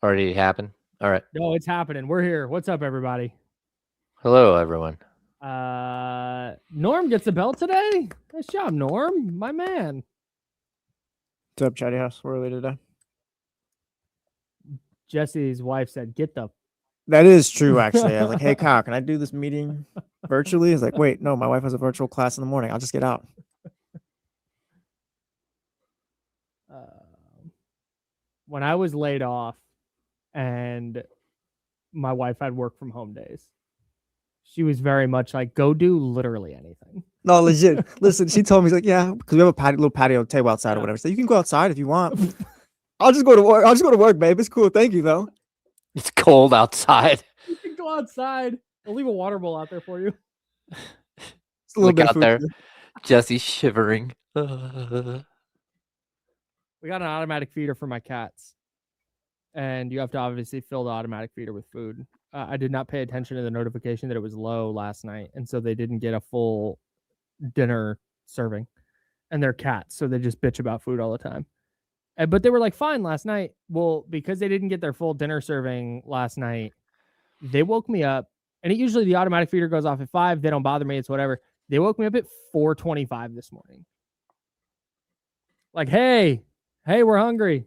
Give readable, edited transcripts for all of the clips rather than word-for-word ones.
Already happened? All right. No, it's happening. We're here. What's up, everybody? Hello, everyone. Norm gets a belt today. Nice job, Norm. My man. What's up, Chatty House? We're early today. Jesse's wife said, "Get the." That is true, actually. I was like, hey, Kyle, can I do this meeting virtually? He's like, wait, no, my wife has a virtual class in the morning. I'll just get out. When I was laid off and my wife had work from home days, she was very much like, go do literally anything. No, legit. Listen, she told me, she's like, yeah, because we have a little patio table outside or whatever. So you can go outside if you want. I'll just go to work. I'll just go to work, babe. It's cool. Thank you, though. It's cold outside. You can go outside. I'll leave a water bowl out there for you. It's a little bit out there. Jesse's shivering. We got an automatic feeder for my cats, and you have to obviously fill the automatic feeder with food. I did not pay attention to the notification that it was low last night, and so they didn't get a full dinner serving. And they're cats, so they just bitch about food all the time. But they were like fine last night. Well, because they didn't get their full dinner serving last night, they woke me up, and it usually the automatic feeder goes off at 5. They don't bother me. It's whatever. They woke me up at 4:25 this morning. Like, hey, we're hungry.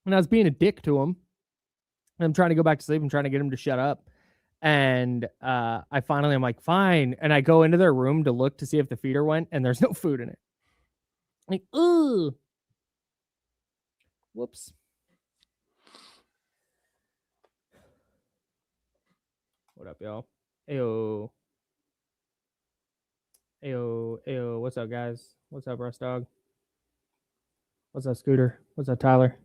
And I was being a dick to them. I'm trying to go back to sleep. I'm trying to get them to shut up. And I'm like, fine. And I go into their room to look to see if the feeder went, and there's no food in it. Like, ooh. Whoops. What up, y'all? Ayo. What's up, guys? What's up, Russ Dog? What's up, Scooter? What's up, Tyler?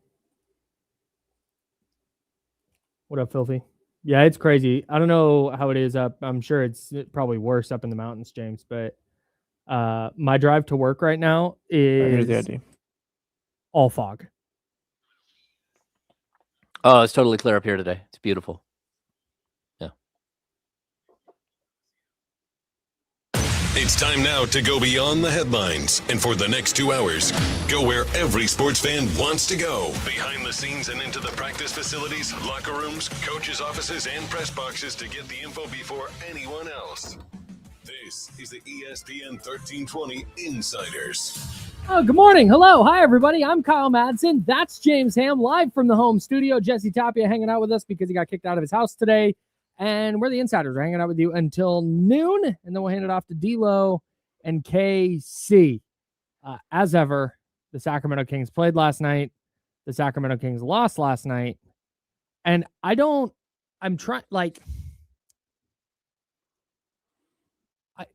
What up, Filthy? Yeah, it's crazy. I don't know how it is up. I'm sure it's probably worse up in the mountains, James, but my drive to work right now is all fog. Oh, it's totally clear up here today. It's beautiful. Yeah. It's time now to go beyond the headlines. And for the next 2 hours, go where every sports fan wants to go. Behind the scenes and into the practice facilities, locker rooms, coaches' offices, and press boxes to get the info before anyone else. This is the ESPN 1320 Insiders. Oh, good morning. Hello. Hi, everybody. I'm Kyle Madsen. That's James Ham, live from the home studio. Jesse Tapia hanging out with us because he got kicked out of his house today. And we're the Insiders. We're hanging out with you until noon, and then we'll hand it off to D-Lo and KC. As ever, the Sacramento Kings played last night. The Sacramento Kings lost last night. And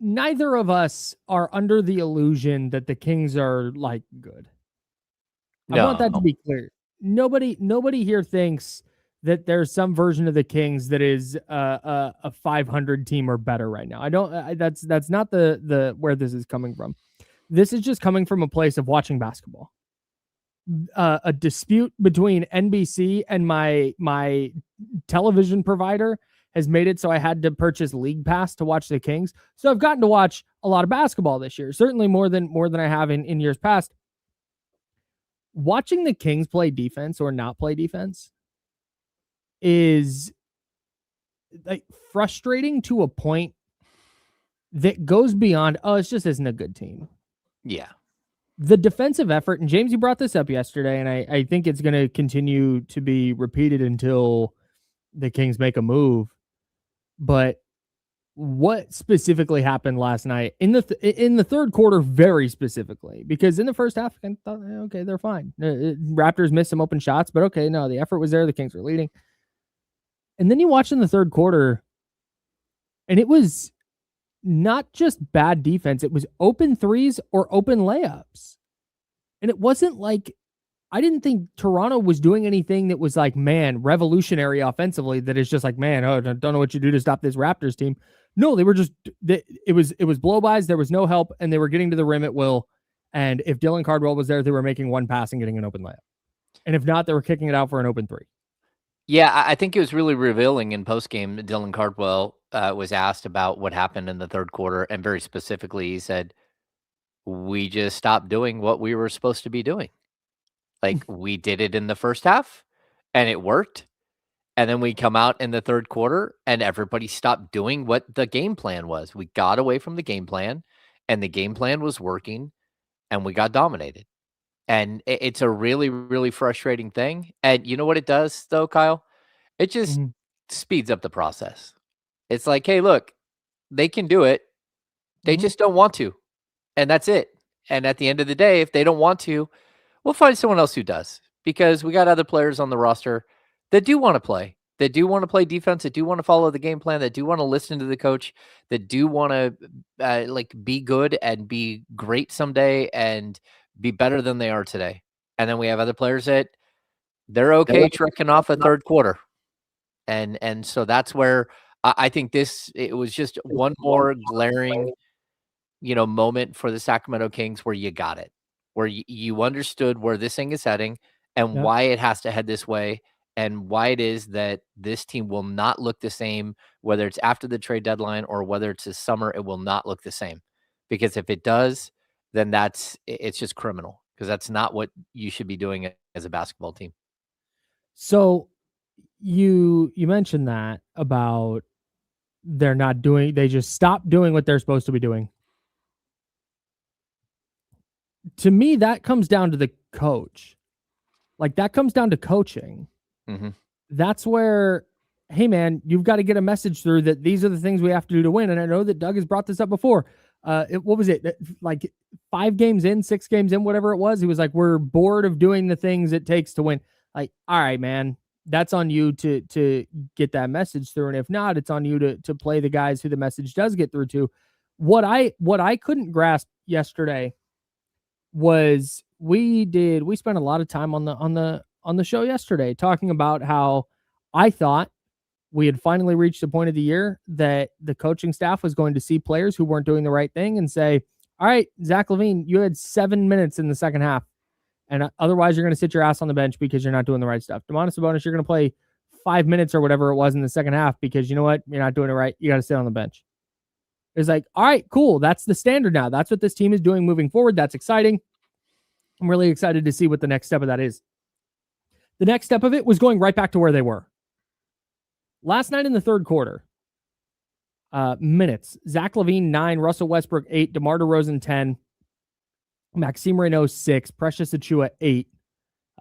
neither of us are under the illusion that the Kings are like good. I want that to be clear. Nobody here thinks that there's some version of the Kings that is a 500 team or better right now. That's not the where this is coming from. This is just coming from a place of watching basketball. A dispute between NBC and my television provider has made it so I had to purchase League Pass to watch the Kings. So I've gotten to watch a lot of basketball this year, certainly more than I have in years past. Watching the Kings play defense or not play defense is like frustrating to a point that goes beyond, it just isn't a good team. Yeah. The defensive effort, and James, you brought this up yesterday, and I think it's going to continue to be repeated until the Kings make a move. But what specifically happened last night in the third quarter, very specifically, because in the first half, I thought, okay, they're fine. Raptors missed some open shots, but okay, no, the effort was there. The Kings were leading. And then you watch in the third quarter, and it was not just bad defense. It was open threes or open layups. And it wasn't like, I didn't think Toronto was doing anything that was like, man, revolutionary offensively, that is just like, man, don't know what you do to stop this Raptors team. No, they were just, it was blow-bys. There was no help, and they were getting to the rim at will. And if Dylan Cardwell was there, they were making one pass and getting an open layup. And if not, they were kicking it out for an open three. Yeah, I think it was really revealing in postgame. Dylan Cardwell was asked about what happened in the third quarter, and very specifically, he said, we just stopped doing what we were supposed to be doing. Like, we did it in the first half, and it worked, And then we come out in the third quarter and everybody stopped doing what the game plan was. We got away from the game plan and the game plan was working and we got dominated. And it's a really, really frustrating thing. And you know what it does though, Kyle? It just Mhm. speeds up the process. It's like, hey, look, they can do it. They Mhm. just don't want to. And that's it. And at the end of the day, if they don't want to, we'll find someone else who does, because we got other players on the roster that do want to play, that do want to play defense, that do want to follow the game plan, that do want to listen to the coach, that do want to like be good and be great someday and be better than they are today. And then we have other players that they're okay trekking off a third quarter. And so that's where I think it was just one more glaring moment for the Sacramento Kings where you got it, where you understood where this thing is heading and Yep. why it has to head this way and why it is that this team will not look the same, whether it's after the trade deadline or whether it's this summer, it will not look the same. Because if it does, then it's just criminal, because that's not what you should be doing as a basketball team. So you mentioned that about they just stopped doing what they're supposed to be doing. To me, that comes down to the coach. Like, that comes down to coaching. Mm-hmm. That's where, hey man, you've got to get a message through that these are the things we have to do to win. And I know that Doug has brought this up before. What was it? Like 5 games in, 6 games in, whatever it was. He was like, we're bored of doing the things it takes to win. Like, all right, man, that's on you to get that message through. And if not, it's on you to play the guys who the message does get through to. What I couldn't grasp yesterday was we spent a lot of time on the show yesterday talking about how I thought we had finally reached the point of the year that the coaching staff was going to see players who weren't doing the right thing and say, all right, Zach LaVine, you had 7 minutes in the second half, and otherwise you're going to sit your ass on the bench because you're not doing the right stuff. Domantas Sabonis, you're going to play 5 minutes or whatever it was in the second half because you know what? You're not doing it right. You got to sit on the bench. It's like, all right, cool. That's the standard now. That's what this team is doing moving forward. That's exciting. I'm really excited to see what the next step of that is. The next step of it was going right back to where they were. Last night in the third quarter, minutes, Zach LaVine 9, Russell Westbrook 8, DeMar DeRozan 10, Maxime Reynaud 6, Precious Achiuwa 8,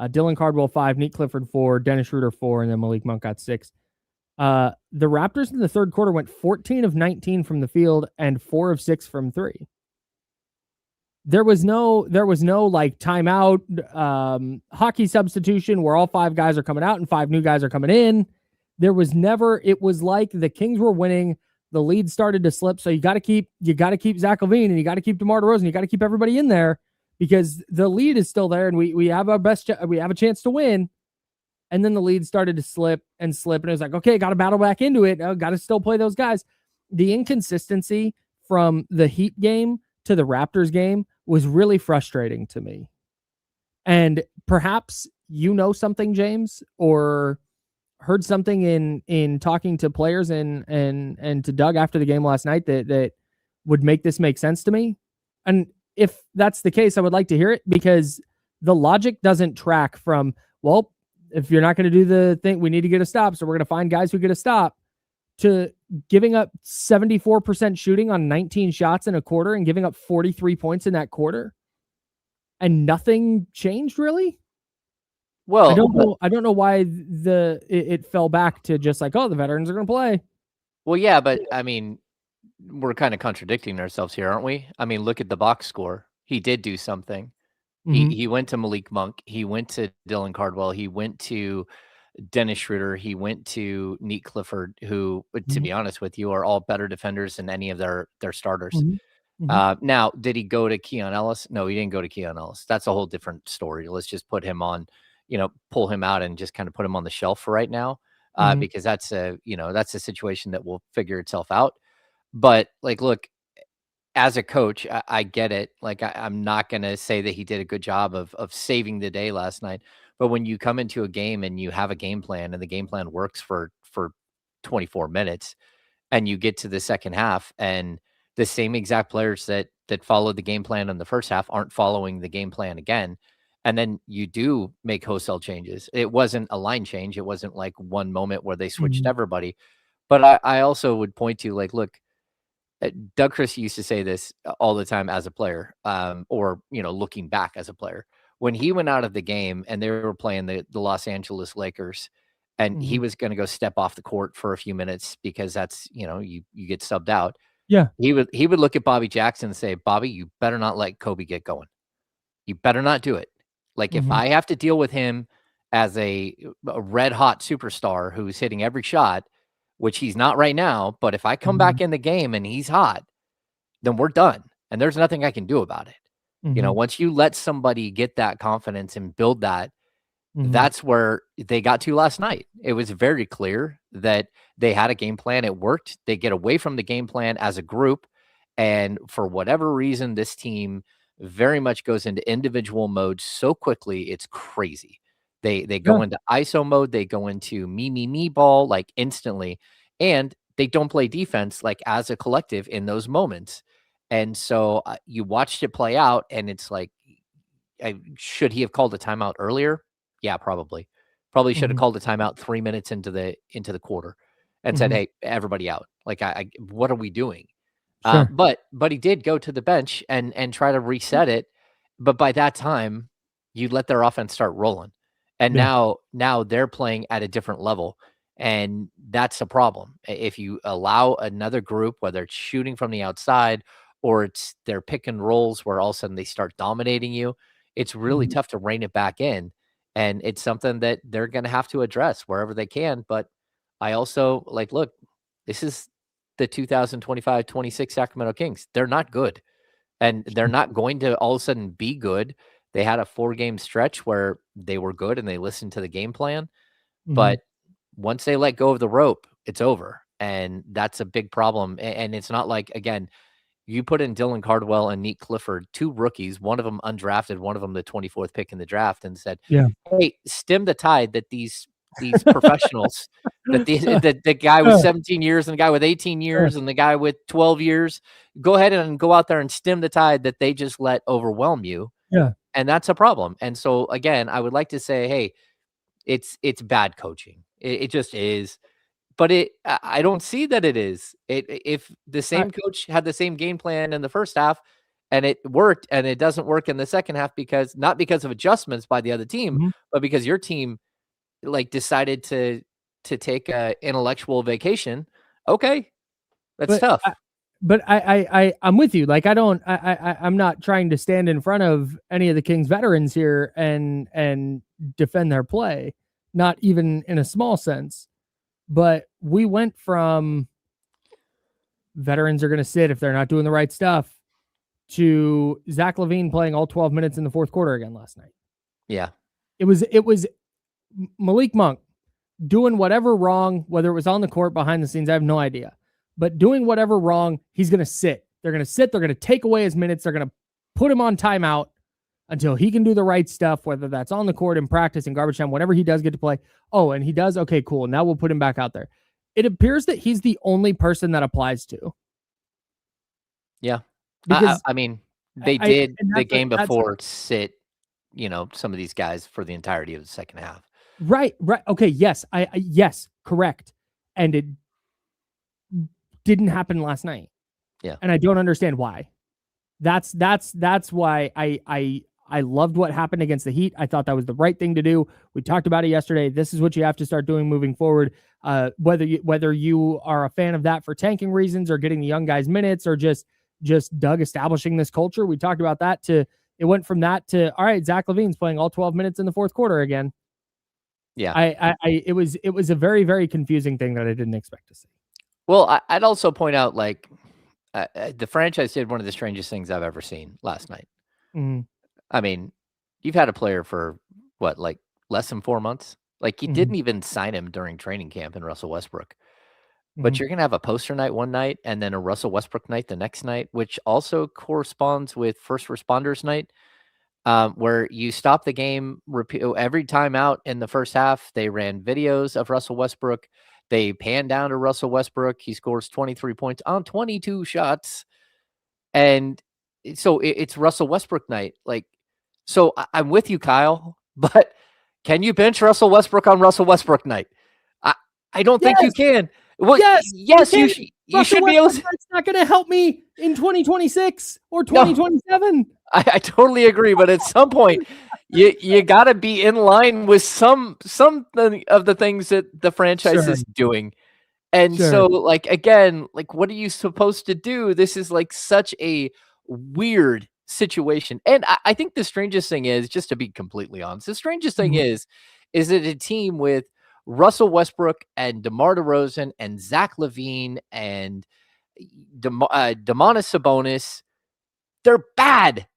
Dylan Cardwell 5, Nate Clifford 4, Dennis Schroeder 4, and then Malik Monk got 6. The Raptors in the third quarter went 14 of 19 from the field and 4 of 6 from 3. There was no like timeout, hockey substitution where all 5 guys are coming out and 5 new guys are coming in. There was never. It was like the Kings were winning. The lead started to slip. So you got to keep Zach LaVine and you got to keep DeMar DeRozan. You got to keep everybody in there because the lead is still there and we have our best. We have a chance to win. And then the lead started to slip. And it was like, okay, got to battle back into it. Got to still play those guys. The inconsistency from the Heat game to the Raptors game was really frustrating to me. And perhaps you know something, James, or heard something in talking to players and to Doug after the game last night that would make this make sense to me. And if that's the case, I would like to hear it because the logic doesn't track from, well, if you're not going to do the thing, we need to get a stop. So we're going to find guys who get a stop, to giving up 74% shooting on 19 shots in a quarter and giving up 43 points in that quarter. And nothing changed really. Well, I don't know why it fell back to just like, oh, the veterans are going to play. Well, yeah, but I mean, we're kind of contradicting ourselves here, aren't we? I mean, look at the box score. He did do something. Mm-hmm. He went to Malik Monk. He went to Dylan Cardwell. He went to Dennis Schroeder. He went to Nate Clifford, who, to be honest with you, are all better defenders than any of their starters. Now, did he go to Keon Ellis? No, he didn't go to Keon Ellis. That's a whole different story. Let's just put him on, pull him out and just kind of put him on the shelf for right now, because that's a situation that will figure itself out. But like, look, as a coach, I get it. Like, I'm not going to say that he did a good job of saving the day last night. But when you come into a game and you have a game plan and the game plan works for 24 minutes and you get to the second half and the same exact players that followed the game plan in the first half aren't following the game plan again, And then you do make wholesale changes. It wasn't a line change. It wasn't like one moment where they switched everybody. But I also would point to like, look, Doug Christie used to say this all the time as a player, or, looking back as a player. When he went out of the game and they were playing the Los Angeles Lakers, and he was going to go step off the court for a few minutes because that's, you get subbed out. Yeah. He would look at Bobby Jackson and say, Bobby, you better not let Kobe get going. You better not do it. Like, if I have to deal with him as a red hot superstar who's hitting every shot, which he's not right now, but if I come back in the game and he's hot, then we're done. And there's nothing I can do about it. Once you let somebody get that confidence and build that, that's where they got to last night. It was very clear that they had a game plan. It worked. They get away from the game plan as a group. And for whatever reason, this team very much goes into individual mode so quickly. It's crazy. They go into ISO mode. They go into me ball like instantly. And they don't play defense like as a collective in those moments. And so you watched it play out, and it's like, should he have called a timeout earlier? Yeah, probably. Probably should have called a timeout 3 minutes into the quarter and said, hey, everybody out. Like, what are we doing? Sure. But he did go to the bench and try to reset it. But by that time, you let their offense start rolling. And now they're playing at a different level. And that's a problem. If you allow another group, whether it's shooting from the outside or it's their pick and rolls where all of a sudden they start dominating you, it's really tough to rein it back in. And it's something that they're going to have to address wherever they can. But I also look, this is the 2025-26 Sacramento Kings. They're not good. And they're not going to all of a sudden be good. They had a 4-game stretch where they were good and they listened to the game plan. But once they let go of the rope, it's over. And that's a big problem. And it's not like, again, you put in Dylan Cardwell and Neat Clifford, 2 rookies, one of them undrafted, one of them the 24th pick in the draft, and said, hey, stem the tide that these professionals, that the guy with 17 years and the guy with 18 years and the guy with 12 years, go ahead and go out there and stem the tide that they just let overwhelm you. Yeah. And that's a problem. And so, again, I would like to say, hey, it's bad coaching. It just is. But I don't see that it is. If the same coach had the same game plan in the first half and it worked, and it doesn't work in the second half not because of adjustments by the other team, but because your team decided to take a intellectual vacation. Okay, that's tough. I'm with you. Like, I'm not trying to stand in front of any of the Kings veterans here and defend their play, not even in a small sense. But we went from veterans are going to sit if they're not doing the right stuff to Zach LaVine playing all 12 minutes in the fourth quarter again last night. Yeah. It was Malik Monk doing whatever wrong, whether it was on the court, behind the scenes, I have no idea. But doing whatever wrong, he's going to sit. They're going to sit. They're going to take away his minutes. They're going to put him on timeout until he can do the right stuff, whether that's on the court in practice in garbage time, whenever he does get to play. Oh, and he does? Okay, cool. Now we'll put him back out there. It appears that he's the only person that applies to. Yeah. Because I mean, they did the game before sit, some of these guys for the entirety of the second half. Right. Okay. Yes. Yes, correct. And it didn't happen last night. Yeah. And I don't understand why. That's why I loved what happened against the Heat. I thought that was the right thing to do. We talked about it yesterday. This is what you have to start doing moving forward. Whether you are a fan of that for tanking reasons or getting the young guys minutes or just Doug establishing this culture. We talked about that it went from that to, all right, Zach LaVine's playing all 12 minutes in the fourth quarter again. Yeah. It was a very, very confusing thing that I didn't expect to see. Well, I'd also point out, the franchise did one of the strangest things I've ever seen last night. I mean, you've had a player for what, less than 4 months? You didn't even sign him during training camp in Russell Westbrook. But you're going to have a poster night one night and then a Russell Westbrook night the next night, which also corresponds with first responders night, where you stop the game every time out in the first half. They ran videos of Russell Westbrook. They pan down to Russell Westbrook. He scores 23 points on 22 shots. And so it's Russell Westbrook night. So I'm with you, Kyle, but can you bench Russell Westbrook on Russell Westbrook night? I don't think you can. Well, yes, you you should be able to. That's not going to help me in 2026 or No. 2027. I totally agree, but at some point, you got to be in line with some of the things that the franchise is doing. And so, like, again, like, what are you supposed to do? This is like such a weird situation. And I think the strangest thing is, just to be completely honest, the strangest thing is that a team with Russell Westbrook and DeMar DeRozan and Zach LaVine and Domantas Sabonis, they're bad.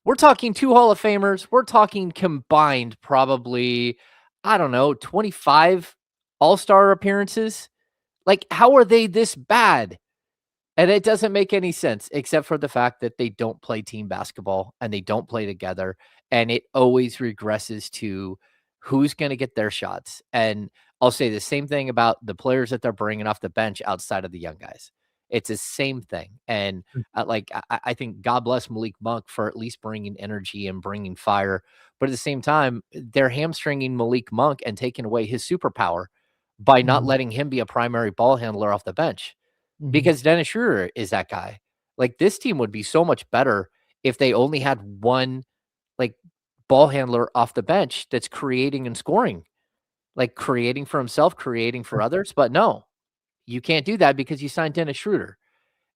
We're talking 2 Hall of Famers. We're talking combined probably, I don't know, 25 All-Star appearances. Like, how are they this bad? And it doesn't make any sense except for the fact that they don't play team basketball and they don't play together. And it always regresses to who's going to get their shots. And I'll say the same thing about the players that they're bringing off the bench outside of the young guys. It's the same thing. And I think God bless Malik Monk for at least bringing energy and bringing fire. But at the same time, they're hamstringing Malik Monk and taking away his superpower by not letting him be a primary ball handler off the bench. Because Dennis Schroeder is that guy. Like, this team would be so much better if they only had one, like, ball handler off the bench that's creating and scoring, like creating for himself, creating for others. But no, you can't do that because you signed Dennis Schroeder.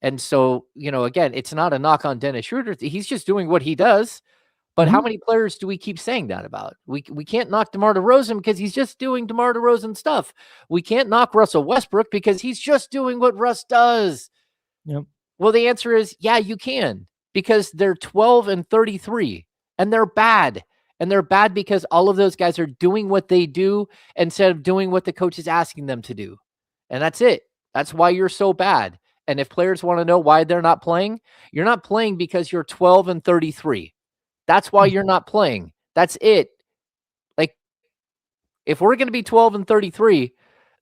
And so, again, it's not a knock on Dennis Schroeder. He's just doing what he does. But how many players do we keep saying that about? We can't knock DeMar DeRozan because he's just doing DeMar DeRozan stuff. We can't knock Russell Westbrook because he's just doing what Russ does. Yep. Well, the answer is, yeah, you can, because they're 12 and 33 and they're bad. And they're bad because all of those guys are doing what they do instead of doing what the coach is asking them to do. And that's it. That's why you're so bad. And if players want to know why they're not playing, you're not playing because you're 12 and 33. That's why you're not playing. That's it. Like, if we're going to be 12 and 33,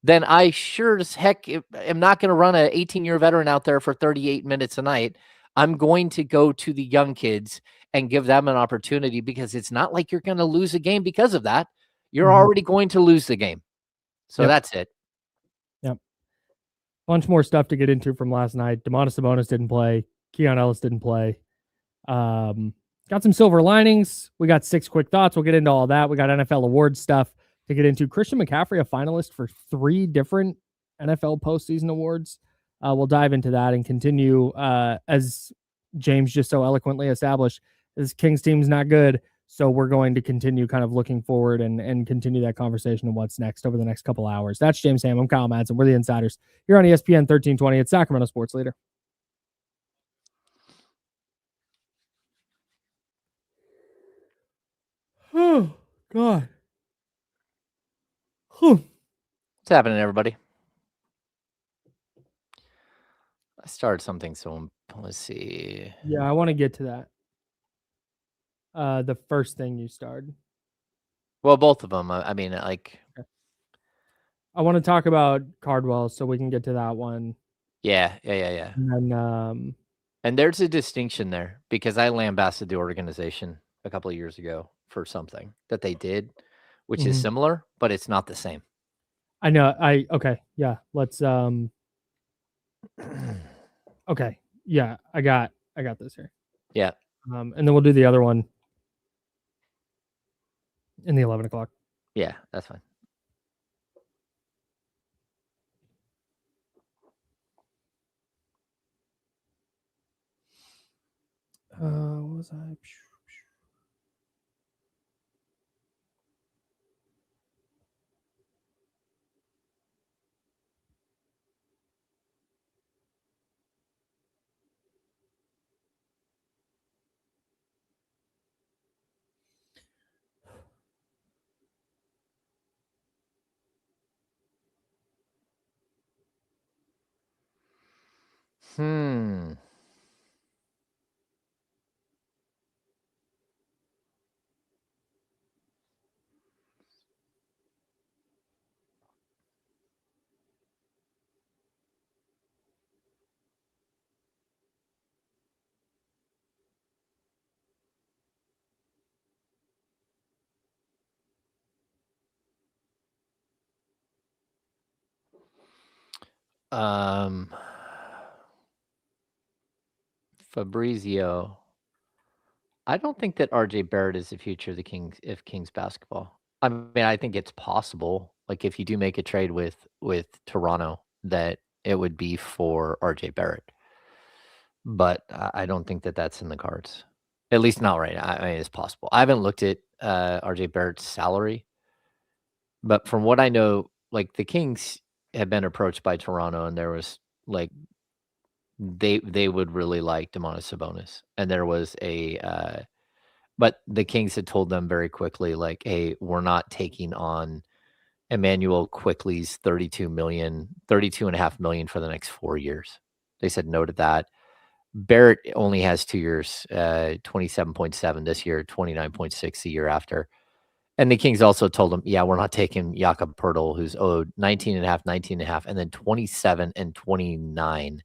then I sure as heck am not going to run an 18-year veteran out there for 38 minutes a night. I'm going to go to the young kids and give them an opportunity, because it's not like you're going to lose a game because of that. You're already going to lose the game. So that's it. Yep. Bunch more stuff to get into from last night. Domantas Sabonis didn't play. Keon Ellis didn't play. Got some silver linings. We got 6 quick thoughts. We'll get into all that. We got NFL awards stuff to get into. Christian McCaffrey, a finalist for 3 different NFL postseason awards. We'll dive into that and continue, as James just so eloquently established, this Kings team's not good. So we're going to continue kind of looking forward and continue that conversation on what's next over the next couple hours. That's James Ham. I'm Kyle Madsen. We're the Insiders here on ESPN 1320. It's Sacramento Sports Leader. Oh, God. What's happening, everybody? I started something, so let's see. Yeah, I want to get to that. The first thing you started. Well, both of them. I mean, like... Okay. I want to talk about Cardwell, so we can get to that one. Yeah. And then, and there's a distinction there, because I lambasted the organization a couple of years ago for something that they did, which is similar, but it's not the same. I know. Okay. Yeah. Let's, okay. Yeah. I got this here. Yeah. And then we'll do the other one in the 11 o'clock. Yeah, that's fine. What was I? Fabrizio. I don't think that RJ Barrett is the future of the Kings basketball. I mean, I think it's possible. Like if you do make a trade with Toronto, that it would be for RJ Barrett. But I don't think that that's in the cards. At least not right now. I mean, it's possible. I haven't looked at RJ Barrett's salary, but from what I know, like the Kings have been approached by Toronto, and there was like they would really like Domantas Sabonis, and there was but the Kings had told them very quickly, like, hey, we're not taking on Emmanuel Quickly's $32.5 million for the next 4 years. They said no to that. Barrett only has 2 years, 27.7 this year, 29.6 the year after. And the Kings also told him, yeah, we're not taking Jakob Poeltl, who's owed 19.5, and then 27 and 29.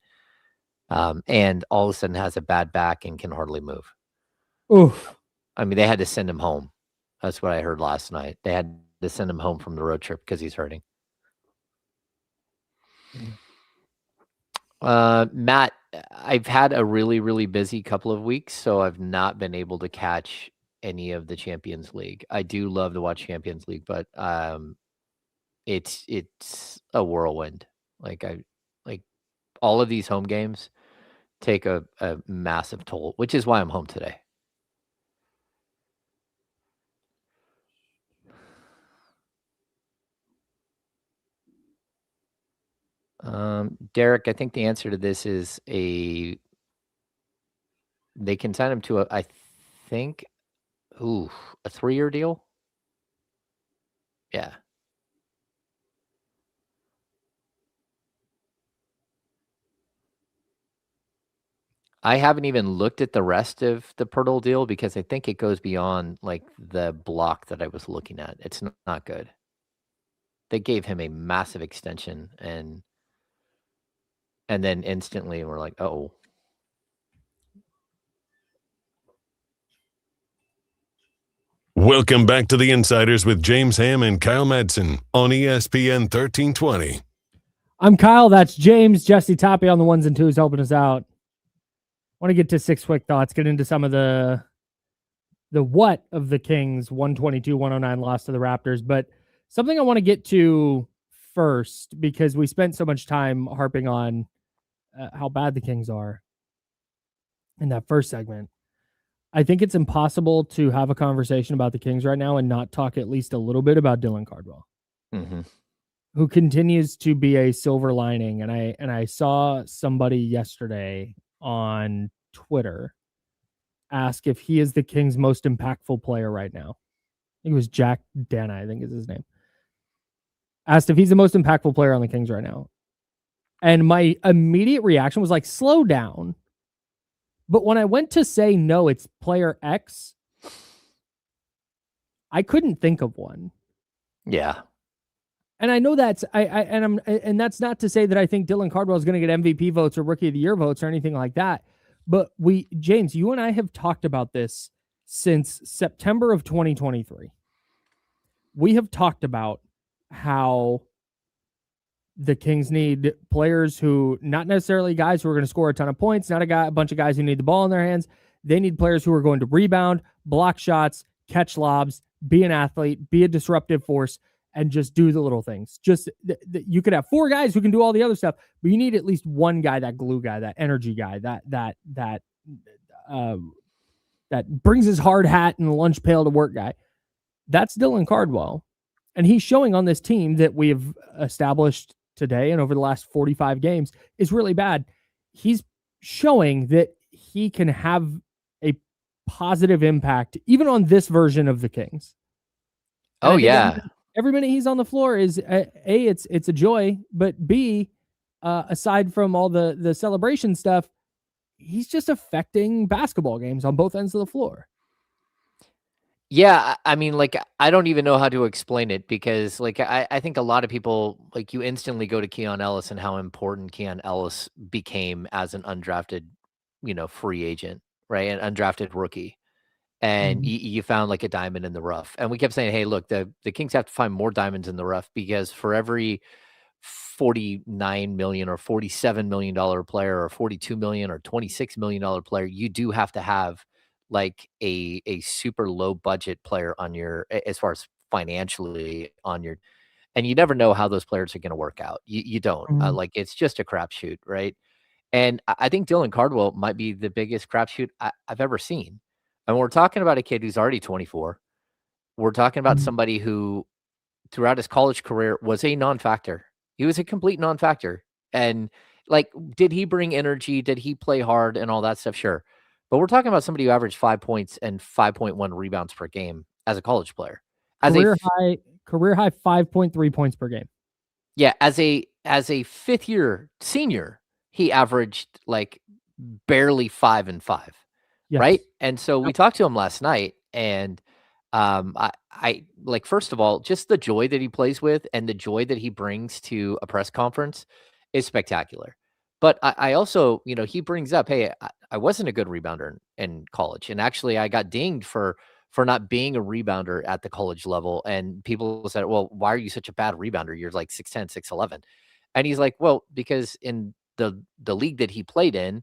And all of a sudden has a bad back and can hardly move. Oof. I mean, they had to send him home. That's what I heard last night. They had to send him home from the road trip because he's hurting. Matt, I've had a really, really busy couple of weeks, so I've not been able to catch any of the Champions League. I do love to watch Champions League, but it's a whirlwind. Like all of these home games take a massive toll, which is why I'm home today. Derek, I think the answer to this is they can sign him to a 3-year deal. Yeah. I haven't even looked at the rest of the Poeltl deal because I think it goes beyond like the block that I was looking at. It's not good. They gave him a massive extension and then instantly we're like, oh. Welcome back to the Insiders with James Ham and Kyle Madsen on ESPN 1320. I'm Kyle. That's James. Jesse Toppy on the ones and twos helping us out. Want to get to 6 quick thoughts, get into some of the what of the Kings 122-109 loss to the Raptors, but something I want to get to first because we spent so much time harping on how bad the Kings are in that first segment. I think it's impossible to have a conversation about the Kings right now and not talk at least a little bit about Dylan Cardwell, who continues to be a silver lining. And I saw somebody yesterday on Twitter ask if he is the Kings' most impactful player right now. I think it was Jack Dana, I think is his name. Asked if he's the most impactful player on the Kings right now. And my immediate reaction was like, slow down. But when I went to say, no, it's player X, I couldn't think of one. Yeah. And I know that's and that's not to say that I think Dylan Cardwell is going to get MVP votes or Rookie of the Year votes or anything like that. But James, you and I have talked about this since September of 2023. We have talked about how the Kings need players who, not necessarily guys who are going to score a ton of points, not a bunch of guys who need the ball in their hands. They need players who are going to rebound, block shots, catch lobs, be an athlete, be a disruptive force, and just do the little things. Just you could have 4 guys who can do all the other stuff, but you need at least one guy, that glue guy, that energy guy, that brings his hard hat and lunch pail to work guy. That's Dylan Cardwell. And he's showing on this team that we have established today and over the last 45 games is really bad. He's showing that he can have a positive impact even on this version of the Kings. Oh, yeah. Every minute he's on the floor is it's a joy, but B, aside from all the celebration stuff, he's just affecting basketball games on both ends of the floor. Yeah, I mean, like, I don't even know how to explain it because, like, I think a lot of people, like, you instantly go to Keon Ellis and how important Keon Ellis became as an undrafted, free agent, right? An undrafted rookie. And you found, like, a diamond in the rough. And we kept saying, hey, look, the Kings have to find more diamonds in the rough because for every $49 million or $47 million player or $42 million or $26 million player. You do have to have like a super low budget player on your, as far as financially on your, and you never know how those players are going to work out. You don't like, it's just a crapshoot, right? And I think Dylan Cardwell might be the biggest crapshoot I've ever seen. And we're talking about a kid who's already 24. We're talking about somebody who throughout his college career was a non-factor. He was a complete non-factor. And like, did he bring energy? Did he play hard and all that stuff? Sure. But we're talking about somebody who averaged 5 points and 5.1 rebounds per game as a college player. Career high 5.3 points per game. Yeah, as a fifth year senior, he averaged like barely 5 and 5. Yes. Right? And so we talked to him last night, and I like, first of all, just the joy that he plays with and the joy that he brings to a press conference is spectacular. But I also, he brings up, hey, I wasn't a good rebounder in college. And actually I got dinged for not being a rebounder at the college level. And people said, well, why are you such a bad rebounder? You're like 6'10", 6'11". And he's like, well, because in the league that he played in,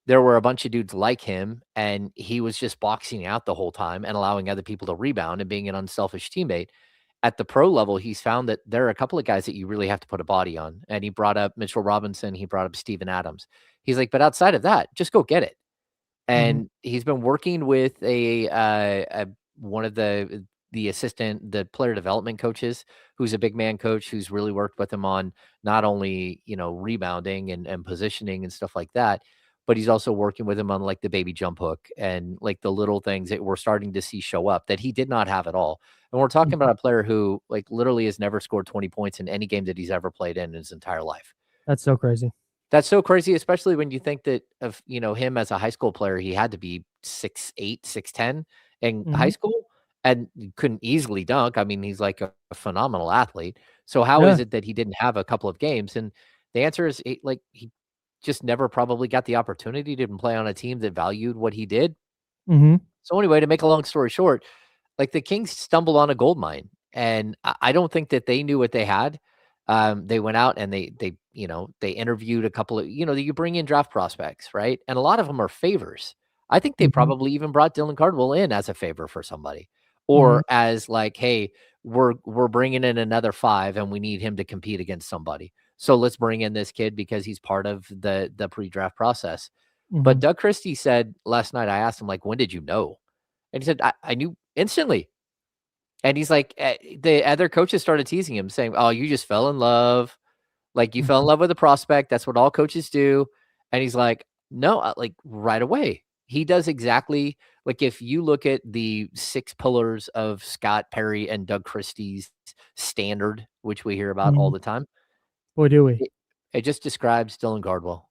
there were a bunch of dudes like him, and he was just boxing out the whole time and allowing other people to rebound and being an unselfish teammate. At the pro level, he's found that there are a couple of guys that you really have to put a body on. And he brought up Mitchell Robinson. He brought up Steven Adams. He's like, but outside of that, just go get it. And he's been working with one of the player development coaches, who's a big man coach, who's really worked with him on not only, rebounding and positioning and stuff like that, but he's also working with him on like the baby jump hook and like the little things that we're starting to see show up that he did not have at all. And we're talking about a player who like literally has never scored 20 points in any game that he's ever played in his entire life. That's so crazy. That's so crazy, especially when you think that of, him as a high school player, he had to be 6'8", 6'10" in high school and couldn't easily dunk. I mean, he's like a phenomenal athlete. So how is it that he didn't have a couple of games? And the answer is he just never probably got the opportunity to play on a team that valued what he did. So anyway, to make a long story short, like the Kings stumbled on a gold mine, and I don't think that they knew what they had. They went out and they interviewed a couple of, you bring in draft prospects, right? And a lot of them are favors. I think they probably even brought Dylan Cardwell in as a favor for somebody, or as like, hey, we're bringing in another 5 and we need him to compete against somebody. So let's bring in this kid because he's part of the pre-draft process. But Doug Christie said last night, I asked him, like, when did you know? And he said, I knew instantly. And he's like, the other coaches started teasing him, saying, oh, you just fell in love. Like, you fell in love with a prospect. That's what all coaches do. And he's like, no, like right away. He does exactly, like, if you look at the 6 pillars of Scott Perry and Doug Christie's standard, which we hear about all the time. Boy, do we. It just describes Dylan Cardwell.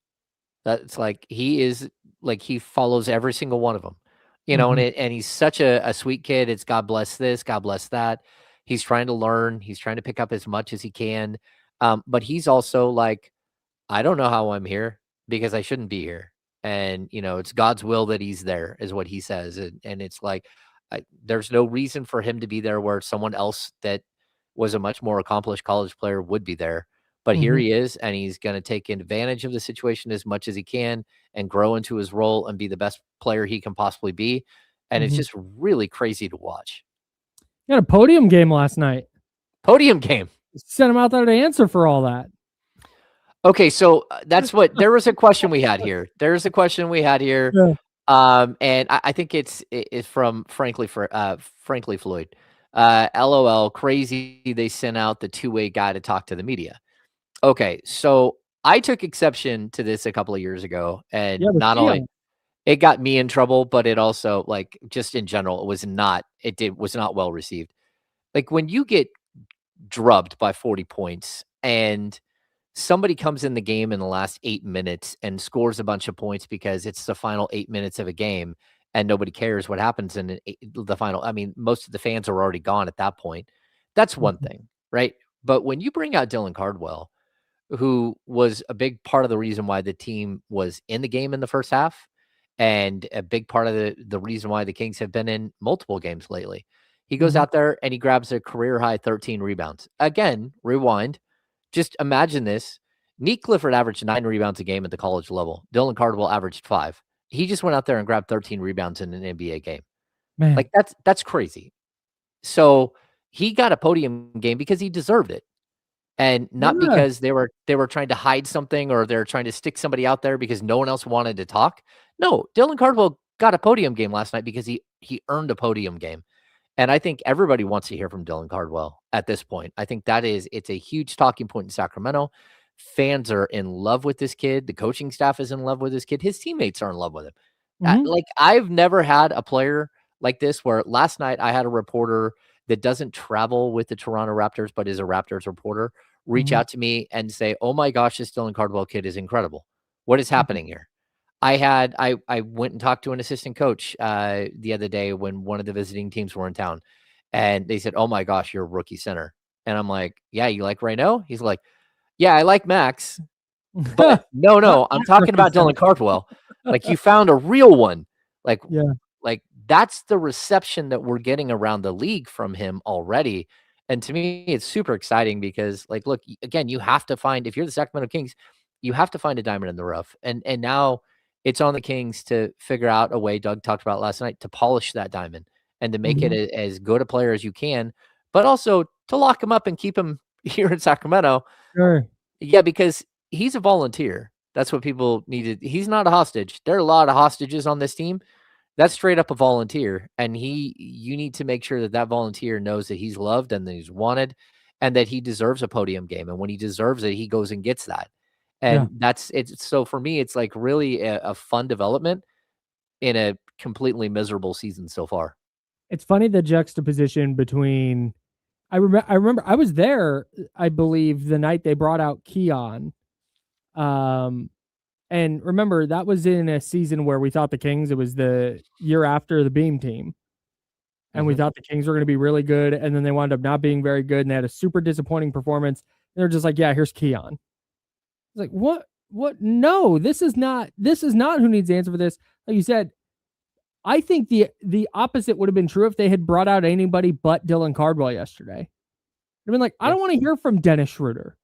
That's like, he is like, he follows every single one of them, and he's such a sweet kid. It's God bless this, God bless that. He's trying to learn. He's trying to pick up as much as he can. But he's also like, I don't know how I'm here because I shouldn't be here. And, it's God's will that he's there is what he says. And it's like, there's no reason for him to be there where someone else that was a much more accomplished college player would be there. But here he is, and he's going to take advantage of the situation as much as he can and grow into his role and be the best player he can possibly be. And it's just really crazy to watch. You had a podium game last night. Podium game. Sent him out there to answer for all that. Okay, so that's what there was a question we had here. There's a question we had here. Yeah. And I think it's from Frankly Floyd. LOL, crazy. They sent out the two-way guy to talk to the media. Okay, so I took exception to this a couple of years ago, and not only it got me in trouble, but it also, like, just in general, was not well received. Like, when you get drubbed by 40 points and somebody comes in the game in the last 8 minutes and scores a bunch of points because it's the final 8 minutes of a game and nobody cares what happens in the final. I mean, most of the fans are already gone at that point. That's one thing, right? But when you bring out Dylan Cardwell, who was a big part of the reason why the team was in the game in the first half, and a big part of the reason why the Kings have been in multiple games lately. He goes out there and he grabs a career high 13 rebounds. Again, rewind, just imagine this. Nick Clifford averaged 9 rebounds a game at the college level. Dylan Cardwell averaged 5. He just went out there and grabbed 13 rebounds in an NBA game. Man. Like that's crazy. So he got a podium game because he deserved it. And not because they were trying to hide something or they're trying to stick somebody out there because no one else wanted to talk. No, Dylan Cardwell got a podium game last night because he earned a podium game. And I think everybody wants to hear from Dylan Cardwell at this point. I think it's a huge talking point in Sacramento. Fans are in love with this kid. The coaching staff is in love with this kid. His teammates are in love with him. Like, I've never had a player like this where last night I had a reporter that doesn't travel with the Toronto Raptors, but is a Raptors reporter, reach out to me and say, "Oh my gosh, this Dylan Cardwell kid is incredible. What is happening here?" I went and talked to an assistant coach the other day when one of the visiting teams were in town, and they said, "Oh my gosh, you're a rookie center." And I'm like, "Yeah, you like Reno?" He's like, "Yeah, I like Max." But no, I'm talking about Dylan Cardwell. Like, you found a real one. Like, like that's the reception that we're getting around the league from him already. And to me, it's super exciting because, like, look, again, you have to find, if you're the Sacramento Kings, you have to find a diamond in the rough. And now it's on the Kings to figure out a way, Doug talked about last night, to polish that diamond and to make it as good a player as you can, but also to lock him up and keep him here in Sacramento. Sure. Yeah, because he's a volunteer. That's what people needed. He's not a hostage. There are a lot of hostages on this team. That's straight up a volunteer. And you need to make sure that that volunteer knows that he's loved and that he's wanted and that he deserves a podium game. And when he deserves it, he goes and gets that. And that's it. So for me, it's like really a fun development in a completely miserable season so far. It's funny, the juxtaposition between, I remember I was there, I believe, the night they brought out Keon. And remember, that was in a season where we thought the Kings, it was the year after the Beam team. And we thought the Kings were going to be really good. And then they wound up not being very good. And they had a super disappointing performance. They're just like, yeah, here's Keon. It's like, what? No, this is not who needs the answer for this. Like you said, I think the opposite would have been true if they had brought out anybody but Dylan Cardwell yesterday. I've been like, I don't want to hear from Dennis Schroeder.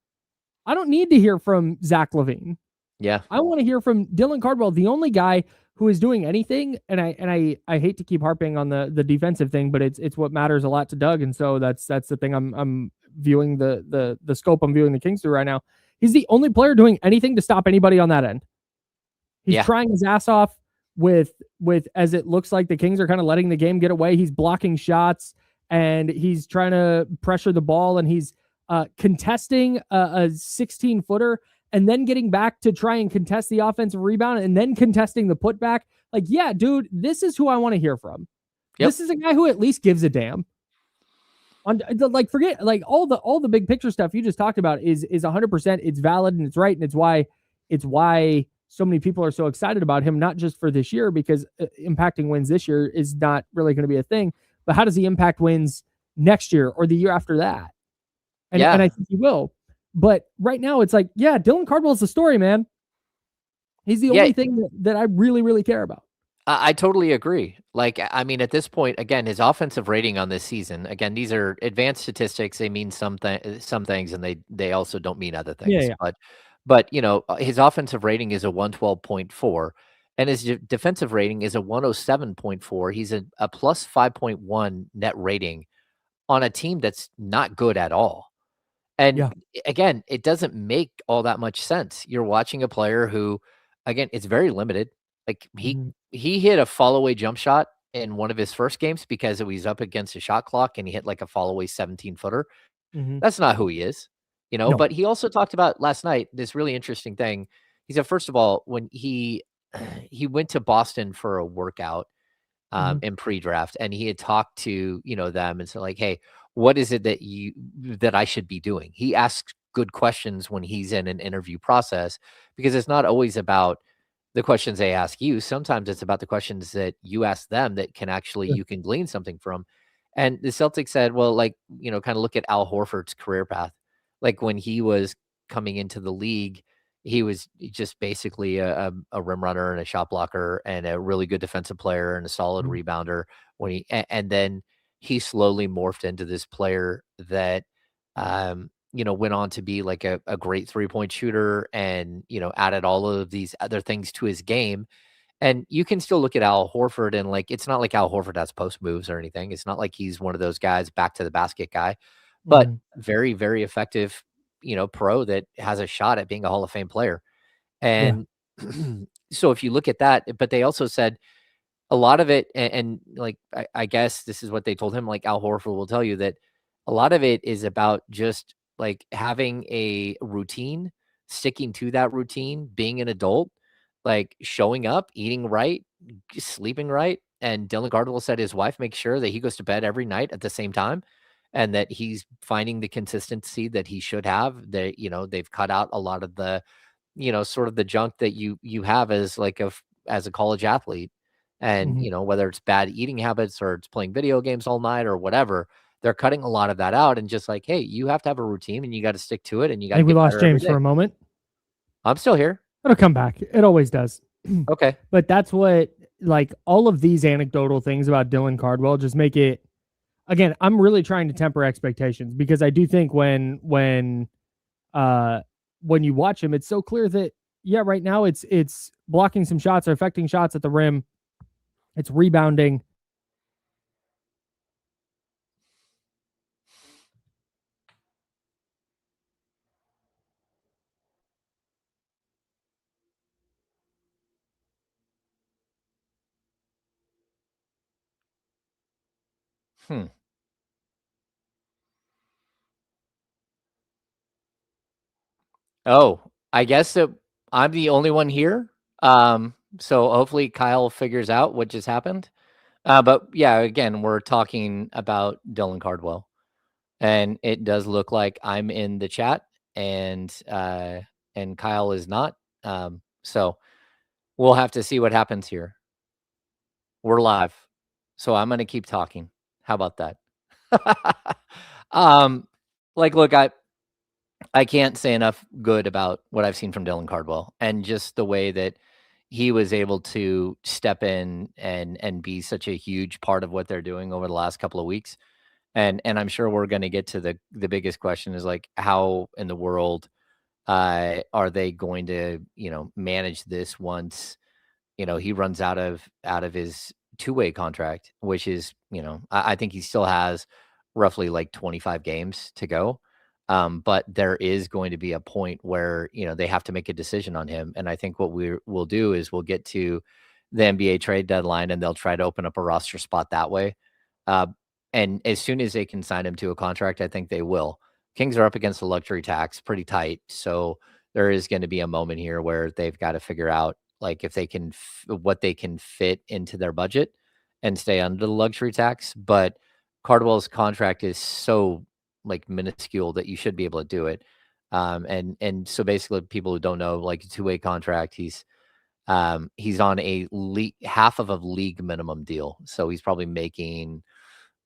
I don't need to hear from Zach LaVine. Yeah. I want to hear from Dylan Cardwell, the only guy who is doing anything. And I hate to keep harping on the defensive thing, but it's what matters a lot to Doug. And so that's the thing I'm viewing the scope I'm viewing the Kings through right now. He's the only player doing anything to stop anybody on that end. He's trying his ass off with as it looks like the Kings are kind of letting the game get away. He's blocking shots and he's trying to pressure the ball and he's contesting a 16-footer and then getting back to try and contest the offensive rebound and then contesting the putback. Like, yeah, dude, this is who I want to hear from. Yep. This is a guy who at least gives a damn. Like, forget like all the big picture stuff you just talked about is 100%. It's valid and it's right, and it's why so many people are so excited about him. Not just for this year, because impacting wins this year is not really going to be a thing. But how does he impact wins next year or the year after that? And I think he will. But right now, it's like, yeah, Dylan Cardwell's the story, man. He's the only thing that I really, really care about. I totally agree. Like, I mean, at this point, again, his offensive rating on this season, again, these are advanced statistics. They mean some things, and they also don't mean other things. Yeah. But you know, his offensive rating is a 112.4, and his defensive rating is a 107.4. He's a plus 5.1 net rating on a team that's not good at all. And again, it doesn't make all that much sense. You're watching a player who, again, it's very limited. Like, he hit a fall away jump shot in one of his first games because it was up against a shot clock and he hit like a fall away 17-footer. That's not who he is, you know. No. But he also talked about last night this really interesting thing. He said, first of all, when he went to Boston for a workout in pre-draft, and he had talked to, you know, them and said, like, hey, what is it that I should be doing? He asks good questions when he's in an interview process, because it's not always about the questions they ask you. Sometimes it's about the questions that you ask them that can actually, you can glean something from. And the Celtics said, well, like, you know, kind of look at Al Horford's career path. Like, when he was coming into the league, he was just basically a rim runner and a shot blocker and a really good defensive player and a solid rebounder. And then he slowly morphed into this player that went on to be like a great 3-point shooter and, added all of these other things to his game. And you can still look at Al Horford and like, it's not like Al Horford has post moves or anything. It's not like he's one of those guys back to the basket guy, but very, very effective, pro that has a shot at being a Hall of Fame player. And so if you look at that, but they also said a lot of it, and like, I guess this is what they told him, like Al Horford will tell you that a lot of it is about just like having a routine, sticking to that routine, being an adult, like showing up, eating right, sleeping right. And Dylan Cardwell said his wife makes sure that he goes to bed every night at the same time and that he's finding the consistency that he should have. That, they've cut out a lot of the, sort of the junk that you have as like as a college athlete. And, whether it's bad eating habits or it's playing video games all night or whatever, they're cutting a lot of that out and just like, hey, you have to have a routine and you got to stick to it and you got to. I think we lost James for a moment. I'm still here. It'll come back. It always does. Okay. But that's what, like, all of these anecdotal things about Dylan Cardwell just make it, again, I'm really trying to temper expectations because I do think when you watch him, it's so clear that, right now it's blocking some shots or affecting shots at the rim. It's rebounding. Oh, I guess that I'm the only one here. So hopefully Kyle figures out what just happened. But yeah, again, we're talking about Dylan Cardwell. And it does look like I'm in the chat and Kyle is not. So we'll have to see what happens here. We're live. So I'm going to keep talking. How about that? Look, I can't say enough good about what I've seen from Dylan Cardwell and just the way that he was able to step in and be such a huge part of what they're doing over the last couple of weeks. And I'm sure we're going to get to the biggest question is like, how in the world are they going to, manage this once, he runs out of his two-way contract, which is, I think he still has roughly like 25 games to go. But there is going to be a point where, they have to make a decision on him. And I think what we'll do is we'll get to the NBA trade deadline and they'll try to open up a roster spot that way. And as soon as they can sign him to a contract, I think they will. Kings are up against the luxury tax pretty tight. So there is going to be a moment here where they've got to figure out like if they can, what they can fit into their budget and stay under the luxury tax. But Cardwell's contract is so like minuscule that you should be able to do it. And so basically people who don't know, like a two-way contract, he's on a half of a league minimum deal. So he's probably making,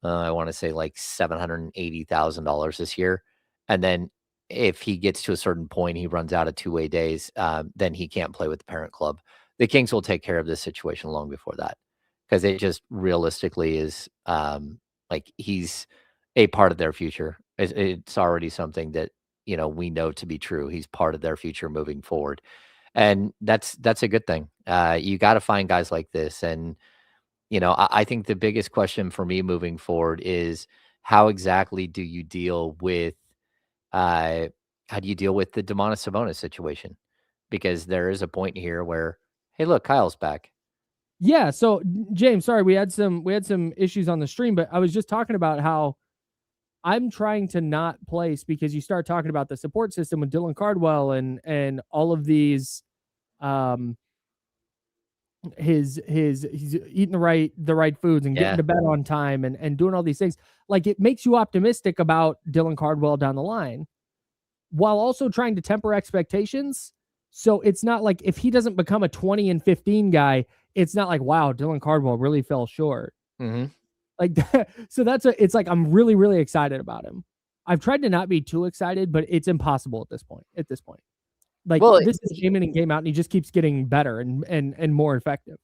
I want to say like $780,000 this year. And then if he gets to a certain point, he runs out of two-way days, then he can't play with the parent club. The Kings will take care of this situation long before that because it just realistically is like he's a part of their future. It's already something that, we know to be true. He's part of their future moving forward. And that's a good thing. You got to find guys like this. And, I think the biggest question for me moving forward is how exactly do you deal with the Domantas Sabonis situation? Because there is a point here where, hey, look, Kyle's back. Yeah. So James, sorry, we had some issues on the stream, but I was just talking about how I'm trying to not place because you start talking about the support system with Dylan Cardwell and all of these, he's eating the right foods and getting to bed on time and doing all these things. Like it makes you optimistic about Dylan Cardwell down the line while also trying to temper expectations. So it's not like if he doesn't become a 20 and 15 guy, it's not like, wow, Dylan Cardwell really fell short. Mm-hmm. Like that, so it's like I'm really, really excited about him. I've tried to not be too excited, but it's impossible at this point. Like this is game in and game out, and he just keeps getting better and more effective.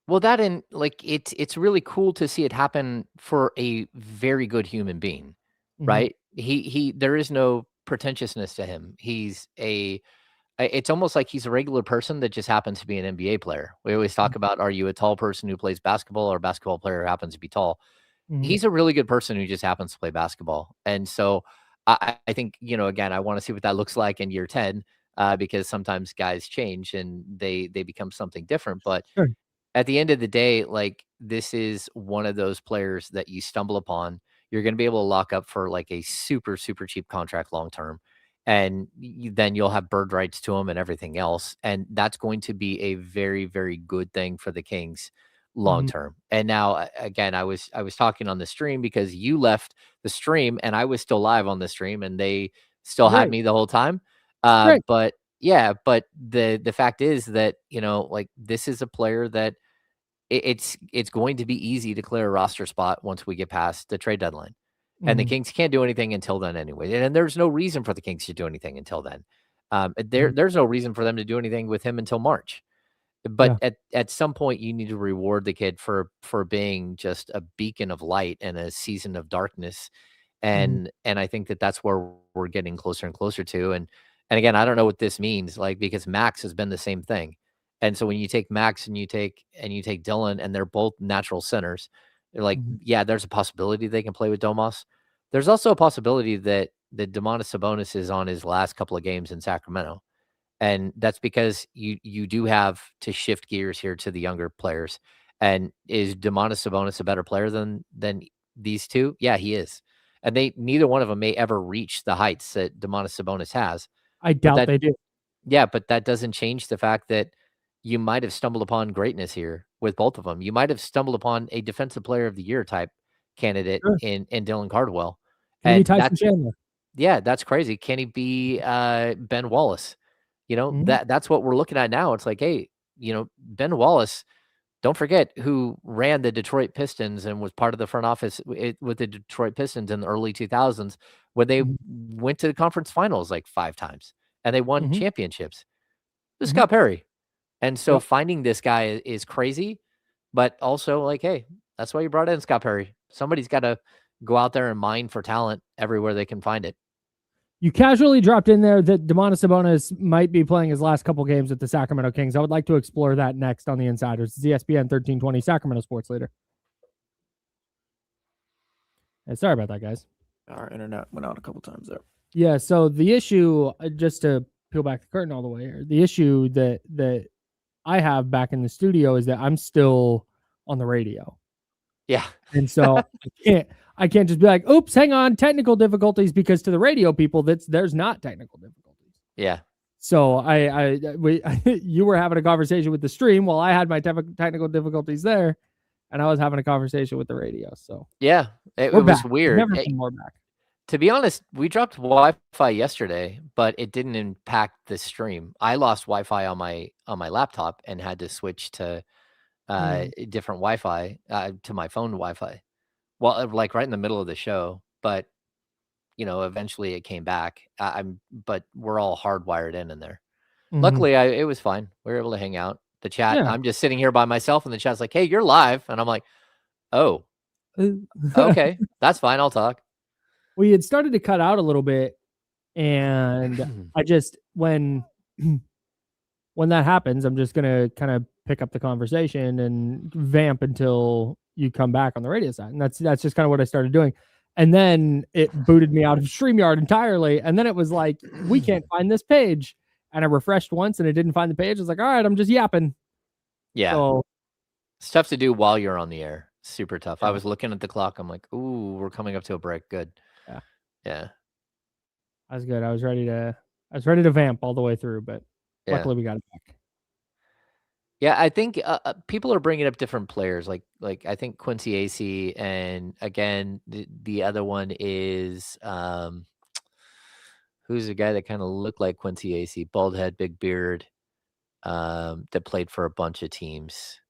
Well, that and like it's really cool to see it happen for a very good human being, right? He there is no pretentiousness to him. It's almost like he's a regular person that just happens to be an NBA player. We always talk about, are you a tall person who plays basketball or a basketball player who happens to be tall? He's a really good person who just happens to play basketball. And so I think, again, I want to see what that looks like in year 10, because sometimes guys change and they become something different. But Sure. at the end of the day, like, this is one of those players that you stumble upon. You're going to be able to lock up for like a super, super cheap contract long term. And then you'll have bird rights to him and everything else. And that's going to be a very, very good thing for the Kings long term. And now, again, I was talking on the stream because you left the stream and I was still live on the stream and they still had me the whole time. But yeah, but the fact is that, like, this is a player that it's going to be easy to clear a roster spot once we get past the trade deadline. And the Kings can't do anything until then anyway. And there's no reason for the Kings to do anything until then. There's no reason for them to do anything with him until March. But at some point, you need to reward the kid for being just a beacon of light in a season of darkness. And I think that's where we're getting closer and closer to. And again, I don't know what this means, like, because Max has been the same thing. And so when you take Max and you take Dylan, and they're both natural centers, they're like, yeah, there's a possibility they can play with Domas. There's also a possibility that Domantas Sabonis is on his last couple of games in Sacramento. And that's because you do have to shift gears here to the younger players. And is Domantas Sabonis a better player than these two? Yeah, he is. And neither one of them may ever reach the heights that Domantas Sabonis has. I doubt they do. Yeah, but that doesn't change the fact that you might have stumbled upon greatness here with both of them. You might have stumbled upon a defensive player of the year type candidate in Dylan Cardwell. Can he Tyson Chandler? Yeah, that's crazy. Can he be Ben Wallace? That's what we're looking at now. It's like, hey, Ben Wallace, don't forget, who ran the Detroit Pistons and was part of the front office with the Detroit Pistons in the early 2000s, when they went to the conference finals like 5 times and they won championships. This is Scott Perry. And so finding this guy is crazy, but also like, hey, that's why you brought in Scott Perry. Somebody's got to go out there and mine for talent everywhere they can find it. You casually dropped in there that Domantas Sabonis might be playing his last couple games with the Sacramento Kings. I would like to explore that next on the Insiders. It's ESPN 1320 Sacramento Sports Leader. Hey, sorry about that, guys. Our internet went out a couple times there. Yeah, so the issue, just to peel back the curtain all the way here, the issue that I have back in the studio is that I'm still on the radio. Yeah. And so I can't just be like, oops, hang on, technical difficulties, because to the radio people, there's not technical difficulties. Yeah. So you were having a conversation with the stream while I had my technical difficulties there, and I was having a conversation with the radio. So yeah, it was weird. Never been more back. To be honest, we dropped Wi-Fi yesterday, but it didn't impact the stream. I lost Wi-Fi on my laptop and had to switch to different Wi-Fi to my phone Wi-Fi. Well, like right in the middle of the show, but eventually it came back. But we're all hardwired in there. Luckily, it was fine. We were able to hang out. The chat. Yeah. I'm just sitting here by myself, and the chat's like, "Hey, you're live," and I'm like, "Oh, okay, that's fine. I'll talk." We had started to cut out a little bit, and I just when that happens, I'm just gonna kind of pick up the conversation and vamp until you come back on the radio side, and that's just kind of what I started doing. And then it booted me out of StreamYard entirely, and then it was like, we can't find this page, and I refreshed once and it didn't find the page. I was like, all right, I'm just yapping. Yeah, so, it's tough to do while you're on the air. Super tough. Yeah. I was looking at the clock. I'm like, ooh, we're coming up to a break. Good. Yeah. I was good. I was ready to vamp all the way through, but luckily we got it back. Yeah, I think people are bringing up different players. Like I think Quincy Acey, and again, the other one is who's the guy that kind of looked like Quincy Acey, bald head, big beard, that played for a bunch of teams.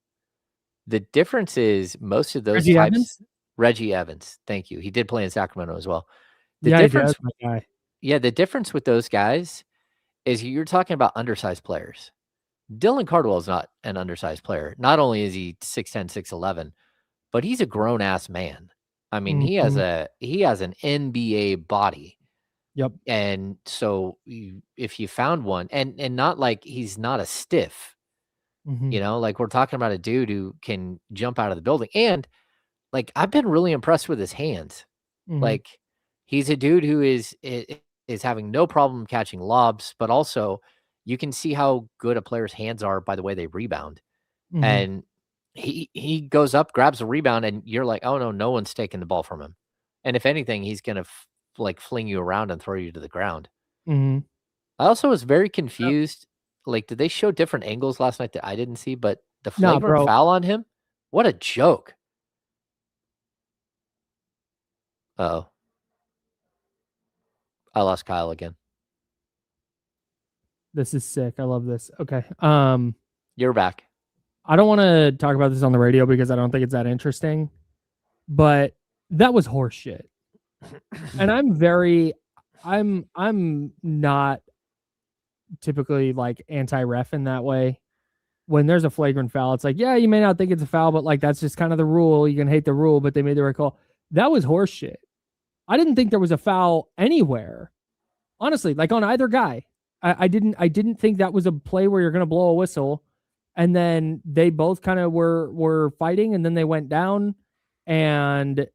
The difference is most of those Reggie Evans. Thank you. He did play in Sacramento as well. The difference with those guys is you're talking about undersized players. Dylan Cardwell is not an undersized player. Not only is he 6'10", 6'11", but he's a grown ass man. I mean, he has an NBA body. Yep. And so if you found one, and not like he's not a stiff, Mhm. like we're talking about a dude who can jump out of the building. And like, I've been really impressed with his hands. Mhm. Like, he's a dude who is having no problem catching lobs, but also you can see how good a player's hands are by the way they rebound. Mhm. And he goes up, grabs a rebound, and you're like, oh no one's taking the ball from him. And if anything, he's gonna like fling you around and throw you to the ground. Mhm. I also was very confused. Like, did they show different angles last night that I didn't see? But the Nah, flagrant bro. foul on him, what a joke! Uh-oh, I lost Kyle again. This is sick. I love this. Okay. You're back. I don't want to talk about this on the radio because I don't think it's that interesting, but that was horseshit. And I'm not typically like anti-ref in that way. When there's a flagrant foul, it's like, yeah, you may not think it's a foul, but like that's just kind of the rule. You can hate the rule, but they made the right call. That was horseshit. I didn't think there was a foul anywhere. Honestly, like on either guy. I didn't think that was a play where you're gonna blow a whistle. And then they both kind of were fighting, and then they went down, and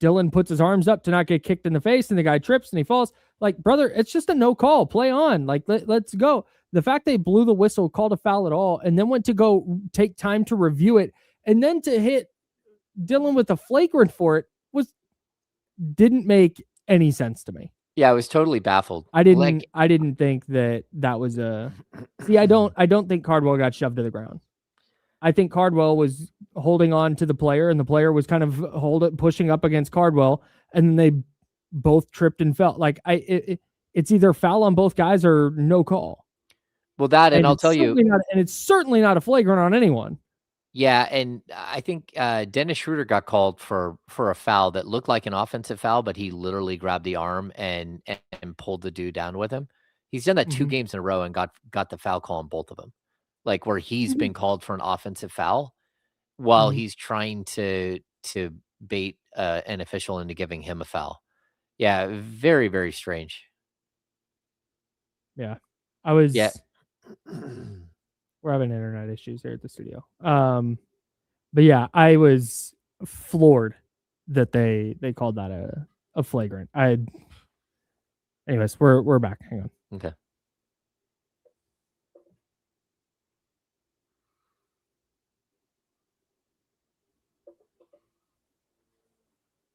Dylan puts his arms up to not get kicked in the face, and the guy trips and he falls. Like, brother, it's just a no call. Play on. Like, let's go. The fact they blew the whistle, called a foul at all, and then went to go take time to review it, and then to hit Dylan with a flagrant for it didn't make any sense to me. Yeah, I was totally baffled. I didn't think that was a. See, I don't think Cardwell got shoved to the ground. I think Cardwell was holding on to the player, and the player was kind of pushing up against Cardwell, and then they both tripped and fell. Like it's either foul on both guys or no call. Well, that, and I'll tell you, it's certainly not a flagrant on anyone. Yeah, and I think Dennis Schroeder got called for a foul that looked like an offensive foul, but he literally grabbed the arm and pulled the dude down with him. He's done that 2 games in a row and got the foul call on both of them, like where he's been called for an offensive foul while he's trying to bait an official into giving him a foul. Yeah, very, very strange. Yeah, I was. Yeah. We're having internet issues here at the studio. But yeah, I was floored that they called that a flagrant. Anyways, we're back. Hang on. Okay.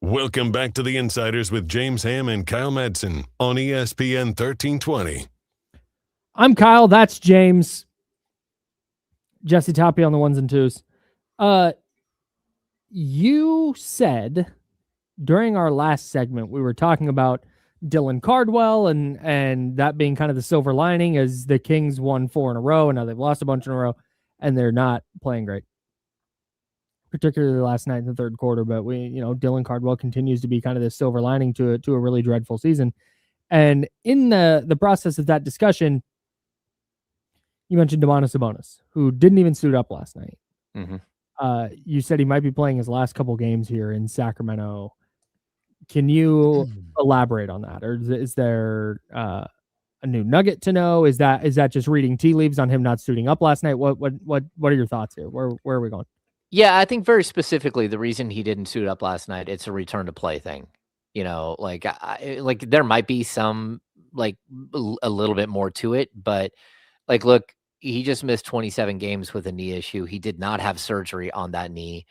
Welcome back to the Insiders with James Ham and Kyle Madsen on ESPN 1320. I'm Kyle. That's James. Jesse Toppy on the ones and twos. You said during our last segment, we were talking about Dylan Cardwell and that being kind of the silver lining as the Kings won 4 in a row, and now they've lost a bunch in a row, and they're not playing great, particularly last night in the third quarter. But Dylan Cardwell continues to be kind of the silver lining to a really dreadful season. And in the process of that discussion, you mentioned Domantas Sabonis, who didn't even suit up last night. You said he might be playing his last couple games here in Sacramento. Can you elaborate on that, or is there a new nugget to know? Is that just reading tea leaves on him not suiting up last night? What are your thoughts here? Where are we going? Yeah, I think very specifically the reason he didn't suit up last night, it's a return to play thing. Like there might be some like a little bit more to it, but like, look, he just missed 27 games with a knee issue. He did not have surgery on that knee.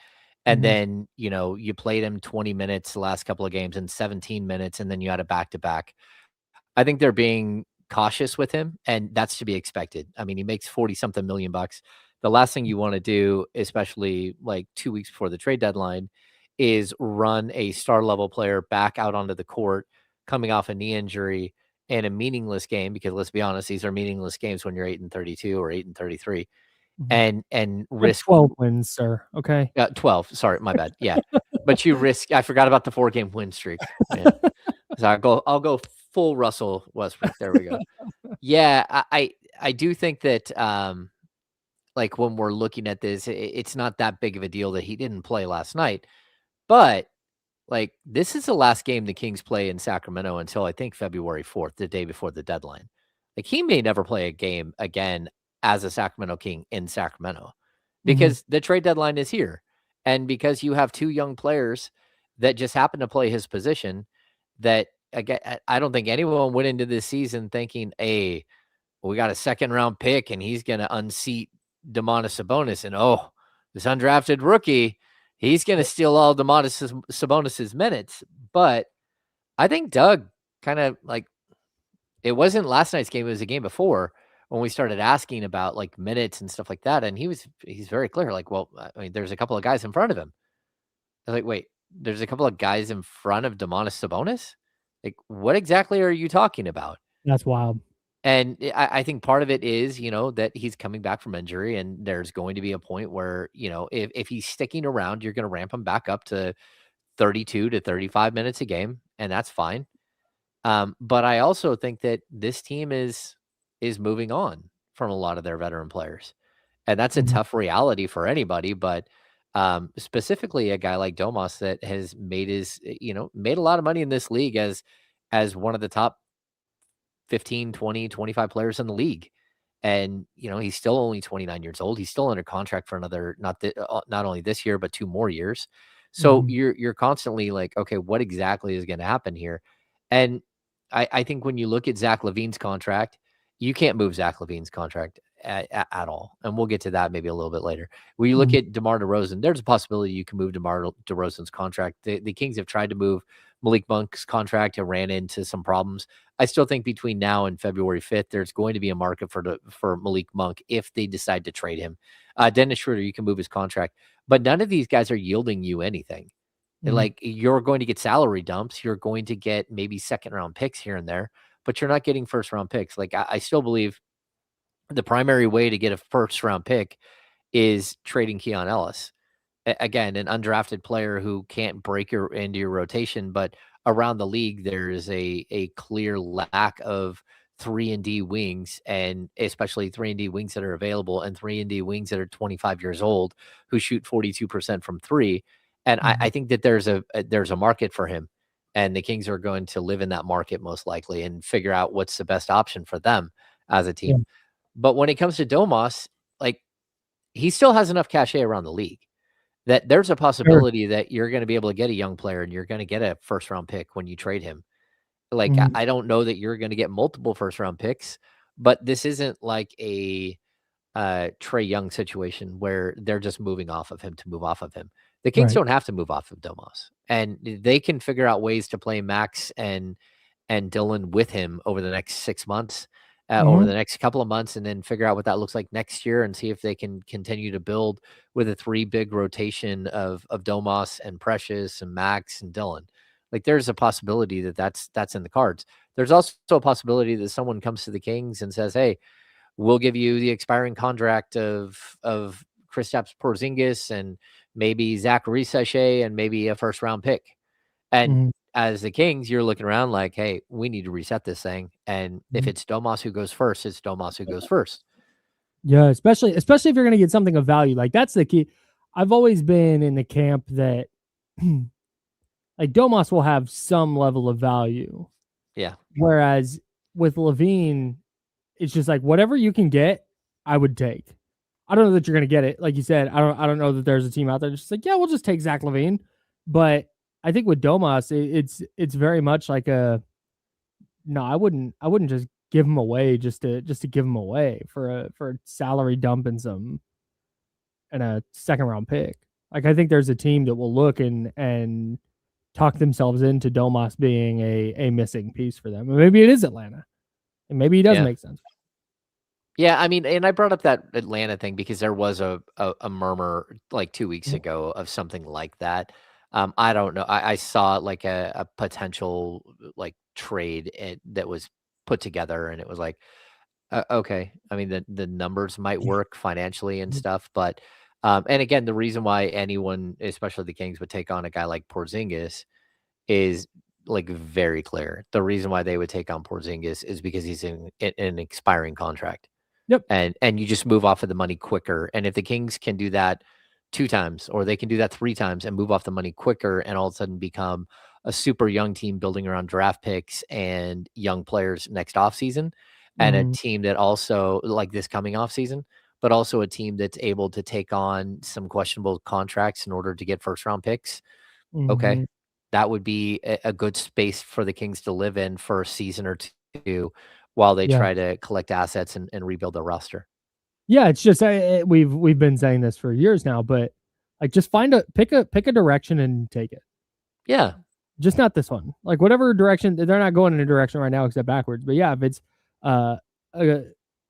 And then, you played him 20 minutes the last couple of games and 17 minutes, and then you had a back-to-back. I think they're being cautious with him, and that's to be expected. I mean, he makes 40-something million bucks. The last thing you want to do, especially like 2 weeks before the trade deadline, is run a star-level player back out onto the court coming off a knee injury in a meaningless game, because let's be honest, these are meaningless games when you're 8-32 or 8-33. And risk 12 wins, sir. Okay. 12. Sorry, my bad. Yeah. But you risk, I forgot about the 4-game win streak. Yeah. So I'll go full Russell Westbrook. There we go. Yeah, I do think that like when we're looking at this, it's not that big of a deal that he didn't play last night. But like, this is the last game the Kings play in Sacramento until I think February 4th, the day before the deadline. Like, he may never play a game again as a Sacramento King in Sacramento because the trade deadline is here. And because you have two young players that just happen to play his position, that again, I don't think anyone went into this season thinking, hey, we got a second round pick and he's going to unseat Domantas Sabonis. And this undrafted rookie, he's going to steal all Domantas Sabonis's minutes. But I think Doug kind of like, it wasn't last night's game, it was a game before when we started asking about like minutes and stuff like that. And he's very clear, like, well, I mean, there's a couple of guys in front of him. I was like, wait, there's a couple of guys in front of Domantas Sabonis? Like, what exactly are you talking about? That's wild. And I think part of it is, that he's coming back from injury, and there's going to be a point where, if he's sticking around, you're going to ramp him back up to 32 to 35 minutes a game, and that's fine. But I also think that this team is moving on from a lot of their veteran players, and that's a tough reality for anybody. But specifically a guy like Domas that has made made a lot of money in this league as one of the top 15, 20, 25 players in the league. And, he's still only 29 years old. He's still under contract for another, not only this year, but 2 more years. So you're constantly like, okay, what exactly is going to happen here? And I think when you look at Zach LaVine's contract, you can't move Zach LaVine's contract at all. And we'll get to that maybe a little bit later. When you look at DeMar DeRozan, there's a possibility you can move DeMar DeRozan's contract. The Kings have tried to move Malik Monk's contract and ran into some problems. I still think between now and February 5th, there's going to be a market for Malik Monk if they decide to trade him. Dennis Schroeder, you can move his contract, but none of these guys are yielding you anything. Like, you're going to get salary dumps. You're going to get maybe second round picks here and there, but you're not getting first round picks. Like, I still believe the primary way to get a first round pick is trading Keon Ellis. Again, an undrafted player who can't break into your rotation, but around the league, there is a clear lack of 3-and-D wings, and especially 3-and-D wings that are available, and 3-and-D wings that are 25 years old who shoot 42% from three. And I think that there's a market for him, and the Kings are going to live in that market most likely and figure out what's the best option for them as a team. Yeah. But when it comes to Domas, like, he still has enough cachet around the league that there's a possibility that you're going to be able to get a young player and you're going to get a first round pick when you trade him. Like, I don't know that you're going to get multiple first round picks, but this isn't like a Trae Young situation where they're just moving off of him to move off of him. The Kings don't have to move off of Domas, and they can figure out ways to play Max and Dylan with him over the next 6 months, over the next couple of months, and then figure out what that looks like next year and see if they can continue to build with a 3 big rotation of Domas and Precious and Max and Dylan. Like, there's a possibility that's in the cards. There's also a possibility that someone comes to the Kings and says, hey, we'll give you the expiring contract of Kristaps Porzingis and maybe Zachary Sachet and maybe a first round pick. And as the Kings, you're looking around like, hey, we need to reset this thing. And if it's Domas who goes first, it's Domas who goes first. Yeah, especially if you're going to get something of value. Like, that's the key. I've always been in the camp that like, Domas will have some level of value. Yeah. Whereas with LaVine, it's just like, whatever you can get, I would take. I don't know that you're going to get it. Like you said, I don't know that there's a team out there that's just like, yeah, we'll just take Zach LaVine. But I think with Domas, it's very much like no, I wouldn't just give him away just to give him away for a salary dump and a second round pick. Like, I think there's a team that will look and talk themselves into Domas being a missing piece for them. And maybe it is Atlanta, and maybe he does make sense. Yeah, I mean, and I brought up that Atlanta thing because there was a murmur like 2 weeks ago of something like that. I don't know. I saw like a potential like trade that was put together, and it was like, okay. I mean, the numbers might work financially and stuff, but and again, the reason why anyone, especially the Kings, would take on a guy like Porzingis is like very clear. The reason why they would take on Porzingis is because he's in an expiring contract. Yep. And you just move off of the money quicker. And if the Kings can do that 2 times, or they can do that 3 times and move off the money quicker and all of a sudden become a super young team building around draft picks and young players next offseason, and a team that also like this coming offseason, but also a team that's able to take on some questionable contracts in order to get first round picks. Okay. That would be a good space for the Kings to live in for a season or two while they try to collect assets and rebuild their roster. Yeah, it's just we've been saying this for years now, but like just pick a direction and take it. Yeah. Just not this one. Like whatever direction, they're not going in a direction right now except backwards. But yeah, if it's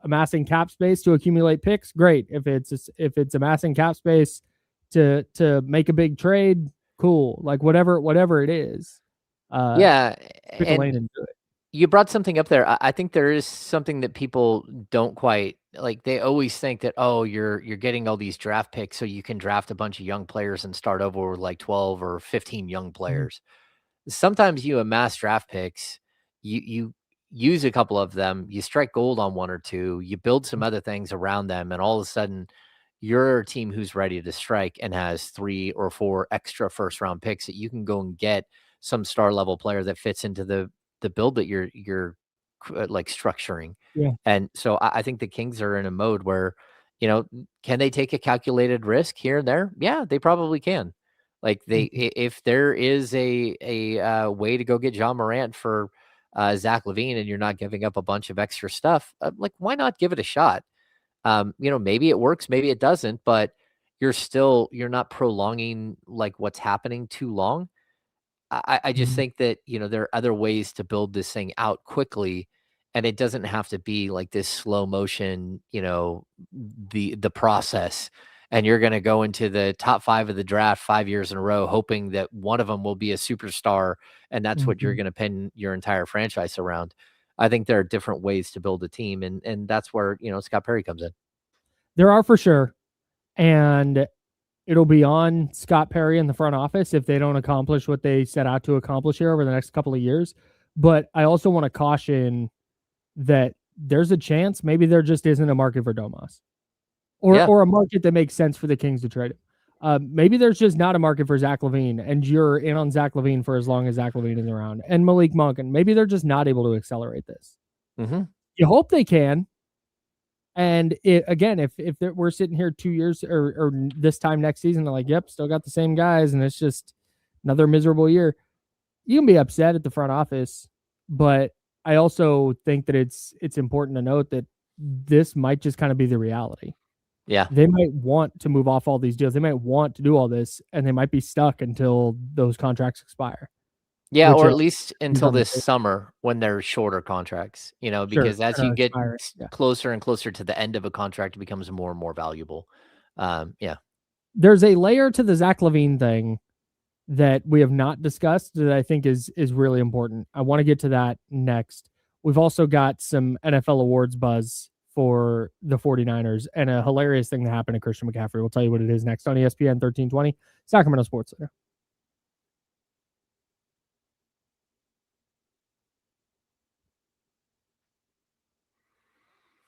amassing cap space to accumulate picks, great. If it's amassing cap space to make a big trade, cool. Like whatever it is. Yeah. Pick a lane and do it. You brought something up there. I think there is something that people don't quite like. They always think that, oh, you're getting all these draft picks so you can draft a bunch of young players and start over with like 12 or 15 young players. Sometimes you amass draft picks, you use a couple of them, you strike gold on 1 or 2, you build some other things around them, and all of a sudden you're a team who's ready to strike and has 3 or 4 extra first round picks that you can go and get some star level player that fits into the build that you're like structuring. Yeah. And so I think the Kings are in a mode where, can they take a calculated risk here and there? Yeah, they probably can. Like if there is a way to go get John Morant for Zach LaVine and you're not giving up a bunch of extra stuff, like why not give it a shot? Maybe it works, maybe it doesn't, but you're not prolonging like what's happening too long. I just think that, there are other ways to build this thing out quickly, and it doesn't have to be like this slow motion, the process. And you're going to go into the top 5 of the draft 5 years in a row, hoping that one of them will be a superstar. And that's what you're going to pin your entire franchise around. I think there are different ways to build a team. And that's where, Scott Perry comes in. There are for sure. And it'll be on Scott Perry in the front office if they don't accomplish what they set out to accomplish here over the next couple of years. But I also want to caution that there's a chance maybe there just isn't a market for Domas. Or a market that makes sense for the Kings to trade him. Maybe there's just not a market for Zach LaVine, and you're in on Zach LaVine for as long as Zach LaVine is around. And Malik Monk, and maybe they're just not able to accelerate this. You hope they can. And again, if we're sitting here 2 years or this time next season, they're like, yep, still got the same guys, and it's just another miserable year. You can be upset at the front office, but I also think that it's important to note that this might just kind of be the reality. Yeah. They might want to move off all these deals. They might want to do all this, and they might be stuck until those contracts expire. Yeah, or at least until this summer when they're shorter contracts, because as you get closer and closer to the end of a contract, it becomes more and more valuable. There's a layer to the Zach LaVine thing that we have not discussed that I think is really important. I want to get to that next. We've also got some NFL awards buzz for the 49ers and a hilarious thing that happened to Christian McCaffrey. We'll tell you what it is next on ESPN 1320, Sacramento Sports Center.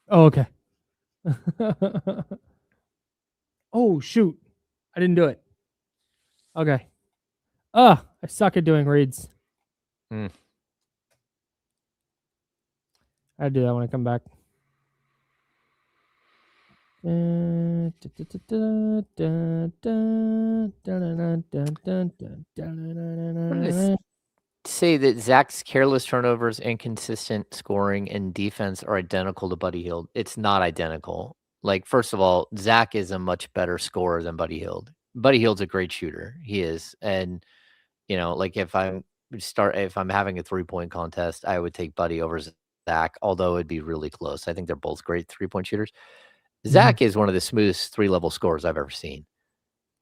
Oh, okay. Oh, shoot. I didn't do it. Okay. I suck at doing reads. I do that when I come back. I'm going to say that Zach's careless turnovers, inconsistent scoring, and defense are identical to Buddy Hield. It's not identical. Like, first of all, Zach is a much better scorer than Buddy Hield. Buddy Hield's a great shooter. He is. And, like if I'm having a 3-point contest, I would take Buddy over Zach, although it'd be really close. I think they're both great 3-point shooters. Zach is one of the smoothest 3-level scorers I've ever seen.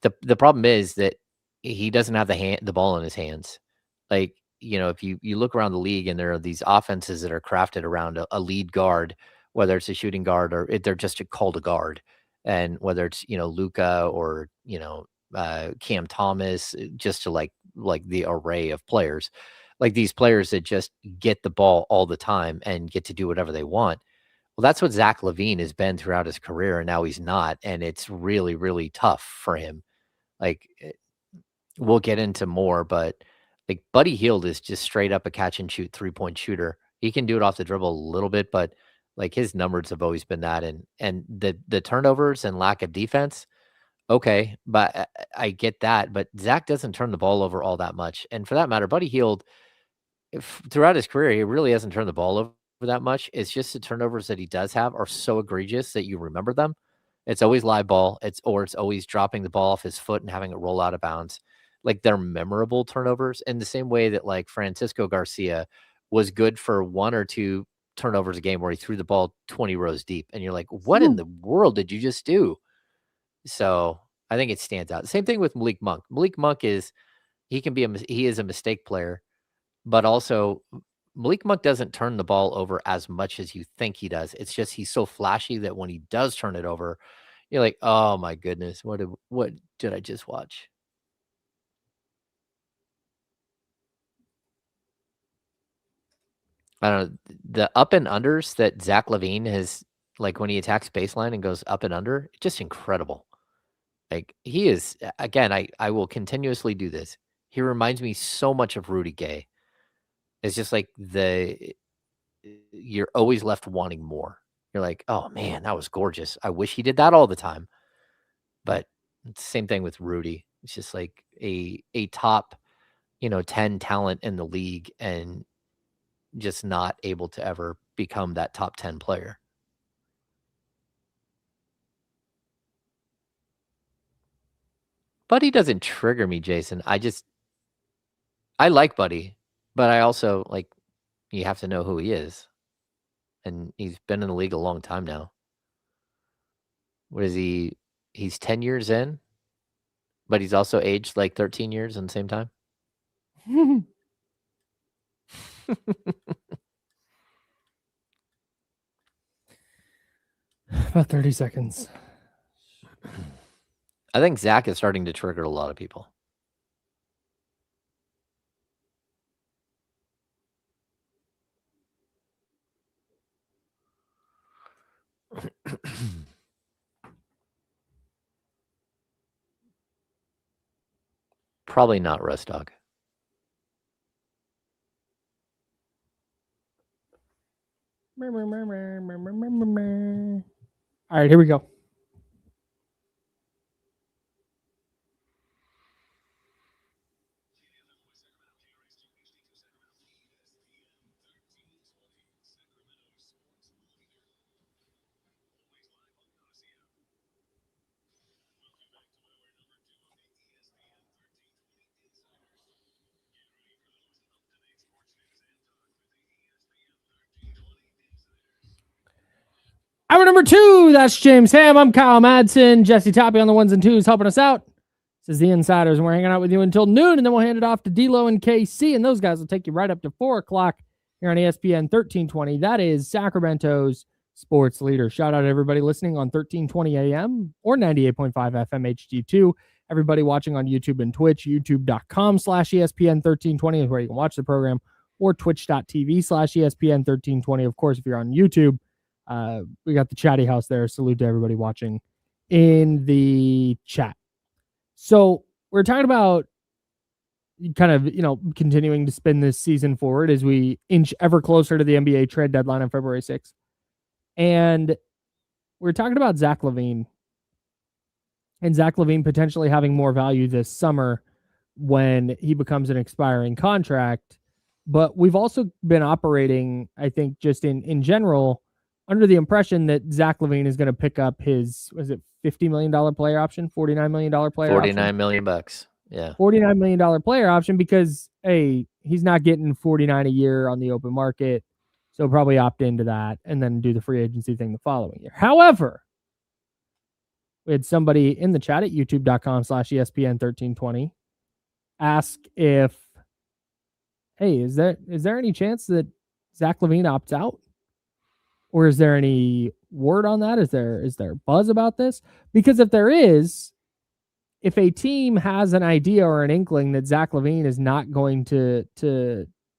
The problem is that he doesn't have the ball in his hands. Like, if you look around the league and there are these offenses that are crafted around a lead guard, whether it's a shooting guard or they're just called a guard, and whether it's, Luka or, Cam Thomas, just to like the array of players, like these players that just get the ball all the time and get to do whatever they want. Well, that's what Zach LaVine has been throughout his career, and now he's not. And it's really, really tough for him Like, we'll get into more, but like Buddy Hield is just straight up a catch and shoot 3-point shooter. He can do it off the dribble a little bit, but like his numbers have always been that. And the turnovers and lack of defense, okay, but I get that. But Zach doesn't turn the ball over all that much. And for that matter, Buddy Hield, throughout his career, he really hasn't turned the ball over that much. It's just the turnovers that he does have are so egregious that you remember them. It's always live ball. It's always dropping the ball off his foot and having it roll out of bounds. Like, they're memorable turnovers in the same way that like Francisco Garcia was good for 1 or 2 turnovers a game where he threw the ball 20 rows deep. And you're like, what in the world did you just do? So I think it stands out. Same thing with Malik Monk. Malik Monk he is a mistake player, but also Malik Monk doesn't turn the ball over as much as you think he does. It's just he's so flashy that when he does turn it over, you're like, oh my goodness, what did I just watch? I don't know. The up and unders that Zach LaVine has, like when he attacks baseline and goes up and under, just incredible. Like, he is, again, I will continuously do this. He reminds me so much of Rudy Gay. It's just like you're always left wanting more. You're like, oh man, that was gorgeous. I wish he did that all the time. But it's the same thing with Rudy. It's just like a top, 10 talent in the league and just not able to ever become that top 10 player. Buddy doesn't trigger me, Jason. I like Buddy, but I also like, you have to know who he is. And he's been in the league a long time now. What is he? He's 10 years in, but he's also aged like 13 years in the same time. About 30 seconds. I think Zach is starting to trigger a lot of people. Probably not Rustog. All right, here we go. Hour number 2, that's James Ham. I'm Kyle Madsen. Jesse Toppy on the 1s and 2s helping us out. This is The Insiders, and we're hanging out with you until noon, and then we'll hand it off to D-Lo and KC, and those guys will take you right up to 4 o'clock here on ESPN 1320. That is Sacramento's sports leader. Shout out to everybody listening on 1320 AM or 98.5 FM HD2. Everybody watching on YouTube and Twitch, youtube.com/ESPN 1320 is where you can watch the program, or twitch.tv/ESPN 1320. Of course, if you're on YouTube, we got the chatty house there. Salute to everybody watching in the chat. So we're talking about kind of, continuing to spin this season forward as we inch ever closer to the NBA trade deadline on February 6th. And we're talking about Zach LaVine and Zach LaVine potentially having more value this summer when he becomes an expiring contract. But we've also been operating, I think, just in general, under the impression that Zach LaVine is going to pick up his, was it $50 million player option, $49 million player option? $49 million bucks. Yeah. $49 million player option because, hey, he's not getting 49 a year on the open market. So probably opt into that and then do the free agency thing the following year. However, we had somebody in the chat at youtube.com/ESPN 1320 ask if, hey, is there any chance that Zach LaVine opts out? Or is there any word on that? Is there buzz about this? Because if there is, if a team has an idea or an inkling that Zach LaVine is not going to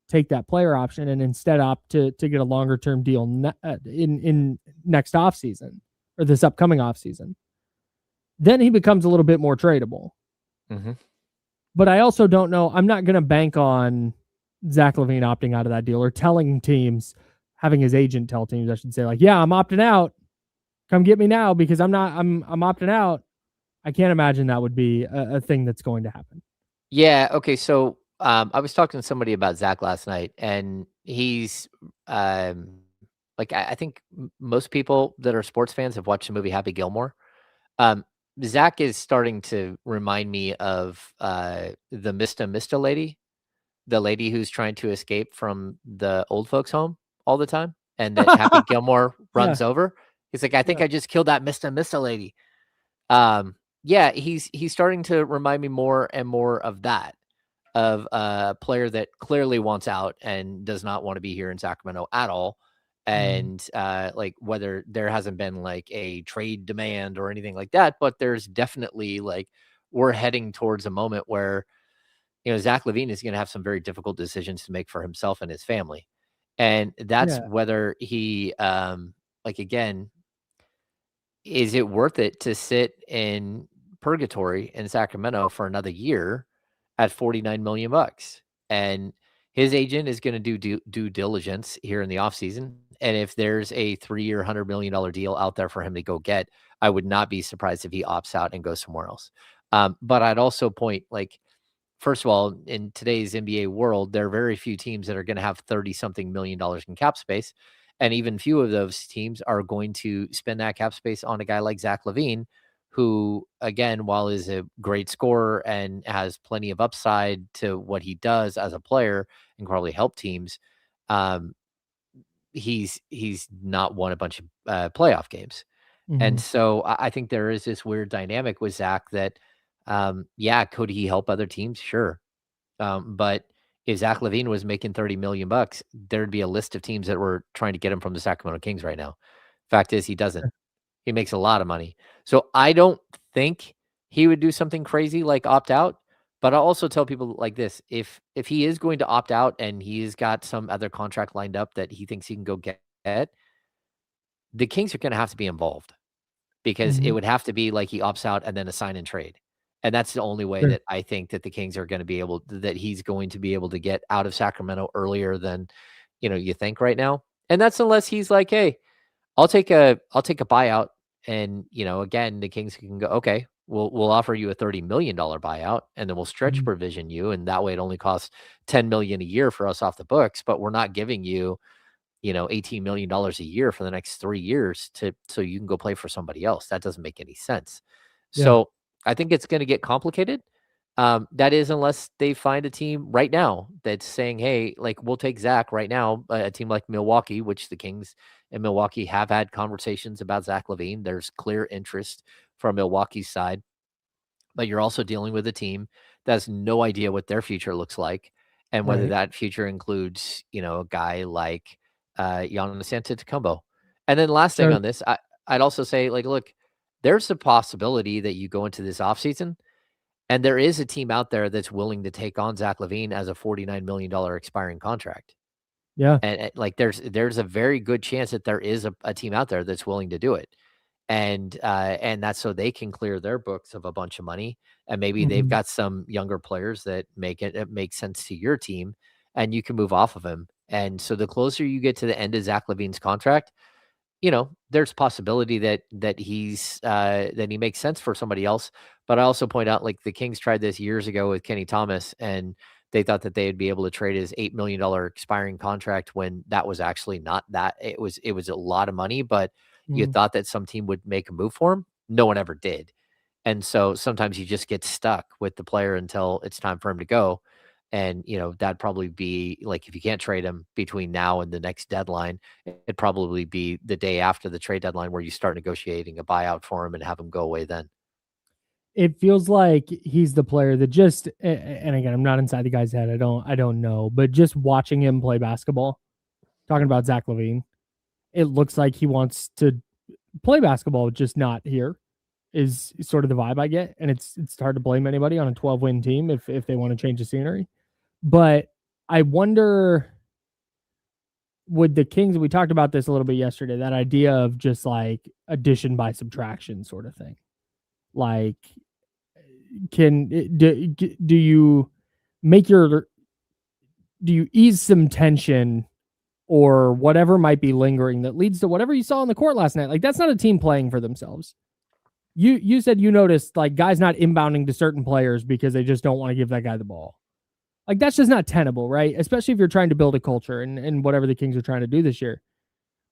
take that player option and instead opt to get a longer term deal in next offseason or this upcoming offseason, then he becomes a little bit more tradable. Mm-hmm. But I also don't know. I'm not going to bank on Zach LaVine opting out of that deal or telling teams, having his agent tell teams, I should say, like, yeah, I'm opting out. Come get me now because I'm opting out. I can't imagine that would be a thing that's going to happen. Yeah. Okay. So I was talking to somebody about Zach last night, and he's like I think most people that are sports fans have watched the movie Happy Gilmore. Um, Zach is starting to remind me of the Mista lady, the lady who's trying to escape from the old folks' home all the time, and that Happy Gilmore runs over. He's like, I think I just killed that Mista lady. Yeah, he's starting to remind me more and more of that, of a player that clearly wants out and does not want to be here in Sacramento at all. And like whether there hasn't been like a trade demand or anything like that, but there's definitely like we're heading towards a moment where Zach LaVine is going to have some very difficult decisions to make for himself and his family, and that's whether he like again, is it worth it to sit in purgatory in Sacramento for another year at $49 million? And his agent is going to do due diligence here in the offseason. And if there's a 3-year, $100 million deal out there for him to go get, I would not be surprised if he opts out and goes somewhere else. But I'd also point, like, first of all, in today's NBA world, there are very few teams that are going to have 30-something million dollars in cap space. And even few of those teams are going to spend that cap space on a guy like Zach LaVine, who, again, while is a great scorer and has plenty of upside to what he does as a player and can probably help teams, he's not won a bunch of playoff games. And so I think there is this weird dynamic with Zach that, yeah, could he help other teams? Sure. But if Zach LaVine was making $30 million, there'd be a list of teams that were trying to get him from the Sacramento Kings right now. Fact is, he doesn't. He makes a lot of money. So I don't think he would do something crazy like opt out. But I'll also tell people like this: if he is going to opt out and he's got some other contract lined up that he thinks he can go get, the Kings are going to have to be involved, because it would have to be like he opts out and then a sign and trade. And that's the only way that I think that the Kings are going to be able that he's going to be able to get out of Sacramento earlier than, you think right now. And that's unless he's like, hey, I'll take a buyout. And, again, the Kings can go, okay, we'll offer you a $30 million buyout, and then we'll stretch provision you. And that way it only costs $10 million a year for us off the books, but we're not giving you, $18 million a year for the next 3 years so you can go play for somebody else. That doesn't make any sense. So I think it's going to get complicated. That is, unless they find a team right now that's saying, hey, like, we'll take Zach right now, a team like Milwaukee, which the Kings and Milwaukee have had conversations about Zach LaVine. There's clear interest from Milwaukee's side, but you're also dealing with a team that has no idea what their future looks like, and whether that future includes, a guy like Giannis Antetokounmpo. And then last thing on this, I'd also say, like, look, there's a possibility that you go into this offseason and there is a team out there that's willing to take on Zach LaVine as a $49 million expiring contract. Yeah. And like, there's a very good chance that there is a team out there that's willing to do it. And that's so they can clear their books of a bunch of money. And maybe they've got some younger players that make sense to your team, and you can move off of him. And so the closer you get to the end of Zach LaVine's contract, there's possibility that he's that he makes sense for somebody else. But I also point out, like, the Kings tried this years ago with Kenny Thomas, and they thought that they'd be able to trade his $8 million expiring contract when that was actually not that. It was a lot of money, but you thought that some team would make a move for him. No one ever did. And so sometimes you just get stuck with the player until it's time for him to go. And, that'd probably be like, if you can't trade him between now and the next deadline, it'd probably be the day after the trade deadline where you start negotiating a buyout for him and have him go away then. It feels like he's the player that just, and again, I'm not inside the guy's head. I don't know, but just watching him play basketball, talking about Zach LaVine, it looks like he wants to play basketball, just not here, is sort of the vibe I get. And it's hard to blame anybody on a 12-win team if they want to change the scenery. But I wonder, would the Kings, we talked about this a little bit yesterday, that idea of just like addition by subtraction sort of thing. Like, do you make do you ease some tension or whatever might be lingering that leads to whatever you saw on the court last night? Like, that's not a team playing for themselves. You said you noticed like guys not inbounding to certain players because they just don't want to give that guy the ball. Like, that's just not tenable, right? Especially if you're trying to build a culture and whatever the Kings are trying to do this year.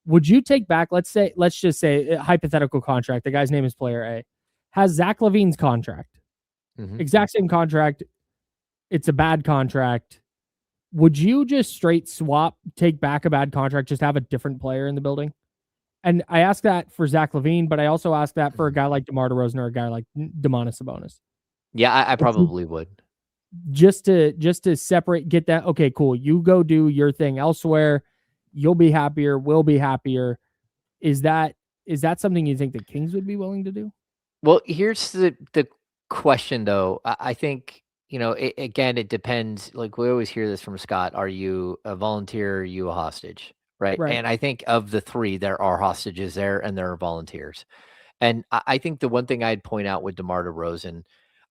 Would you take back, let's just say a hypothetical contract, the guy's name is player A, has Zach LaVine's contract, exact same contract. It's a bad contract. Would you just straight take back a bad contract, just have a different player in the building? And I ask that for Zach LaVine, but I also ask that for a guy like DeMar DeRozan or a guy like Domantas Sabonis. Yeah, I probably would. Just to separate, get that. Okay, cool. You go do your thing elsewhere. You'll be happier. We'll be happier. Is that something you think the Kings would be willing to do? Well, here's the question, though. I think, again, it depends. Like, we always hear this from Scott. Are you a volunteer? Or are you a hostage? Right. And I think of the three, there are hostages there and there are volunteers. And I think the one thing I'd point out with DeMar DeRozan,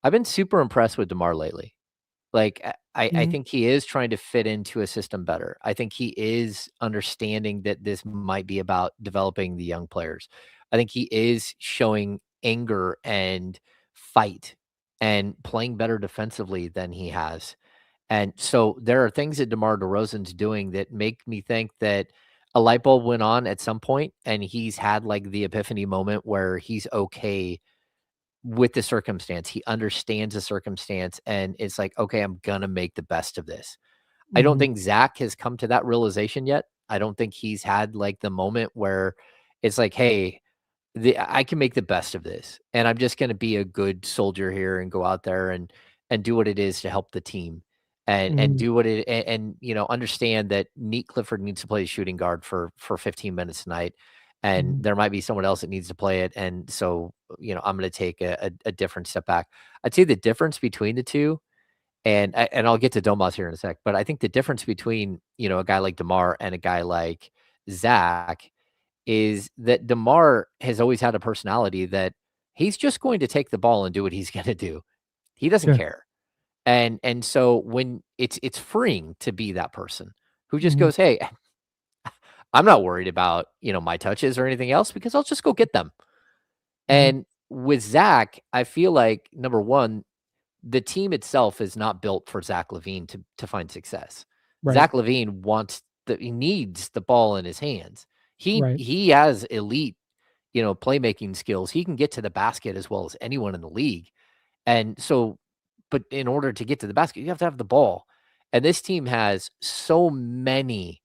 I've been super impressed with DeMar lately. Like, I think he is trying to fit into a system better. I think he is understanding that this might be about developing the young players. I think he is showing anger and fight and playing better defensively than he has. And so there are things that DeMar DeRozan's doing that make me think that a light bulb went on at some point and he's had like the epiphany moment where he's okay with the circumstance. He understands the circumstance and it's like, okay, I'm going to make the best of this. I don't think Zach has come to that realization yet. I don't think he's had like the moment where it's like, hey, I can make the best of this and I'm just going to be a good soldier here and go out there and do what it is to help the team and do what it, and understand that Neat Clifford needs to play shooting guard for 15 minutes tonight. And there might be someone else that needs to play it. And so, I'm going to take a different step back. I'd say the difference between the two, and I'll get to Domas here in a sec, but I think the difference between, a guy like DeMar and a guy like Zach is that DeMar has always had a personality that he's just going to take the ball and do what he's going to do. He doesn't care. And so when it's freeing to be that person who just goes, hey, I'm not worried about, my touches or anything else because I'll just go get them. And with Zach, I feel like, number one, the team itself is not built for Zach LaVine to find success. Right. Zach LaVine he needs the ball in his hands. He has elite, playmaking skills. He can get to the basket as well as anyone in the league. And so, but in order to get to the basket, you have to have the ball. And this team has so many,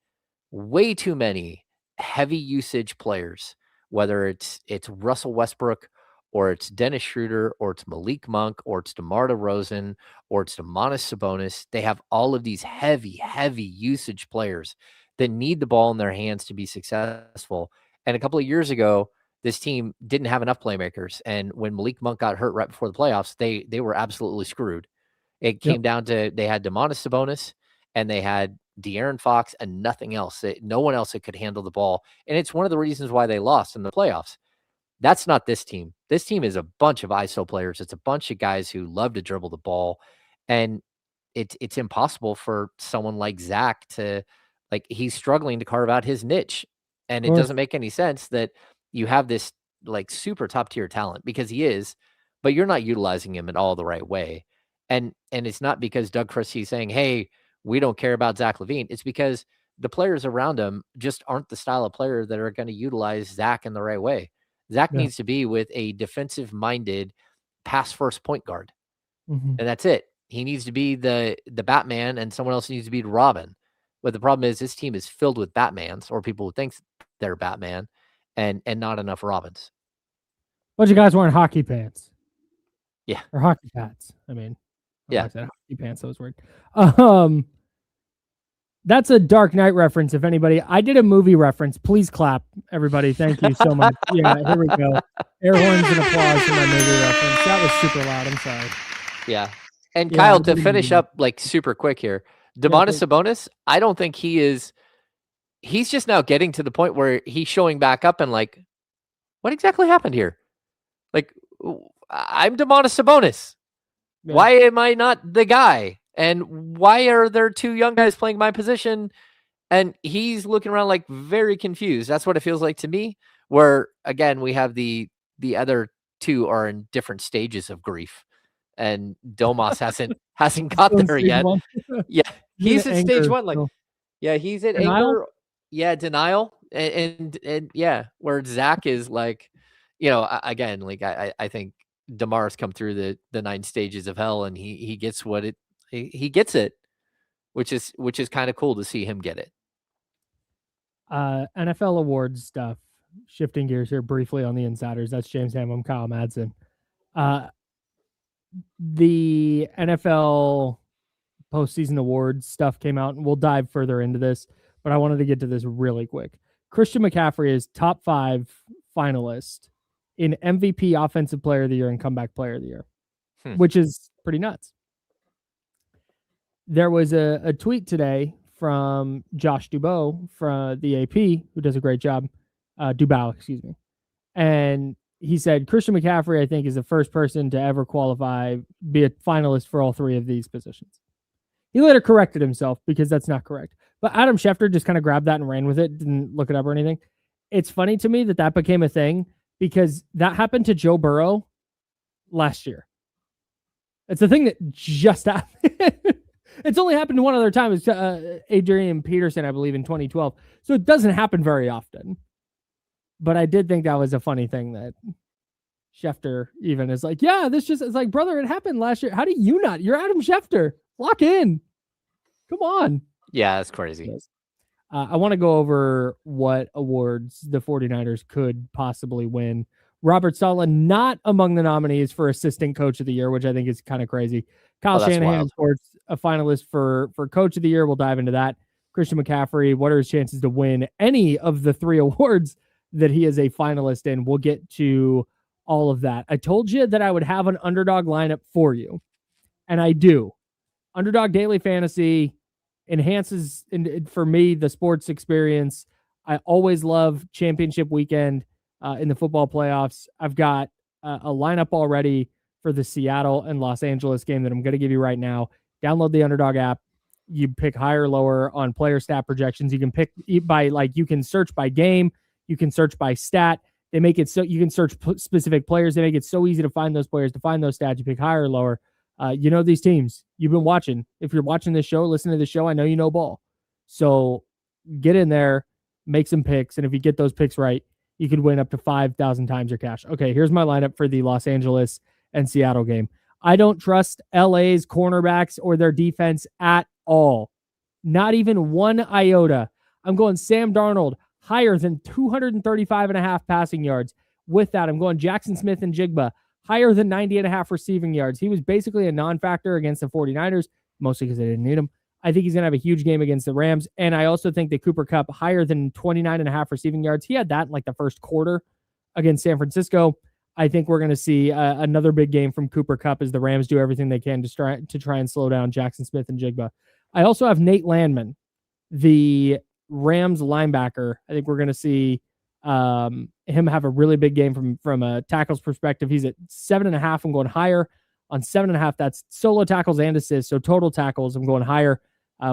way too many heavy usage players, whether it's Russell Westbrook or it's Dennis Schroeder or it's Malik Monk or it's DeMar DeRozan or it's Domantas Sabonis. They have all of these heavy usage players that need the ball in their hands to be successful. And a couple of years ago, this team didn't have enough playmakers. And when Malik Monk got hurt right before the playoffs, they were absolutely screwed. It came down to they had Domantas Sabonis and they had De'Aaron Fox and nothing else. No one else that could handle the ball. And it's one of the reasons why they lost in the playoffs. That's not this team. This team is a bunch of ISO players. It's a bunch of guys who love to dribble the ball. And it's impossible for someone like Zach to, like, he's struggling to carve out his niche. And it doesn't make any sense that you have this like super top tier talent, because he is, but you're not utilizing him in all the right way. And it's not because Doug Christie's saying, hey, we don't care about Zach LaVine. It's because the players around him just aren't the style of player that are going to utilize Zach in the right way. Zach needs to be with a defensive minded pass first point guard. And that's it. He needs to be the Batman and someone else needs to be Robin. But the problem is this team is filled with Batmans or people who think they're Batman and not enough Robins. Bunch of guys wearing hockey pants. Yeah. Or hockey pads. I mean, yeah. Like that. Hockey pants, that was weird. That's a Dark Knight reference. If anybody, I did a movie reference. Please clap, everybody. Thank you so much. Yeah, here we go. Air horns and applause for my movie reference. That was super loud. I'm sorry. Yeah. And Kyle, to finish up like super quick here, Domantas Sabonis, I don't think he's just now getting to the point where he's showing back up and like, what exactly happened here? Like, I'm Domantas Sabonis. Yeah. Why am I not the guy? And why are there two young guys playing my position? And he's looking around like very confused. That's what it feels like to me. Where again, we have the other two are in different stages of grief, and Domas hasn't got Still in there stage yet. one. Yeah, he's in at stage anger one. Like, still. yeah, he's at Denial? anger. Yeah, denial, and yeah, where Zach is like, again, like I think DeMar's come through the 9 stages of hell, and he gets what he gets it, which is kind of cool to see him get it. NFL awards stuff. Shifting gears here briefly on the insiders. That's James Ham. I'm Kyle Madsen. The NFL postseason awards stuff came out, and we'll dive further into this, but I wanted to get to this really quick. Christian McCaffrey is top 5 finalist in MVP, Offensive Player of the Year, and Comeback Player of the Year, which is pretty nuts. There was a tweet today from Josh Dubow from the AP, who does a great job. Dubow, excuse me. And he said, Christian McCaffrey, I think, is the first person to ever qualify, be a finalist for all 3 of these positions. He later corrected himself because that's not correct. But Adam Schefter just kind of grabbed that and ran with it, didn't look it up or anything. It's funny to me that became a thing because that happened to Joe Burrow last year. It's a thing that just happened. It's only happened to one other time. It's Adrian Peterson, I believe, in 2012. So it doesn't happen very often. But I did think that was a funny thing that Schefter even is like, yeah, it's like, brother, it happened last year. How do you not? You're Adam Schefter. Lock in. Come on. Yeah, that's crazy. I want to go over what awards the 49ers could possibly win. Robert Saleh, not among the nominees for Assistant Coach of the Year, which I think is kind of crazy. Kyle Shanahan, of course, a finalist for Coach of the Year. We'll dive into that. Christian McCaffrey, what are his chances to win any of the 3 awards that he is a finalist in? We'll get to all of that. I told you that I would have an underdog lineup for you, and I do. Underdog Daily Fantasy enhances, for me, the sports experience. I always love championship weekend in the football playoffs. I've got a lineup already for the Seattle and Los Angeles game that I'm going to give you right now. Download the Underdog app. You pick higher or lower on player stat projections. You can pick by, like, you can search by game. You can search by stat. They make it so you can search specific players. They make it so easy to find those players, to find those stats. You pick higher or lower. You know these teams. You've been watching. If you're watching this show, listen to the show, I know you know ball. So get in there, make some picks, and if you get those picks right, you could win up to 5,000 times your cash. Okay, here's my lineup for the Los Angeles and Seattle game. I don't trust LA's cornerbacks or their defense at all. Not even one iota. I'm going Sam Darnold, higher than 235.5 passing yards. With that, I'm going Jackson Smith and Jigba, higher than 90.5 receiving yards. He was basically a non-factor against the 49ers, mostly because they didn't need him. I think he's going to have a huge game against the Rams. And I also think that Cooper Kupp, higher than 29.5 receiving yards. He had that in like the first quarter against San Francisco. I think we're going to see another big game from Cooper Kupp as the Rams do everything they can to try and slow down Jackson Smith and Jigba. I also have Nate Landman, the Rams linebacker. I think we're going to see him have a really big game from a tackles perspective. He's at 7.5. I'm going higher on 7.5. That's solo tackles and assists. So total tackles, I'm going higher.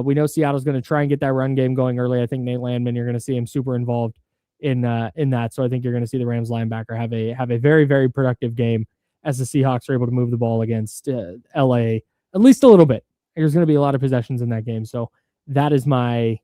We know Seattle's going to try and get that run game going early. I think Nate Landman, you're going to see him super involved in that. So I think you're going to see the Rams linebacker have a very, very productive game as the Seahawks are able to move the ball against LA at least a little bit. There's going to be a lot of possessions in that game. So that is my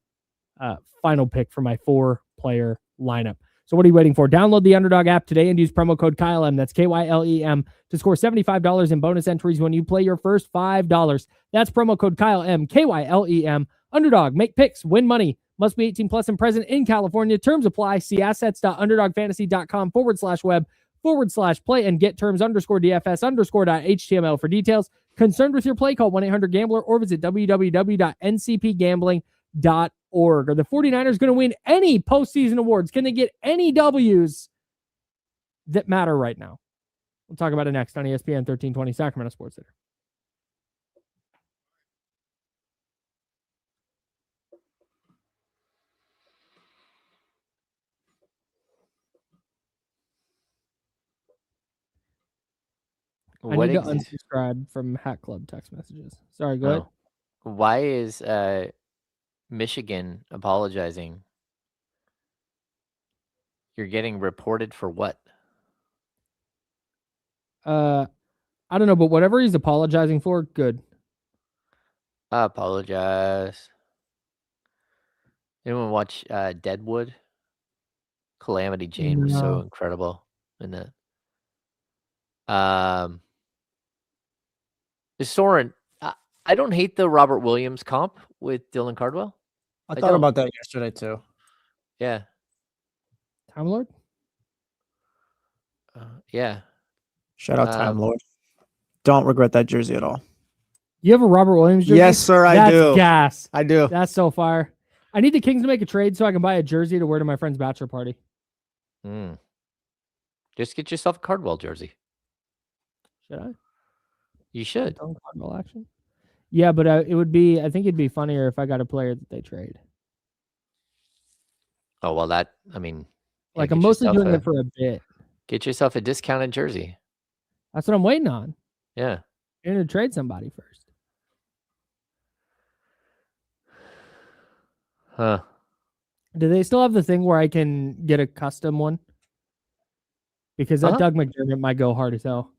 final pick for my 4-player lineup. So what are you waiting for? Download the Underdog app today and use promo code KYLEM. That's KYLEM to score $75 in bonus entries when you play your first $5. That's promo code KYLEM, KYLEM. Underdog, make picks, win money. Must be 18 plus and present in California. Terms apply. See assets.underdogfantasy.com/web/play and get terms _DFS_.html for details. Concerned with your play, call 1-800-GAMBLER or visit www.ncpgambling.org. Are the 49ers going to win any postseason awards? Can they get any W's that matter right now? We'll talk about it next on ESPN 1320 Sacramento Sports Center. I need to unsubscribe from Hat Club text messages. Sorry, go ahead. Why is Michigan apologizing? You're getting reported for what? I don't know, but whatever he's apologizing for, good. I apologize. Anyone watch Deadwood? Calamity Jane was so incredible in that. Soren, I don't hate the Robert Williams comp with Dylan Cardwell. I thought about that yesterday too. Yeah. Time Lord? Yeah. Shout out Time Lord. Don't regret that jersey at all. You have a Robert Williams jersey? Yes, sir, I do. That's gas. I do. That's so fire. I need the Kings to make a trade so I can buy a jersey to wear to my friend's bachelor party. Just get yourself a Cardwell jersey. Should I? You should. Cardwell action? Yeah, but it would be. I think it'd be funnier if I got a player that they trade. Oh well, I mean, like I'm mostly doing it for a bit. Get yourself a discounted jersey. That's what I'm waiting on. Yeah. I'm gonna trade somebody first. Huh. Do they still have the thing where I can get a custom one? Because that Doug McDermott might go hard as hell.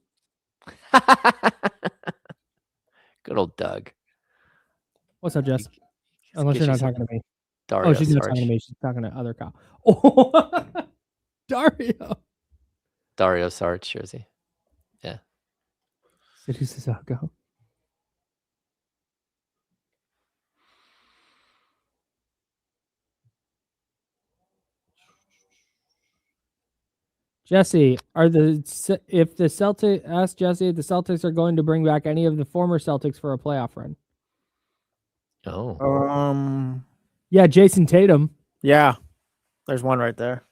Good old Doug. What's up, Jess? Unless you're not talking to me. Dario, she's not talking to me. She's talking to other Kyle. Oh, Dario. Dario Saric jersey. Yeah. City Sissoko. Jesse, if the Celtics are going to bring back any of the former Celtics for a playoff run? Oh. Yeah, Jason Tatum. Yeah. There's one right there.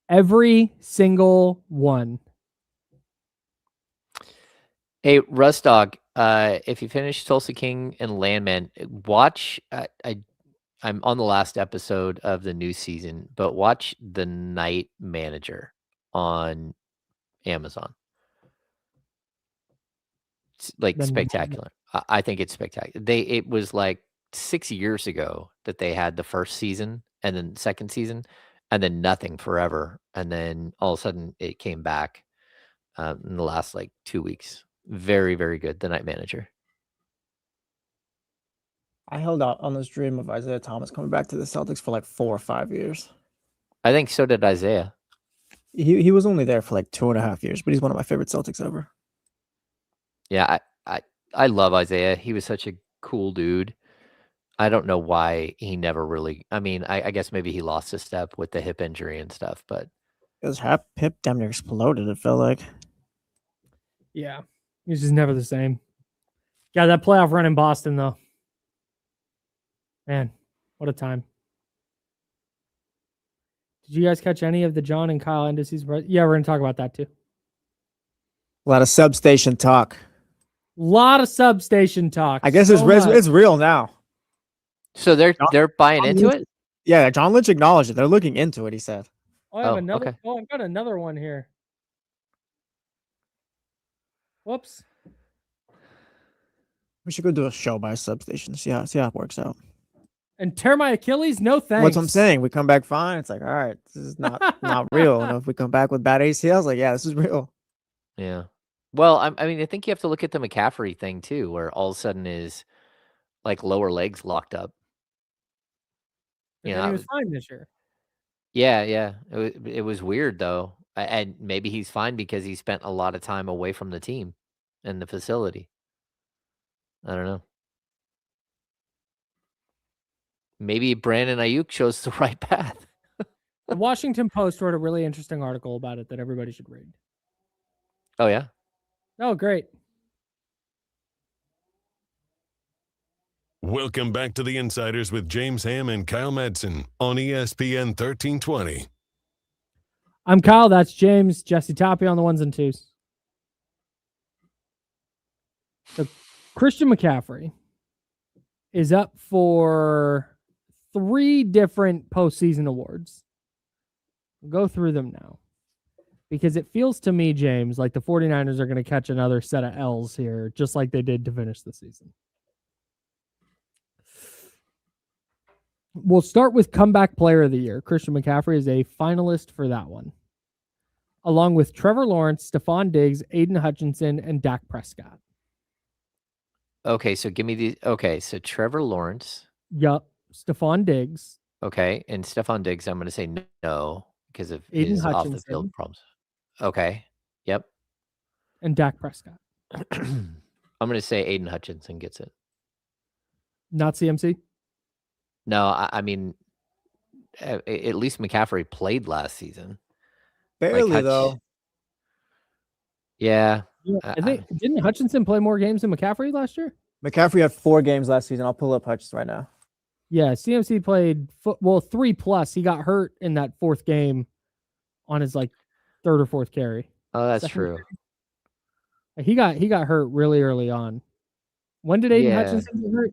Every single one. Hey, Rustdog, if you finish Tulsa King and Landman, watch. I'm on the last episode of the new season, but watch The Night Manager on Amazon. It's like spectacular. I think it's spectacular. It was like 6 years ago that they had the first season and then second season and then nothing forever. And then all of a sudden it came back in the last like 2 weeks. Very, very good. The Night Manager. I held out on this dream of Isaiah Thomas coming back to the Celtics for like 4 or 5 years. I think so did Isaiah. He was only there for like 2.5 years, but he's one of my favorite Celtics ever. Yeah, I love Isaiah. He was such a cool dude. I don't know why he never really. I mean, I guess maybe he lost a step with the hip injury and stuff, but his hip damn near exploded. It felt like. Yeah, he's just never the same. Yeah, that playoff run in Boston though. Man, what a time. Did you guys catch any of the John and Kyle Indices? Yeah, we're going to talk about that too. A lot of substation talk. I guess it's real now. So they're buying into it? Yeah, John Lynch acknowledged it. They're looking into it, he said. I have another. Okay. Oh, I've got another one here. Whoops. We should go do a show by a substation. See how it works out. And tear my Achilles? No thanks. What's I'm saying? We come back fine. It's like, all right, this is not real. And if we come back with bad ACLs, like, yeah, this is real. Yeah. Well, I mean, I think you have to look at the McCaffrey thing too, where all of a sudden is like lower legs locked up. He was fine this year. Yeah. It was weird though, and maybe he's fine because he spent a lot of time away from the team and the facility. I don't know. Maybe Brandon Ayuk shows the right path. The Washington Post wrote a really interesting article about it that everybody should read. Oh, yeah? Oh, great. Welcome back to the Insiders with James Ham and Kyle Madsen on ESPN 1320. I'm Kyle. That's James. Jesse Toppy on the ones and twos. So Christian McCaffrey is up for 3 different postseason awards. We'll go through them now. Because it feels to me, James, like the 49ers are going to catch another set of L's here, just like they did to finish the season. We'll start with comeback player of the year. Christian McCaffrey is a finalist for that one, along with Trevor Lawrence, Stephon Diggs, Aiden Hutchinson, and Dak Prescott. Okay, so give me these. Okay, so Trevor Lawrence. Yup. Stephon Diggs. Okay, and Stephon Diggs, I'm going to say no because of Aiden his off the Hutchinson. field problems. Okay. Yep. And Dak Prescott. I'm going to say Aiden Hutchinson gets it. Not CMC? No, I mean, at least McCaffrey played last season. Barely, though. Yeah. I think didn't Hutchinson play more games than McCaffrey last year? McCaffrey had 4 games last season. I'll pull up Hutchinson right now. Yeah, CMC played 3+. He got hurt in that 4th game on his like 3rd or 4th carry. Oh, that's true. He got hurt really early on. When did Aiden Hutchinson get hurt?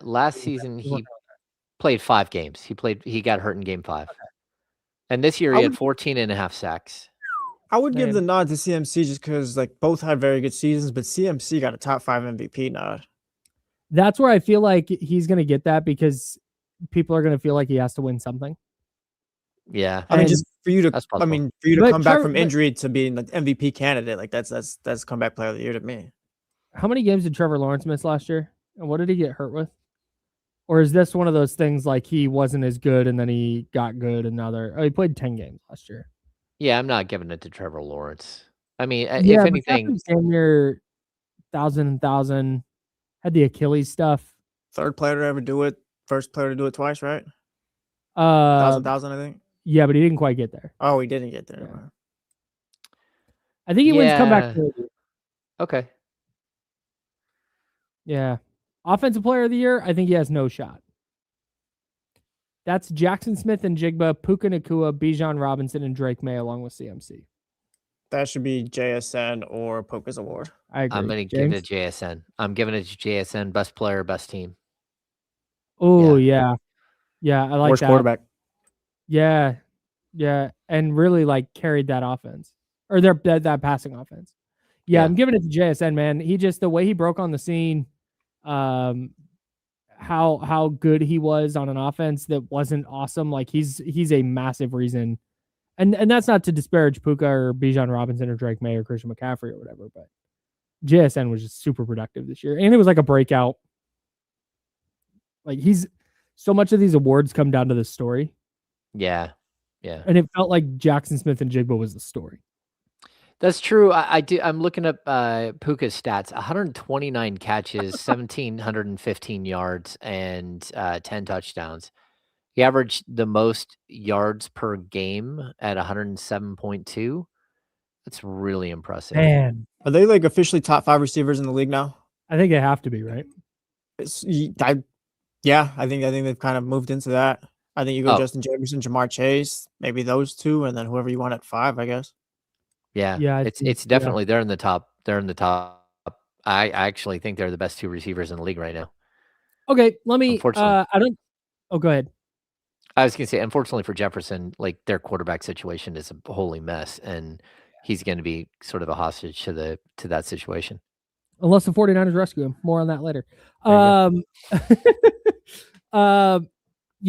Last season he played 5 games. He got hurt in game 5. Okay. And this year he had 14.5 sacks. I would give the nod to CMC just because like both had very good seasons, but CMC got a top 5 MVP nod. That's where I feel like he's going to get that because people are going to feel like he has to win something. Yeah. I mean, just for you to, come back from injury to being an MVP candidate, like that's comeback player of the year to me. How many games did Trevor Lawrence miss last year? And what did he get hurt with? Or is this one of those things like he wasn't as good and then he got good and now he played 10 games last year? Yeah, I'm not giving it to Trevor Lawrence. I mean, if anything, near 1,000, had the Achilles stuff. 3rd player to ever do it. 1st player to do it twice, right? 1,000, I think. Yeah, but he didn't quite get there. Oh, he didn't get there. Yeah. I think he wins comeback. Okay. Yeah. Offensive player of the year, I think he has no shot. That's Jackson Smith and Jigba, Puka Nacua, Bijan Robinson, and Drake May, along with CMC. That should be JSN or Puka's award. I agree. I'm going to give it to JSN. I'm giving it to JSN, best player, best team. Oh, yeah. Yeah, I like Worst that. Quarterback. Yeah. Yeah. And really like carried that offense or that passing offense. Yeah, I'm giving it to JSN, man. He just, the way he broke on the scene, how good he was on an offense that wasn't awesome. Like he's a massive reason. And that's not to disparage Puka or Bijan Robinson or Drake May or Christian McCaffrey or whatever, but JSN was just super productive this year. And it was like a breakout. Like so much of these awards come down to the story. Yeah. Yeah. And it felt like Jackson Smith and Jigba was the story. That's true. I'm looking up Puka's stats. 129 catches, 1,715 yards, and 10 touchdowns. He averaged the most yards per game at 107.2. That's really impressive. Man. Are they like officially top 5 receivers in the league now? I think they have to be, right? Yeah, I think they've kind of moved into that. I think you go Justin Jefferson, Jamar Chase, maybe those 2, and then whoever you want at 5, I guess. Yeah. It's definitely they're in the top. They're in the top. I actually think they're the best 2 receivers in the league right now. Okay, let me go ahead. I was going to say, unfortunately for Jefferson, like their quarterback situation is a holy mess, and he's going to be sort of a hostage to that situation. Unless the 49ers rescue him. More on that later. You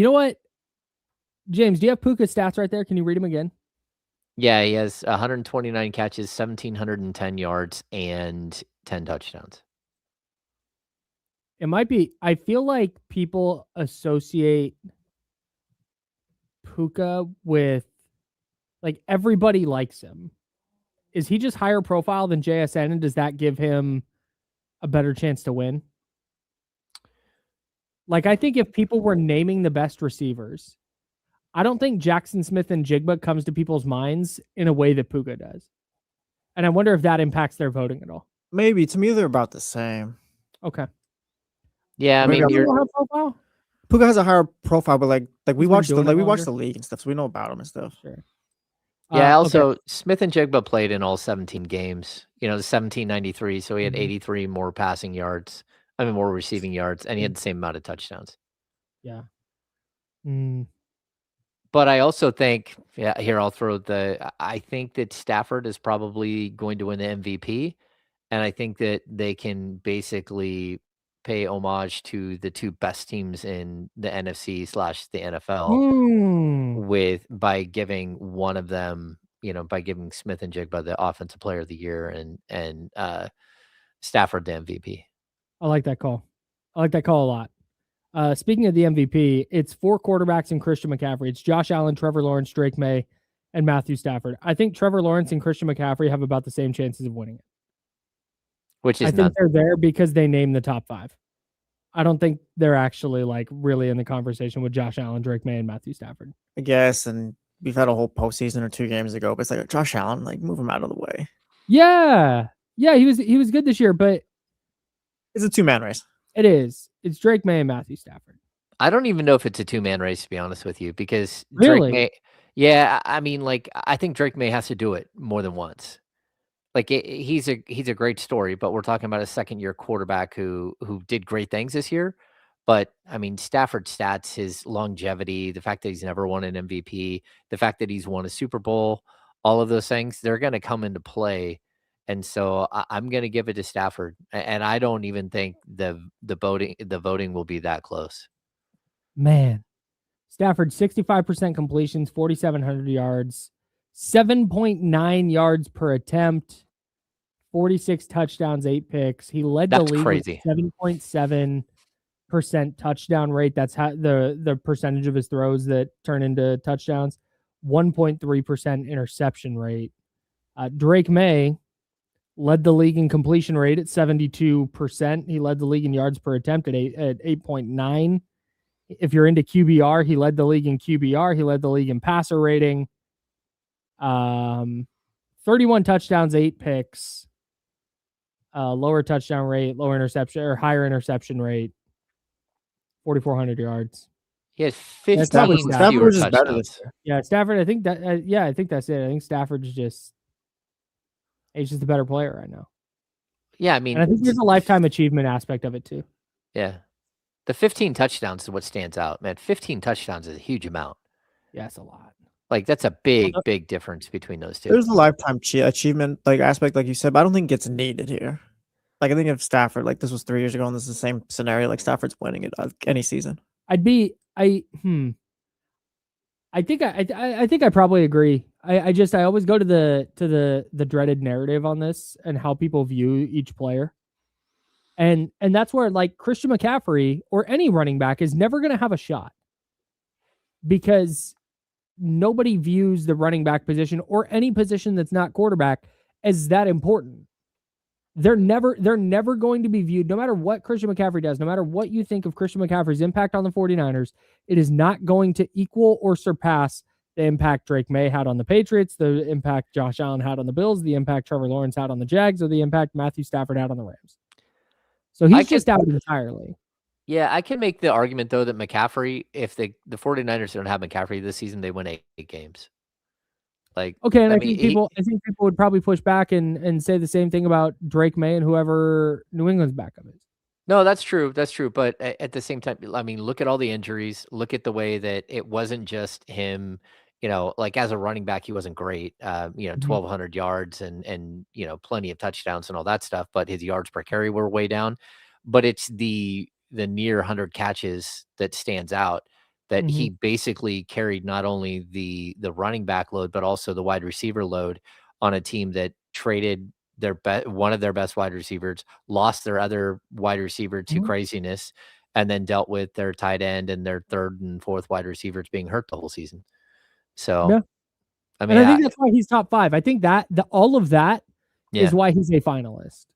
know what? James, do you have Puka's stats right there? Can you read them again? Yeah, he has 129 catches, 1,710 yards, and 10 touchdowns. It might be. I feel like people associate Puka with, like, everybody likes him. Is he just higher profile than JSN, and does that give him a better chance to win? Like, I think if people were naming the best receivers, I don't think Jackson Smith and Jigba comes to people's minds in a way that Puka does. And I wonder if that impacts their voting at all. Maybe. To me, they're about the same. Okay. Yeah, I mean, Puka has a higher profile, but like we watch the league and stuff, so we know about him and stuff. Sure. Yeah. Also, Smith and Jigba played in all 17 games. You know, the 1793, so he had 83 more passing yards. I mean, more receiving yards, and he had the same amount of touchdowns. Yeah. But I also think, here I'll throw I think that Stafford is probably going to win the MVP, and I think that they can basically pay homage to the 2 best teams in the NFC/the NFL by giving one of them, by giving Smith and Jigba the Offensive Player of the Year and Stafford the MVP. I like that call. I like that call a lot. Speaking of the MVP, it's 4 quarterbacks and Christian McCaffrey. It's Josh Allen, Trevor Lawrence, Drake May, and Matthew Stafford. I think Trevor Lawrence and Christian McCaffrey have about the same chances of winning it. Which is I think they're there because they named the top 5. I don't think they're actually like really in the conversation with Josh Allen, Drake May, and Matthew Stafford. I guess, and we've had a whole postseason or 2 games ago, but it's like Josh Allen, like move him out of the way. Yeah, he was good this year, but it's a 2-man race. It is. It's Drake May and Matthew Stafford. I don't even know if it's a 2-man race, to be honest with you, because really? Drake May. Yeah, I mean, like I think Drake May has to do it more than once. Like he's a great story, but we're talking about a second-year quarterback who did great things this year. But I mean, Stafford's stats, his longevity, the fact that he's never won an MVP, the fact that he's won a Super Bowl, all of those things, they're going to come into play. And so I'm going to give it to Stafford, and I don't even think the voting will be that close. Man, Stafford 65% completions, 4,700 yards, 7.9 yards per attempt, 46 touchdowns, 8 picks. He led the league with 7.7% touchdown rate. That's how the percentage of his throws that turn into touchdowns. 1.3% interception rate. Drake May led the league in completion rate at 72%. He led the league in yards per attempt at 8.9. If you're into QBR, he led the league in QBR. He led the league in passer rating. 31 touchdowns, 8 picks. Lower touchdown rate, lower interception or higher interception rate. 4,400 yards. He has 15 Stafford was just better this year. Yeah, Stafford. I think that. I think that's it. I think Stafford's just. He's just a better player right now. Yeah, I mean, and I think there's a lifetime achievement aspect of it too. Yeah, the 15 touchdowns is what stands out, man. 15 touchdowns is a huge amount. Yeah, it's a lot. Like that's a big difference between those two. There's a lifetime achievement aspect, like you said, but I don't think it's needed here. Like I think if Stafford, like this was 3 years ago, and this is the same scenario, like Stafford's winning it any season. I think I probably agree. I always go to the dreaded narrative on this and how people view each player. And that's where like Christian McCaffrey or any running back is never going to have a shot because nobody views the running back position or any position that's not quarterback as that important. They're never going to be viewed, no matter what Christian McCaffrey does, no matter what you think of Christian McCaffrey's impact on the 49ers, it is not going to equal or surpass the impact Drake May had on the Patriots, the impact Josh Allen had on the Bills, the impact Trevor Lawrence had on the Jags, or the impact Matthew Stafford had on the Rams. So he's just out entirely. Yeah, I can make the argument, though, that McCaffrey, if the 49ers don't have McCaffrey this season, they win 8 games. Like, okay, and I think people would probably push back and say the same thing about Drake May and whoever New England's backup is. No, that's true. That's true. But at the same time, I mean, look at all the injuries. Look at the way that it wasn't just him. Like as a running back, he wasn't great. 1,200 yards and plenty of touchdowns and all that stuff. But his yards per carry were way down. But it's the near 100 catches that stands out. That he basically carried not only the running back load, but also the wide receiver load on a team that traded one of their best wide receivers, lost their other wide receiver to craziness, and then dealt with their tight end and their third and fourth wide receivers being hurt the whole season. So, yeah. I mean, I think that's why he's top 5. I think that all of that is why he's a finalist.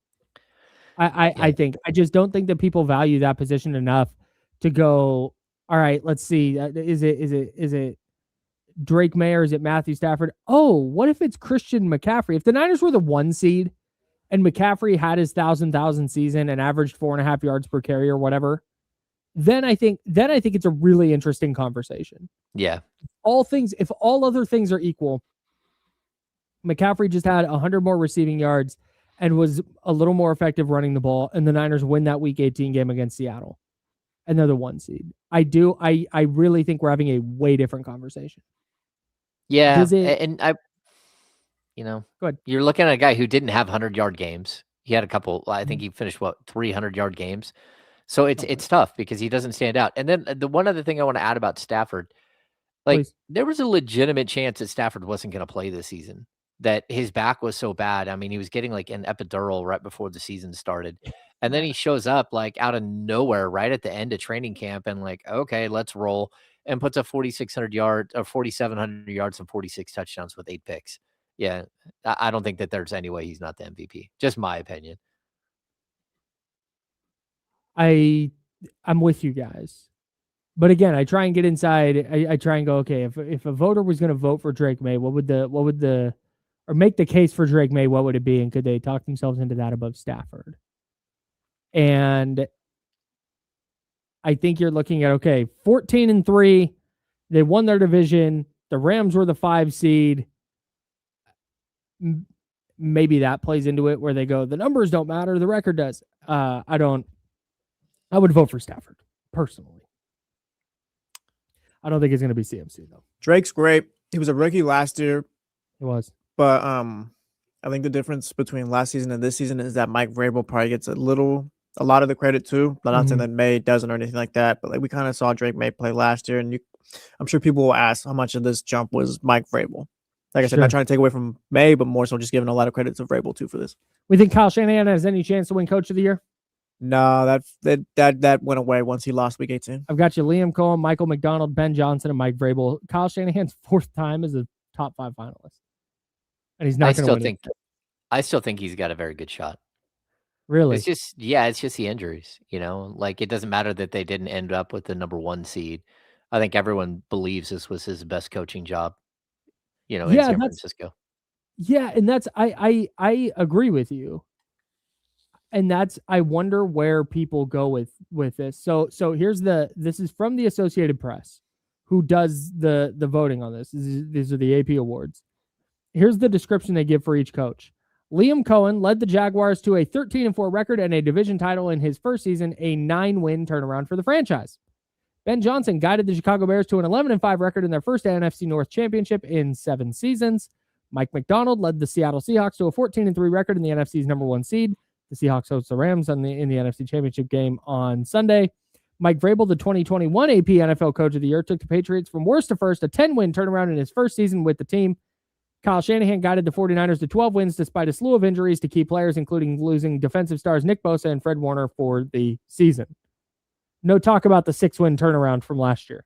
I think I just don't think that people value that position enough to go. All right, let's see. Is it Drake May or is it Matthew Stafford? Oh, what if it's Christian McCaffrey? If the Niners were the 1 seed and McCaffrey had his 1,000 season and averaged 4.5 yards per carry or whatever, then I think it's a really interesting conversation. Yeah. If all other things are equal, McCaffrey just had 100 more receiving yards and was a little more effective running the ball, and the Niners win that Week 18 game against Seattle. and they're the 1 seed. I really think we're having a way different conversation. Yeah, Does it? and Go ahead. you're looking at a guy who didn't have 100-yard games. He had a couple. I think he finished 300-yard games. So it's tough because he doesn't stand out. And then the one other thing I want to add about Stafford, like Please. there was a legitimate chance that Stafford wasn't going to play this season. That his back was so bad. I mean, he was getting like an epidural right before the season started. And then he shows up like out of nowhere right at the end of training camp and like, okay, let's roll, and puts up 4,600 yards or 4,700 yards and 46 touchdowns with 8 picks. Yeah, I don't think that there's any way he's not the MVP. Just my opinion. I'm with you guys. But again, I try and get inside. I try and go, okay, if a voter was going to vote for Drake May, what would the or make the case for Drake May, what would it be? And could they talk themselves into that above Stafford? And I think you're looking at, okay, 14-3. They won their division. The Rams were the 5 seed. Maybe that plays into it where they go, the numbers don't matter. The record does. I would vote for Stafford personally. I don't think it's going to be CMC though. Drake's great. He was a rookie last year. It was. But I think the difference between last season and this season is that Mike Vrabel probably gets a lot of the credit too. But not saying that May doesn't or anything like that. But like we kind of saw Drake May play last year, and I'm sure people will ask how much of this jump was Mike Vrabel. Like I said, not trying to take away from May, but more so just giving a lot of credit to Vrabel too for this. We think Kyle Shanahan has any chance to win Coach of the Year? No, that went away once he lost Week 18. I've got you Liam Cohen, Michael McDonald, Ben Johnson, and Mike Vrabel. Kyle Shanahan's 4th time as a top 5 finalist. And he's not going to win it. I still think he's got a very good shot. Really? It's just the injuries, like it doesn't matter that they didn't end up with the number 1 seed. I think everyone believes this was his best coaching job, in San Francisco. Yeah. And that's, I agree with you. And that's, I wonder where people go with this. So this is from the Associated Press, who does the voting on this. These are the AP awards. Here's the description they give for each coach. Liam Cohen led the Jaguars to a 13-4 record and a division title in his first season, a 9-win turnaround for the franchise. Ben Johnson guided the Chicago Bears to an 11-5 record in their first NFC North championship in 7 seasons. Mike McDonald led the Seattle Seahawks to a 14-3 record in the NFC's number 1 seed. The Seahawks host the Rams in the NFC Championship game on Sunday. Mike Vrabel, the 2021 AP NFL Coach of the Year, took the Patriots from worst to first, a 10-win turnaround in his first season with the team. Kyle Shanahan guided the 49ers to 12 wins despite a slew of injuries to key players, including losing defensive stars Nick Bosa and Fred Warner for the season. No talk about the 6-win turnaround from last year.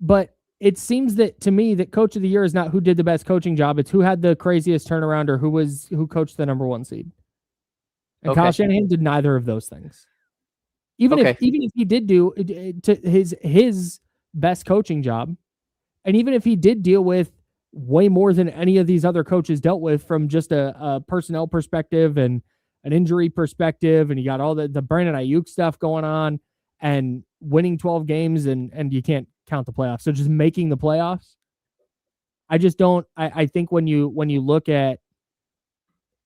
But it seems that to me that Coach of the Year is not who did the best coaching job. It's who had the craziest turnaround or who coached the number 1 seed. And Kyle Shanahan did neither of those things. Even if he did do to his best coaching job, and even if he did deal with way more than any of these other coaches dealt with from just a personnel perspective and an injury perspective, and you got all the Brandon Ayuk stuff going on and winning 12 games and you can't count the playoffs. So just making the playoffs. I just don't, I think when you look at,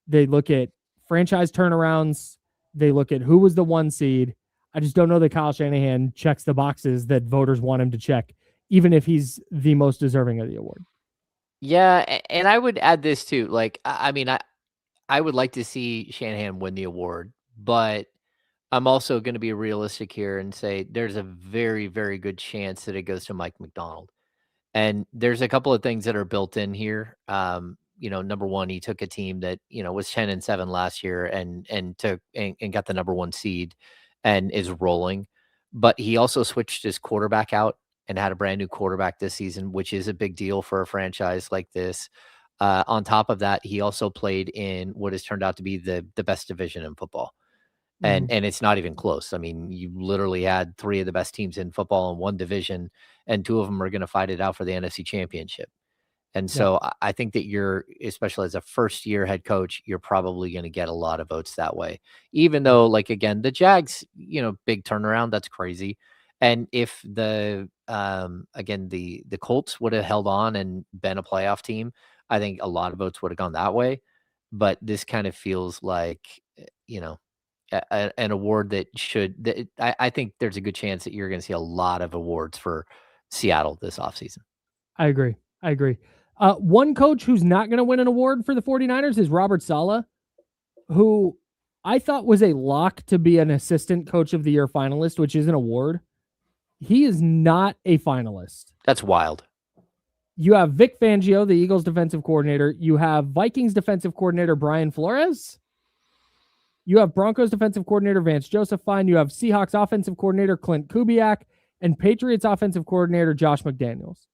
they look at franchise turnarounds, they look at who was the 1 seed. I just don't know that Kyle Shanahan checks the boxes that voters want him to check, even if he's the most deserving of the award. Yeah, and I would add this too. Like, I mean, I would like to see Shanahan win the award, but I'm also going to be realistic here and say there's a very, very good chance that it goes to Mike McDonald. And there's a couple of things that are built in here. Number one, he took a team that, was 10-7 last year and got the number 1 seed and is rolling. But he also switched his quarterback out and had a brand new quarterback this season, which is a big deal for a franchise like this. On top of that, he also played in what has turned out to be the best division in football. And it's not even close. I mean, you literally had 3 of the best teams in football in one division, and 2 of them are going to fight it out for the NFC Championship. And so I think that you're, especially as a first-year head coach, you're probably going to get a lot of votes that way. Even though, like, again, the Jags, big turnaround, that's crazy. And if the Colts would have held on and been a playoff team, I think a lot of votes would have gone that way. But this kind of feels like, an award that I think there's a good chance that you're going to see a lot of awards for Seattle this offseason. I agree. One coach who's not going to win an award for the 49ers is Robert Saleh, who I thought was a lock to be an assistant coach of the year finalist, which is an award. He is not a finalist. That's wild. You have Vic Fangio, the Eagles defensive coordinator. You have Vikings defensive coordinator Brian Flores. You have Broncos defensive coordinator Vance Joseph Fine. You have Seahawks offensive coordinator Clint Kubiak and Patriots offensive coordinator Josh McDaniels.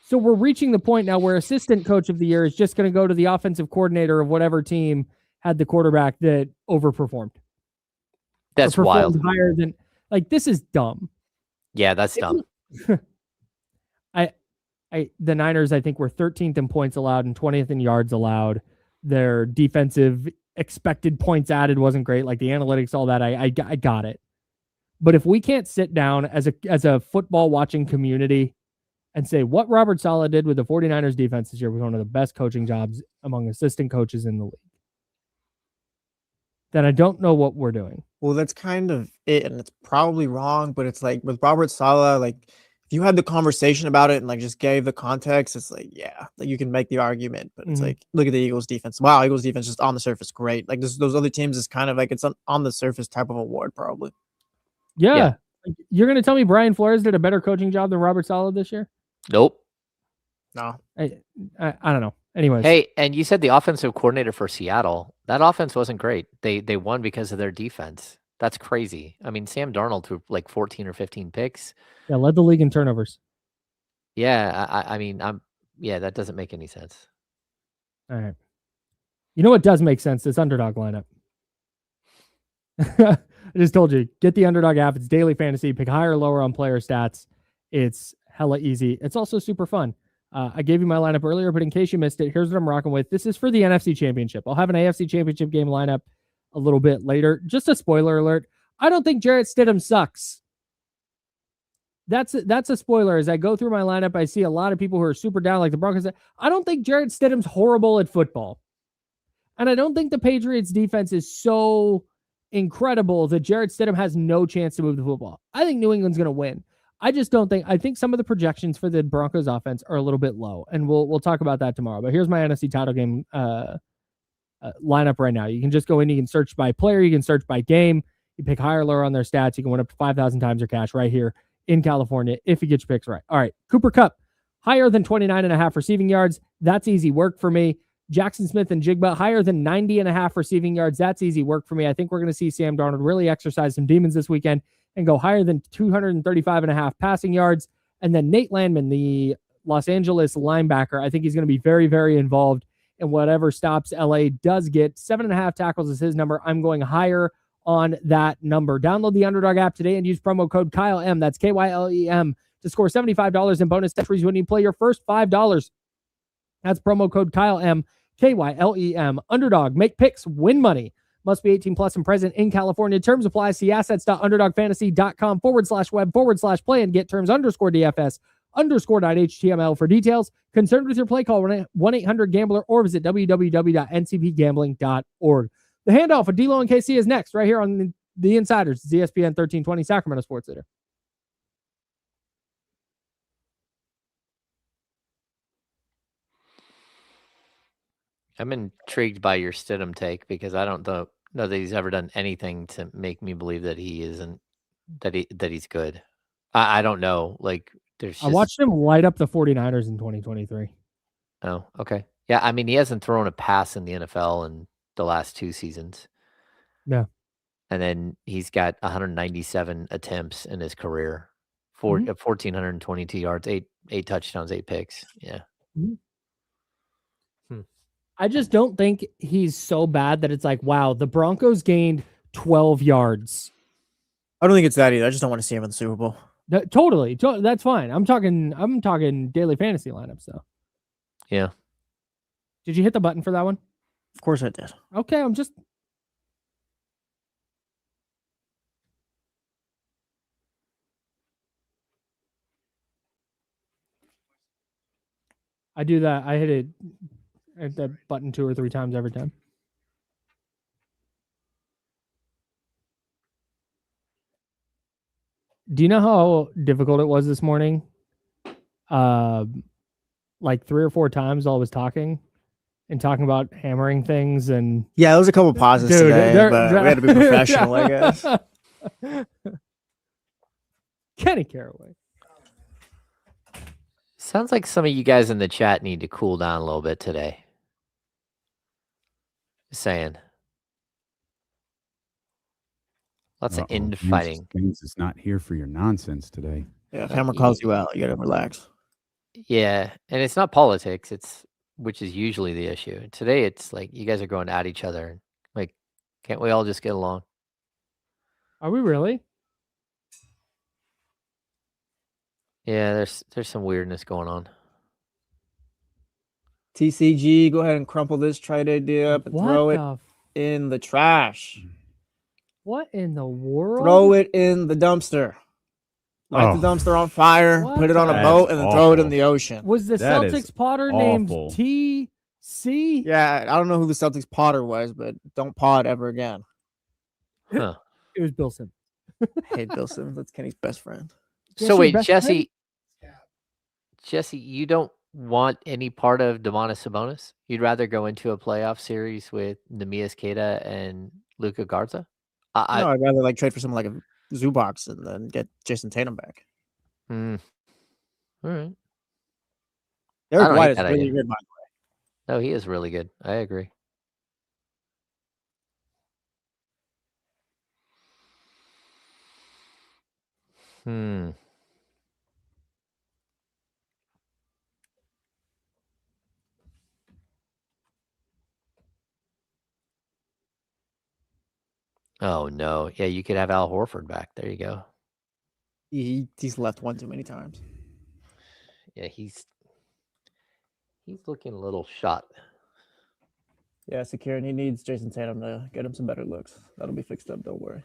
So we're reaching the point now where assistant coach of the year is just going to go to the offensive coordinator of whatever team had the quarterback that overperformed. That's wild. Higher than, like, this is dumb. Yeah, that's dumb. The Niners, I think, were 13th in points allowed and 20th in yards allowed. Their defensive expected points added wasn't great. Like the analytics, all that, I got it. But if we can't sit down as a football watching community and say what Robert Saleh did with the 49ers defense this year was one of the best coaching jobs among assistant coaches in the league, then I don't know what we're doing. Well, that's kind of it, and it's probably wrong, but it's like with Robert Saleh, like if you had the conversation about it and like just gave the context, it's like, yeah, like you can make the argument, but it's like, look at the Eagles defense. Wow, Eagles defense just on the surface, great. Like those other teams is kind of like it's on the surface type of award, probably. Yeah. Like, you're going to tell me Brian Flores did a better coaching job than Robert Saleh this year? Nope. No. I don't know. Anyways. Hey, and you said the offensive coordinator for Seattle. That offense wasn't great. They won because of their defense. That's crazy. I mean, Sam Darnold threw like 14 or 15 picks. Yeah, led the league in turnovers. Yeah, I mean, that doesn't make any sense. All right. You know what does make sense? This underdog lineup. I just told you, get the underdog app. It's daily fantasy. Pick higher or lower on player stats. It's hella easy. It's also super fun. I gave you my lineup earlier, but in case you missed it, here's what I'm rocking with. This is for the NFC Championship. I'll have an AFC Championship game lineup a little bit later. Just a spoiler alert. I don't think Jarrett Stidham sucks. That's a spoiler. As I go through my lineup, I see a lot of people who are super down, like the Broncos. I don't think Jarrett Stidham's horrible at football. And I don't think the Patriots defense is so incredible that Jarrett Stidham has no chance to move the football. I think New England's going to win. I just don't think. I think some of the projections for the Broncos offense are a little bit low, and we'll talk about that tomorrow. But here's my NFC title game lineup right now. You can just go in. You can search by player. You can search by game. You pick higher or lower on their stats. You can win up to 5,000 times your cash right here in California if you get your picks right. All right, Cooper Kupp, higher than 29.5 receiving yards. That's easy work for me. Jackson Smith and Jigba, higher than 90.5 receiving yards. That's easy work for me. I think we're going to see Sam Darnold really exercise some demons this weekend and go higher than 235.5 passing yards. And then Nate Landman, the Los Angeles linebacker, I think he's going to be very, very involved in whatever stops LA does get. 7.5 tackles is his number. I'm going higher on that number. Download the Underdog app today and use promo code KYLEM. That's KYLEM to score $75 in bonus entries when you play your first $5. That's promo code KYLEM. KYLEM. Underdog. Make picks. Win money. Must be 18 plus and present in California. Terms apply. See assets.underdogfantasy.com/web/play and get terms _DFS_.html for details. Concerned with your play, call 1-800-GAMBLER or visit www.ncpgambling.org. The handoff of D-Lo and KC is next right here on the Insiders. It's ESPN 1320 Sacramento Sports Leader. I'm intrigued by your Stidham take because I don't know that he's ever done anything to make me believe that he isn't that he's good. I don't know. Like I watched him light up the 49ers in 2023. Oh, okay. Yeah, I mean he hasn't thrown a pass in the NFL in the last 2 seasons. Yeah. And then he's got 197 attempts in his career. 1,422 yards, 8 touchdowns, 8 picks. Yeah. Mm-hmm. I just don't think he's so bad that it's like, wow, the Broncos gained 12 yards. I don't think it's that either. I just don't want to see him in the Super Bowl. Totally. That's fine. I'm talking daily fantasy lineups though. Yeah. Did you hit the button for that one? Of course I did. Okay, I do that. I hit it at the button 2 or 3 times every time. Do you know how difficult it was this morning? Like 3 or 4 times while I was talking about hammering things and Yeah, there was a couple pauses today, but we had to be professional, I guess. Kenny Caraway. Sounds like some of you guys in the chat need to cool down a little bit today. Just saying. Lots of infighting. James is not here for your nonsense today. Yeah, if Hammer calls you out, you gotta relax. Yeah, and it's not politics, which is usually the issue. Today it's like you guys are going at each other. Like, can't we all just get along? Are we really? Yeah, there's some weirdness going on. TCG, go ahead and crumple this trade idea up and throw it in the trash. What in the world? Throw it in the dumpster. Light the dumpster on fire, put it on a boat, and then throw it in the ocean. Was the Celtics Potter named TC? Yeah, I don't know who the Celtics Potter was, but don't pod ever again. Huh. It was Bill Simmons. I hate Bill Simmons. That's Kenny's best friend. So wait, Jesse, you don't want any part of Domantas Sabonis? You'd rather go into a playoff series with Neemias Queta and Luka Garza? No, I'd rather like trade for someone like a Zubox and then get Jason Tatum back. All right. Derek White is really good, by the way. No, he is really good. I agree. Oh no. Yeah, you could have Al Horford back. There you go. He's left one too many times. Yeah, he's looking a little shot. Yeah, secure, and he needs Jason Tatum to get him some better looks. That'll be fixed up. Don't worry.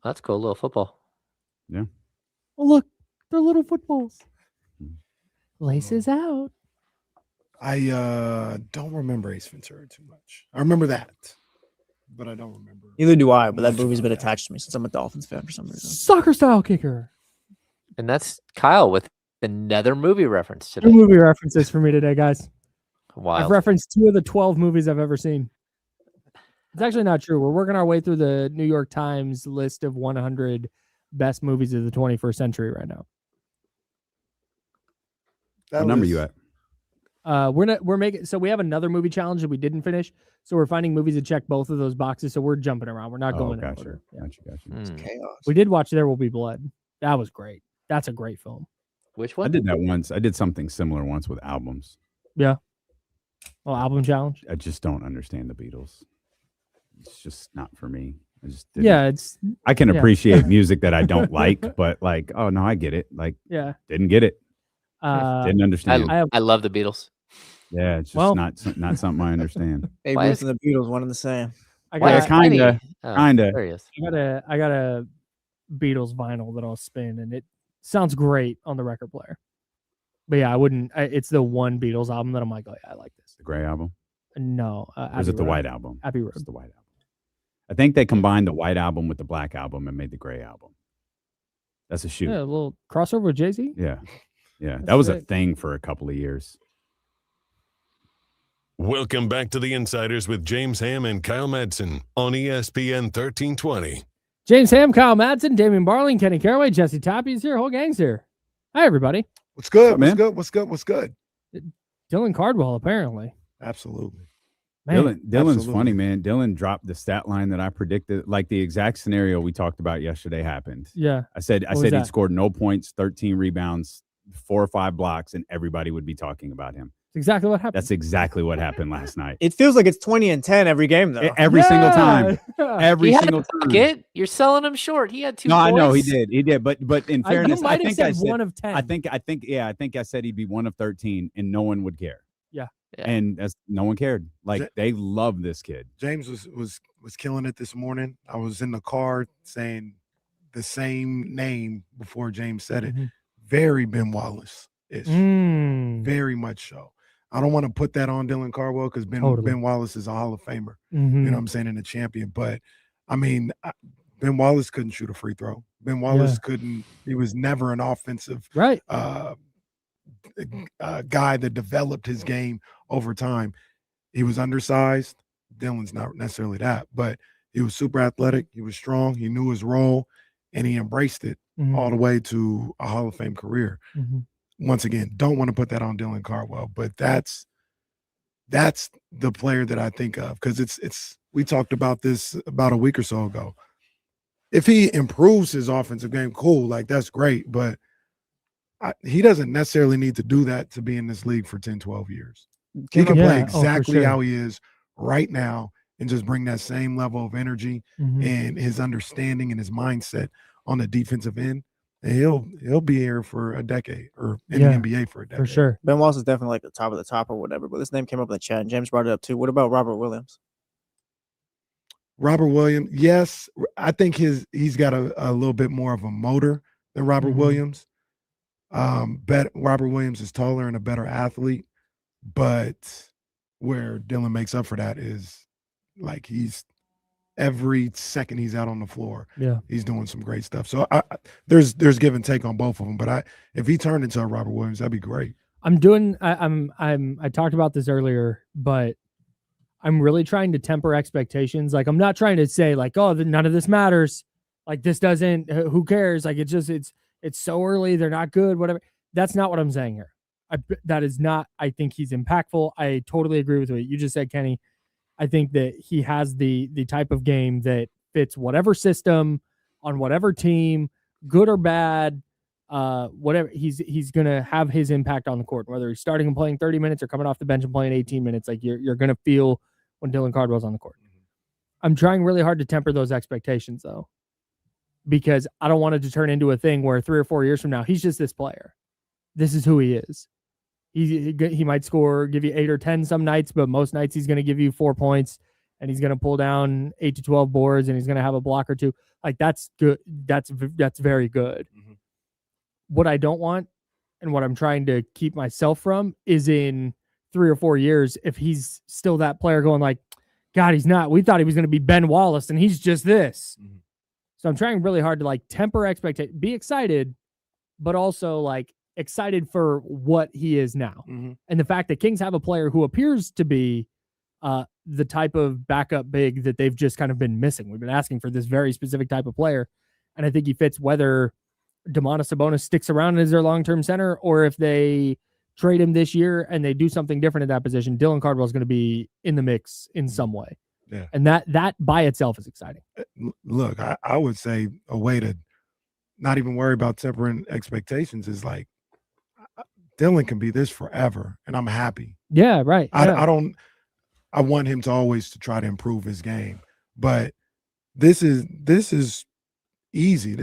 That's cool. Little football. Yeah. Oh look, they're little footballs. Laces out. I don't remember Ace Ventura too much. I remember that, but I don't remember. Neither do I, but that movie's been attached to me since I'm a Dolphins fan for some reason. Soccer style kicker. And that's Kyle with another movie reference today. 2 movie references for me today, guys. Wild. I've referenced 2 of the 12 movies I've ever seen. It's actually not true. We're working our way through the New York Times list of 100 best movies of the 21st century right now. What number you at? We're making, so we have another movie challenge that we didn't finish. So we're finding movies that check both of those boxes. So we're jumping around. We're not going in order. Gotcha. It's chaos. We did watch There Will Be Blood. That was great. That's a great film. Which one? I did that once. I did something similar once with albums. Yeah. Oh, album challenge. I just don't understand the Beatles. It's just not for me. I just didn't. I can appreciate music that I don't like, but like, oh no, I get it. Like, didn't get it. Didn't understand. I love the Beatles. Yeah, it's just not something I understand. Babe Ruth and the Beatles, one and the same. Kind of. I got a Beatles vinyl that I'll spin, and it sounds great on the record player. But yeah, I wouldn't. It's the one Beatles album that I'm like, oh yeah, I like this. The gray album? No. Or is it the white album? Abbey Road. It's the white album. I think they combined the white album with the black album and made the gray album. That's a shoot. Yeah, a little crossover with Jay-Z. Yeah. That was a thing for a couple of years. Welcome back to the Insiders with James Ham and Kyle Madsen on ESPN 1320. James Ham, Kyle Madsen, Damian Barling, Kenny Caraway, Jesse Toppy's here. Whole gang's here. Hi, everybody. What's good, man? What's good? Dylan Cardwell, apparently. Absolutely. Man, Dylan's funny, man. Dylan dropped the stat line that I predicted, like the exact scenario we talked about yesterday happened. Yeah. I said he'd scored no points, 13 rebounds, 4 or 5 blocks, and everybody would be talking about him. Exactly what happened. That's exactly what happened last night. It feels like it's 20 and 10 every game, though. Every single time. Every single time. You're selling him short. He had 2 No, points. I know he did. But in fairness, I think I said 1 of 10. I think I said he'd be 1 of 13 and no one would care. Yeah. And no one cared. Like they love this kid. James was killing it this morning. I was in the car saying the same name before James said it. Very Ben Wallace-ish. Very much so. I don't want to put that on Dylan Cardwell because Ben Wallace is a Hall of Famer. You know what I'm saying, and a champion. But I mean, Ben Wallace couldn't shoot a free throw. Ben Wallace couldn't. He was never an offensive guy that developed his game over time. He was undersized. Dylan's not necessarily that, but he was super athletic. He was strong. He knew his role, and he embraced it all the way to a Hall of Fame career. Once again, don't want to put that on Dylan Cardwell, but that's the player that I think of, because it's. We talked about this about a week or so ago. If he improves his offensive game, cool, like that's great, but he doesn't necessarily need to do that to be in this league for 10, 12 years. He can play exactly how he is right now and just bring that same level of energy and his understanding and his mindset on the defensive end. And he'll be here for a decade, or in the NBA for a decade. For sure. Ben Wallace is definitely like the top of the top or whatever, but this name came up in the chat and James brought it up too. What about Robert Williams? Robert Williams, yes. I think he's got a little bit more of a motor than Robert Williams. Robert Williams is taller and a better athlete, but where Dylan makes up for that is like he's every second he's out on the floor, he's doing some great stuff. So there's give and take on both of them. But if he turned into a Robert Williams, that'd be great. I talked about this earlier, but I'm really trying to temper expectations. Like, I'm not trying to say like, oh, none of this matters. Like, this doesn't, who cares? Like, it's so early. They're not good, whatever. That's not what I'm saying here. That is not, I think he's impactful. I totally agree with what you just said, Kenny. I think that he has the type of game that fits whatever system on whatever team, good or bad, whatever. He's going to have his impact on the court, whether he's starting and playing 30 minutes or coming off the bench and playing 18 minutes. Like, you're going to feel when Dylan Cardwell's on the court. I'm trying really hard to temper those expectations, though, because I don't want it to turn into a thing where 3 or 4 years from now, he's just this player. This is who he is. He might give you 8 or 10 some nights, but most nights he's going to give you 4 points and he's going to pull down 8 to 12 boards and he's going to have a block or two. Like, that's good. That's very good. What I don't want and what I'm trying to keep myself from is in 3 or 4 years, if he's still that player going like, God, he's not. We thought he was going to be Ben Wallace and he's just this. So I'm trying really hard to like temper expectation, be excited, but also like excited for what he is now. And the fact that Kings have a player who appears to be the type of backup big that they've just kind of been missing. We've been asking for this very specific type of player. And I think he fits whether Domantas Sabonis sticks around as their long-term center or if they trade him this year and they do something different at that position. Dylan Cardwell is going to be in the mix in some way. Yeah. And that by itself is exciting. Look, I would say a way to not even worry about tempering expectations is like, Dylan can be this forever, and I'm happy. Yeah, right. I want him to always to try to improve his game, but this is easy.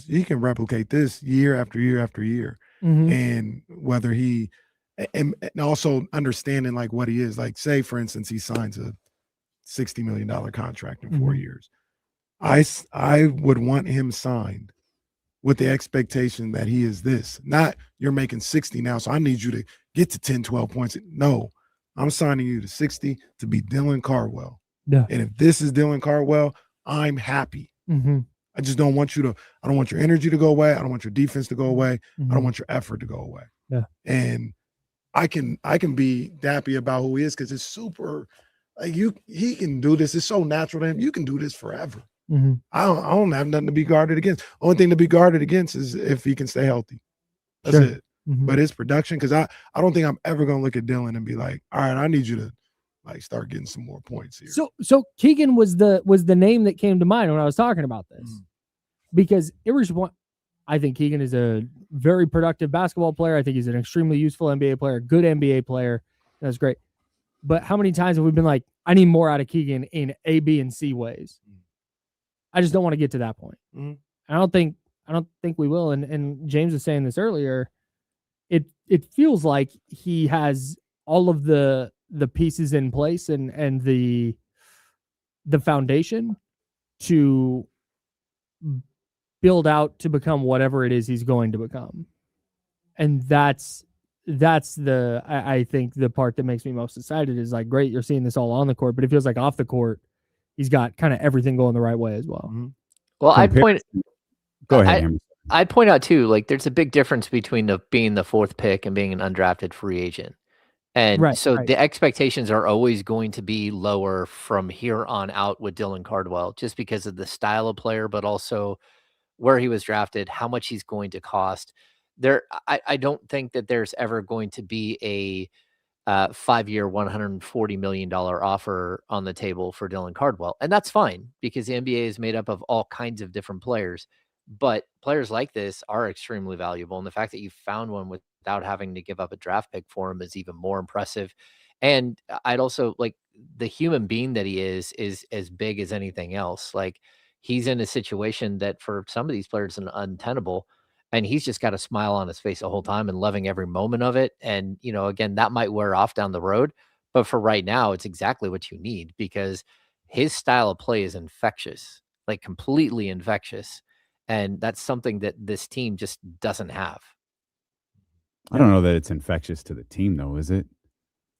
He can replicate this year after year after year. And whether and also understanding like what he is, like say for instance, he signs a $60 million contract in 4 years. I would want him signed with the expectation that he is this, not you're making 60 now, so I need you to get to 10, 12 points. No, I'm signing you to 60 to be Dylan Cardwell. Yeah. And if this is Dylan Cardwell, I'm happy. I just don't want I don't want your energy to go away. I don't want your defense to go away. I don't want your effort to go away. Yeah. And I can be dappy about who he is because it's super like he can do this. It's so natural to him. You can do this forever. I don't have nothing to be guarded against. Only thing to be guarded against is if he can stay healthy. That's it. But his production, because I don't think I'm ever gonna look at Dylan and be like, all right, I need you to like start getting some more points here. So Keegan was the name that came to mind when I was talking about this. Because I think Keegan is a very productive basketball player. I think he's an extremely useful NBA player, good NBA player. That's great. But how many times have we been like, I need more out of Keegan in A, B, and C ways? I just don't want to get to that point. I don't think we will. And James was saying this earlier. It feels like he has all of the pieces in place and the foundation to build out to become whatever it is he's going to become. And that's I think the part that makes me most excited is like, great, you're seeing this all on the court, but it feels like off the court, he's got kind of everything going the right way as well. Well, Go ahead, Henry. I'd point out too, like there's a big difference between being the 4th pick and being an undrafted free agent. And the expectations are always going to be lower from here on out with Dylan Cardwell, just because of the style of player, but also where he was drafted, how much he's going to cost. I don't think that there's ever going to be a 5-year, $140 million offer on the table for Dylan Cardwell. And that's fine because the NBA is made up of all kinds of different players. But players like this are extremely valuable. And the fact that you found one without having to give up a draft pick for him is even more impressive. And I'd also like the human being that he is as big as anything else. Like he's in a situation that for some of these players is untenable. And he's just got a smile on his face the whole time and loving every moment of it. And, again, that might wear off down the road. But for right now, it's exactly what you need because his style of play is infectious, like completely infectious. And that's something that this team just doesn't have. I don't know that it's infectious to the team, though, is it?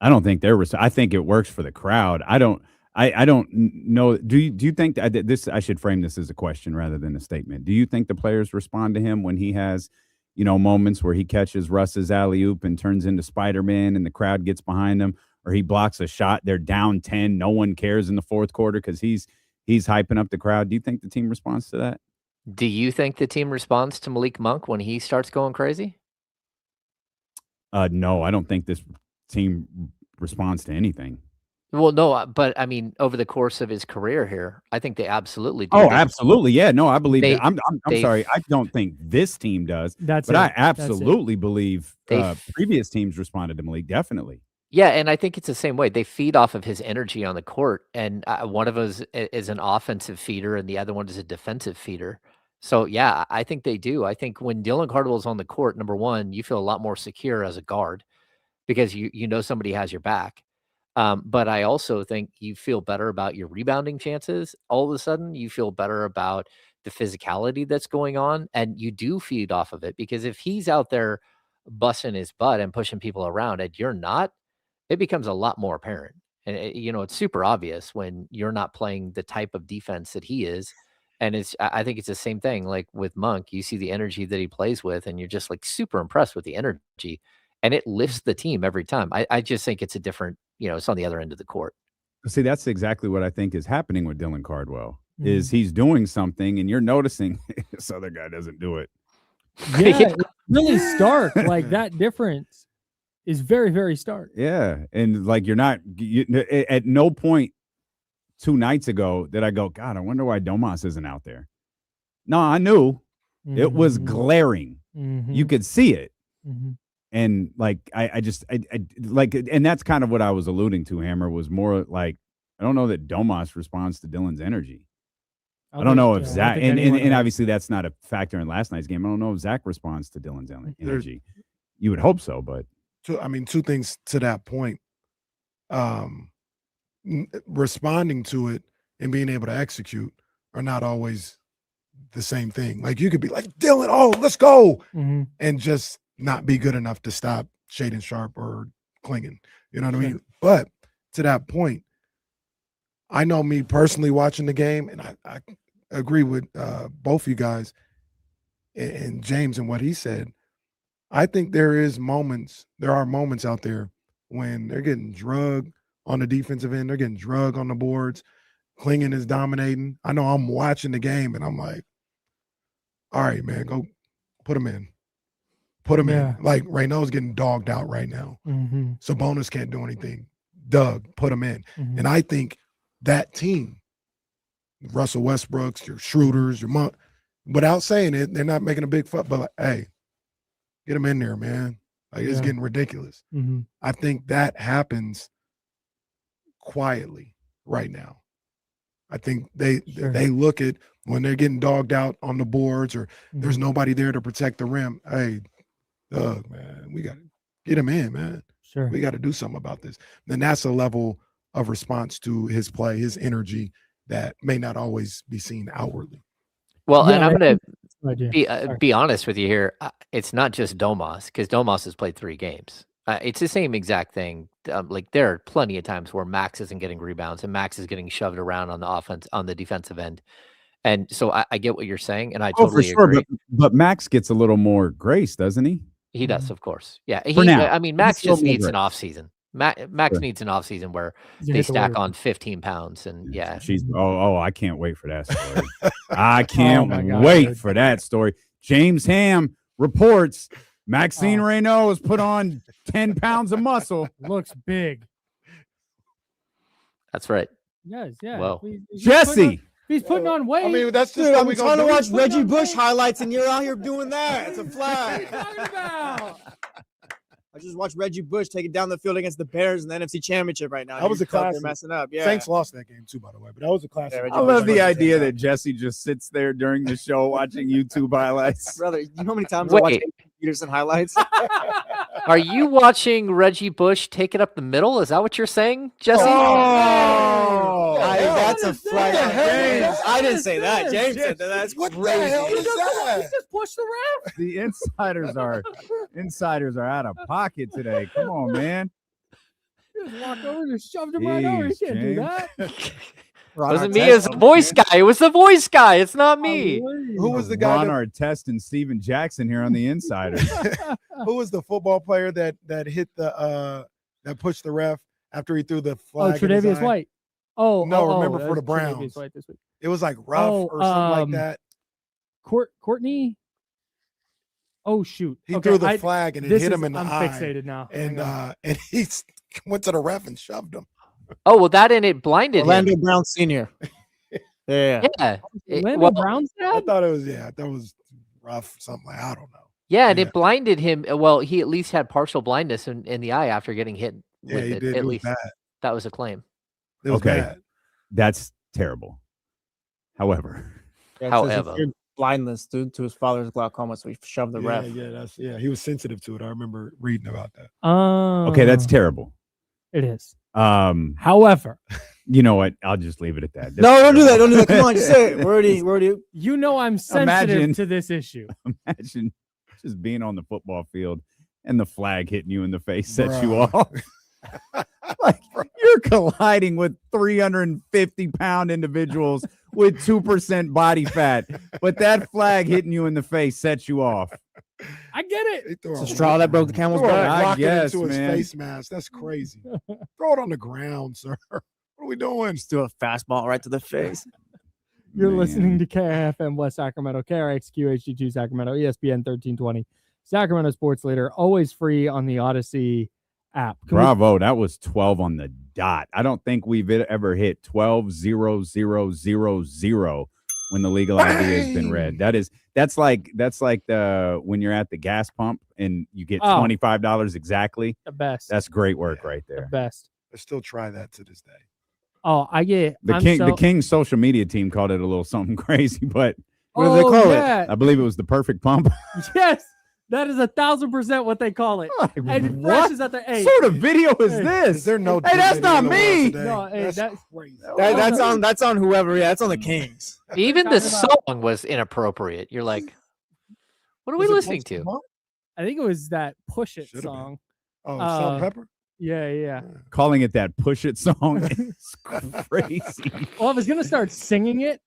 I don't think I think it works for the crowd. I don't know. Do you think that this? I should frame this as a question rather than a statement. Do you think the players respond to him when he has, moments where he catches Russ's alley-oop and turns into Spider-Man and the crowd gets behind him, or he blocks a shot, they're down 10, no one cares in the 4th quarter because he's hyping up the crowd? Do you think the team responds to that? Do you think the team responds to Malik Monk when he starts going crazy? No, I don't think this team responds to anything. Well, no, but I mean, over the course of his career here, I think they absolutely do. Oh, absolutely. Yeah, no, I believe that. I'm sorry. I don't think this team does, I absolutely believe previous teams responded to Malik. Definitely. Yeah, and I think it's the same way. They feed off of his energy on the court, and one of us is an offensive feeder, and the other one is a defensive feeder. So, yeah, I think they do. I think when Dylan Cardwell's on the court, number one, you feel a lot more secure as a guard because you know somebody has your back. But I also think you feel better about your rebounding chances. All of a sudden, you feel better about the physicality that's going on, and you do feed off of it because if he's out there busting his butt and pushing people around and you're not, it becomes a lot more apparent. And, it's super obvious when you're not playing the type of defense that he is. And I think it's the same thing. Like with Monk, you see the energy that he plays with, and you're just like super impressed with the energy, and it lifts the team every time. I just think it's a different, it's on the other end of the court. See, that's exactly what I think is happening with Dylan Cardwell. Is he's doing something, and you're noticing this other guy doesn't do it. Yeah, it's really stark. Like that difference is very, very stark. Yeah, and like at no point 2 nights ago did I go, God, I wonder why Domas isn't out there. No, I knew it was glaring. You could see it. And like, I like, and that's kind of what I was alluding to, Hammer, was more like, I don't know that Domas responds to Dylan's energy. I don't know if Zach, and obviously that's not a factor in last night's game. I don't know if Zach responds to Dylan's energy. You would hope so, but. Two things to that point. Responding to it and being able to execute are not always the same thing. Like you could be like, Dylan, oh, let's go. And just not be good enough to stop Shaedon Sharpe or Klingon. You know what I mean? But to that point, I know me personally watching the game, and I agree with both you guys and James and what he said. I think there are moments out there when they're getting drugged on the defensive end, they're getting drugged on the boards. Klingon is dominating. I know I'm watching the game and I'm like, all right, man, go put him in. Put him in. Like Reynold's getting dogged out right now. Sabonis can't do anything. Doug, put him in. And I think that team, Russell Westbrooks, your Schroeders, your Monk, without saying it, they're not making a big fuss, but like, hey, get him in there, man. Like it's getting ridiculous. I think that happens quietly right now. I think they look at when they're getting dogged out on the boards or there's nobody there to protect the rim. Hey, Doug, man, we got to get him in, man. Sure. We got to do something about this. And that's a level of response to his play, his energy that may not always be seen outwardly. Well, and I'm going to be honest with you here. It's not just Domas, because Domas has played 3 games. It's the same exact thing. Like there are plenty of times where Max isn't getting rebounds and Max is getting shoved around on the defensive end. And so I get what you're saying, and I totally for sure, agree. But Max gets a little more grace, doesn't he? He does, of course. Yeah. For now. I mean, Max just needs grace. an off season. Max needs an off season where they stack on 15 pounds, and yeah. I can't wait for that story. I can't wait for that story. James Ham reports Maxine Reynaud has put on 10 pounds of muscle. Looks big. That's right. Yes, yeah. Well, Jesse. He's putting on weight. I mean, that's just Dude, how I'm we trying to go. watch Reggie Bush highlights, and you're out here doing that. It's a flag. What are you talking about? I just watched Reggie Bush take it down the field against the Bears in the NFC Championship right now. That was a classic. They're messing up. Yeah. Saints lost that game too, by the way, but that was a classic. Yeah, I love the idea that Jesse just sits there during the show watching YouTube highlights. Brother, you know how many times I watch Peterson highlights? Are you watching Reggie Bush take it up the middle? Is that what you're saying, Jesse? That's a flag. James, I didn't say that. James said that. That's what crazy. the hell is that? He just pushed the ref. The insiders are out of pocket today. Come on, man. He just walked over and shoved him right over. He can't do that. It wasn't me as the voice guy. It was the voice guy. It's not me. Who was the guy? Ron Artest and Steven Jackson here on the Insiders. Who was the football player that hit that pushed the ref after he threw the flag? Tre'Davious White. Remember for the Browns. White this week. It was like rough or something like that. Courtney. Oh shoot! He threw the flag and it hit him in the eye. I'm fixated now. And he went to the ref and shoved him. Oh, well, that and it blinded Orlando him. Brown Sr. Yeah. Orlando Brown's dad? I thought it was that was rough. Something like I don't know. Yeah, and it blinded him. Well, he at least had partial blindness in the eye after getting hit with he it. did. At It was least bad. that was a claim. It was bad. That's terrible. However, Blindness due to his father's glaucoma, so he shoved the ref. He was sensitive to it. I remember reading about that. okay, that's terrible. It is. However, you know what? I'll just leave it at that. No, don't do that. Don't do that. Come on, just say it. Where do you? You know I'm sensitive to this issue. Imagine just being on the football field and the flag hitting you in the face sets you off. Like you're colliding with 350-pound individuals with 2% body fat, but that flag hitting you in the face sets you off. I get it. It's a straw that broke the camel's back. I guess, into his man. face mask. That's crazy. Throw it on the ground, sir. What are we doing? Just do a fastball right to the face. You're listening to KFM West Sacramento, KRXQ HD2 Sacramento, ESPN 1320, Sacramento Sports Leader, always free on the Odyssey app. Bravo. That was 12 on the dot. I don't think we've ever hit 12-0-0-0-0 when the legal ID has been read. That's like the when you're at the gas pump and you get $25 exactly. The best. That's great work right there. The best. I still try that to this day. Oh, I get the King's social media team called it a little something crazy, but what do they call it? I believe it was the perfect pump. Yes. That is 1,000% what they call it. And it flashes at the What sort of video is this? Is there no? Hey, that's not me. No, that's crazy. That's on whoever. Yeah, that's on the Kings. Even the song was inappropriate. You're like, what are we listening to? I think it was that Push It song. Oh, Salt and Pepper? Yeah. Calling it that Push It song is crazy. Well, I was going to start singing it.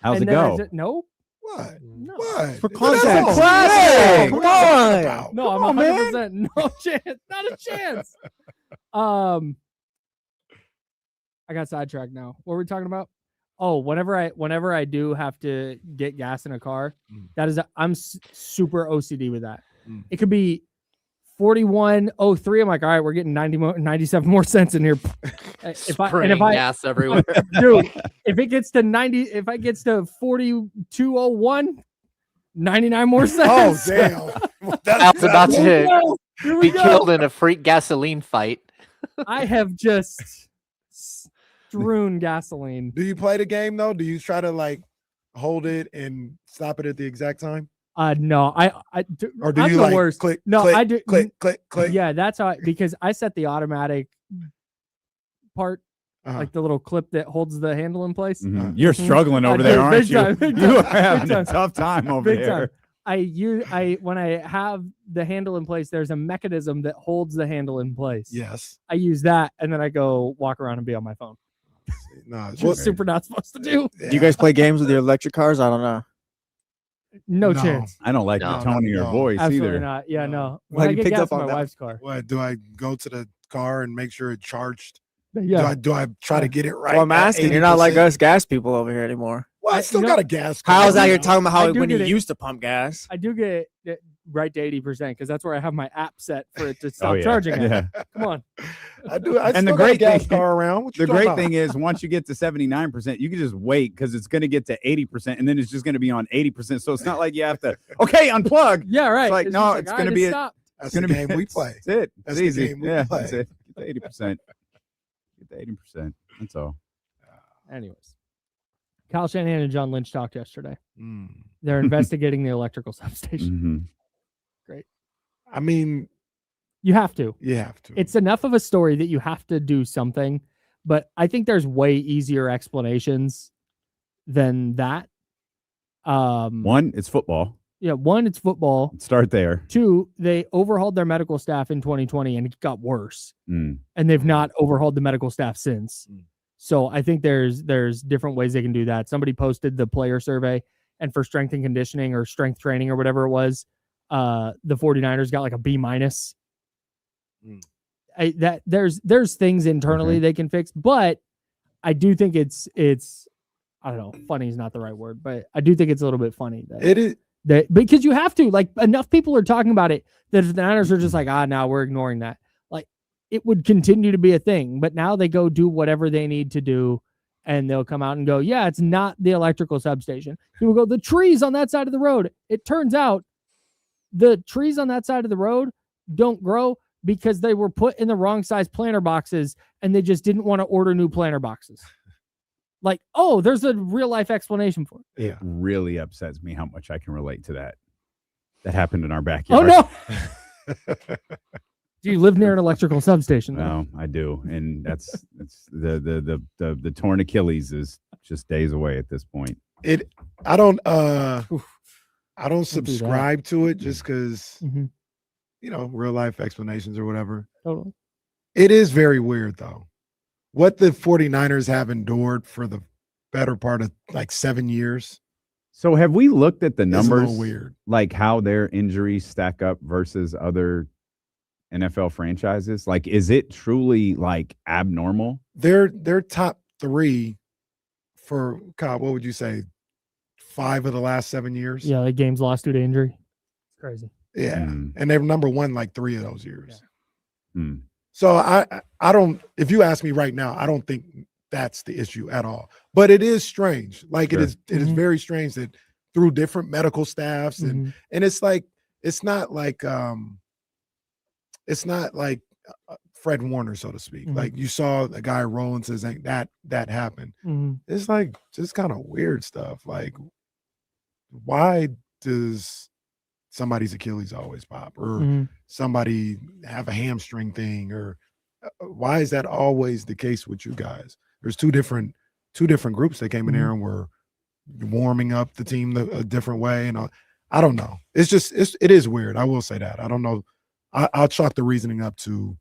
How's it go? No. What? No. What? For context. Classic. Come on. No, I'm 100%. No chance. Not a chance. I got sidetracked now. What were we talking about? Oh, whenever I do have to get gas in a car, I'm super OCD with that. It could be 41.03. I'm like, all right, we're getting 97 more cents in here. Gas everywhere. Dude, if it gets to 42.01, 99 more cents. Oh, damn. That's about to be killed in a freak gasoline fight. I have just strewn gasoline. Do you play the game though? Do you try to like hold it and stop it at the exact time? No, or do I'm you the like worst. click? No, click, I do click. Yeah, that's how because I set the automatic part, like the little clip that holds the handle in place. Mm-hmm. You're struggling over there, aren't you? You are having a tough time over there. When I have the handle in place, there's a mechanism that holds the handle in place. Yes. I use that, and then I go walk around and be on my phone. No, Which you're super not supposed to do. Do you guys play games with your electric cars? I don't know. No chance. I don't like the tone of your voice Absolutely either. not. Yeah, no. Well, When I you get picked gas up in on my that. wife's car. What do I go to the car and make sure it charged? Yeah. Do I try to get it right? Well, I'm asking. You're not like us gas people over here anymore. Well, I still got a gas car. Kyle's out here talking about how when get he it. used to pump gas. I do get it right to 80% because that's where I have my app set for it to stop yeah. charging it. Yeah. Come on. I do. I And the still got a great gas thing- car around. What you The talking great about? thing is once you get to 79%, you can just wait because it's going to get to 80% and then it's just going to be on 80%. So it's not like you have to, okay, unplug. Yeah, right. It's like, just no, like, it's all going to right, be it stopped. That's gonna the be- game we play. That's it. That's It's the easy. game we Yeah, play. that's it. Get to 80%. Get to 80%. That's all. Anyways, Kyle Shanahan and John Lynch talked yesterday. Mm. They're investigating the electrical substation. Mhm. I mean, You have to. you have to. It's enough of a story that you have to do something, but I think there's way easier explanations than that. One, it's football. Yeah, one, it's football. Start there. Two, they overhauled their medical staff in 2020 and it got worse. Mm. And they've not overhauled the medical staff since. Mm. So I think there's different ways they can do that. Somebody posted the player survey, and for strength and conditioning or strength training or whatever it was, the 49ers got like a B-. Mm. There's things internally they can fix, but I do think it's I don't know, funny is not the right word, but I do think it's a little bit funny that It is. that because you have to, like, enough people are talking about it that if the Niners are just like, now we're ignoring that, like, it would continue to be a thing. But now they go do whatever they need to do, and they'll come out and go, yeah, it's not the electrical substation. People go, the trees on that side of the road. It turns out the trees on that side of the road don't grow because they were put in the wrong size planter boxes, and they just didn't want to order new planter boxes. Like, oh, there's a real life explanation for it. Yeah. Really upsets me how much I can relate to that. That happened in our Oh backyard. no. Do you live near an electrical substation? No, I do, and that's the torn Achilles is just days away at this point. I don't do subscribe to it just because Mhm. real life explanations or whatever. Totally. It is very weird though. What the 49ers have endured for the better part of like 7 years. So have we looked at the It's a numbers, little weird. like how their injuries stack up versus other NFL franchises? Like, is it truly like abnormal? They're top 3 for Kyle. What would you say? 5 of the last 7 years. Yeah, like games lost due to injury. It's crazy. Yeah. Mm. And they're number 1 like 3 of those years. Mm. So I don't, if you ask me right now, I don't think that's the issue at all. But it is strange. Like Sure. it is very strange that through different medical staffs and it's like it's not like Fred Warner, so to speak. Mhm. Like you saw a guy roll and says that happened. Mhm. It's like just kind of weird stuff. Like why does somebody's Achilles always pop or Mhm. somebody have a hamstring thing or why is that always the case with you guys? There's two different groups that came in there and were warming up the team a different way. And I don't know. It is weird. I will say that. I don't know. I'll chalk the reasoning up to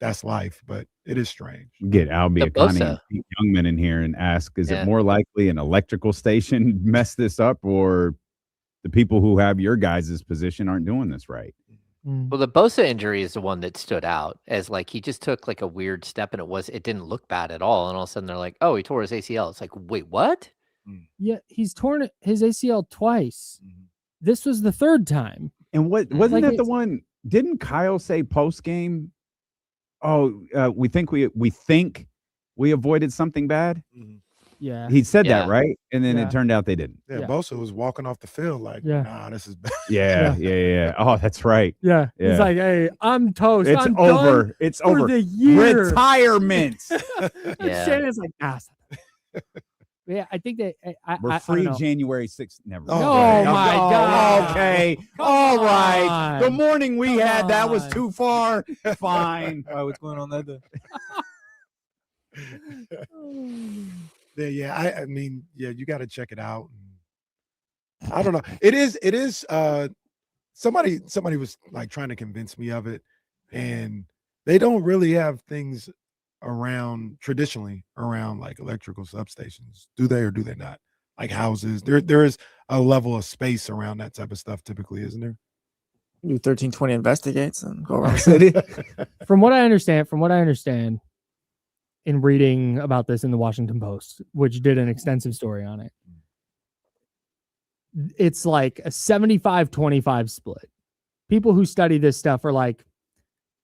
that's life, but it is strange. Get Albie, The Connie, Bosa. and Pete Youngman in here and ask, is Yeah. it more likely an electrical station messed this up or the people who have your guys' position aren't doing this right? Mhm. Well, the Bosa injury is the one that stood out as like he just took like a weird step and it didn't look bad at all. And all of a sudden they're like, oh, he tore his ACL. It's like, wait, what? Yeah, he's torn his ACL twice. Mhm. This was the third time. And what wasn't Like that the it's- one? Didn't Kyle say post game? Oh, we think we avoided something bad. Yeah. He said Yeah. that, right? And then Yeah. it turned out they didn't. Yeah, Yeah. Bosa was walking off the field like, Yeah. nah, this is bad. Yeah. Oh, that's right. Yeah. Yeah. He's like, hey, I'm toast. It's I'm over. done It's for over. the year. Retirement. Yeah. Shannon's like, yeah, I think that I We're I free don't know. January 6th. Never. Oh, mind. Oh, okay. my Oh, God. Okay. Come All right. on. The morning we Come had, that was on. too far. Fine. What's going on there? I mean, you got to check it out. I don't know. It is somebody was like trying to convince me of it, and they don't really have things traditionally around like electrical substations? Do they or do they not? Like houses, there is a level of space around that type of stuff typically, isn't there? Do 1320 investigates and go around the city. From what I understand in reading about this in the Washington Post, which did an extensive story on it, it's like a 75-25 split. People who study this stuff are like,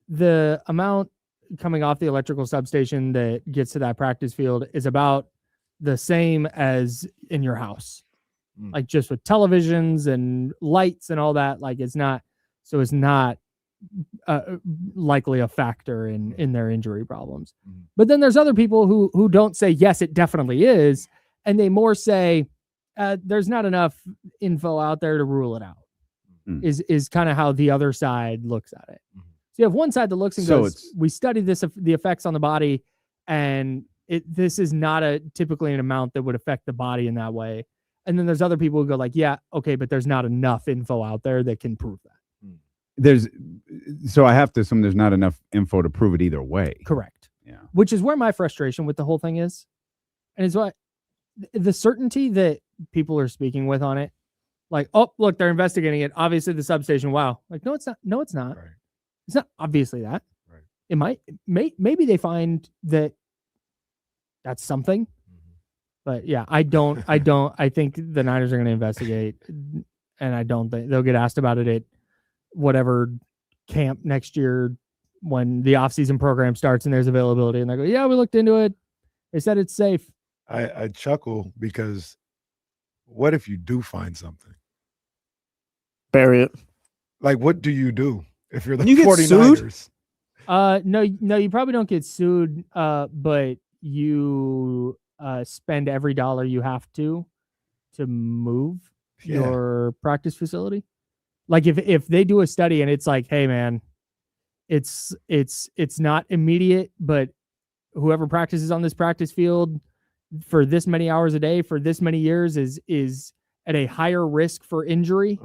the amount coming off the electrical substation that gets to that practice field is about the same as in your house. Like just with televisions and lights and all that, like it's not likely a factor in their injury problems. But then there's other people who don't say, yes, it definitely is. And they more say, there's not enough info out there to rule it out, is kind of how the other side looks at it. So you have one side that looks and goes, we studied the effects on the body, and this is not typically an amount that would affect the body in that way. And then there's other people who go like, yeah, okay, but there's not enough info out there that can prove that. So I have to assume there's not enough info to prove it either way. Correct. Yeah. Which is where my frustration with the whole thing is. And it's what the certainty that people are speaking with on it. Like, oh, look, they're investigating it. Obviously the substation. Wow. Like, no, it's not. No, it's not. Right. It's not obviously that. Right. It maybe they find that that's something. But yeah, I think the Niners are going to investigate, and I don't think they'll get asked about it at whatever camp next year when the offseason program starts and there's availability, and they go, yeah, we looked into it. They said it's safe. I chuckle because what if you do find something? Bury it. Like, what do you do if you're the 49ers? No, you probably don't get sued, but you spend every dollar you have to move your practice facility. Like if they do a study and it's like, hey man, it's not immediate, but whoever practices on this practice field for this many hours a day for this many years is at a higher risk for injury.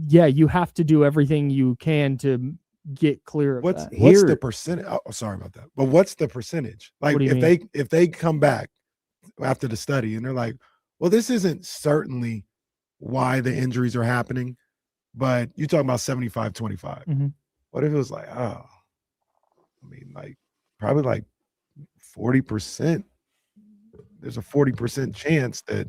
Yeah, you have to do everything you can to get clear of that. What's the percentage? Oh, sorry about that. But what's the percentage? Like if they come back after the study and they're like, well, this isn't certainly why the injuries are happening, but you're talking about 75-25. What if it was like, oh, I mean, like probably like 40%. There's a 40% chance that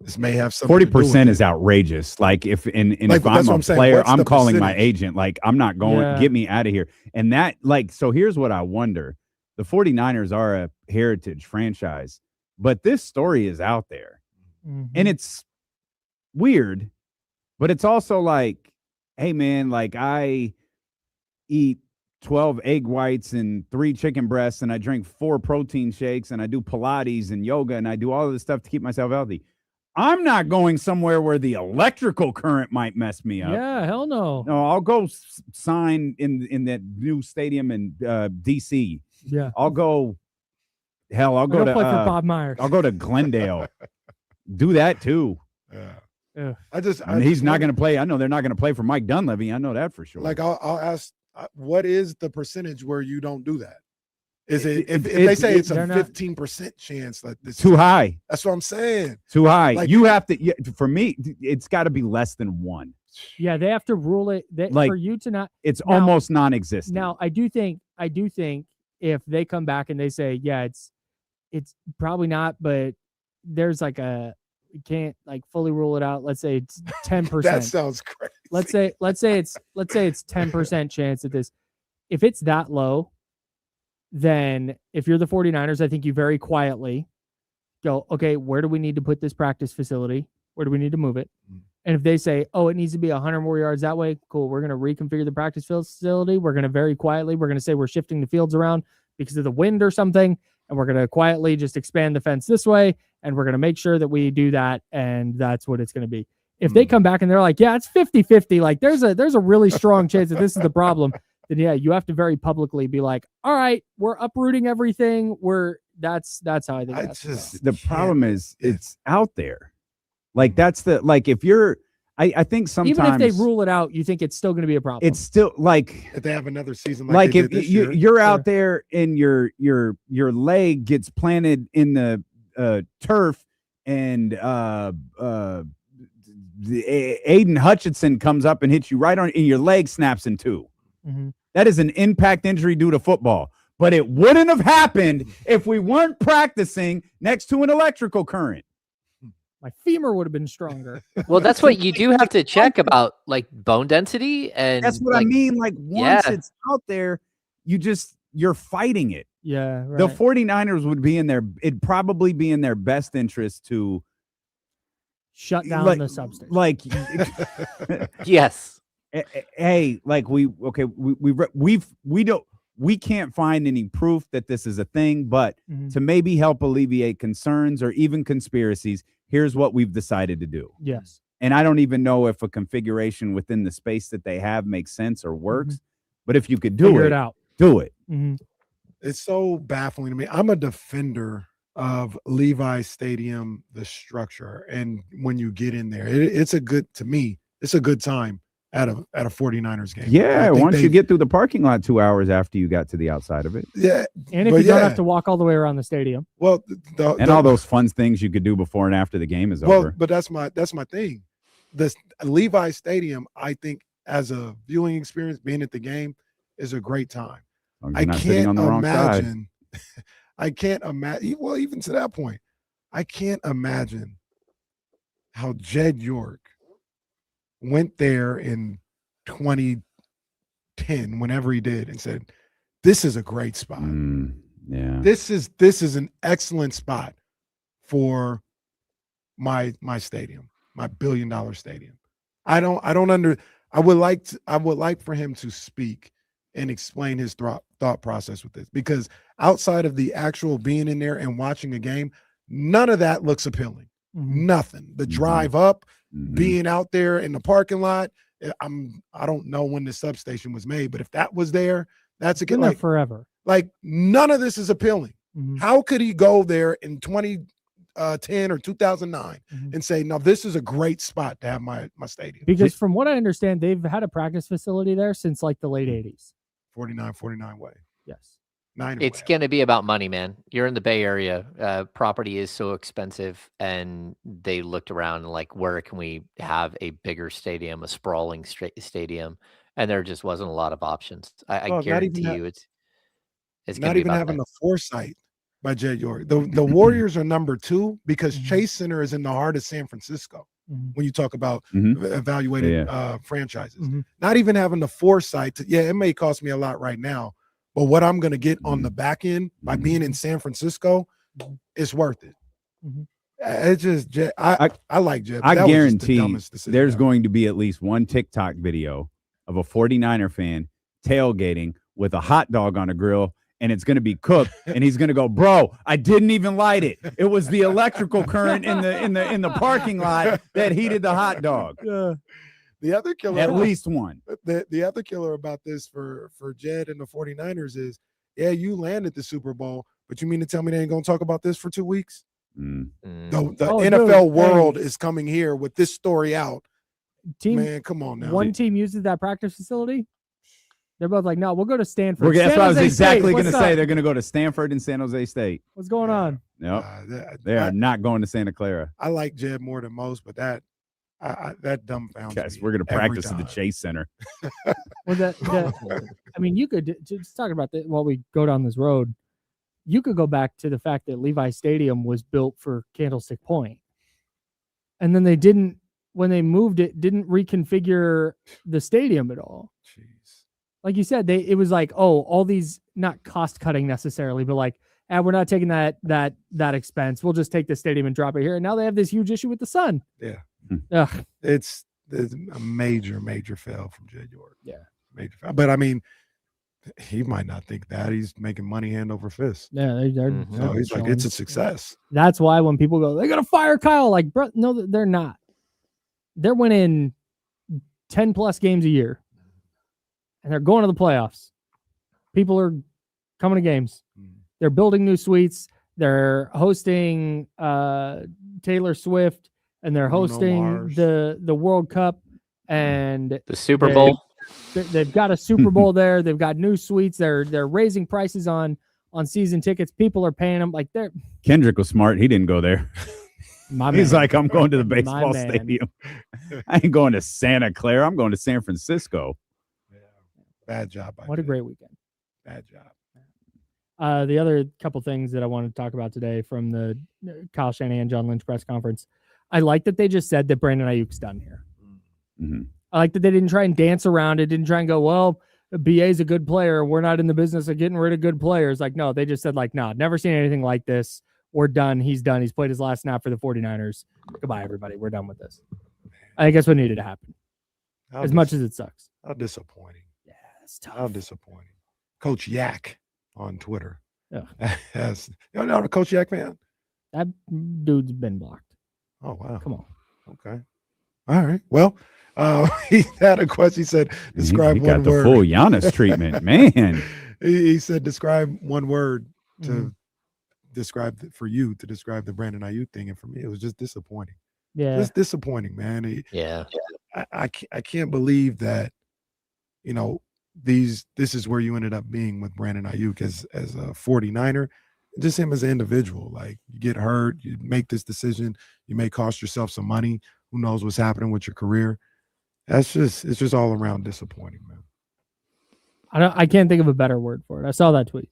this may have something 40% is outrageous. Like if if I'm a player, I'm calling my agent. Like I'm not going, get me out of here. And that so here's what I wonder. The 49ers are a heritage franchise, but this story is out there and it's weird, but it's also like, hey man, like I eat 12 egg whites and 3 chicken breasts and I drink 4 protein shakes and I do Pilates and yoga and I do all of this stuff to keep myself healthy. I'm not going somewhere where the electrical current might mess me up. Yeah, hell no. No, I'll go sign in that new stadium in DC. Yeah. I'll go to play for Bob Myers. I'll go to Glendale. Do that too. Yeah. He's not going to play. I know they're not going to play for Mike Dunleavy. I know that for sure. Like I'll ask, what is the percentage where you don't do that? Is it if they say it's a 15% chance that this too high? That's what I'm saying. Too high. Like, you have to. For me, it's got to be less than 1. Yeah, they have to rule it for you to not. It's almost non-existent. Now, I do think if they come back and they say, yeah, it's probably not, but there's like we can't like fully rule it out. Let's say it's 10%. That sounds crazy. Let's say it's 10% chance at this. If it's that low, then if you're the 49ers, I think you very quietly go, okay, where do we need to put this practice facility? Where do we need to move it? And if they say, oh, it needs to be 100 more yards that way, cool. We're going to reconfigure the practice facility. We're going to very quietly, we're going to say we're shifting the fields around because of the wind or something. And we're going to quietly just expand the fence this way. And we're going to make sure that we do that. And that's what it's going to be. If they come back and they're like, yeah, it's 50-50. Like there's a really strong chance that this is the problem. Then yeah, you have to very publicly be like, all right, we're uprooting everything. That's how I think the problem is it's out there. Like if you're, I think sometimes even if they rule it out, you think it's still going to be a problem. It's still like if they have another season like if year. You're out there and your leg gets planted in the turf and Aiden Hutchinson comes up and hits you right on and your leg snaps in two. Mm-hmm. That is an impact injury due to football. But it wouldn't have happened if we weren't practicing next to an electrical current. My femur would have been stronger. Well, that's what you do have to check about, like bone density, and that's what I mean. Like once it's out there, you're fighting it. Yeah, right. The 49ers would be it'd probably be in their best interest to shut down the substance. Like, yes. Hey, like we can't find any proof that this is a thing, but to maybe help alleviate concerns or even conspiracies, here's what we've decided to do. Yes. And I don't even know if a configuration within the space that they have makes sense or works, but if you could figure it out, do it. It's so baffling to me. I'm a defender of Levi Stadium, the structure, and when you get in there, it's a good time at a 49ers game. Yeah, once you get through the parking lot 2 hours after you got to the outside of it. Yeah. And if you don't have to walk all the way around the stadium. Well, all those fun things you could do before and after the game is over. But that's my thing. This Levi Stadium, I think, as a viewing experience, being at the game is a great time. I can't imagine. I can't imagine. Well, even to that point, I can't imagine how Jed York went there in 2010, whenever he did, and said, "This is a great spot. Yeah, this is an excellent spot for my stadium, my $1 billion stadium." I would like for him to speak and explain his thought process with this, because outside of the actual being in there and watching a game, none of that looks appealing. Nothing. The drive up, being out there in the parking lot. I don't know when the substation was made, but if that was there, that's been there forever. Like none of this is appealing. How could he go there in 2010 or 2009 and say, "No, this is a great spot to have my stadium"? Because from what I understand, they've had a practice facility there since like the late 80s. 49 way. Yes. It's going to be about money, man. You're in the Bay Area. Property is so expensive, and they looked around and like, where can we have a bigger stadium, a sprawling stadium? And there just wasn't a lot of options. I guarantee you, it's not even having the foresight by Jed York. The Warriors are number 2 because Chase Center is in the heart of San Francisco. When you talk about evaluating franchises, not even having the foresight to, it may cost me a lot right now, but what I'm going to get on the back end by being in San Francisco, it's worth it. It's just, I like Jed. I guarantee there's going to be at least one TikTok video of a 49er fan tailgating with a hot dog on a grill, and it's going to be cooked, and he's going to go, "Bro, I didn't even light it. It was the electrical current in the parking lot that heated the hot dog." The other killer, at least one. The other killer about this for Jed and the 49ers is, you landed the Super Bowl, but you mean to tell me they ain't going to talk about this for 2 weeks? The NFL world is coming here with this story out. Man, come on now. One team uses that practice facility. They're both like, "No, we'll go to Stanford." That's what I was exactly going to say. They're going to go to Stanford and San Jose State. What's going on? No, they are not going to Santa Clara. I like Jed more than most, but that dumbfounds me. We're going to practice at the Chase Center. Well, I mean, you could just talk about that while we go down this road. You could go back to the fact that Levi Stadium was built for Candlestick Point, and then they didn't, when they moved it, didn't reconfigure the stadium at all. Jeez. Like you said, it was like, all these, not cost cutting necessarily, but like, we're not taking that expense. We'll just take the stadium and drop it here. And now they have this huge issue with the sun. Yeah. Ugh. It's a major fail from Jed York. Yeah. Major fail. But I mean, he might not think that. He's making money hand over fist. Yeah. So he's like, it's a success. That's why when people go, "They're going to fire Kyle," like, bro, no, they're not. They're winning 10 plus games a year. And they're going to the playoffs. People are coming to games. They're building new suites. They're hosting Taylor Swift and they're hosting the World Cup and the Super Bowl. They've got a Super Bowl there. They've got new suites. They're raising prices on season tickets. People are paying them like they're. Kendrick was smart. He didn't go there. He's like, I'm going to the baseball man. stadium. I ain't going to Santa Clara. I'm going to San Francisco. Yeah. Bad job. What a great weekend. Bad job. The other couple things that I wanted to talk about today from the Kyle Shanahan, John Lynch press conference, I like that they just said that Brandon Ayuk's done here. Mm-hmm. I like that they didn't try and dance around it, didn't try and go, well, BA's a good player. We're not in the business of getting rid of good players. Like, no, they just said, like, no, never seen anything like this. We're done. He's done. He's played his last snap for the 49ers. Goodbye, everybody. We're done with this. I think that's what needed to happen. As much as it sucks. How disappointing. Yeah, it's tough. How disappointing. Coach Yak on Twitter. Yeah. You're not a Coach Yak fan? That dude's been blocked. Oh, wow. Come on. Okay. All right. Well, he had a question. He said, describe he one got word. The full Giannis treatment, man. He said, describe one word to describe the Brandon Ayuk thing. And for me, it was just disappointing. Yeah. Just disappointing, man. I can't believe that, this is where you ended up being with Brandon Ayuk as a 49er. Just him as an individual. Like, you get hurt, you make this decision, you may cost yourself some money. Who knows what's happening with your career? It's just all around disappointing, man. I can't think of a better word for it. I saw that tweet.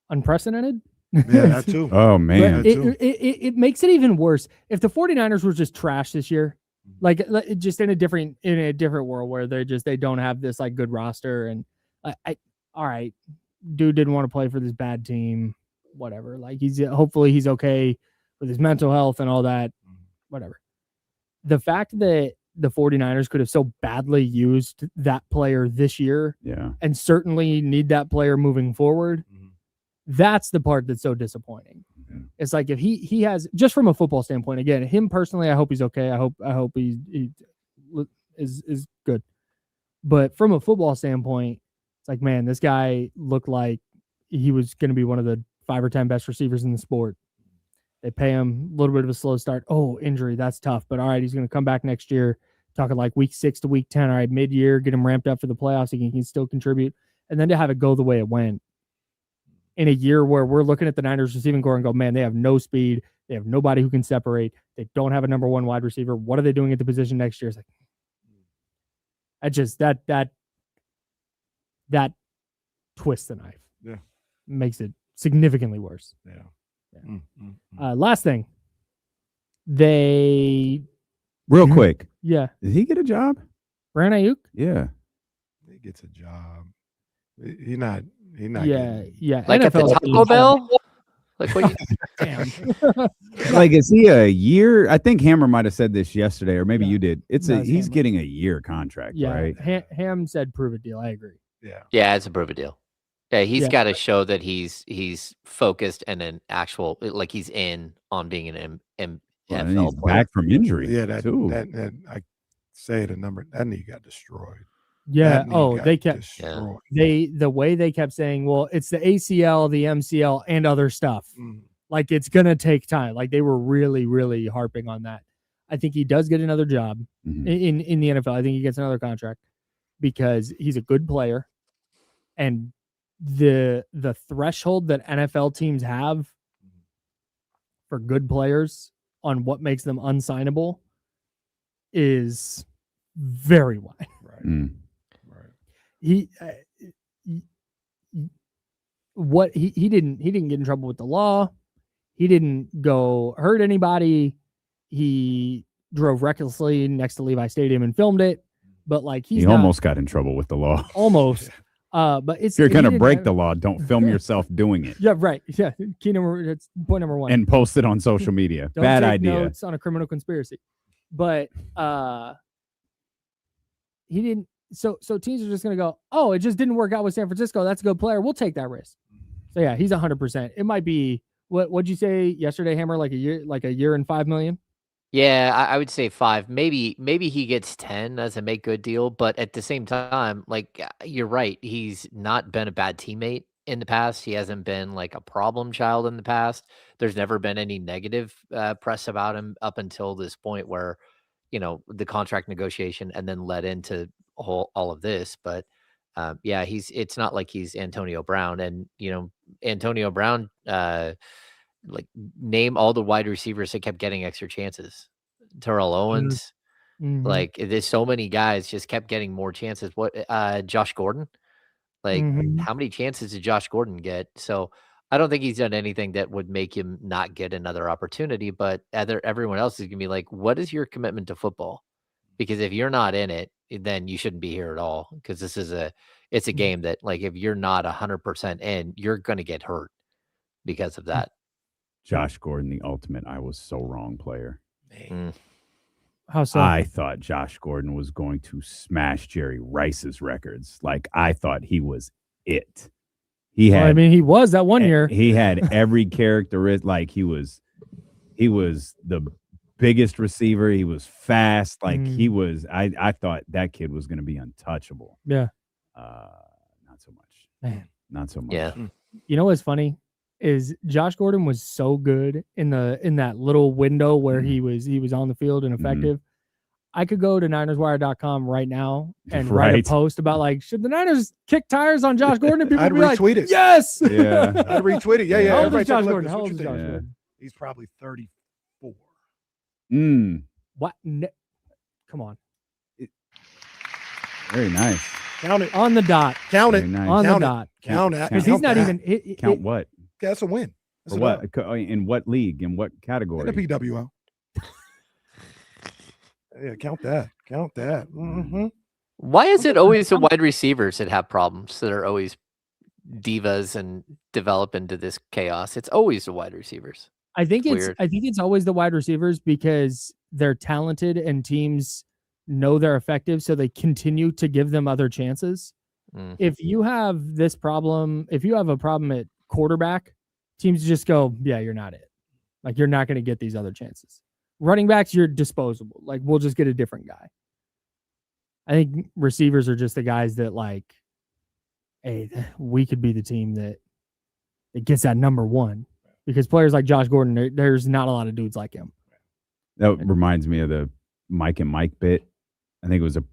Unprecedented? Yeah, that too. Oh, man. It makes it even worse. If the 49ers were just trash this year, like just in a different world where they don't have this like good roster, and all right, dude didn't want to play for this bad team, whatever. Like, hopefully he's okay with his mental health and all that, whatever. The fact that the 49ers could have so badly used that player this year, and certainly need that player moving forward, that's the part that's so disappointing. It's like, if he has, just from a football standpoint, again, him personally, I hope he's okay. I hope he is good. But from a football standpoint, it's like, man, this guy looked like he was going to be one of the 5 or 10 best receivers in the sport. They pay him a little bit of a slow start. Oh, injury, that's tough. But all right, he's going to come back next year. Talking like week 6 to week 10. All right, mid-year, get him ramped up for the playoffs. He can still contribute. And then to have it go the way it went in a year where we're looking at the Niners receiving core and go, man, they have no speed. They have nobody who can separate. They don't have a number 1 wide receiver. What are they doing at the position next year? It's like, that twists the knife. Yeah. Makes it significantly worse. Yeah. Last thing. They real quick. Yeah. Did he get a job? Brandon Ayuk? Yeah. He gets a job. He's not. Yeah. Like NFL at the Taco Bell? Like, what you damn. Like, is he a year? I think Hammer might have said this yesterday, or maybe you did. He's getting a year contract, right? Ham said prove a deal. I agree. Yeah, it's a prove a deal. Yeah, he's got to show that he's focused and an actual, like, he's in on being an NFL he's player. back from injury. Yeah, that I say the number, that knee got destroyed. Yeah. They kept destroyed. The way they kept saying, well, it's the ACL, the MCL, and other stuff. Like, it's gonna take time. Like, they were really, really harping on that. I think he does get another job in the NFL. I think he gets another contract because he's a good player, and the threshold that NFL teams have for good players on what makes them unsignable is very wide. Right. He didn't get in trouble with the law. He didn't go hurt anybody. He drove recklessly next to Levi Stadium and filmed it. But like, he almost got in trouble with the law. Almost. But if you're gonna break the law, don't film yourself doing it. Yeah, right. Yeah. That's point number 1. And post it on social media. Don't Bad take idea. Notes on a criminal conspiracy. But he didn't. So teams are just gonna go, oh, it just didn't work out with San Francisco. That's a good player. We'll take that risk. So yeah, he's 100%. It might be what'd you say yesterday, Hammer? Like a year and $5 million. Yeah, I would say 5. Maybe he gets 10 as a make good deal, but at the same time, like, you're right, he's not been a bad teammate. in the past. He hasn't been like a problem child in the past. There's never been any negative press about him up until this point where, the contract negotiation and then led into all of this. But yeah, it's not like he's Antonio Brown. And, Antonio Brown, like name all the wide receivers that kept getting extra chances. Terrell Owens, like there's so many guys just kept getting more chances. What Josh Gordon? Like how many chances did Josh Gordon get? So I don't think he's done anything that would make him not get another opportunity, but everyone else is gonna be like, what is your commitment to football? Because if you're not in it, then you shouldn't be here at all. Because it's a game that, like, if you're not 100% in, you're gonna get hurt because of that. Josh Gordon, the ultimate I was so wrong player. How so? I thought Josh Gordon was going to smash Jerry Rice's records. Like, I thought he was it. He was that one year. He had every characteristic. Like, he was the biggest receiver. He was fast. Like, he was. I thought that kid was going to be untouchable. Yeah. Not so much. Man. Not so much. Yeah. You know what's funny is Josh Gordon was so good in that little window where he was on the field and effective. I could go to NinersWire.com right now and write a post about, like, should the Niners kick tires on Josh Gordon? And people I'd be retweet like, it. Yes. Yeah. I'd retweet it. Yeah. How old is Josh Gordon? How old is Josh Gordon? He's probably 34. What? Come on. Very nice. Count it. On the dot. Count it. Nice. On Count the it. dot. Count it. Because he's not even. Count what? That's a win. That's For what? In what league? In what category? In the PWL. Yeah, count that. Count that. Why is it always the wide receivers that have problems, that are always divas and develop into this chaos? It's always the wide receivers. I think it's always the wide receivers because they're talented and teams know they're effective, so they continue to give them other chances. If you have this problem, if you have a problem at quarterback, teams just go, yeah, you're not it. Like, you're not going to get these other chances. Running backs, you're disposable. Like, we'll just get a different guy. I think receivers are just the guys that, like, hey, we could be the team that gets that number one. Because players like Josh Gordon, there's not a lot of dudes like him. That reminds me of the Mike and Mike bit. I think it was a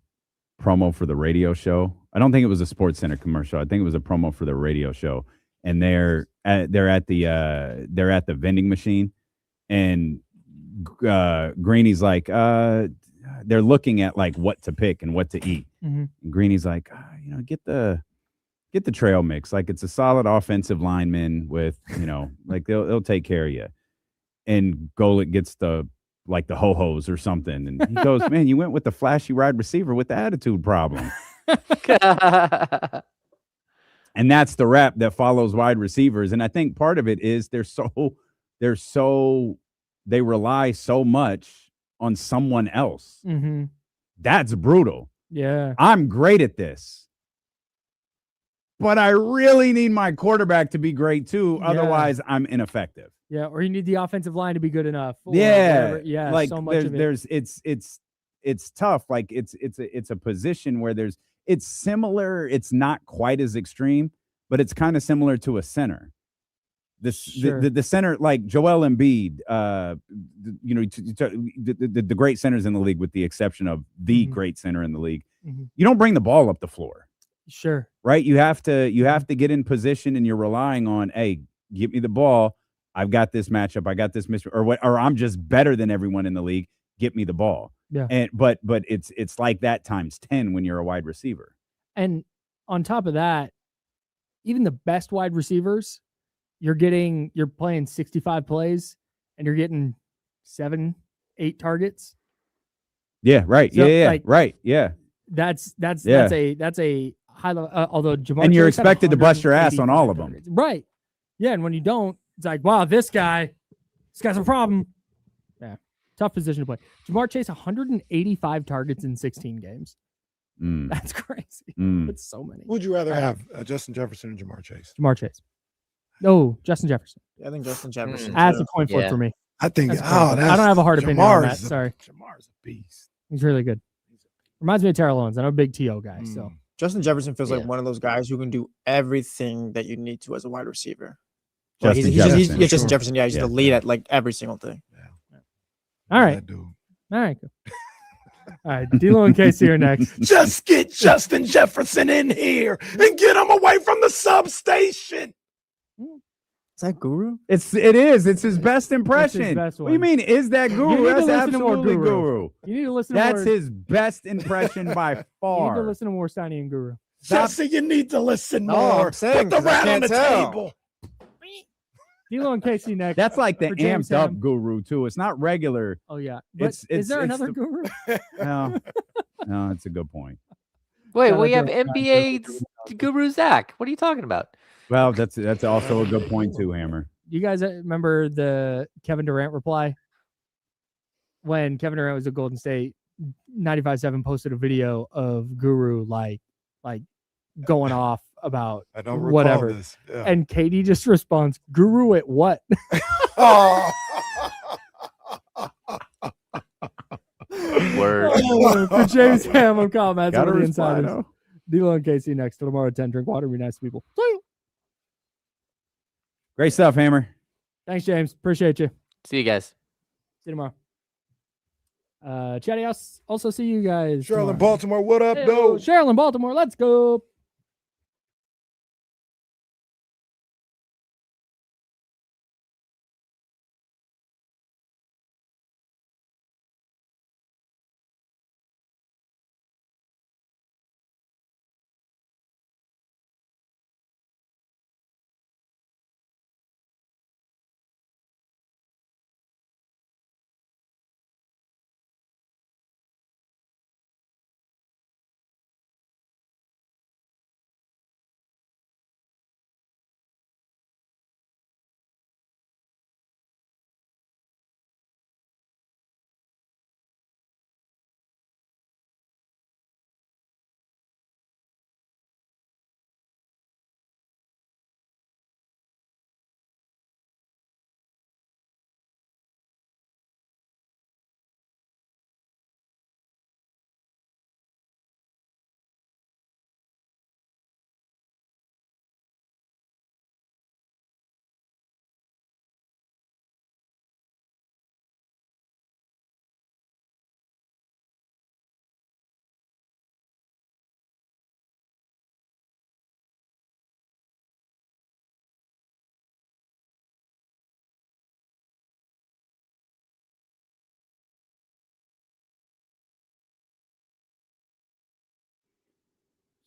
promo for the radio show. I don't think it was a SportsCenter commercial. I think it was a promo for the radio show. And they're at the vending machine, and Greeny's like, they're looking at, like, what to pick and what to eat. And Greeny's like, get the trail mix. Like, it's a solid offensive lineman with, like, they'll take care of you. And Golick gets the ho-hos or something. And he goes, man, you went with the flashy wide receiver with the attitude problem. And that's the rap that follows wide receivers. And I think part of it is they rely so much on someone else. That's brutal. Yeah. I'm great at this, but I really need my quarterback to be great too. Otherwise, I'm ineffective. Yeah. Or you need the offensive line to be good enough. Yeah. Yeah. Like, so much of it. It's tough. Like, it's a position where it's similar. It's not quite as extreme, but it's kind of similar to a center. The center, like Joel Embiid, the great centers in the league, with the exception of the great center in the league. You don't bring the ball up the floor. Sure. Right. You have to get in position, and you're relying on, hey, give me the ball. I've got this matchup. I got this or I'm just better than everyone in the league. Get me the ball. Yeah. But it's like that times 10 when you're a wide receiver. And on top of that, even the best wide receivers, you're playing 65 plays and you're getting 7-8 targets. Yeah. Right. So, yeah. like, right. Yeah. That's a high level. Although Jamar, and you're expected to bust your ass on all of them. Targets. Right. Yeah. And when you don't, it's like, wow, this guy's a problem. Yeah. Tough position to play. Jamar Chase, 185 targets in 16 games. That's crazy. That's so many. Would you rather have Justin Jefferson or Jamar Chase? Jamar Chase. No, Justin Jefferson. Yeah, I think Justin Jefferson. That's a coin flip for me. I think. I don't have a hard opinion on that. Sorry. Jamar's a beast. He's really good. Reminds me of Terrell Owens. I'm a big T.O. guy. So Justin Jefferson feels Yeah. like one of those guys who can do everything that you need to as a wide receiver. Justin He's Jefferson. Justin Jefferson. Yeah, he's the lead at like every single thing. Yeah. All right. That dude. All right. All right. D'Lo and Casey are next. Just get Justin Jefferson in here and get him away from the substation. Is that Guru? It is. It's his best impression. best What do you one. mean? Is that You Guru? need to That's listen to more absolutely Guru. Guru. You need to listen to That's more. his best impression by You need to far. listen to more Steiny and Guru. Jesse, you need to listen No, more. I'm saying, Put the 'cause I rat on can't the tell. table. D'Lo and Casey next. That's like the For James amped up Ham. Guru too. It's not regular. Oh yeah. But It's is there it's another the- Guru? No, it's a good point. Wait, Shout we out have to NBA guru Zach. What are you talking about? Well, that's also a good point too, Hammer. You guys remember the Kevin Durant reply? When Kevin Durant was at Golden State, 95.7 posted a video of Guru like going off about I don't recall whatever. this. Yeah. And Katie just responds, Guru at what? Oh. Word. For James Ham, I'm Kyle Madsen Gotta of the reply, Insiders. though. D'Lo and Casey next. Till tomorrow at 10. Drink water. Be nice to people. See you. Great stuff, Hammer. Thanks, James. Appreciate you. See you guys. See you tomorrow. Chatty House. Also see you guys. Charlotte, tomorrow. Baltimore, what up, Hey, though? Charlotte, Baltimore. Let's go.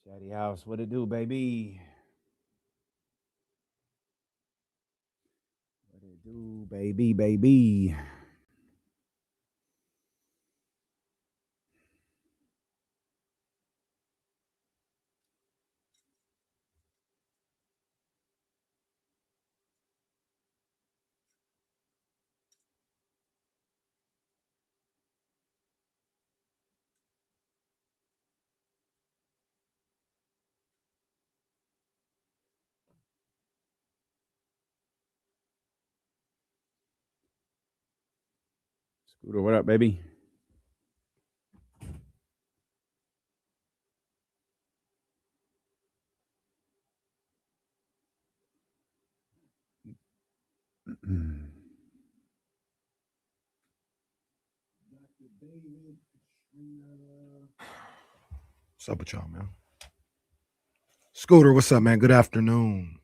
Chatty House, what it do, baby? What it do, baby? Scooter, what up, baby? What's up with y'all, man? Scooter, what's up, man? Good afternoon.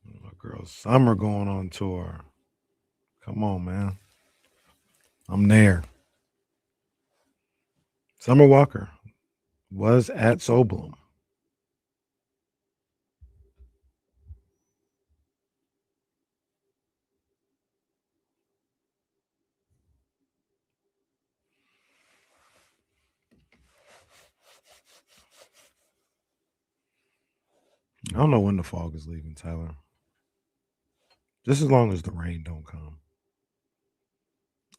My girl Summer going on tour. Come on, man. I'm there. Summer Walker was at Soblum. I don't know when the fog is leaving, Tyler. Just as long as the rain don't come.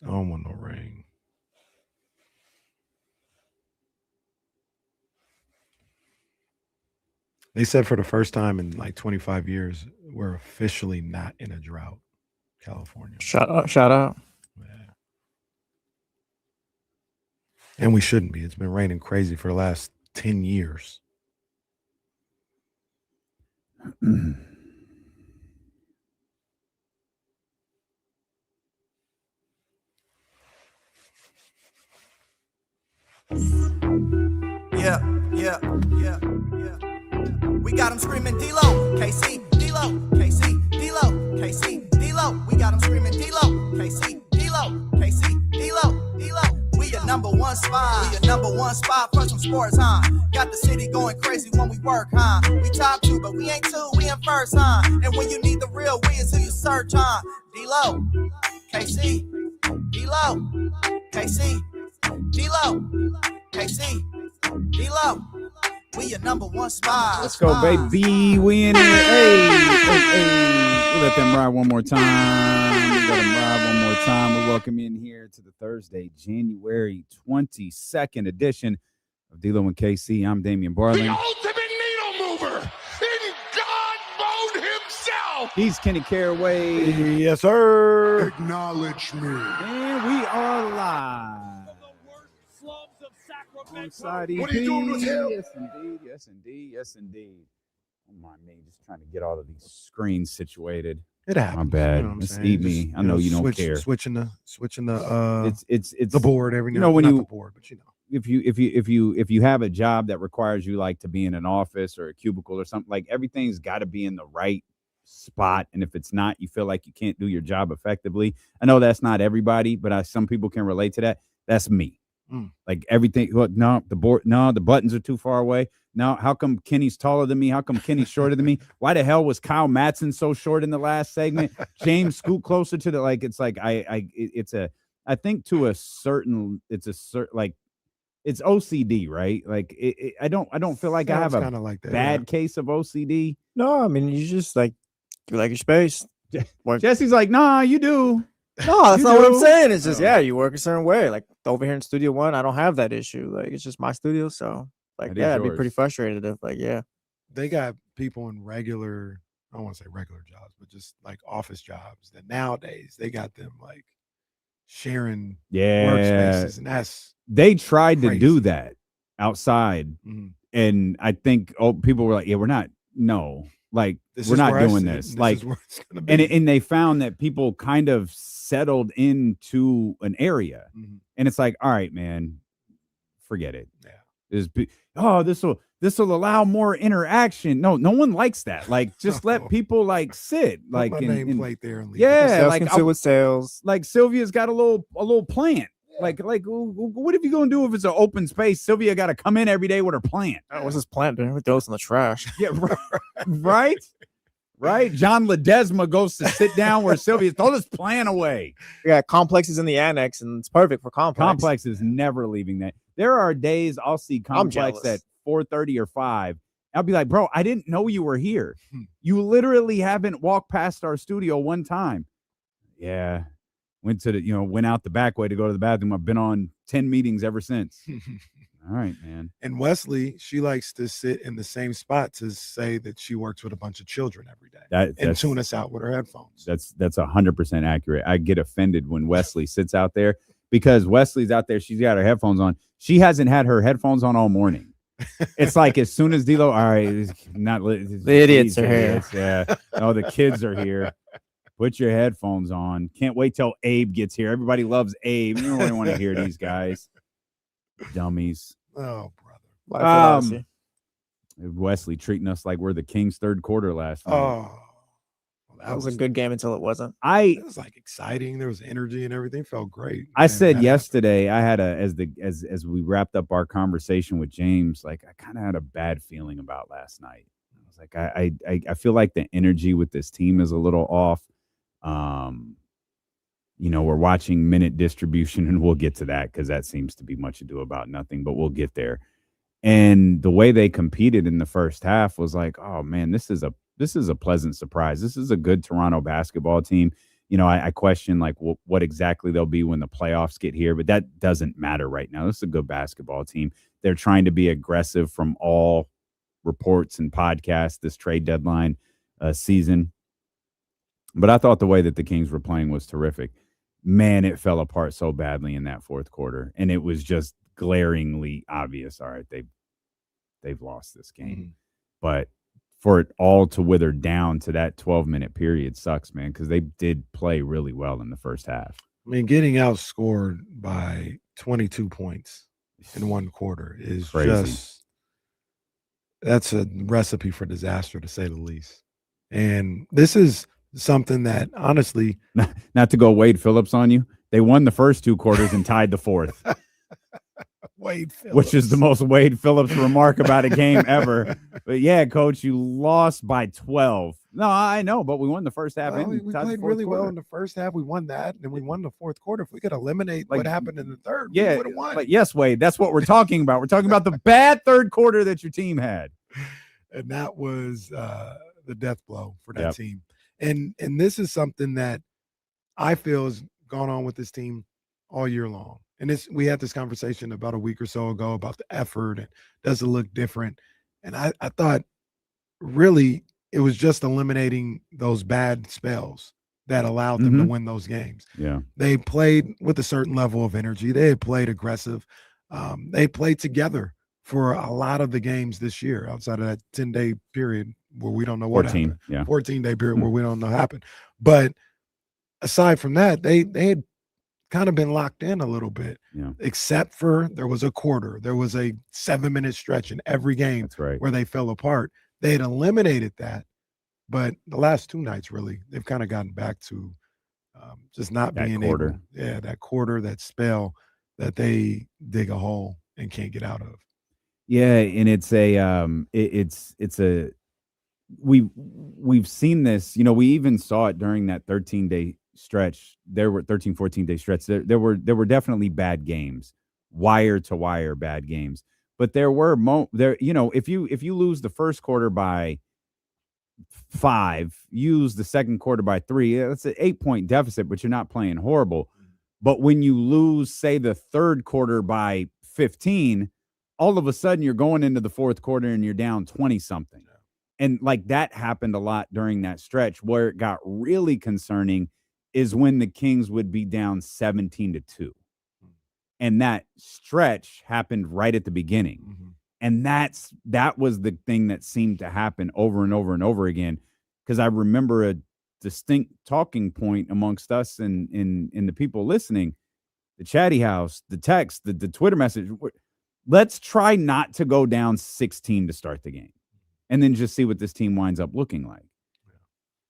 I don't want no rain. They said for the first time in like 25 years, we're officially not in a drought, California. Shout out. Yeah. And we shouldn't be. It's been raining crazy for the last 10 years. Yeah. We got them screaming D-Lo, KC, D-Lo, KC, D-Lo, KC, D-Lo. We got them screaming D-Lo, KC, D-Lo, KC, D-Lo, D-Lo. We your number one spot. We your number one spot for some sports, huh? Got the city going crazy when we work, huh? We top 2, but we ain't 2, we in first, huh? And when you need the real, we is who you search, huh? D-Lo, KC, D-Lo, KC, D-Lo, KC, D-Lo. We your number one spot. Let's go, baby. We in here. Hey. We'll let them ride one more time. We let them ride one more time. We welcome you in here to the Thursday, January 22nd edition of D-Lo and KC. I'm Damian Barling. The ultimate needle mover in God mode himself. He's Kenny Caraway. Yes, sir. Acknowledge me. And we are live. What are you doing with him? Yes, indeed. Oh my man, just trying to get all of these screens situated. It happens. My bad. You know It's eat me. I know you don't care. Switching the It's the board every now. You know when not you the board, but you know. If you have a job that requires you like to be in an office or a cubicle or something, like everything's got to be in the right spot, and if it's not, you feel like you can't do your job effectively. I know that's not everybody, but some people can relate to that. That's me. Like everything. Look, no, the buttons are too far away. No, how come Kenny's taller than me? How come Kenny's shorter than me? Why the hell was Kyle Matson so short in the last segment? James, scoot closer to the, like, it's like I think to a certain, it's OCD, right? Like I don't feel like I have a like that, bad case of OCD. No, I mean, you just like your space. Jesse's like, nah, you do. No, that's not what I'm saying. It's just, you work a certain way. Like over here in Studio One, I don't have that issue. Like it's just my studio. So like, I'd be pretty frustrated if they got people in regular, I don't want to say regular jobs, but just like office jobs that nowadays they got them like sharing workspaces. And they tried crazy. to do that outside. Mm-hmm. And I think people were like, we're not doing this. Like, and they found that people kind of settled into an area, and it's like, all right, man, forget it. Yeah, this will allow more interaction. No one likes that. Like, just let people like sit. Like, my nameplate there and leave. Yeah, like sit with sales. Like Sylvia's got a little plant. Like, what if you gonna do if it's an open space? Sylvia got to come in every day with her plant. Oh, what's this plant doing? It goes in the trash. Yeah, right. Right. John Ledesma goes to sit down where Sylvia throw this plant away. Yeah, Complex is in the annex, and it's perfect for Complex. Complex is never leaving that. There are days I'll see Complex at 4:30 or 5. I'll be like, bro, I didn't know you were here. You literally haven't walked past our studio one time. Yeah. Went out the back way to go to the bathroom. I've been on 10 meetings ever since. All right, man. And Wesley, she likes to sit in the same spot to say that she works with a bunch of children every day and tune us out with her headphones. That's 100% accurate. I get offended when Wesley sits out there because Wesley's out there. She's got her headphones on. She hasn't had her headphones on all morning. It's like as soon as D-Lo, all right, the idiots are here. Yeah. Oh, the kids are here. Put your headphones on. Can't wait till Abe gets here. Everybody loves Abe. You don't really want to hear these guys. Dummies. Oh, brother. Wesley treating us like we're the Kings third quarter last night. Oh, that was a good game until it wasn't. It was like exciting. There was energy and everything. Felt great. I said yesterday, I had as we wrapped up our conversation with James, like I kind of had a bad feeling about last night. I was like, I feel like the energy with this team is a little off. We're watching minute distribution, and we'll get to that because that seems to be much ado about nothing, but we'll get there. And the way they competed in the first half was like, oh man, this is a pleasant surprise. This is a good Toronto basketball team. I question like what exactly they'll be when the playoffs get here, but that doesn't matter right now. This is a good basketball team. They're trying to be aggressive from all reports and podcasts this trade deadline season. But I thought the way that the Kings were playing was terrific. Man, it fell apart so badly in that fourth quarter, and it was just glaringly obvious. All right, they've lost this game. But for it all to wither down to that 12-minute period sucks, man, because they did play really well in the first half. I mean, getting outscored by 22 points in one quarter is crazy. That's a recipe for disaster, to say the least. And this is something that, honestly, not to go Wade Phillips on you, they won the first 2 quarters and tied the fourth. Wade Phillips. Which is the most Wade Phillips remark about a game ever. But yeah, Coach, you lost by 12. No, I know, but we won the first half. Well, we played really well in the first half. We won that, and we won the fourth quarter. If we could eliminate what happened in the third, we would have won. But yes, Wade, that's what we're talking about. We're talking about the bad third quarter that your team had. And that was the death blow for that team. And this is something that I feel has gone on with this team all year long. And we had this conversation about a week or so ago about the effort and does it look different? And I thought really it was just eliminating those bad spells that allowed them to win those games. Yeah. They played with a certain level of energy. They had played aggressive. They played together for a lot of the games this year outside of that 10-day period where we don't know what happened. 14-day period where we don't know what happened. But aside from that, they had kind of been locked in a little bit, except for there was a quarter. There was a 7-minute stretch in every game where they fell apart. They had eliminated that, but the last 2 nights, really, they've kind of gotten back to just not that being able. Yeah, that quarter, that spell that they dig a hole and can't get out of. Yeah, and it's we've seen this. You know, we even saw it during that 13-day stretch. There were 14-day stretch. There were definitely bad games, wire to wire bad games. But there were if you lose the first quarter by 5, use the second quarter by 3, that's an 8-point deficit, but you're not playing horrible. But when you lose, say, the third quarter by 15, all of a sudden you're going into the fourth quarter and you're down 20-something. And like that happened a lot during that stretch. Where it got really concerning is when the Kings would be down 17-2. And that stretch happened right at the beginning. And that was the thing that seemed to happen over and over and over again. Because I remember a distinct talking point amongst us and in the people listening, the chatty house, the text, the Twitter message. Let's try not to go down 16 to start the game. And then just see what this team winds up looking like.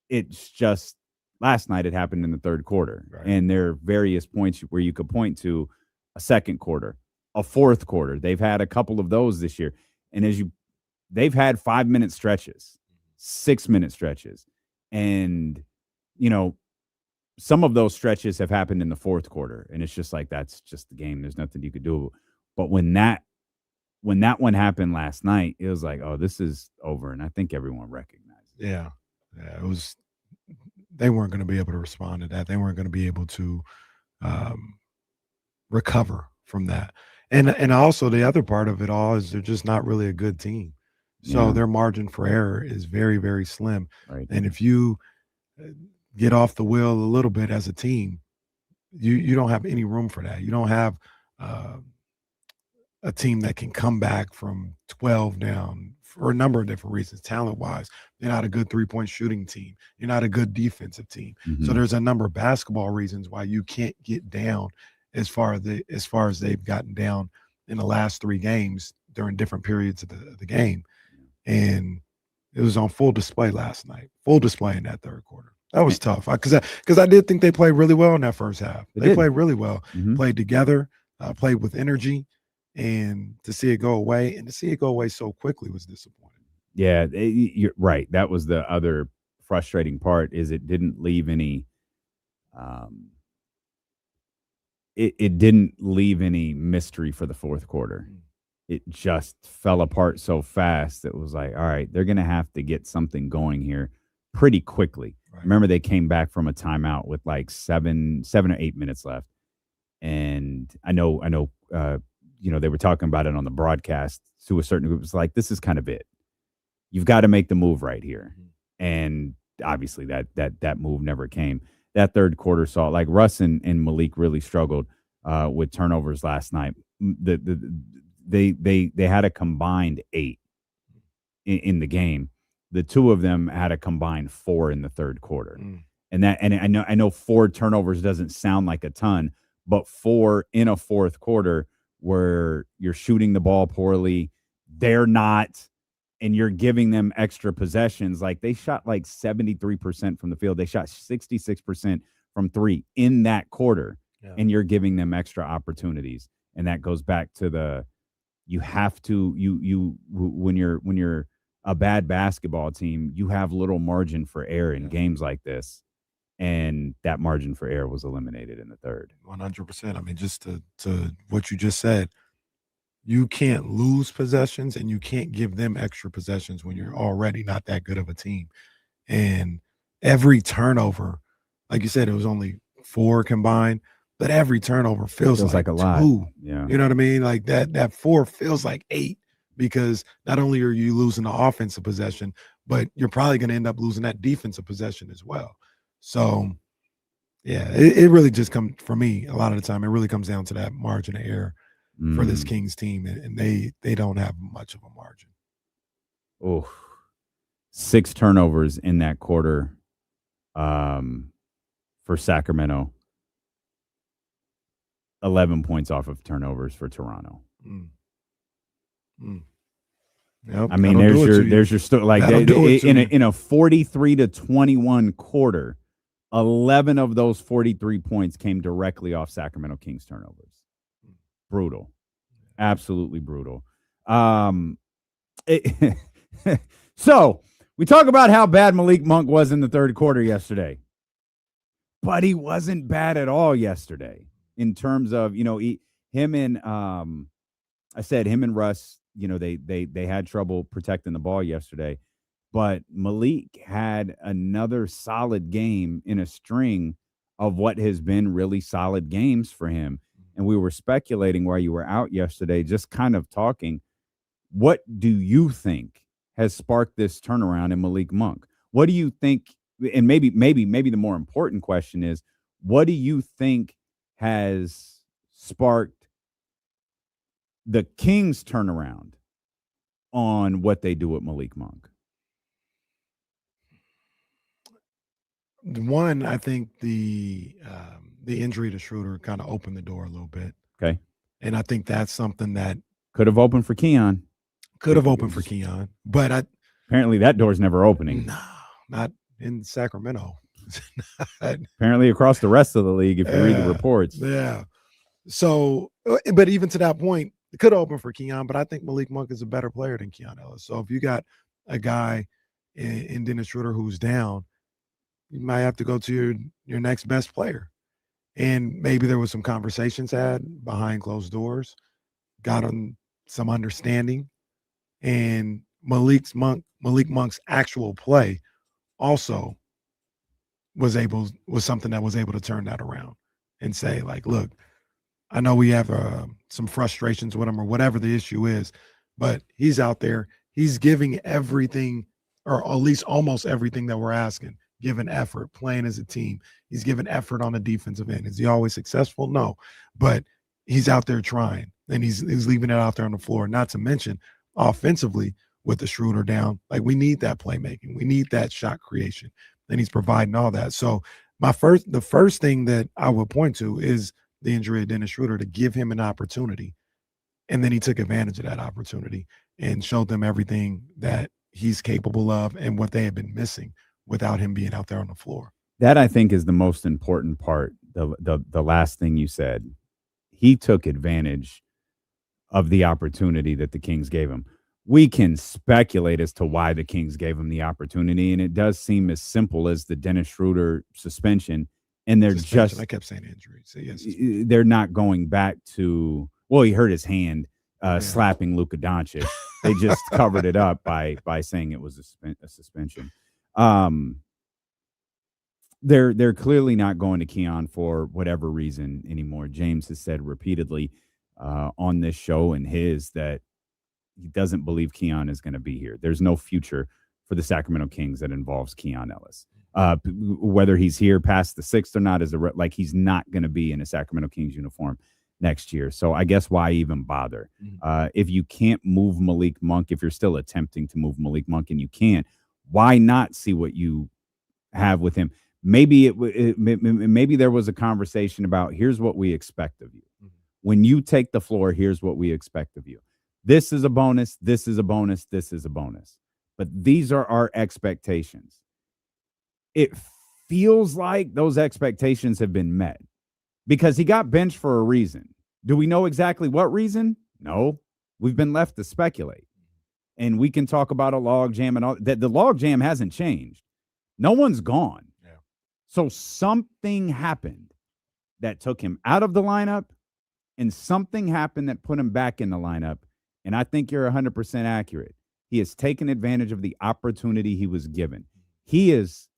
It's just last night it happened in the third quarter. And there are various points where you could point to a second quarter, a fourth quarter. They've had a couple of those this year. And they've had 5-minute stretches, 6-minute stretches. And, some of those stretches have happened in the fourth quarter. And it's just like, that's just the game. There's nothing you could do. But when that one happened last night, it was like, oh, this is over. And I think everyone recognized it. Yeah. It was, they weren't going to be able to respond to that. They weren't going to be able to recover from that. And also the other part of it all is they're just not really a good team. So their margin for error is very, very slim. And if you get off the wheel a little bit as a team, you don't have any room for that. You don't have a team that can come back from 12 down for a number of different reasons, talent-wise. You're not a good three-point shooting team. You're not a good defensive team. So there's a number of basketball reasons why you can't get down as far as they've gotten down in the last 3 games during different periods of the game. And it was on full display last night, full display in that third quarter. That was tough because I did think they played really well in that first half. They played really well, played together, played with energy. And to see it go away so quickly was disappointing. Yeah, you're right. That was the other frustrating part is it didn't leave any it didn't leave any mystery for the fourth quarter. It just fell apart so fast. It was like, all right, they're going to have to get something going here pretty quickly. Remember, they came back from a timeout with like 7 or 8 minutes left. And I know, they were talking about it on the broadcast to a certain group. It was like, this is kind of it. you've got to make the move right here. And obviously that move never came. That third quarter saw like Russ and Malik really struggled with turnovers last night. They had a combined 8 in the game. The two of them had a combined 4 in the third quarter. And I know 4 turnovers doesn't sound like a ton, but 4 in a fourth quarter where you're shooting the ball poorly, they're not, and you're giving them extra possessions. Like they shot like 73% from the field. They shot 66% from 3 in that quarter. Yeah. And you're giving them extra opportunities. And that goes back to you have to, when you're a bad basketball team, you have little margin for error in games like this. And that margin for error was eliminated in the third. 100%. I mean, just to what you just said, you can't lose possessions and you can't give them extra possessions when you're already not that good of a team. And every turnover, like you said, it was only 4 combined, but every turnover feels like a lot. 2. Yeah. You know what I mean? Like that 4 feels like 8 because not only are you losing the offensive possession, but you're probably going to end up losing that defensive possession as well. So, yeah, it really just comes, for me, a lot of the time, it really comes down to that margin of error for this Kings team, and they don't have much of a margin. Oh, 6 turnovers in that quarter for Sacramento. 11 points off of turnovers for Toronto. Yep, I mean, there's your story. Like in a 43-21 quarter, 11 of those 43 points came directly off Sacramento Kings turnovers. Brutal. Absolutely brutal. So we talk about how bad Malik Monk was in the third quarter yesterday, but he wasn't bad at all yesterday in terms of, him and Russ, they had trouble protecting the ball yesterday. But Malik had another solid game in a string of what has been really solid games for him. And we were speculating while you were out yesterday, just kind of talking, what do you think has sparked this turnaround in Malik Monk? What do you think, and maybe the more important question is, what do you think has sparked the Kings turnaround on what they do with Malik Monk? One, I think the injury to Schroeder kind of opened the door a little bit. Okay. And I think that's something that could have opened for Keon. But apparently that door's never opening. No, not in Sacramento. Apparently across the rest of the league, if you read the reports. Yeah. So, but even to that point, it could open for Keon, but I think Malik Monk is a better player than Keon Ellis. So if you got a guy in Dennis Schroeder who's down, you might have to go to your next best player. And maybe there was some conversations had behind closed doors, got on some understanding, and Malik Monk's actual play also was something that was able to turn that around and say, like, look, I know we have some frustrations with him or whatever the issue is, but he's out there. He's giving everything, or at least almost everything that we're asking. Giving effort, playing as a team. He's giving effort on the defensive end. Is he always successful? No, but he's out there trying, and he's leaving it out there on the floor. Not to mention offensively with the Schroeder down, like we need that playmaking. We need that shot creation, and he's providing all that. So the first thing that I would point to is the injury of Dennis Schroeder to give him an opportunity, and then he took advantage of that opportunity and showed them everything that he's capable of and what they had been missing without him being out there on the floor. That, I think, is the most important part. The last thing you said, he took advantage of the opportunity that the Kings gave him. We can speculate as to why the Kings gave him the opportunity, and it does seem as simple as the Dennis Schroeder suspension. And I kept saying injury. So yes, they're not going back to, well, he hurt his hand slapping Luka Doncic. They just covered it up by saying it was a suspension. They're clearly not going to Keon for whatever reason anymore. James has said repeatedly on this show and his that he doesn't believe Keon is going to be here. There's no future for the Sacramento Kings that involves Keon Ellis. Whether he's here past the 6th or not like he's not going to be in a Sacramento Kings uniform next year. So I guess why even bother? If you can't move Malik Monk, if you're still attempting to move Malik Monk and you can't, why not see what you have with him? Maybe maybe there was a conversation about here's what we expect of you. When you take the floor, here's what we expect of you. This is a bonus. This is a bonus. This is a bonus. But these are our expectations. It feels like those expectations have been met because he got benched for a reason. Do we know exactly what reason? No. We've been left to speculate. And we can talk about a log jam and all that. The log jam hasn't changed. No one's gone. Yeah. So something happened that took him out of the lineup and something happened that put him back in the lineup. And I think you're 100% accurate. He has taken advantage of the opportunity he was given. He is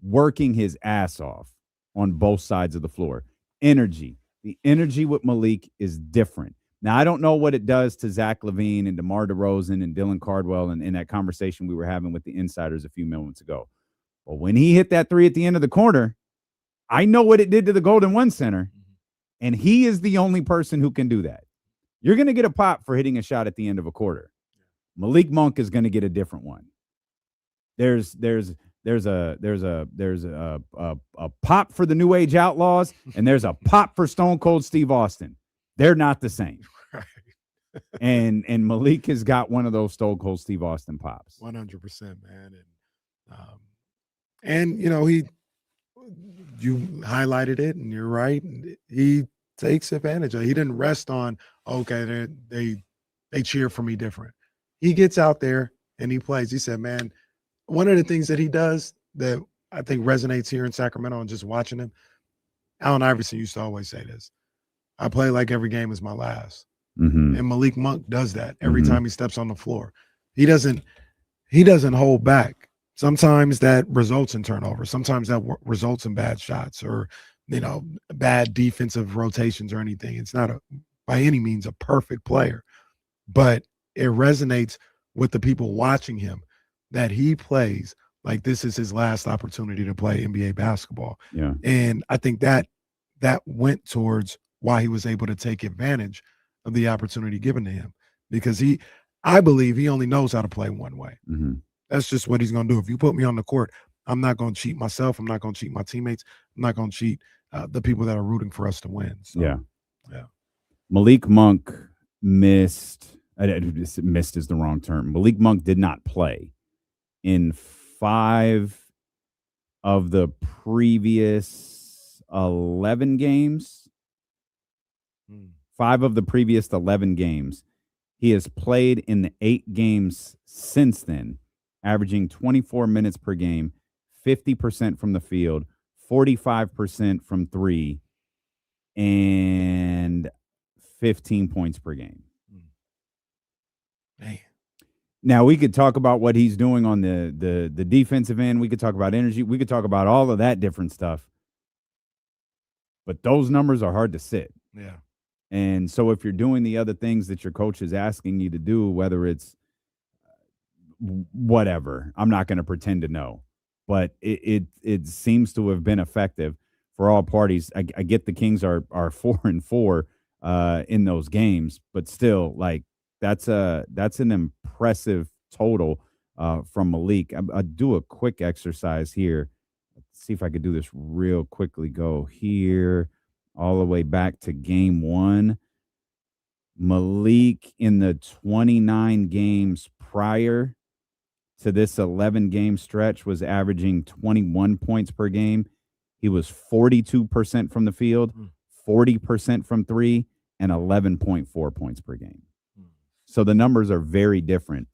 working his ass off on both sides of the floor. Energy. The energy with Malik is different. Now, I don't know what it does to Zach LaVine and DeMar DeRozan and Dylan Cardwell and in that conversation we were having with the insiders a few moments ago. But when he hit that 3 at the end of the corner, I know what it did to the Golden One Center, and he is the only person who can do that. You're going to get a pop for hitting a shot at the end of a quarter. Malik Monk is going to get a different one. There's a pop for the New Age Outlaws, and there's a pop for Stone Cold Steve Austin. They're not the same. Right. and Malik has got one of those Stone Cold Steve Austin pops. 100%, man. And you know, you highlighted it, and you're right. He takes advantage of it. He didn't rest on, okay, they cheer for me different. He gets out there and he plays. He said, man, one of the things that he does that I think resonates here in Sacramento and just watching him, Allen Iverson used to always say this: I play like every game is my last. And Malik Monk does that every time he steps on the floor. He doesn't hold back. Sometimes that results in turnovers. Sometimes that results in bad shots or, you know, bad defensive rotations or anything. It's not by any means a perfect player, but it resonates with the people watching him that he plays like this is his last opportunity to play NBA basketball. Yeah. And I think that went towards why he was able to take advantage of the opportunity given to him, because I believe he only knows how to play one way. That's just what he's going to do. If you put me on the court, I'm not going to cheat myself. I'm not going to cheat my teammates. I'm not going to cheat the people that are rooting for us to win. So, yeah. Malik Monk missed is the wrong term. Malik Monk did not play in 5 of the previous 11 games. 5 of the previous 11 games. He has played in the 8 games since then, averaging 24 minutes per game, 50% from the field, 45% from 3, and 15 points per game. Man. Now, we could talk about what he's doing on the defensive end. We could talk about energy. We could talk about all of that different stuff. But those numbers are hard to sit. Yeah. And so if you're doing the other things that your coach is asking you to do, whether it's whatever, I'm not going to pretend to know. But it seems to have been effective for all parties. I get the Kings are 4-4 in those games, but still, like, that's an impressive total from Malik. I'll do a quick exercise here. Let's see if I could do this real quickly. Go here all the way back to game 1. Malik in the 29 games prior to this 11-game stretch was averaging 21 points per game. He was 42% from the field, 40% from 3, and 11.4 points per game. So the numbers are very different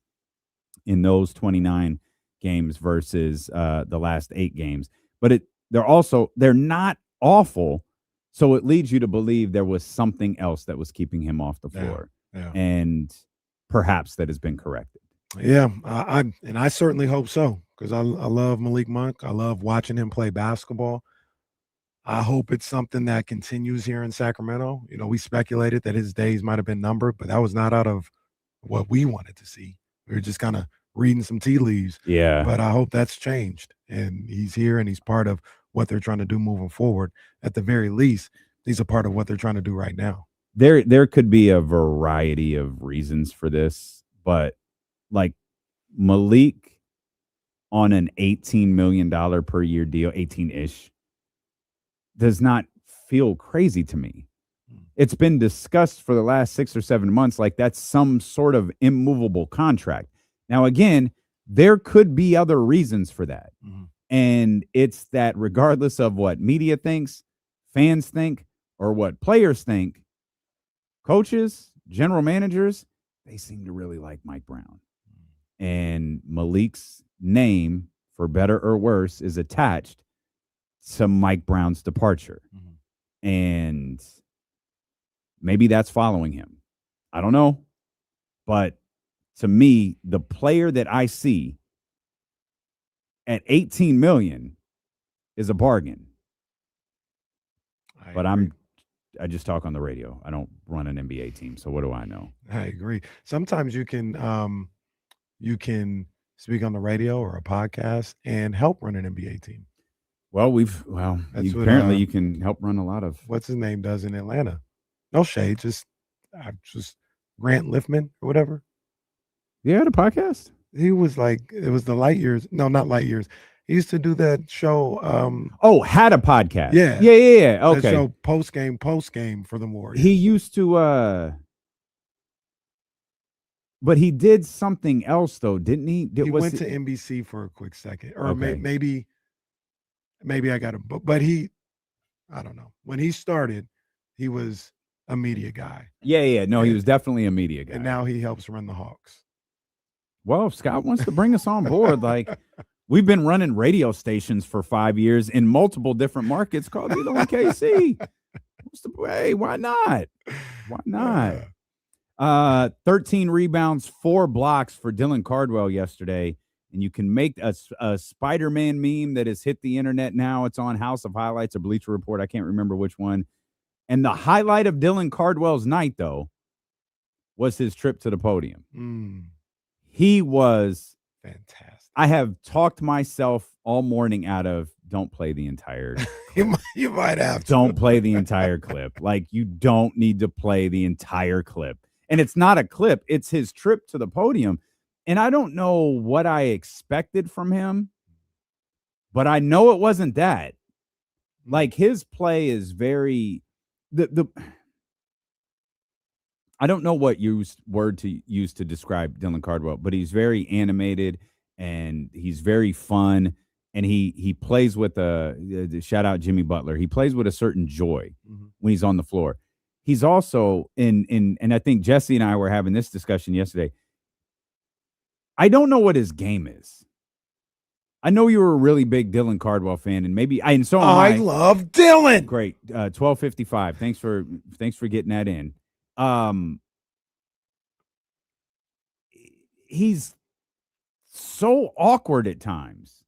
in those 29 games versus the last 8 games. But they're not awful. So it leads you to believe there was something else that was keeping him off the floor. Yeah. And perhaps that has been corrected. Yeah, I certainly hope so, because I love Malik Monk. I love watching him play basketball. I hope it's something that continues here in Sacramento. You know, we speculated that his days might have been numbered, but that was not out of what we wanted to see. We were just kind of reading some tea leaves. Yeah. But I hope that's changed. And he's here and he's part of what they're trying to do moving forward. At the very least, he's a part of what they're trying to do right now. There could be a variety of reasons for this, but like Malik on an $18 million per year deal, 18-ish, does not feel crazy to me. It's been discussed for the last 6 or 7 months like that's some sort of immovable contract. Now, again, there could be other reasons for that. Mm-hmm. And it's that regardless of what media thinks, fans think, or what players think, coaches, general managers, they seem to really like Mike Brown. And Malik's name, for better or worse, is attached to Mike Brown's departure. Mm-hmm. And maybe that's following him. I don't know. But to me, the player that I see at $18 million is a bargain. But I just talk on the radio. I don't run an NBA team, so what do I know? I agree. Sometimes you can speak on the radio or a podcast and help run an NBA team. Well, apparently you can help run a lot of. What's his name does in Atlanta? No shade, just Grant Liffman or whatever. You had a podcast? He was like, it was the Light Years. No, not Light Years. He used to do that show. Had a podcast. Yeah. Okay. That show post game for the Warriors. He used to, but he did something else though, didn't he? He went to NBC for a quick second, or maybe I got him. But I don't know. When he started, he was a media guy. Yeah. No, he was definitely a media guy. And now he helps run the Hawks. Well, if Scott wants to bring us on board, like we've been running radio stations for 5 years in multiple different markets called Dylan KC. Hey, why not? Why not? 13 rebounds, 4 blocks for Dylan Cardwell yesterday. And you can make a Spider-Man meme that has hit the internet now. It's on House of Highlights or Bleacher Report. I can't remember which one. And the highlight of Dylan Cardwell's night, though, was his trip to the podium. He was fantastic. I have talked myself all morning out of don't play the entire you might have to. Don't play the entire clip. Like, you don't need to play the entire clip. And it's not a clip. It's his trip to the podium. And I don't know what I expected from him, but I know it wasn't that. Like, his play is very I don't know what word to use to describe Dylan Cardwell, but he's very animated and he's very fun. And he plays with shout out Jimmy Butler. He plays with a certain joy when he's on the floor. He's also and I think Jesse and I were having this discussion yesterday. I don't know what his game is. I know you were a really big Dylan Cardwell fan, and maybe I love Dylan. Great. 12:55. Thanks for getting that in. He's so awkward at times,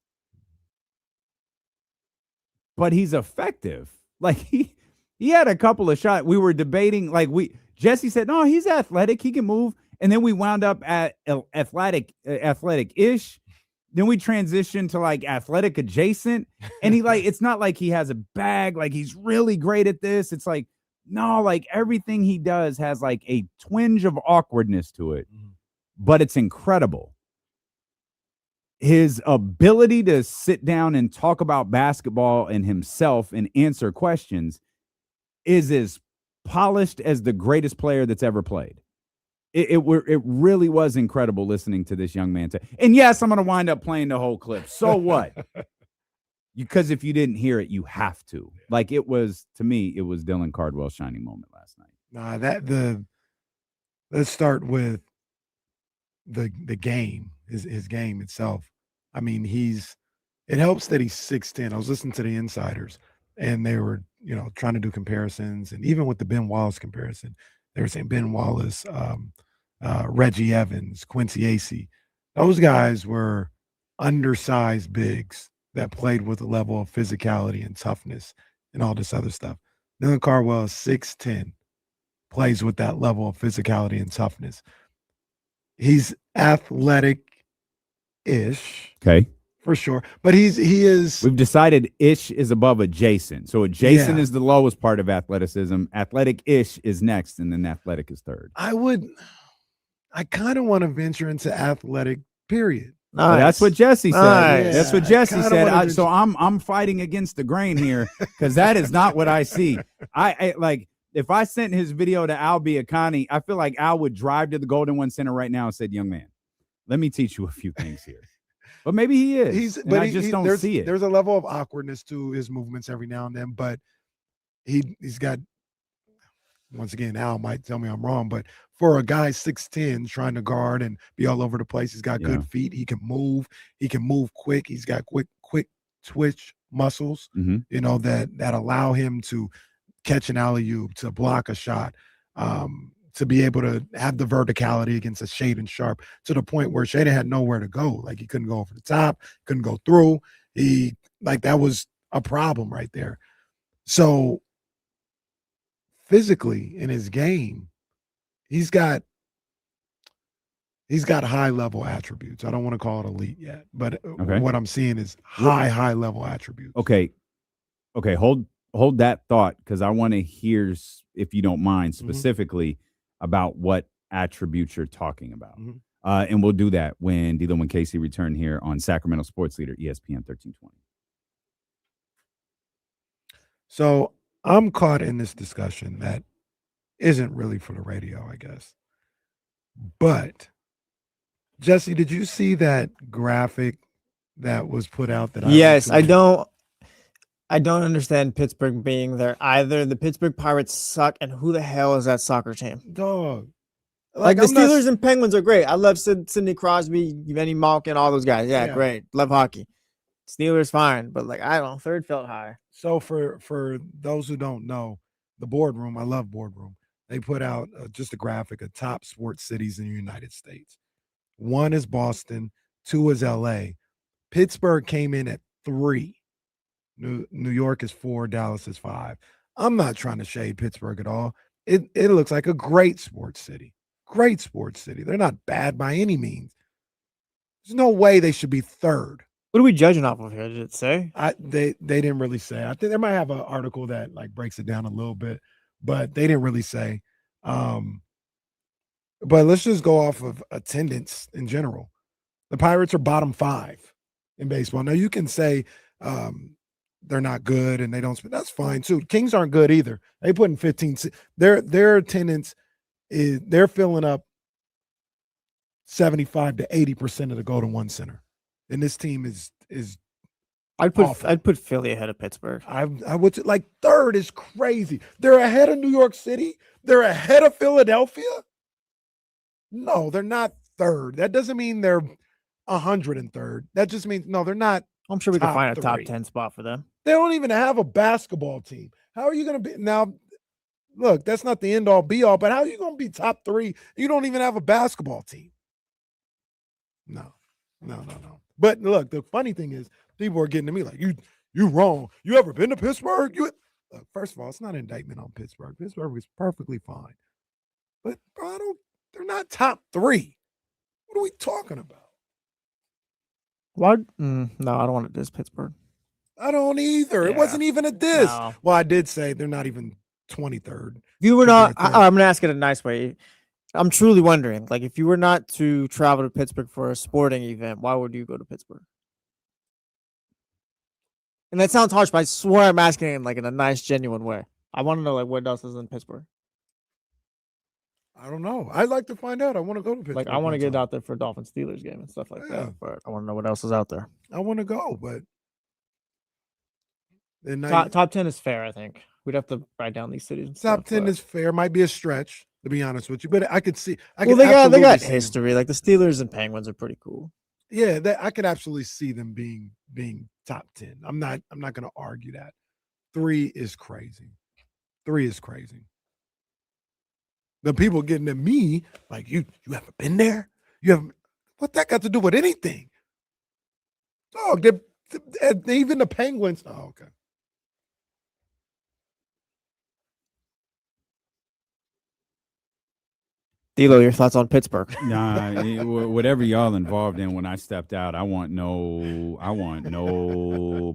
but he's effective. Like he had a couple of shots. We were debating, Jesse said, no, he's athletic. He can move. And then we wound up at athletic-ish. Then we transitioned to athletic adjacent. And it's not like he has a bag. Like, he's really great at this. It's like, no, everything he does has a twinge of awkwardness to it, but it's incredible. His ability to sit down and talk about basketball and himself and answer questions is as polished as the greatest player that's ever played. It really was incredible listening to this young man. And yes, I'm going to wind up playing the whole clip. So what? Because if you didn't hear it, you have to. It was, to me, it was Dylan Cardwell's shining moment last night. Let's start with the game, his game itself. I mean, it helps that he's 6'10". I was listening to the insiders, and they were, trying to do comparisons, and even with the Ben Wallace comparison, they were saying Ben Wallace, Reggie Evans, Quincy Acey. Those guys were undersized bigs that played with a level of physicality and toughness and all this other stuff. Dylan Cardwell is 6'10", plays with that level of physicality and toughness. He's athletic-ish. Okay. For sure. But he is. We've decided ish is above adjacent. So adjacent is the lowest part of athleticism. Athletic-ish is next, and then athletic is third. I kind of want to venture into athletic, period. Nice. Well, that's what Jesse said. Nice. That's what Jesse said. So I'm fighting against the grain here because that is not what I see. I like if I sent his video to Al Biacani, I feel like Al would drive to the Golden One Center right now and said, "Young man, let me teach you a few things here." But maybe he is. I just don't see it. There's a level of awkwardness to his movements every now and then, but he's got. Once again, Al might tell me I'm wrong, but for a guy 6'10", trying to guard and be all over the place, he's got good feet. He can move. He can move quick. He's got quick twitch muscles. You know that allow him to catch an alley-oop, to block a shot. To be able to have the verticality against a Shaedon Sharpe to the point where Shaedon had nowhere to go. Like he couldn't go over the top, couldn't go through. That was a problem right there. So physically in his game, he's got high level attributes. I don't want to call it elite yet, but what I'm seeing is high level attributes. Okay. Hold that thought because I want to hear, if you don't mind, specifically about what attributes you're talking about. And we'll do that when D'Lo and Casey return here on Sacramento Sports Leader, ESPN 1320. So I'm caught in this discussion that isn't really for the radio, I guess. But, Jesse, did you see that graphic that was put out? Yes, I don't understand Pittsburgh being there either. The Pittsburgh Pirates suck, and who the hell is that soccer team? Dog. Like the Steelers and Penguins are great. I love Sidney Crosby, Evgeny Malkin, all those guys. Yeah, great. Love hockey. Steelers fine, but I don't know. Third felt high. So for those who don't know, the Boardroom, I love Boardroom. They put out just a graphic of top sports cities in the United States. 1 is Boston, 2 is LA. Pittsburgh came in at 3. New York is 4, Dallas is 5. I'm not trying to shade Pittsburgh at all. It looks like a great sports city. Great sports city. They're not bad by any means. There's no way they should be 3rd. What are we judging off of here? Did it say? They didn't really say. I think they might have an article that breaks it down a little bit, but they didn't really say. But let's just go off of attendance in general. The Pirates are bottom 5 in baseball. Now you can say they're not good and they don't. That's fine too. Kings aren't good either. They put in 15. Their attendance is they're filling up 75 to 80% of the Golden One Center. And this team is I'd put Philly ahead of Pittsburgh. I would 3rd is crazy. They're ahead of New York City. They're ahead of Philadelphia. No, they're not 3rd. That doesn't mean they're 103rd. That just means they're not. I'm sure we can find a top 10 spot for them. They don't even have a basketball team. How are you going to be now? Look, that's not the end all be all, but how are you going to be top 3? You don't even have a basketball team. No. But look, the funny thing is, people are getting to me like, you wrong. You ever been to Pittsburgh? Look, first of all, it's not an indictment on Pittsburgh. Pittsburgh is perfectly fine. But bro, they're not top 3. What are we talking about? What? No, I don't want to diss Pittsburgh. I don't either. It wasn't even a diss. No. Well, I did say they're not even 23rd. You were not. I'm gonna ask it a nice way. I'm truly wondering, if you were not to travel to Pittsburgh for a sporting event, why would you go to Pittsburgh? And that sounds harsh, but I swear I'm asking it in a nice, genuine way. I want to know what else is in Pittsburgh. I don't know. I'd like to find out. I want to go to Pittsburgh. I want to get out there for Dolphins Steelers game and stuff like that. But I want to know what else is out there. I want to go, but top 10 is fair. I think we'd have to write down these cities. And top 10 is fair. Might be a stretch, to be honest with you, but I could see. They got history. The Steelers and Penguins are pretty cool. Yeah, I could absolutely see them being top 10. I'm not going to argue that. 3 is crazy. 3 is crazy. The people getting at me you haven't been there? You haven't. What that got to do with anything? Dog, even the Penguins. Oh, okay. D'Lo, your thoughts on Pittsburgh? Nah, whatever y'all involved in when I stepped out, I want no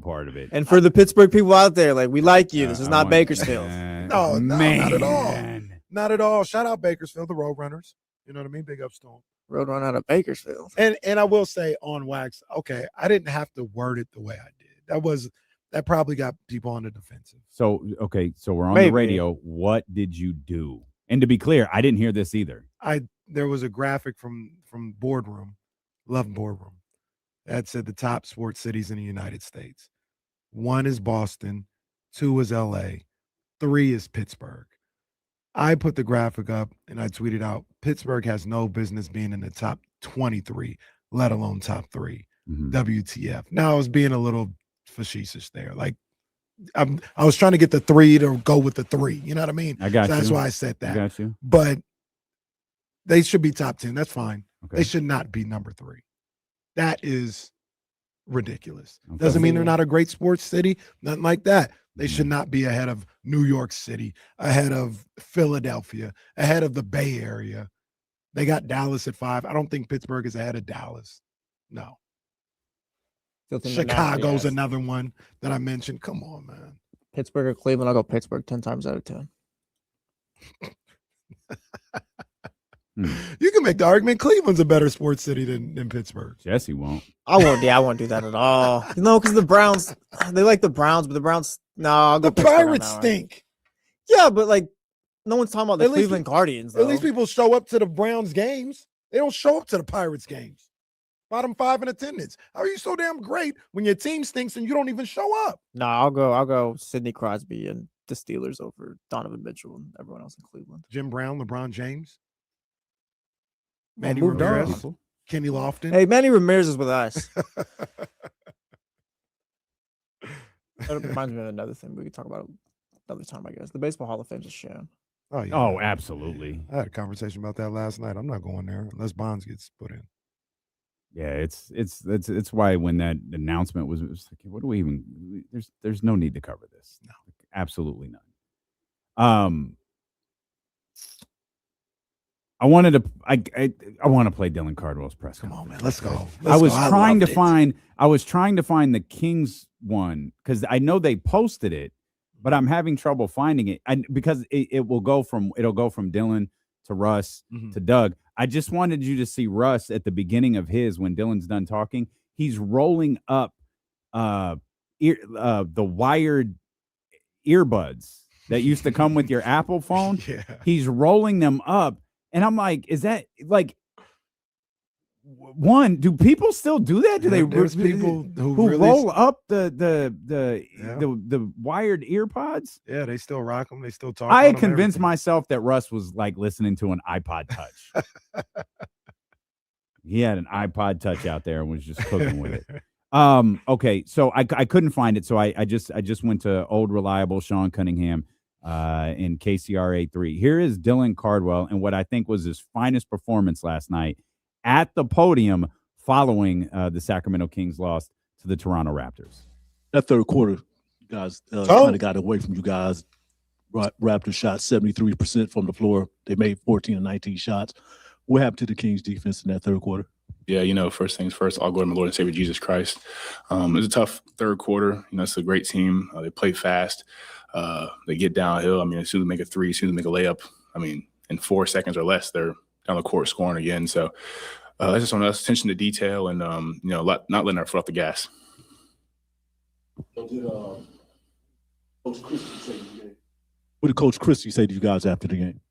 part of it. And for the Pittsburgh people out there, like, we like you. This is not Bakersfield. No, not at all. Not at all. Shout out Bakersfield, the Roadrunners. You know what I mean? Big ups to them. Roadrunner out of Bakersfield. And I will say on wax, okay, I didn't have to word it the way I did. That probably got people on the defensive. So we're on the radio. What did you do? And to be clear, I didn't hear this either. There was a graphic from Boardroom, Love Boardroom, that said the top sports cities in the United States. 1 is Boston, 2 is LA, 3 is Pittsburgh. I put the graphic up and I tweeted out, Pittsburgh has no business being in the top 23, let alone top 3. Mm-hmm. WTF. Now I was being a little facetious there. Like I was trying to get the 3 to go with the 3. You know what I mean? I got you. That's why I said that. I got you. But they should be top 10. That's fine. Okay. They should not be number 3. That is ridiculous. Okay. Doesn't mean they're not a great sports city. Nothing like that. They should not be ahead of New York City, ahead of Philadelphia, ahead of the Bay Area. They got Dallas at 5. I don't think Pittsburgh is ahead of Dallas. No. Chicago's another one that I mentioned. Come on, man. Pittsburgh or Cleveland? I'll go Pittsburgh 10 times out of 10. You can make the argument Cleveland's a better sports city than Pittsburgh. Jesse won't. I won't do that at all. No, because the Browns, they like the Browns, but the Browns, no, I'll go the Pirates stink. Yeah, but like, no one's talking about the Cleveland Guardians, though. At least people show up to the Browns games. They don't show up to the Pirates games. Bottom 5 in attendance. How are you so damn great when your team stinks and you don't even show up? No, I'll go Sidney Crosby and the Steelers over Donovan Mitchell and everyone else in Cleveland. Jim Brown, LeBron James, Manny Ramirez, Kenny Lofton. Hey, Manny Ramirez is with us. That reminds me of another thing we could talk about another time, I guess. The Baseball Hall of Fame is sham. Oh, yeah. Oh, absolutely. I had a conversation about that last night. I'm not going there unless Bonds gets put in. Yeah, it's why when that announcement was like, what do we even? There's no need to cover this. No, absolutely none. I want to play Dylan Cardwell's press conference. Come on, man, let's go. I was trying to find the Kings one because I know they posted it, but I'm having trouble finding it. Because it'll go from Dylan to Russ to Doug. I just wanted you to see Russ at the beginning of his when Dylan's done talking. He's rolling up the wired earbuds that used to come with your Apple phone. Yeah. He's rolling them up. And I'm like, is that like one? Do people still do that? Do There's people who really roll up the wired earpods? Yeah, they still rock them. They still talk. I had convinced myself that Russ was like listening to an iPod Touch. He had an iPod Touch out there and was just cooking with it. Okay, so I couldn't find it, so I just went to old reliable Sean Cunningham in KCRA 3. Here is Dylan Cardwell and what I think was his finest performance last night at the podium following the Sacramento Kings loss to the Toronto Raptors. That third quarter, guys kind of got away from you guys. Raptors shot 73% from the floor. They made 14 or 19 shots. What happened to the Kings defense in that third quarter? Yeah, first things first, I'll go to my Lord and Savior Jesus Christ. It was a tough third quarter. It's a great team. They play fast. They get downhill. As soon as they make a three, as soon as they make a layup, in 4 seconds or less, they're down the court scoring again. So that's just on us, attention to detail and, not letting our foot off the gas. What did Coach Christie say to you guys after the game?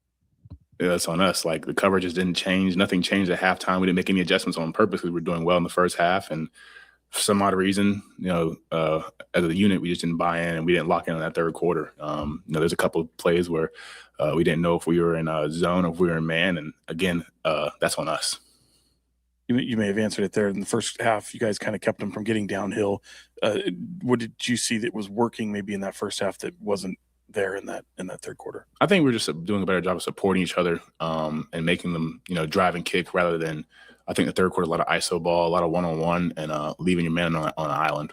Yeah, that's on us. Like, the coverage just didn't change. Nothing changed at halftime. We didn't make any adjustments on purpose. We were doing well in the first half. And for some odd reason, as a unit, we just didn't buy in and we didn't lock in on that third quarter. There's a couple of plays where we didn't know if we were in a zone or if we were in man. And again, that's on us. You may have answered it there. In the first half, you guys kind of kept them from getting downhill. What did you see that was working maybe in that first half that wasn't there in that third quarter? I think we're just doing a better job of supporting each other and making them, drive and kick rather than, I think the third quarter, a lot of ISO ball, a lot of one-on-one and leaving your man on an island.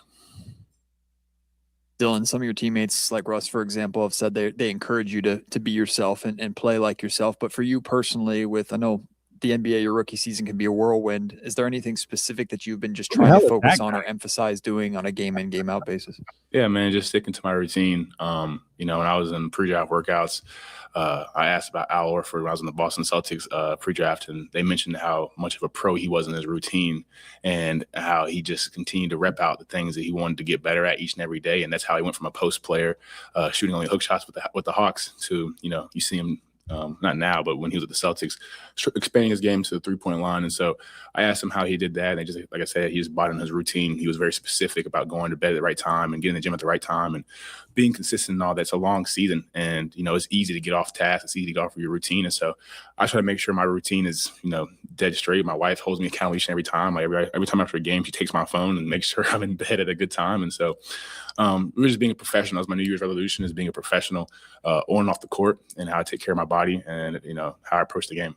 Dylan, some of your teammates, like Russ, for example, have said they encourage you to be yourself and play like yourself. But for you personally, I know the NBA, your rookie season can be a whirlwind. Is there anything specific that you've been just trying to focus on or emphasize doing on a game in, game out basis? Yeah, man, just sticking to my routine. When I was in pre-draft workouts, I asked about Al Horford when I was in the Boston Celtics pre-draft, and they mentioned how much of a pro he was in his routine and how he just continued to rep out the things that he wanted to get better at each and every day. And that's how he went from a post player, shooting only hook shots with the Hawks to, you see him not now, but when he was at the Celtics, expanding his game to the three-point line. And so I asked him how he did that. And just like I said, he just bought in his routine. He was very specific about going to bed at the right time and getting to the gym at the right time and being consistent and all that. It's a long season. And, it's easy to get off task. It's easy to get off of your routine. And so I try to make sure my routine is, dead straight. My wife holds me accountable each and every time. Like every time after a game, she takes my phone and makes sure I'm in bed at a good time. And so we're just being a professional. That's my New Year's resolution, is being a professional on and off the court, and how I take care of my body and, how I approach the game.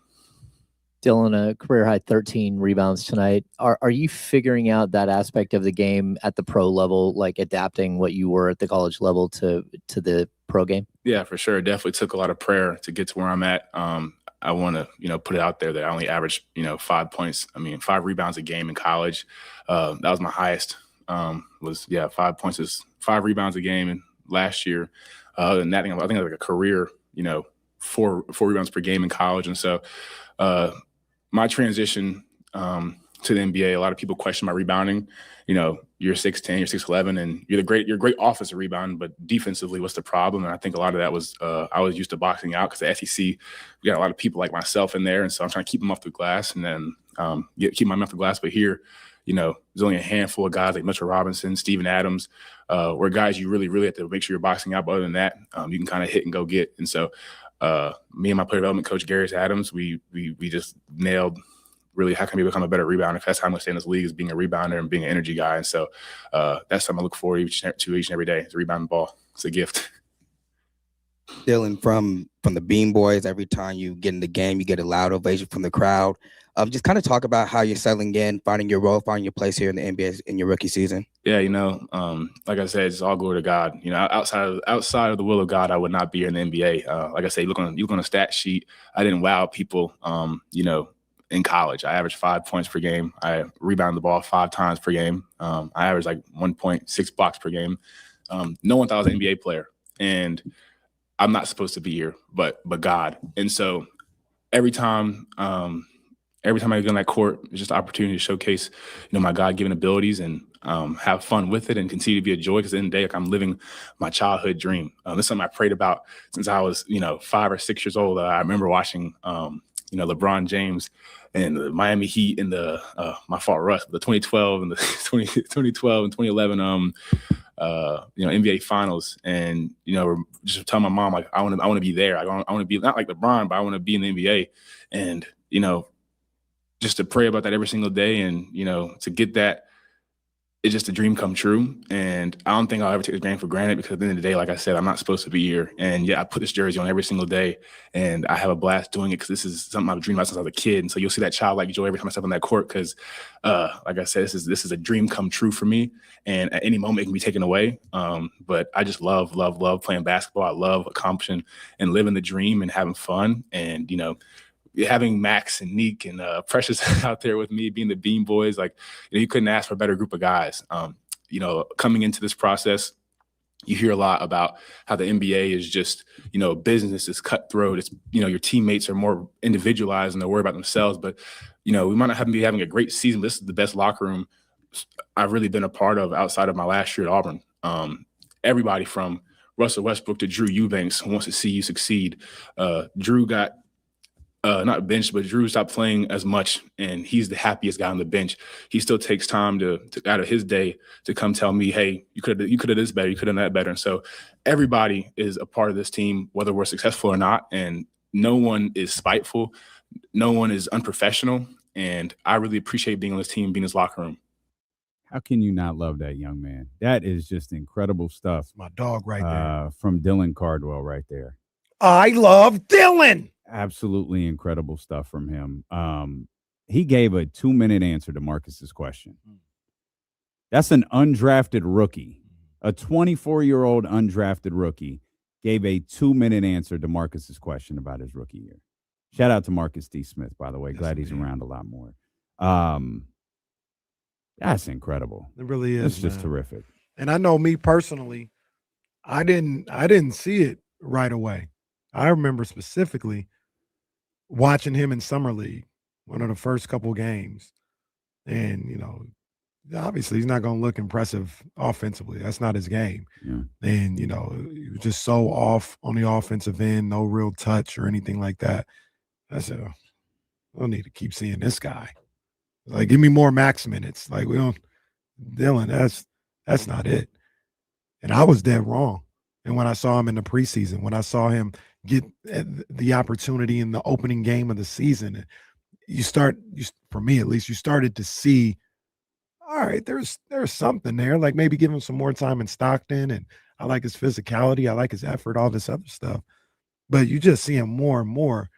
Dylan, a career high 13 rebounds tonight. Are you figuring out that aspect of the game at the pro level, like adapting what you were at the college level to the pro game? Yeah, for sure. It definitely took a lot of prayer to get to where I'm at. I want to, put it out there that I only averaged, 5 points. 5 rebounds a game in college. That was my highest. 5 points is 5 rebounds a game. And last year, other than that, I think I was like a career, 4 rebounds per game in college. And so my transition to the NBA, a lot of people question my rebounding. You're 6'10", you're 6'11", and you're a great offensive rebound, but defensively, what's the problem? And I think a lot of that was I was used to boxing out because the SEC, we got a lot of people like myself in there, and so I'm trying to keep them off the glass and then keep my off the glass. But here, there's only a handful of guys like Mitchell Robinson, Steven Adams, where guys you really, really have to make sure you're boxing out. But other than that, you can kind of hit and go get. And so me and my player development coach, Garris Adams, we just nailed really how can we become a better rebounder. That's how I'm going to stay in this league, is being a rebounder and being an energy guy. And so that's something I look forward to each and every day. It's a rebounding ball. It's a gift. Dylan, from the Bean Boys, every time you get in the game, you get a loud ovation from the crowd. Just kind of talk about how you're settling in, finding your role, finding your place here in the NBA in your rookie season. Yeah, like I said, it's all glory to God. Outside of the will of God, I would not be here in the NBA. Like I said, you look on a stat sheet, I didn't wow people, in college. I averaged 5 points per game. I rebounded the ball 5 times per game. I averaged like 1.6 blocks per game. No one thought I was an NBA player, and I'm not supposed to be here, but God. And so every time I get on that court, it's just an opportunity to showcase, my God-given abilities and have fun with it and continue to be a joy. Because at the end of the day, like, I'm living my childhood dream. This is something I prayed about since I was, 5 or 6 years old. I remember watching, LeBron James and the Miami Heat in the my fault, Russ, the 2012 and the 2012 and 2011 NBA Finals, and just telling my mom, like, I want to be there. I want to be not like LeBron, but I want to be in the NBA, and just to pray about that every single day, and to get that, it's just a dream come true. And I don't think I'll ever take the dream for granted, because at the end of the day, like I said, I'm not supposed to be here. And I put this jersey on every single day, and I have a blast doing it because this is something I've dreamed about since I was a kid. And so you'll see that childlike joy every time I step on that court, because like I said, this is a dream come true for me. And at any moment it can be taken away. But I just love playing basketball. I love accomplishing and living the dream and having fun. And having Max and Neek and Precious out there with me, being the Bean Boys, like, you couldn't ask for a better group of guys. Coming into this process, you hear a lot about how the NBA is just, business is cutthroat. It's, your teammates are more individualized and they're worried about themselves. But, we might not be having a great season. This is the best locker room I've really been a part of outside of my last year at Auburn. Everybody from Russell Westbrook to Drew Eubanks wants to see you succeed. Drew got not benched, but Drew stopped playing as much, and he's the happiest guy on the bench. He still takes time to out of his day to come tell me, hey, you could have done this better, you could have done that better. And so everybody is a part of this team, whether we're successful or not, and no one is spiteful, no one is unprofessional, and I really appreciate being on this team, being in this locker room. How can you not love that young man? That is just incredible stuff. My dog right there. From Dylan Cardwell right there. I love Dylan. Absolutely incredible stuff from him. He gave a 2-minute answer to Marcus's question. That's an undrafted rookie, A 24-year-old undrafted rookie gave a 2-minute answer to Marcus's question about his rookie year. Shout out to Marcus D. Smith, by the way. Glad he's around a lot more. That's incredible. It really is. It's just terrific. And I know me personally, I didn't see it right away. I remember specifically watching him in summer league, one of the first couple games, and obviously he's not going to look impressive offensively. That's not his game. Yeah. And he was just so off on the offensive end, no real touch or anything like that. I said, I don't need to keep seeing this guy. Like, give me more max minutes. Like, we don't, Dylan, that's not it. And I was dead wrong. And when I saw him in the preseason, when I saw him get the opportunity in the opening game of the season, for me at least, you started to see, all right, there's something there. Like, maybe give him some more time in Stockton. And I like his physicality. I like his effort, all this other stuff. But you just see him more and more,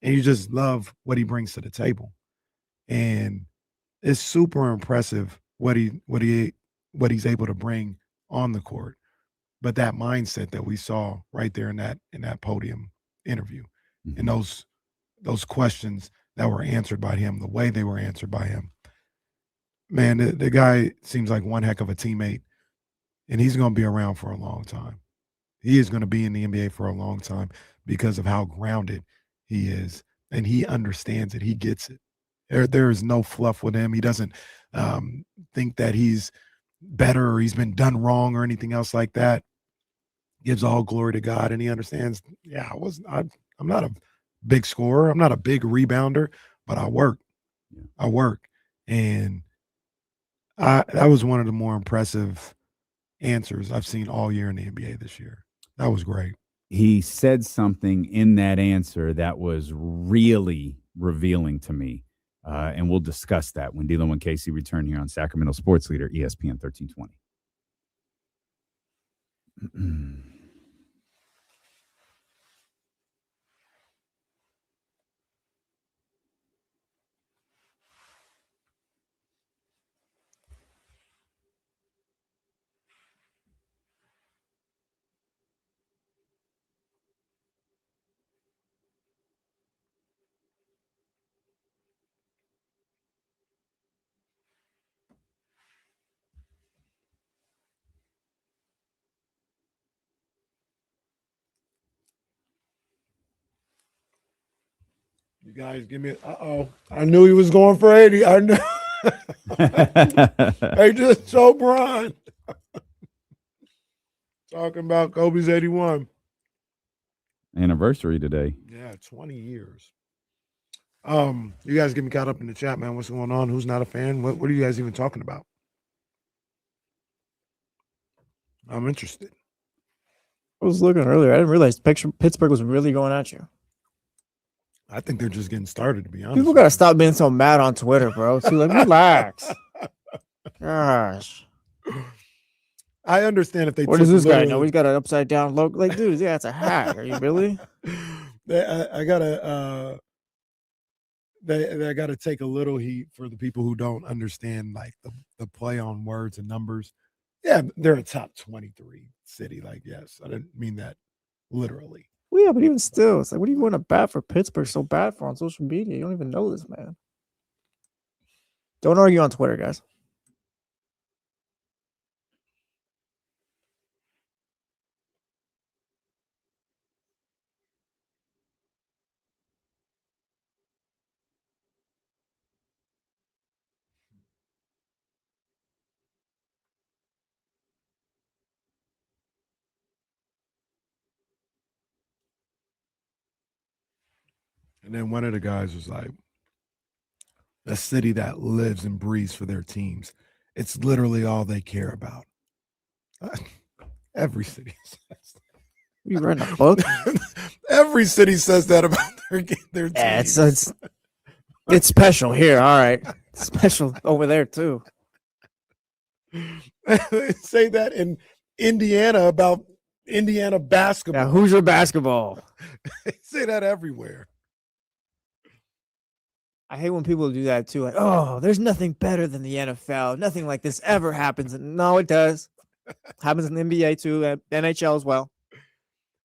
and you just love what he brings to the table. And it's super impressive what he's able to bring on the court. But that mindset that we saw right there in that podium interview, and those questions that were answered by him, the way they were answered by him, man, the guy seems like one heck of a teammate, and he's going to be around for a long time. He is going to be in the NBA for a long time because of how grounded he is, and he understands it. He gets it. There is no fluff with him. He doesn't think that he's better or he's been done wrong or anything else like that. Gives all glory to God, and he understands, I'm not a big scorer. I'm not a big rebounder, but I work. Yeah. I work. And that was one of the more impressive answers I've seen all year in the NBA this year. That was great. He said something in that answer that was really revealing to me. And we'll discuss that when Dylan and Casey return here on Sacramento Sports Leader, ESPN 1320. You guys give me I knew he was going for 80. I knew. They just so Brian. Talking about Kobe's 81. Anniversary today. Yeah, 20 years. You guys get me caught up in the chat, man. What's going on? Who's not a fan? What are you guys even talking about? I'm interested. I was looking earlier. I didn't realize Pittsburgh was really going at you. I think they're just getting started, to be honest. People got to stop being so mad on Twitter, bro. See, like, relax. Gosh. I understand if they. What does this guy know? He's got an upside down logo. Like, dude, yeah, it's a hat. Are you really? I gotta. They got to take a little heat for the people who don't understand, like, the play on words and numbers. Yeah, they're a top 23 city. Like, yes, I didn't mean that literally. Well, yeah, but even still, it's like, what do you want to bat for Pittsburgh so bad for on social media? You don't even know this, man. Don't argue on Twitter, guys. And then one of the guys was like, a city that lives and breathes for their teams. It's literally all they care about. Every city says that. You writing a book? Every city says that about their teams. Yeah, it's special here. All right. It's special over there, too. They say that in Indiana about Indiana basketball. Yeah, Hoosier basketball. They say that everywhere. I hate when people do that too. Like, oh, there's nothing better than the NFL. Nothing like this ever happens. No, it does. Happens in the NBA too, and NHL as well.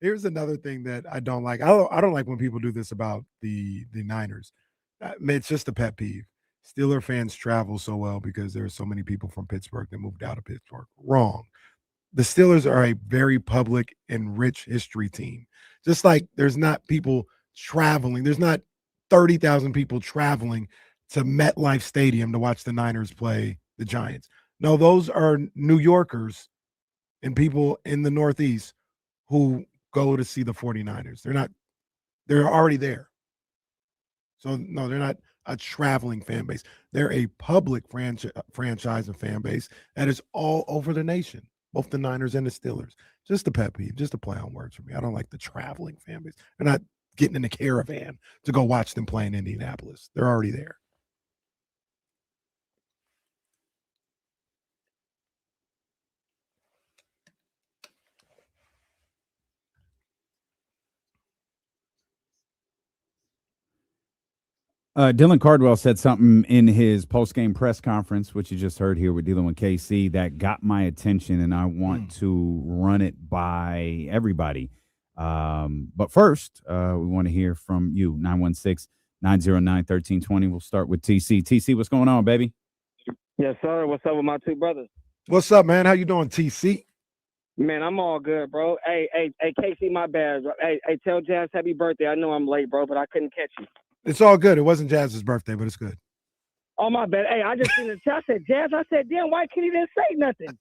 Here's another thing that I don't like. I don't like when people do this about the Niners. It's just a pet peeve. Steeler fans travel so well because there are so many people from Pittsburgh that moved out of Pittsburgh. Wrong. The Steelers are a very public and rich history team. Just like there's not people traveling. There's not 30,000 people traveling to MetLife Stadium to watch the Niners play the Giants. No, those are New Yorkers and people in the Northeast who go to see the 49ers. They're already there. So, no, they're not a traveling fan base. They're a public franchise and fan base that is all over the nation, both the Niners and the Steelers. Just a pet peeve, just a play on words for me. I don't like the traveling fan base. They're not getting in a caravan to go watch them play in Indianapolis. They're already there. Dylan Cardwell said something in his post-game press conference, which you just heard here with dealing with KC, that got my attention, and I want to run it by everybody. But first, we want to hear from you, 916-909-1320. We'll start with TC. TC, what's going on, baby? Yes, sir. What's up with my two brothers? What's up, man? How you doing, TC? Man, I'm all good, bro. Hey, KC, my bad. Hey, tell Jazz happy birthday. I know I'm late, bro, but I couldn't catch you. It's all good. It wasn't Jazz's birthday, but it's good. Oh, my bad. Hey, I just seen the chat. I said, Jazz, I said, damn, why can't he didn't say nothing?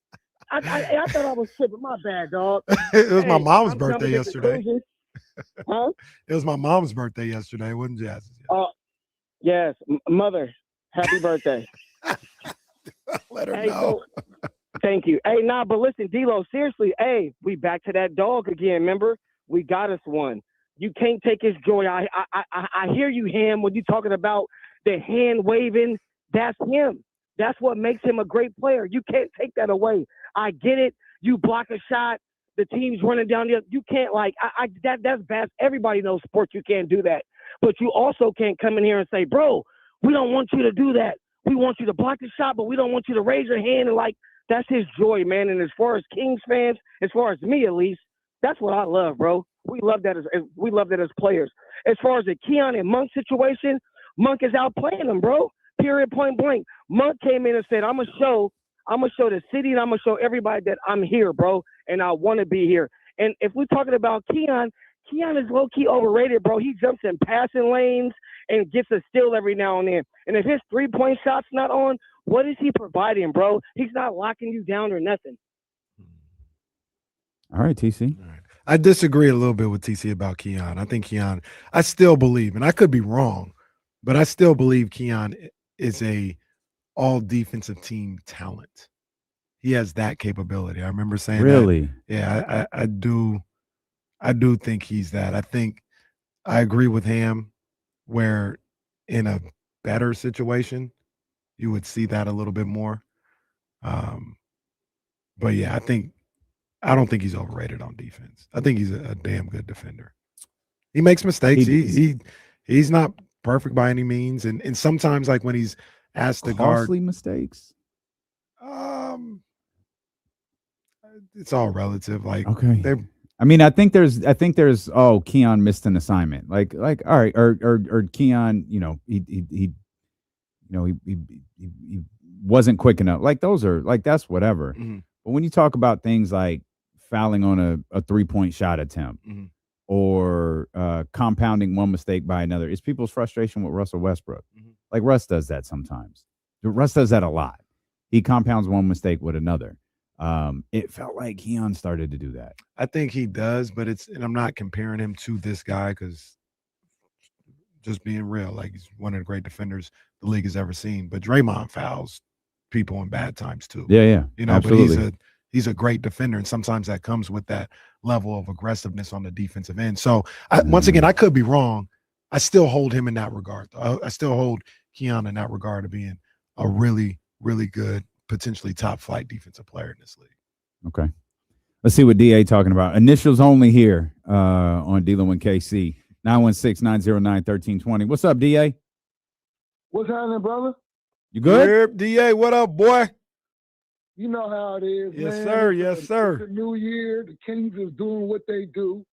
I thought I was tripping. My bad, dog. It was my mom's birthday yesterday. Huh? It was my mom's birthday yesterday. It wasn't Jazz's. Oh, yes. Mother, happy birthday. Let her know. So, thank you. Hey, but listen, D-Lo, seriously, hey, we back to that dog again, remember? We got us one. You can't take his joy. I hear you, Ham, when you talking about the hand waving. That's him. That's what makes him a great player. You can't take that away. I get it. You block a shot, the team's running down the. You can't that's bad. Everybody knows sports. You can't do that. But you also can't come in here and say, bro, we don't want you to do that. We want you to block the shot, but we don't want you to raise your hand and that's his joy, man. And as far as Kings fans, as far as me at least, that's what I love, bro. We love that as players. As far as the Keon and Monk situation, Monk is outplaying them, bro. Period, point blank. Monk came in and said, I'm gonna show the city and I'm gonna show everybody that I'm here, bro, and I want to be here. And if we're talking about Keon is low-key overrated, bro. He jumps in passing lanes and gets a steal every now and then. And if his three-point shot's not on, what is he providing, bro? He's not locking you down or nothing. All right, TC. All right. I disagree a little bit with TC about Keon. I think Keon, I still believe, and I could be wrong, but I still believe Keon is a all defensive team talent. He has that capability. I remember saying really? That. Yeah, I do think he's that. I think I agree with Ham where in a better situation, you would see that a little bit more. But yeah, I don't think he's overrated on defense. I think he's a damn good defender. He makes mistakes. He's not perfect by any means. And sometimes when he's asked to guard. Costly mistakes? It's all relative. Okay. I think there's Keon missed an assignment. All right, or Keon, he wasn't quick enough. Those are that's whatever. Mm-hmm. But when you talk about things like fouling on a 3-point shot attempt or compounding one mistake by another, it's people's frustration with Russell Westbrook. Russ does that sometimes. Russ does that a lot. He compounds one mistake with another. It felt like Keon started to do that. I think he does, but and I'm not comparing him to this guy because just being real, he's one of the great defenders the league has ever seen. But Draymond fouls people in bad times too. Yeah. Absolutely. But he's a great defender, and sometimes that comes with that level of aggressiveness on the defensive end. So once again, I could be wrong. I still hold him in that regard. I still hold Keon in that regard of being a really, really good, potentially top flight defensive player in this league. Okay. Let's see what DA talking about. Initials only here on Dealing with KC. 916-909-1320. What's up, DA? What's happening, brother? You good? Yep, DA, what up, boy? You know how it is, Yes, man. sir. Yes, sir. It's a new year. The Kings is doing what they do.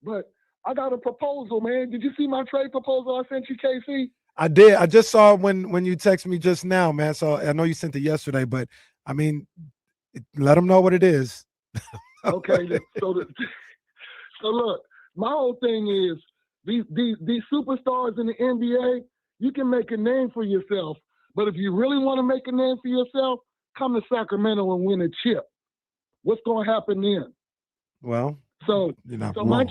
But I got a proposal, man. Did you see my trade proposal I sent you, KC? I did. I just saw it when you texted me just now, man. So I know you sent it yesterday, but I mean, let them know what it is. Okay. So look, my whole thing is these superstars in the NBA, you can make a name for yourself. But if you really want to make a name for yourself, come to Sacramento and win a chip. What's going to happen then? Well, so wrong. my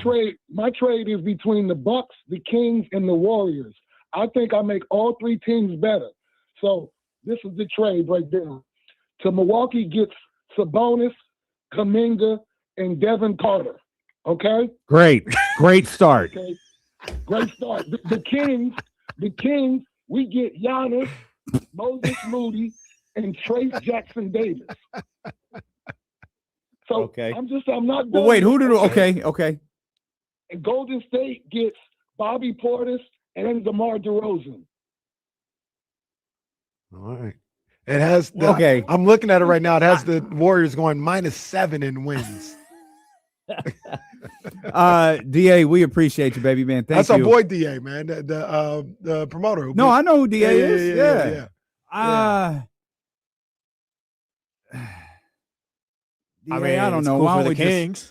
trade is between the Bucks, the Kings, and the Warriors. I think I make all three teams better. So this is the trade right there. So Milwaukee gets Sabonis, Kuminga, and Devin Carter. Okay? Great start. Okay. Great start. The Kings, we get Giannis, Moses Moody, and Trace Jackson Davis. So okay. I'm not Well, wait, who did okay. And Golden State gets Bobby Portis and DeMar DeRozan. All right. It has okay. I'm looking at it right now. It has the Warriors going -7 in wins. DA, we appreciate you, baby man. Thank you. That's our boy DA, man. The promoter. No, I know who DA is. Yeah. DA, I mean, I don't know. Cool why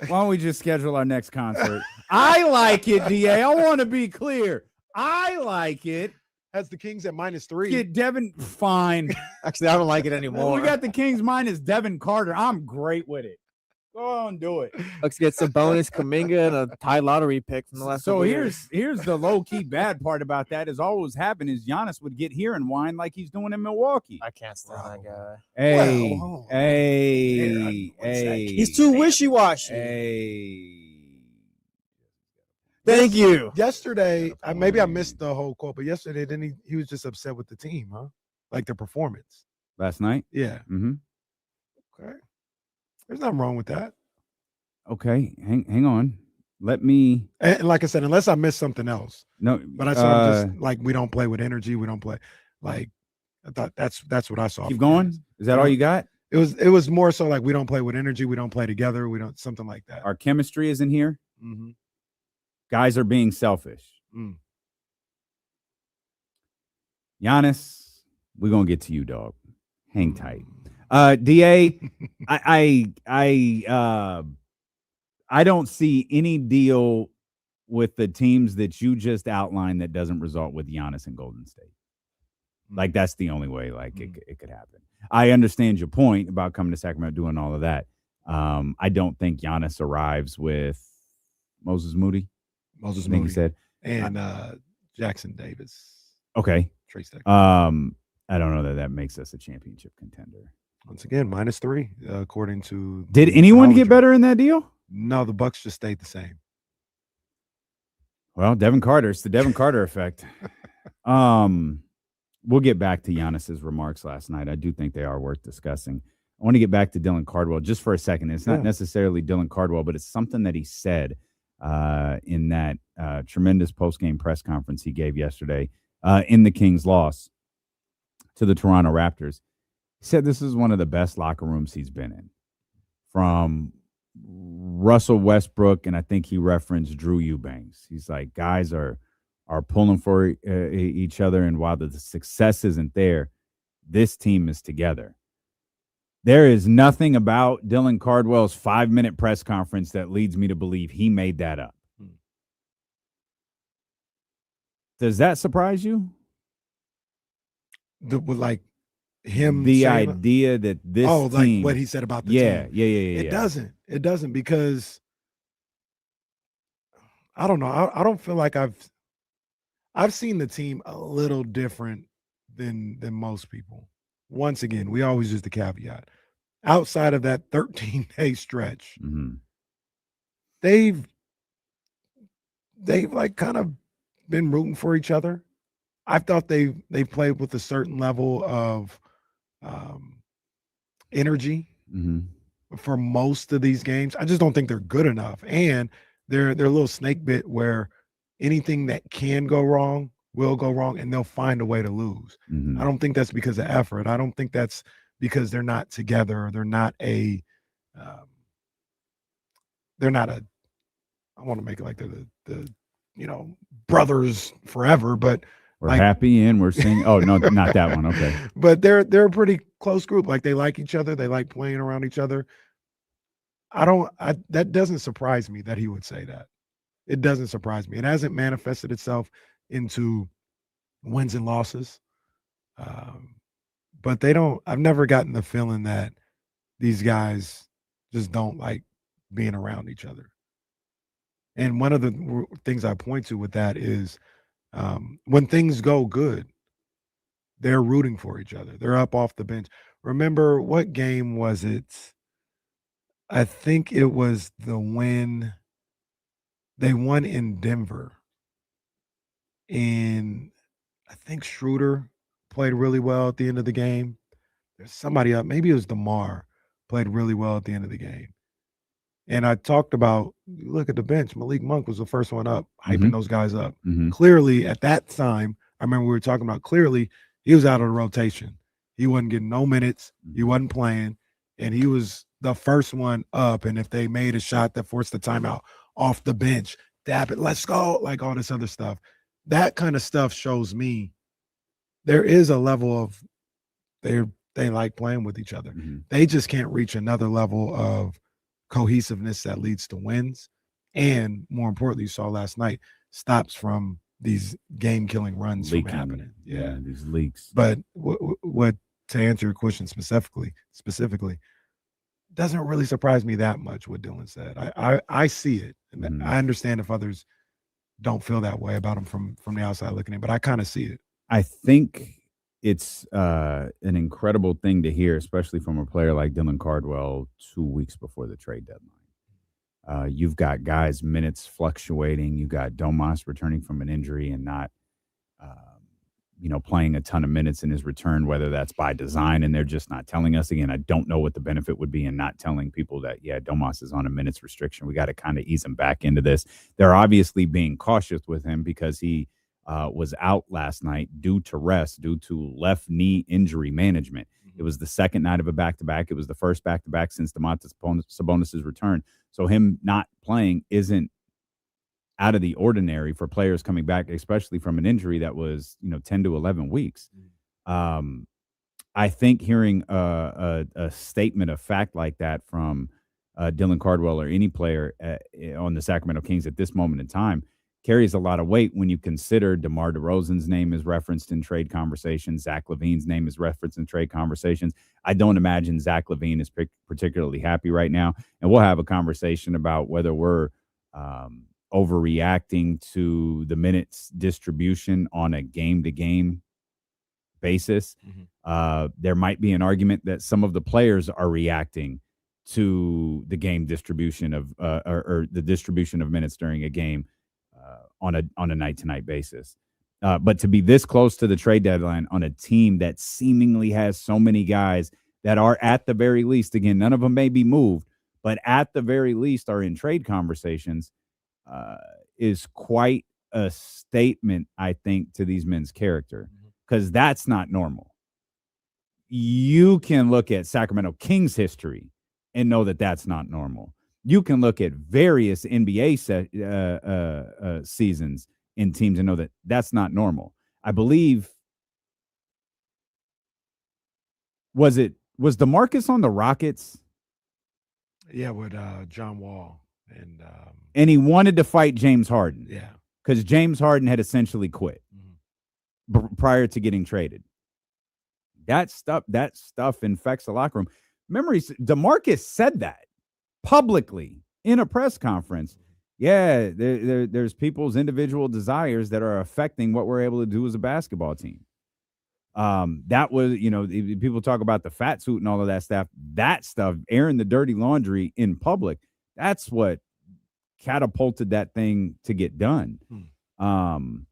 don't we just schedule our next concert? I like it, DA. I want to be clear. I like it. Has the Kings at -3. Get Devin. Fine. Actually, I don't like it anymore. We got the Kings minus Devin Carter. I'm great with it. Go on, do it. Let's get some bonus Kuminga and a tie lottery pick from the last. So here's the low key bad part about that is all was happening is Giannis would get here and whine like he's doing in Milwaukee. I can't stand that guy. Hey. He's too wishy-washy. Hey. Thank you. Yesterday, maybe I missed the whole quote, but yesterday, then he was just upset with the team, huh? Like the performance. Last night? Yeah. Mm-hmm. Okay. There's nothing wrong with that. Okay. Hang on. Let me. And like I said, unless I missed something else. No. But I saw him just like, we don't play with energy. We don't play. Like, I thought that's what I saw. Keep going. Is that all you got? It was more so like we don't play with energy. We don't play together. We don't something like that. Our chemistry isn't here. Mm-hmm. Guys are being selfish. Giannis, we're gonna get to you, dog. Hang tight. DA, I don't see any deal with the teams that you just outlined that doesn't result with Giannis and Golden State. Like that's the only way it could happen. I understand your point about coming to Sacramento doing all of that. I don't think Giannis arrives with Moses Moody. Moses Moody said, and Jackson Davis. Okay. Trace Jackson. I don't know that makes us a championship contender. Once again, -3 according to. Did anyone get better in that deal? No, the Bucks just stayed the same. Well, Devin Carter. It's the Devin Carter effect. We'll get back to Giannis's remarks last night. I do think they are worth discussing. I want to get back to Dylan Cardwell just for a second. It's not necessarily Dylan Cardwell, but it's something that he said in that tremendous post-game press conference he gave yesterday in the Kings' loss to the Toronto Raptors. He said this is one of the best locker rooms he's been in. From Russell Westbrook, and I think he referenced Drew Eubanks. He's like, guys are pulling for each other, and while the success isn't there, this team is together. There is nothing about Dylan Cardwell's 5-minute press conference that leads me to believe he made that up. Does that surprise you? Like him, the idea that this team, like what he said about the team. Yeah. It doesn't because I don't know. I don't feel like I've seen the team a little different than most people. Once again, we always use the caveat. Outside of that 13-day stretch, they've like kind of been rooting for each other. I thought they played with a certain level of energy for most of these games. I just don't think they're good enough, and they're a little snake bit where anything that can go wrong will go wrong, and they'll find a way to lose. I don't think that's because of effort. I don't think that's because they're not together. They're not a I want to make it like the brothers forever, but we're happy and we're singing. Oh, no, not that one. Okay. But they're a pretty close group. Like, they like each other. They like playing around each other. That doesn't surprise me that he would say that. It doesn't surprise me. It hasn't manifested itself into wins and losses. But I've never gotten the feeling that these guys just don't like being around each other. And one of the things I point to with that is when things go good, they're rooting for each other. They're up off the bench. Remember, what game was it? I think it was the win. They won in Denver. And I think Schroeder played really well at the end of the game. There's somebody up. Maybe it was DeMar played really well at the end of the game. And I talked about, look at the bench. Malik Monk was the first one up, hyping those guys up. Clearly, at that time, I remember we were talking about, clearly, he was out of the rotation. He wasn't getting no minutes. He wasn't playing. And he was the first one up. And if they made a shot that forced the timeout, off the bench, dab it, let's go, like all this other stuff. That kind of stuff shows me there is a level of they like playing with each other. They just can't reach another level of cohesiveness that leads to wins, and more importantly, you saw last night, stops from these game-killing runs from happening. Yeah, these leaks. But what to answer your question specifically, doesn't really surprise me that much what Dylan said. I see it, and I understand if others don't feel that way about him from the outside looking in, but I kind of see it. I think it's an incredible thing to hear, especially from a player like Dylan Cardwell 2 weeks before the trade deadline. You've got guys' minutes fluctuating. You got Domas returning from an injury and not, playing a ton of minutes in his return, whether that's by design and they're just not telling us. Again, I don't know what the benefit would be in not telling people that, Domas is on a minutes restriction. We got to kind of ease him back into this. They're obviously being cautious with him because he was out last night due to rest, due to left knee injury management. It was the second night of a back-to-back. It was the first back-to-back since Domantas Sabonis' return. So him not playing isn't out of the ordinary for players coming back, especially from an injury that was, 10 to 11 weeks. I think hearing a statement of fact like that from Dylan Cardwell or any player on the Sacramento Kings at this moment in time carries a lot of weight when you consider DeMar DeRozan's name is referenced in trade conversations. Zach LaVine's name is referenced in trade conversations. I don't imagine Zach LaVine is particularly happy right now. And we'll have a conversation about whether we're overreacting to the minutes distribution on a game-to-game basis. There might be an argument that some of the players are reacting to the game distribution of or the distribution of minutes during a game on a night-to-night basis. But to be this close to the trade deadline on a team that seemingly has so many guys that are at the very least, again, none of them may be moved, but at the very least are in trade conversations, is quite a statement, I think, to these men's character, because that's not normal. You can look at Sacramento Kings history and know that that's not normal. You can look at various NBA seasons in teams and know that that's not normal. I believe, was DeMarcus on the Rockets? Yeah, with John Wall. And he wanted to fight James Harden. Yeah. Because James Harden had essentially quit prior to getting traded. That stuff infects the locker room. Memories, DeMarcus said that publicly in a press conference. Yeah, there's people's individual desires that are affecting what we're able to do as a basketball team. That was, people talk about the fat suit and all of that stuff. That stuff, airing the dirty laundry in public, that's what catapulted that thing to get done. I'm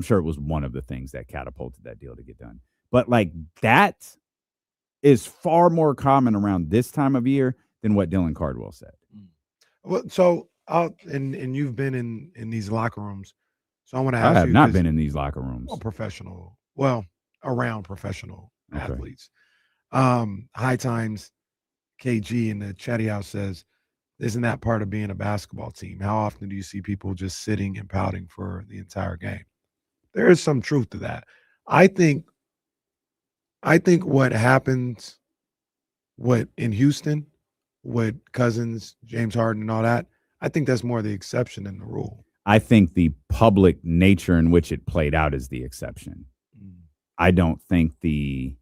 sure it was one of the things that catapulted that deal to get done. But like that is far more common around this time of year than what Dylan Cardwell said. Well, so and you've been in these locker rooms. So I want to ask you. I have not been in these locker rooms. Around professional athletes. High Times KG in the chatty house says, isn't that part of being a basketball team? How often do you see people just sitting and pouting for the entire game? There is some truth to that. I think what happens in Houston with Cousins, James Harden, and all that, I think that's more the exception than the rule. I think the public nature in which it played out is the exception. I don't think the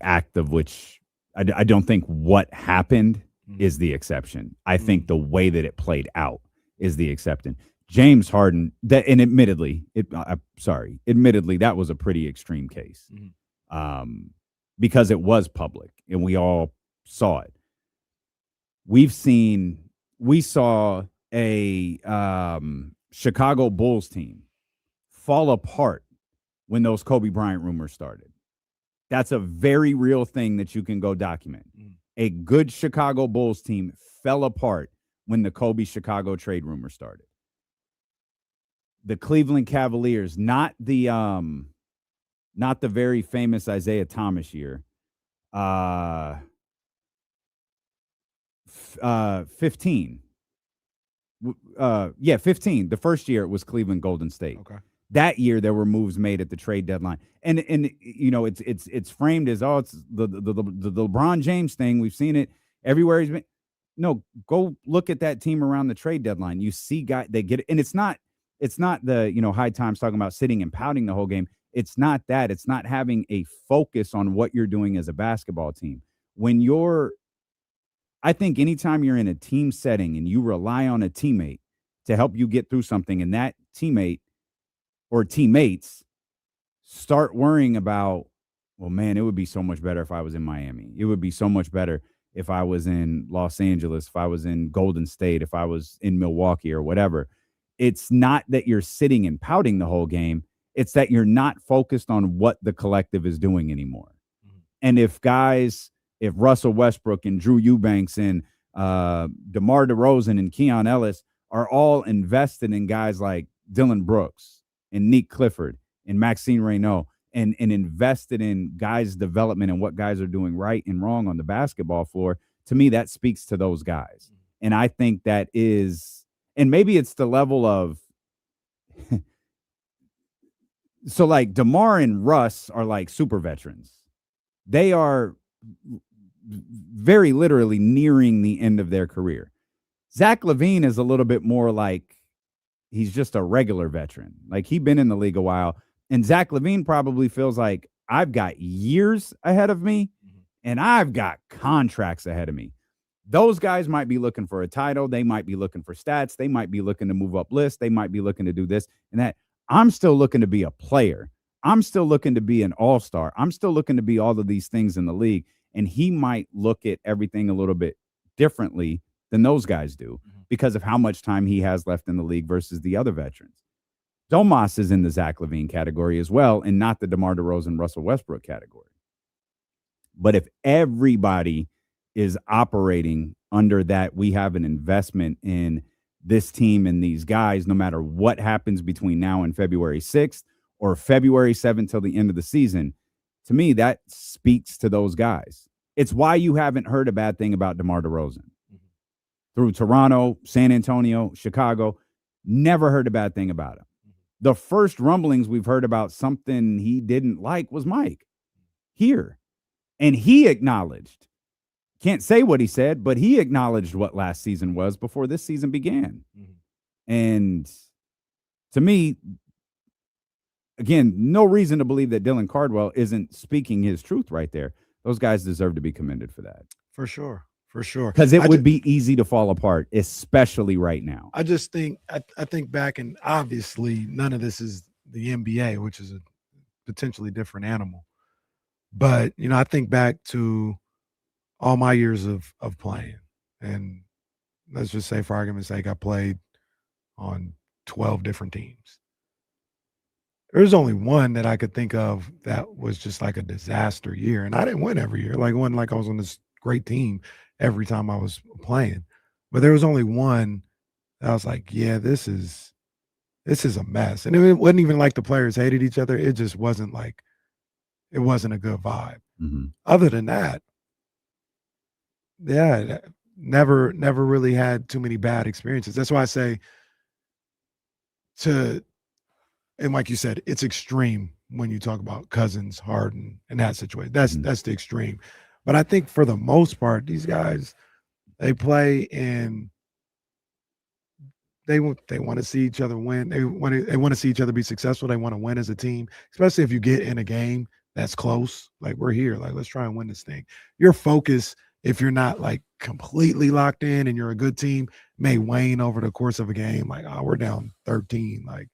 act of which I don't think what happened is the exception. I think the way that it played out is the exception. James Harden, admittedly, that was a pretty extreme case, because it was public and we all saw it. We saw a Chicago Bulls team fall apart when those Kobe Bryant rumors started. That's a very real thing that you can go document. A good Chicago Bulls team fell apart when the Kobe Chicago trade rumor started. The Cleveland Cavaliers, not the very famous Isaiah Thomas year. 15. 15. The first year it was Cleveland Golden State. Okay. That year there were moves made at the trade deadline. And it's framed as, it's the LeBron James thing. We've seen it everywhere he's been. No, go look at that team around the trade deadline. You see guys, they get it. And it's not the, High Times talking about sitting and pouting the whole game. It's not that. It's not having a focus on what you're doing as a basketball team. I think anytime you're in a team setting and you rely on a teammate to help you get through something, and that teammate or teammates start worrying about, well, man, it would be so much better if I was in Miami. It would be so much better if I was in Los Angeles, if I was in Golden State, if I was in Milwaukee or whatever. It's not that you're sitting and pouting the whole game. It's that you're not focused on what the collective is doing anymore. And if Russell Westbrook and Drew Eubanks and DeMar DeRozan and Keon Ellis are all invested in guys like Dylan Brooks and Nick Clifford and Maxine Reynaud and invested in guys' development and what guys are doing right and wrong on the basketball floor, to me, that speaks to those guys. And I think that is, and maybe it's the level of, so like DeMar and Russ are like super veterans. They are very literally nearing the end of their career. Zach LaVine is a little bit more like he's just a regular veteran. Like, he's been in the league a while, and Zach LaVine probably feels like I've got years ahead of me and I've got contracts ahead of me. Those guys might be looking for a title. They might be looking for stats. They might be looking to move up lists. They might be looking to do this and that. I'm still looking to be a player. I'm still looking to be an all-star. I'm still looking to be all of these things in the league. And he might look at everything a little bit differently than those guys do because of how much time he has left in the league versus the other veterans. Domas is in the Zach LaVine category as well, and not the DeMar DeRozan, Russell Westbrook category. But if everybody is operating under that, we have an investment in this team and these guys, no matter what happens between now and February 6th or February 7th till the end of the season, to me, that speaks to those guys. It's why you haven't heard a bad thing about DeMar DeRozan. Through Toronto, San Antonio, Chicago, never heard a bad thing about him. The first rumblings we've heard about something he didn't like was Mike here. And he acknowledged, can't say what he said, but he acknowledged what last season was before this season began. And to me, again, no reason to believe that Dylan Cardwell isn't speaking his truth right there. Those guys deserve to be commended for that. For sure. For sure. Because it would be easy to fall apart, especially right now. I just think, I think back, and obviously none of this is the NBA, which is a potentially different animal. But, I think back to all my years of playing. And let's just say, for argument's sake, I played on 12 different teams. There's only one that I could think of that was just like a disaster year. And I didn't win every year. Like, it wasn't like I was on this great team every time I was playing. But there was only one that I was like, yeah, this is a mess. And it wasn't even like the players hated each other. It just wasn't like, it wasn't a good vibe. Mm-hmm. Other than that, yeah, never really had too many bad experiences. That's why I say and like you said, it's extreme when you talk about Cousins, Harden, and that situation. That's the extreme. But I think for the most part, these guys, they play and they want to see each other win. They want to see each other be successful. They want to win as a team, especially if you get in a game that's close. Like, we're here. Like, let's try and win this thing. Your focus, if you're not like completely locked in and you're a good team, may wane over the course of a game. Like, oh, we're down 13. Like,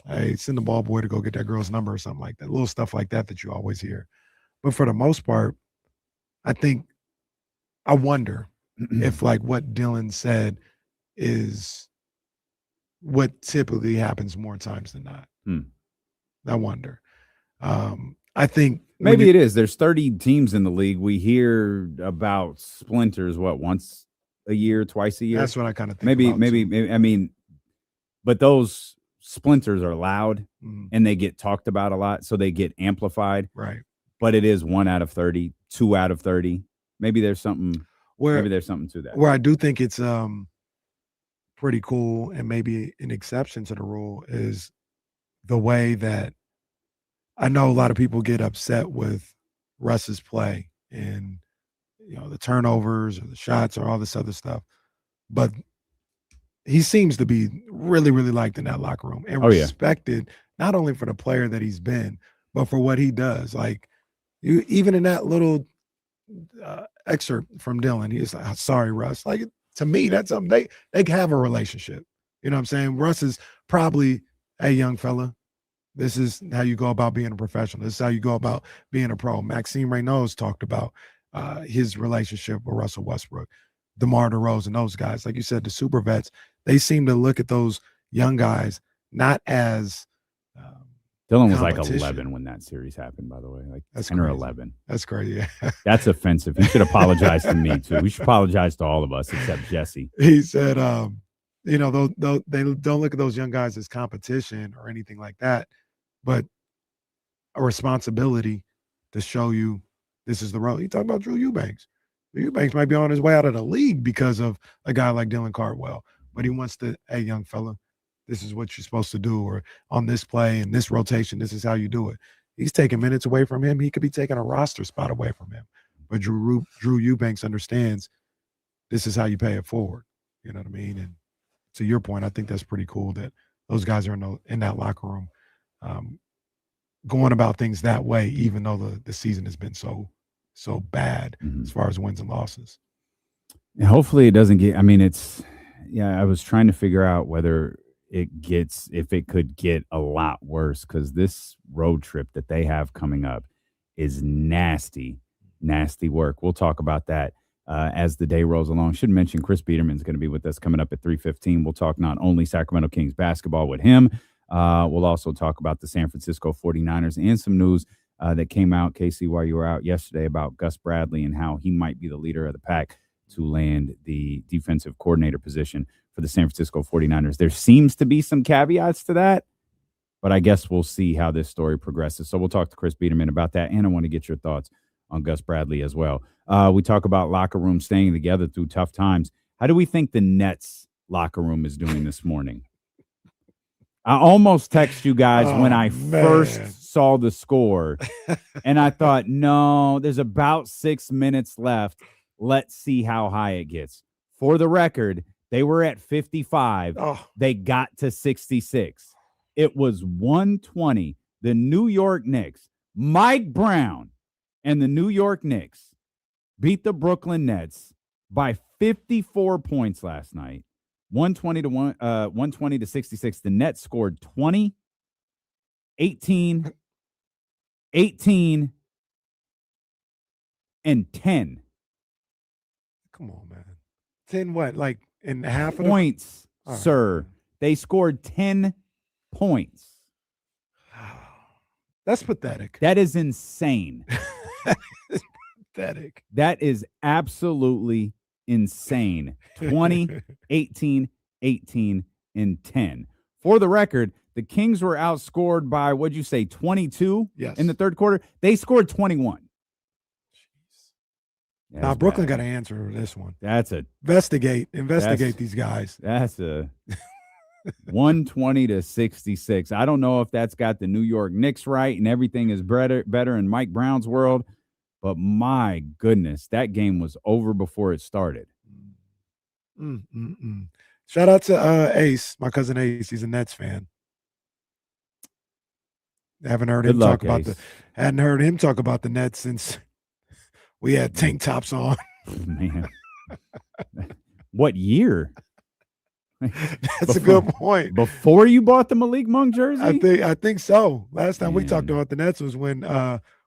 hey, send the ball boy to go get that girl's number or something like that. Little stuff like that you always hear. But for the most part, I wonder if like what Dylan said is what typically happens more times than not. I wonder. I think maybe it is. There's 30 teams in the league. We hear about splinters, once a year, twice a year? That's what I kind of think. Maybe. I mean, but those splinters are loud and they get talked about a lot, so they get amplified. Right. But it is 1 out of 30, 2 out of 30. Maybe there's something to that. Where I do think it's pretty cool and maybe an exception to the rule is the way that I know a lot of people get upset with Russ's play and the turnovers or the shots or all this other stuff. But he seems to be really, really liked in that locker room and respected, not only for the player that he's been, but for what he does. Like, even in that little excerpt from Dylan, he's like, sorry, Russ. Like, to me, that's something they have a relationship. You know what I'm saying? Russ is probably, hey, young fella, this is how you go about being a professional. This is how you go about being a pro. Maxime Reynolds talked about his relationship with Russell Westbrook, DeMar DeRozan, those guys. Like you said, the super vets, they seem to look at those young guys not as Dylan was like 11 when that series happened, by the way. Like, that's 10 crazy. or 11. That's crazy. Yeah. That's offensive. He should apologize to me, too. We should apologize to all of us except Jesse. He said, they don't look at those young guys as competition or anything like that, but a responsibility to show you this is the road. You talk about Drew Eubanks. Drew Eubanks might be on his way out of the league because of a guy like Dylan Cardwell, but he wants to, hey, young fella, this is what you're supposed to do, or on this play and this rotation, this is how you do it. He's taking minutes away from him. He could be taking a roster spot away from him. But Drew Eubanks understands this is how you pay it forward. You know what I mean? And to your point, I think that's pretty cool that those guys are in that locker room going about things that way, even though the season has been so bad as far as wins and losses. And hopefully it doesn't get – I mean, I was trying to figure out whether – if it could get a lot worse, because this road trip that they have coming up is nasty work. We'll talk about that as the day rolls along. Should mention Chris Biderman is going to be with us coming up at 3:15. We'll talk not only Sacramento Kings basketball with him, we'll also talk about the San Francisco 49ers and some news that came out, Casey, while you were out yesterday about Gus Bradley and how he might be the leader of the pack to land the defensive coordinator position for the San Francisco 49ers. There seems to be some caveats to that, but I guess we'll see how this story progresses. So we'll talk to Chris Biderman about that, and I want to get your thoughts on Gus Bradley as well. We talk about locker room staying together through tough times. How do we think the Nets locker room is doing this morning? I almost text you guys when I first saw the score, and I thought, no, there's about 6 minutes left. Let's see how high it gets. For the record, they were at 55. They got to 66. It was 120. The New York Knicks, Mike Brown and the New York Knicks beat the Brooklyn Nets by 54 points last night. 120 to 66. The Nets scored 20, 18, 18, and 10. Come on, man. 10 what? Like in half of points, right. Sir. They scored 10 points. That's pathetic. That is insane. It's pathetic. That is absolutely insane. 20, 18, 18, and 10. For the record, The Kings were outscored by, what'd you say, 22 Yes. in the third quarter? They scored 21. Now Brooklyn got to answer this one. That's a investigate these guys. That's a 120 to 66. I don't know if that's got the New York Knicks right and everything is better in Mike Brown's world, but my goodness, that game was over before it started. Shout out to Ace, my cousin Ace. He's a Nets fan. Hadn't heard him talk about the Nets since we had tank tops on. Man, what year? That's a good point. Before you bought the Malik Monk jersey? I think so. Last time we talked about the Nets was when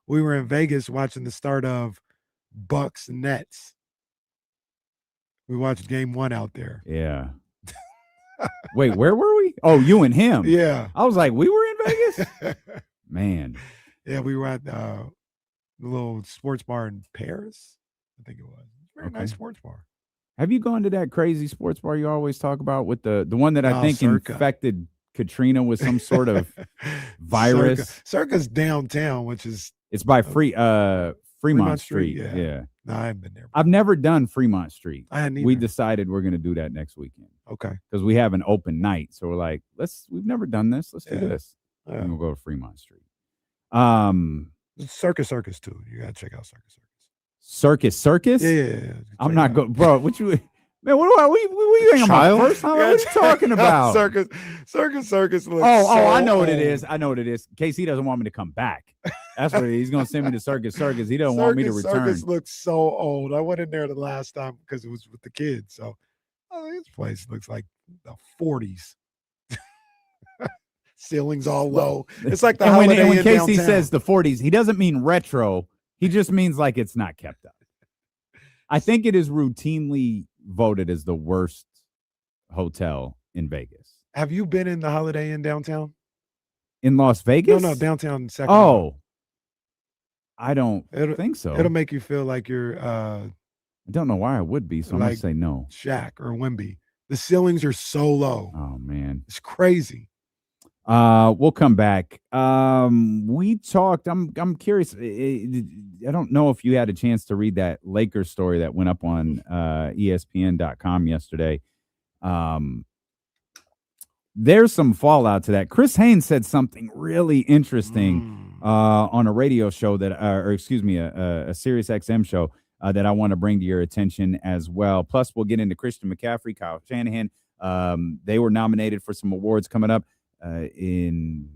we were in Vegas watching the start of Bucks Nets. We watched game 1 out there. Yeah. Wait, where were we? Oh, you and him. Yeah. I was like, we were in Vegas? Man. Yeah, we were at the little sports bar in Paris. I think it was. Very nice sports bar. Have you gone to that crazy sports bar you always talk about with the one that I think infected Katrina with some sort of virus? Circa's downtown, which is it's by Fremont Street. Yeah. No, I haven't been there. I've never done Fremont Street. I hadn't either. We decided we're going to do that next weekend. Okay. Because we have an open night. So we're like, we've never done this. Let's do this. Yeah. And we'll go to Fremont Street. Circus too. You got to check out Circus? Yeah. I'm not going, bro. What you, man? What you think about first time? What are you talking about? Circus. Looks I know what it is. KC doesn't want me to come back. That's what it is. He's going to send me to Circus. He doesn't want me to return. Circus looks so old. I went in there the last time because it was with the kids. So this place looks like the 40s. Ceilings all low. It's like the Holiday Inn when Casey downtown. says the 40s, he doesn't mean retro. He just means like it's not kept up. I think it is routinely voted as the worst hotel in Vegas. Have you been in the Holiday Inn downtown? In Las Vegas? No, downtown Sacramento. Oh, I don't think so. It'll make you feel like you're I don't know why I would be, so I'm going to say no. Shaq or Wemby. The ceilings are so low. Oh, man. It's crazy. We'll come back. We talked. I'm curious. I don't know if you had a chance to read that Lakers story that went up on ESPN.com yesterday. There's some fallout to that. Chris Haynes said something really interesting on a radio show that, a Sirius XM show that I want to bring to your attention as well. Plus, we'll get into Christian McCaffrey, Kyle Shanahan. They were nominated for some awards coming up in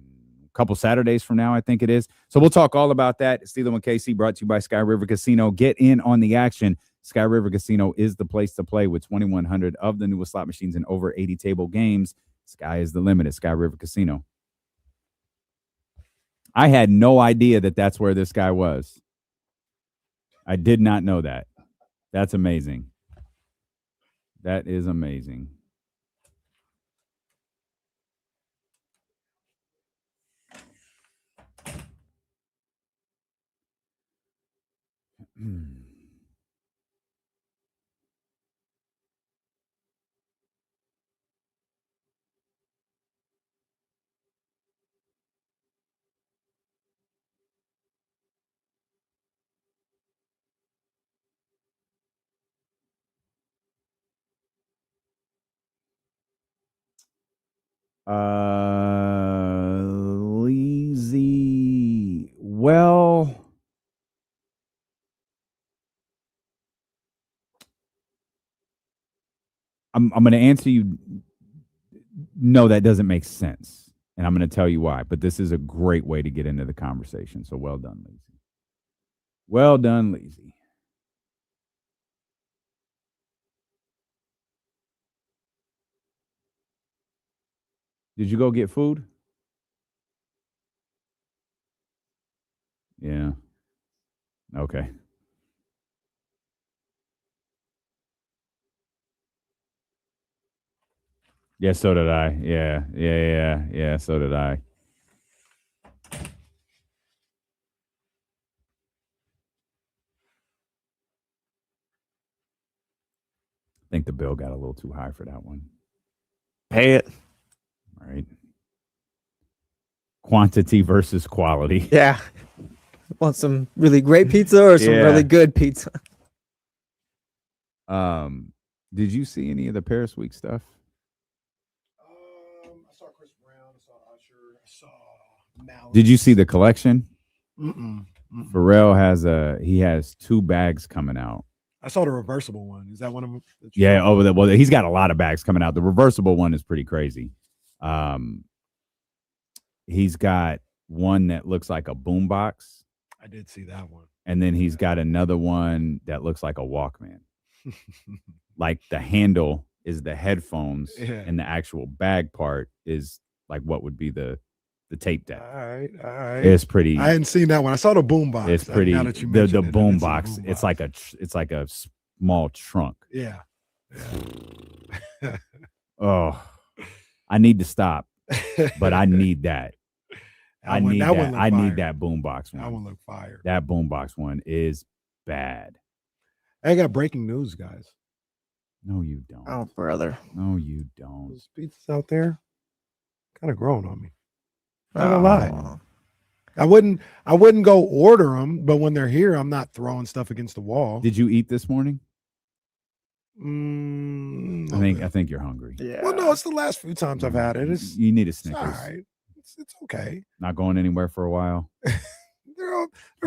a couple Saturdays from now, I think it is. So we'll talk all about that. Steeler and KC brought to you by Sky River Casino. Get in on the action. Sky River Casino is the place to play with 2,100 of the newest slot machines and over 80 table games. Sky is the limit at Sky River Casino. I had no idea that that's where this guy was. I did not know that. That's amazing. That is amazing. Lazy. Well, I'm going to answer you. No, that doesn't make sense. And I'm going to tell you why. But this is a great way to get into the conversation. So well done, Lazy. Well done, Lazy. Did you go get food? Yeah. Okay. Yeah, so did I. Yeah, so did I. I think the bill got a little too high for that one. Pay it. All right. Quantity versus quality. Yeah. Want some really great pizza or some really good pizza? Did you see any of the Paris Week stuff? I saw Chris Brown. I saw Usher. I saw Malice. Did you see the collection? Mm-mm. Pharrell has 2 bags coming out. I saw the reversible one. Is that one of them? Yeah. Well, he's got a lot of bags coming out. The reversible one is pretty crazy. He's got one that looks like a boombox. I did see that one. And then he's got another one that looks like a Walkman. Like the handle is the headphones, and the actual bag part is like what would be the tape deck. All right. It's pretty. I hadn't seen that one. I saw the boombox. It's pretty. Now that you The mentioned boombox. It's like a small trunk. Yeah. Oh, I need to stop, but I need that. I need that boombox one. That one looked fire. That boombox one is bad. I got breaking news, guys. No, you don't. Oh, brother. No, you don't. Those pizzas out there kind of growing on me. Not gonna lie. I wouldn't go order them, but when they're here, I'm not throwing stuff against the wall. Did you eat this morning? I think you're hungry. Yeah. Well, no, it's the last few times I've had it. You need a It's Snickers. all right. It's okay. Not going anywhere for a while. They're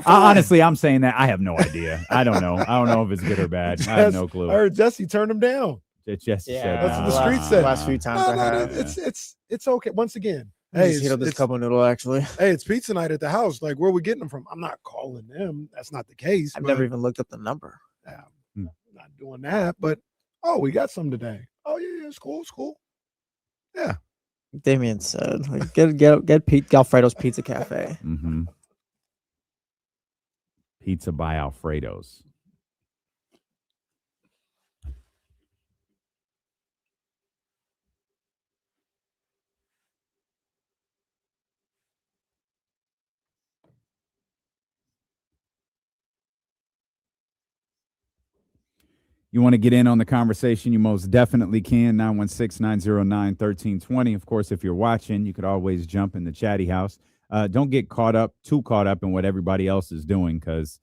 fine. Honestly, I'm saying that I have no idea. I don't know. I don't know if it's good or bad. I have no clue. I heard Jesse turn them down. Jesse said That's what the street said. Last few times I had. It's okay. Once again, Hey, just heat this cup of noodle. Actually, hey, it's pizza night at the house. Like, where are we getting them from? I'm not calling them. That's not the case. I've never even looked up the number. Yeah, I'm not doing that. But we got some today. Oh yeah, it's cool. It's cool. Yeah. Damien said, like, get Pete Alfredo's Pizza Cafe. Mm-hmm. Pizza by Alfredo's. You want to get in on the conversation, you most definitely can. 916-909-1320. Of course, if you're watching, you could always jump in the chatty house. Don't get too caught up in what everybody else is doing because,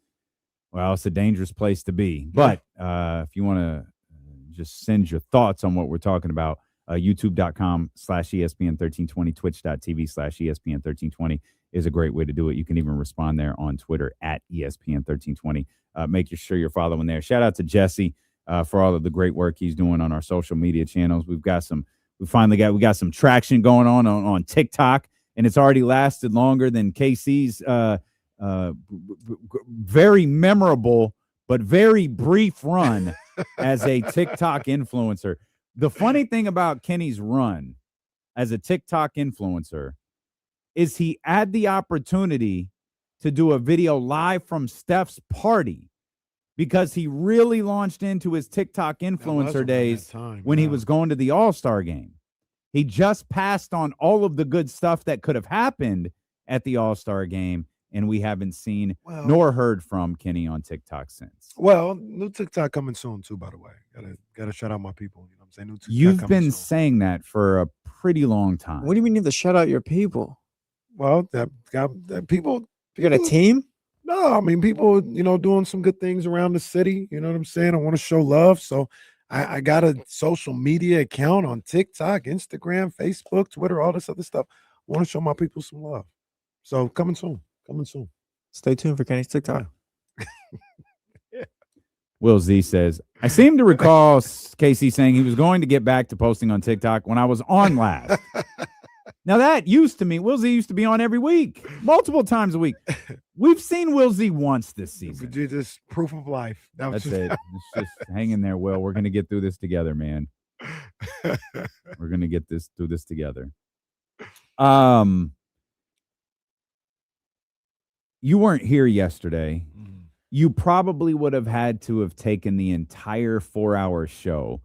well, it's a dangerous place to be. But if you want to just send your thoughts on what we're talking about, youtube.com/ESPN1320, twitch.tv/ESPN1320 is a great way to do it. You can even respond there on Twitter at ESPN1320. Make sure you're following there. Shout out to Jesse for all of the great work he's doing on our social media channels. We got some traction going on TikTok, and it's already lasted longer than KC's very memorable but very brief run as a TikTok influencer. The funny thing about Kenny's run as a TikTok influencer is he had the opportunity to do a video live from Steph's party because he really launched into his TikTok influencer days when he was going to the All-Star game. He just passed on all of the good stuff that could have happened at the All-Star game, and we haven't seen nor heard from Kenny on TikTok since. Well, new TikTok coming soon too, by the way. Gotta shout out my people. You know what I'm saying? New TikTok You've been soon. saying that for a pretty long time. What do you mean you need to shout out your people? Well, that people. You got a team? No, I mean people, doing some good things around the city. You know what I'm saying? I want to show love. So I got a social media account on TikTok, Instagram, Facebook, Twitter, all this other stuff. I want to show my people some love. So coming soon. Stay tuned for Kenny's TikTok. Yeah. Will Z says, I seem to recall Casey saying he was going to get back to posting on TikTok when I was on last. Now that used to mean Will Z used to be on every week, multiple times a week. We've seen Will Z once this season. Just proof of life. That's it. It's just hang in there, Will. We're going to get through this together, man. We're going to get through this together. You weren't here yesterday. You probably would have had to have taken the entire 4-hour show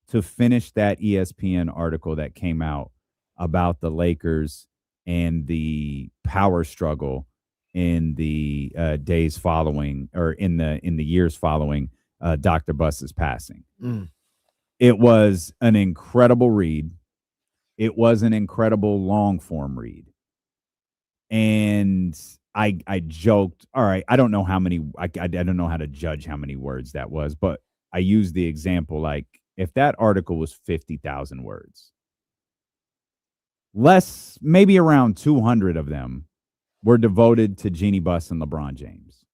to finish that ESPN article that came out about the Lakers and the power struggle in the days following, or in the years following Dr. Buss's passing. It was an incredible read. It was an incredible long form read. And I joked, all right, I don't know how many, I don't know how to judge how many words that was, but I used the example, like, if that article was 50,000 words, less, maybe around 200 of them were devoted to Jeanie Buss and LeBron James.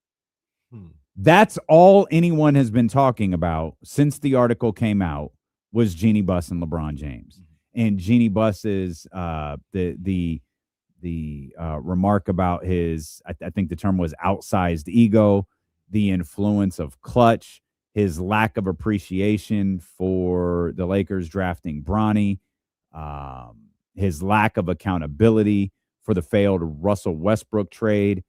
That's all anyone has been talking about since the article came out was Jeanie Buss and LeBron James. And Jeanie Buss's the remark about his, I think the term was outsized ego, the influence of clutch, his lack of appreciation for the Lakers drafting Bronny, his lack of accountability for the failed Russell Westbrook trade.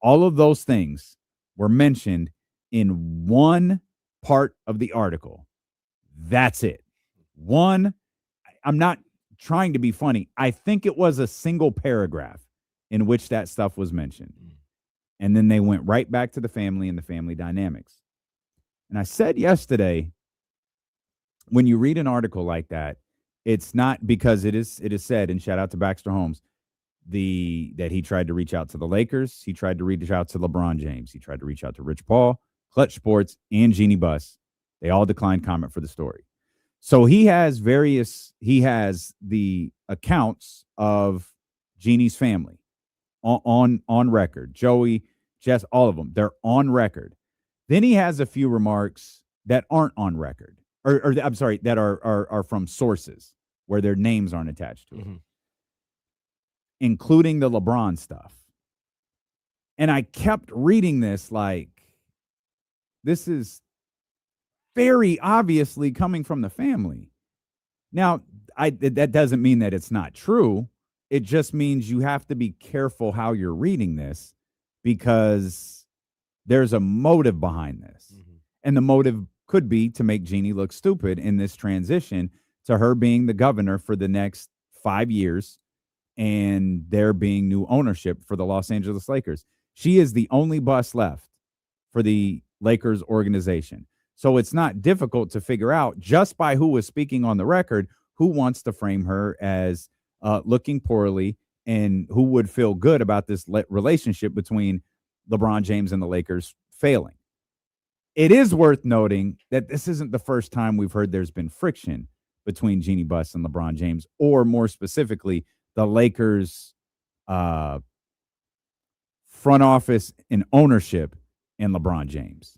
All of those things were mentioned in one part of the article. That's it. One, I'm not trying to be funny. I think it was a single paragraph in which that stuff was mentioned. And then they went right back to the family and the family dynamics. And I said yesterday, when you read an article like that, it's not because it is said, and shout out to Baxter Holmes, that he tried to reach out to the Lakers. He tried to reach out to LeBron James. He tried to reach out to Rich Paul, Clutch Sports, and Jeanie Buss. They all declined comment for the story. So he has the accounts of Jeannie's family on record. Joey, Jess, all of them. They're on record. Then he has a few remarks that aren't on record, or I'm sorry, that are from sources where their names aren't attached to it, including the LeBron stuff. And I kept reading this like, this is very obviously coming from the family. Now, that doesn't mean that it's not true. It just means you have to be careful how you're reading this, because there's a motive behind this. And the motive could be to make Jeanie look stupid in this transition to her being the governor for the next 5 years and there being new ownership for the Los Angeles Lakers. She is the only Buss left for the Lakers organization. So it's not difficult to figure out, just by who was speaking on the record, who wants to frame her as looking poorly and who would feel good about this relationship between LeBron James and the Lakers failing. It is worth noting that this isn't the first time we've heard there's been friction between Jeanie Buss and LeBron James, or more specifically, the Lakers front office and ownership and LeBron James.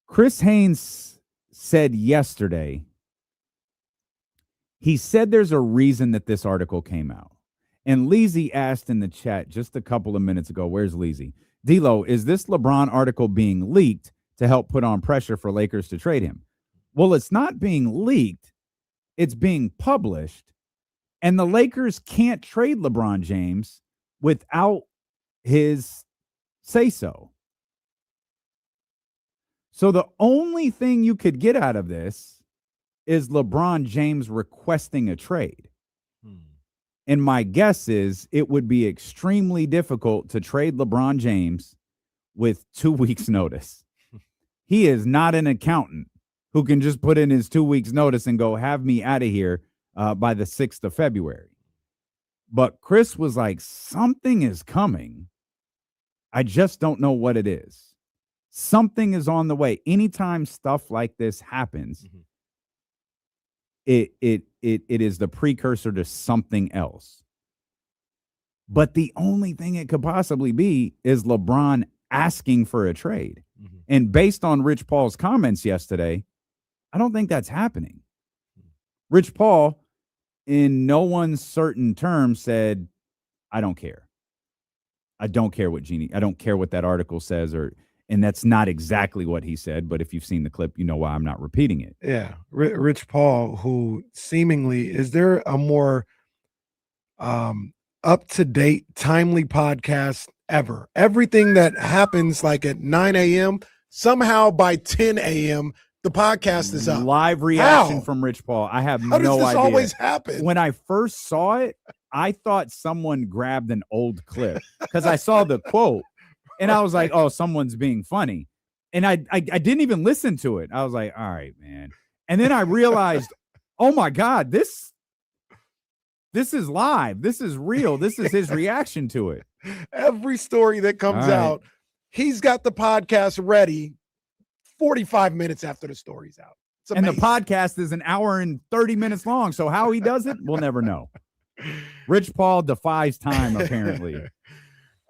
Chris Haynes said yesterday, he said there's a reason that this article came out. And Leezy asked in the chat just a couple of minutes ago, where's Leezy? D-Lo, is this LeBron article being leaked to help put on pressure for Lakers to trade him? Well, it's not being leaked. It's being published. And the Lakers can't trade LeBron James without his say-so. So the only thing you could get out of this is LeBron James requesting a trade. And my guess is it would be extremely difficult to trade LeBron James with 2 weeks' notice. He is not an accountant who can just put in his 2 weeks' notice and go, have me out of here by the 6th of February. But Chris was like, something is coming. I just don't know what it is. Something is on the way. Anytime stuff like this happens, it is the precursor to something else. But the only thing it could possibly be is LeBron asking for a trade. And based on Rich Paul's comments yesterday, I don't think that's happening. Rich Paul, in no uncertain terms, said, I don't care. I don't care what I don't care what that article says, and that's not exactly what he said, but if you've seen the clip, you know why I'm not repeating it. Yeah. Rich Paul, who seemingly, is there a more up-to-date, timely podcast ever? Everything that happens like at 9 a.m., somehow by 10 a.m., the podcast is up. Live reaction from Rich Paul. I have no idea. How does this always happen? When I first saw it, I thought someone grabbed an old clip because I saw the quote. And I was like, oh, someone's being funny. And I didn't even listen to it. I was like, all right, man. And then I realized, oh, my God, this This is live. This is real. This is his reaction to it. Every story that comes out, he's got the podcast ready 45 minutes after the story's out. And the podcast is an hour and 30 minutes long. So how he does it, we'll never know. Rich Paul defies time, apparently.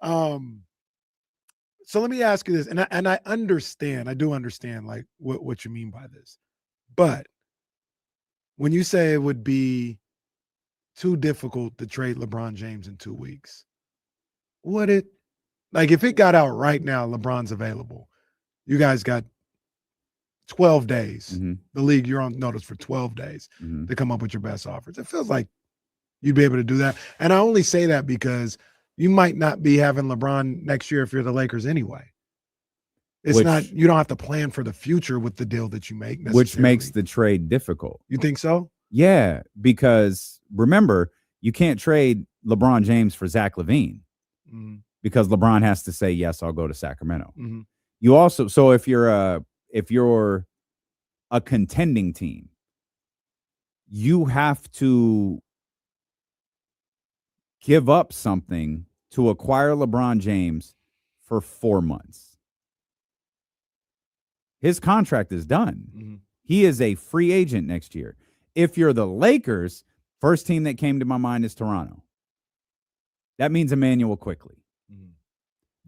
So let me ask you this, and I understand, I do understand like what you mean by this, but when you say it would be too difficult to trade LeBron James in 2 weeks, would it? Like if it got out right now, LeBron's available, you guys got 12 days. Mm-hmm. The league, you're on notice for 12 days to come up with your best offers. It feels like you'd be able to do that. And I only say that because you might not be having LeBron next year if you're the Lakers anyway. It's not, you don't have to plan for the future with the deal that you make. Which makes the trade difficult. You think so? Yeah, because remember, you can't trade LeBron James for Zach LaVine because LeBron has to say, yes, I'll go to Sacramento. You also, so if you're a contending team, you have to give up something to acquire LeBron James for 4 months. His contract is done. He is a free agent next year. If you're the Lakers, first team that came to my mind is Toronto. That means Emmanuel Quickley.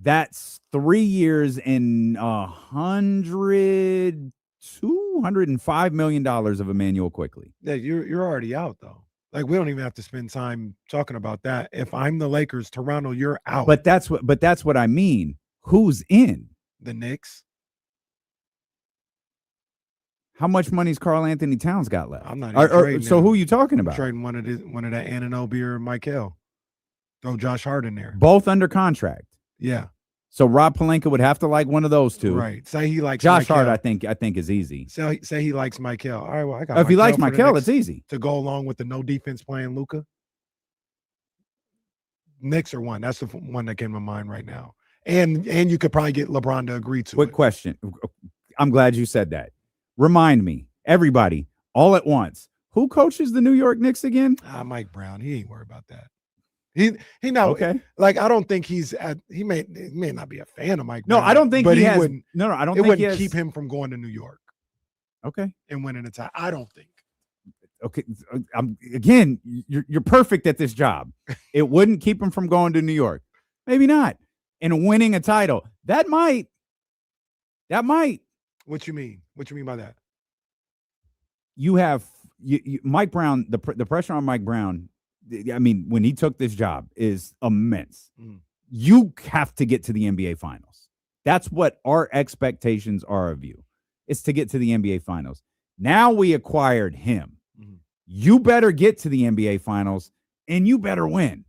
That's 3 years and $205 million of Emmanuel Quickley. Yeah, you're already out though. Like we don't even have to spend time talking about that. If I'm the Lakers, Toronto, you're out. But that's what I mean. Who's in? The Knicks. How much money's Karl Anthony Towns got left? I'm not even trading so him. who are you talking about? I'm trading one of that Anunoby or Michael. Throw Josh Hart in there. Both under contract. Yeah. So Rob Pelinka would have to like one of those two. Right. Say he likes Josh Michael. Hart, I think is easy. Say he likes Michael. All right, well, I got If he likes for the Michael, Knicks it's easy. to go along with the no defense playing Luka. Knicks are one. That's the one that came to mind right now. And you could probably get LeBron to agree to Quick question. I'm glad you said that. Remind me, everybody, all at once, who coaches the New York Knicks again? Mike Brown. He ain't worried about that. He not okay. Like I don't think he may not be a fan of Mike. No, Brown, I don't think but he has. Wouldn't, no, I don't. It think wouldn't keep him from going to New York. Okay. And winning a title. I don't think. Okay. Again, you're perfect at this job. It wouldn't keep him from going to New York. Maybe not. And winning a title. That might. What you mean? What you mean by that? You have Mike Brown. The pressure on Mike Brown. I mean, when he took this job is immense. You have to get to the NBA Finals. That's what our expectations are of you. It's to get to the NBA Finals. Now we acquired him. You better get to the NBA Finals and you better win.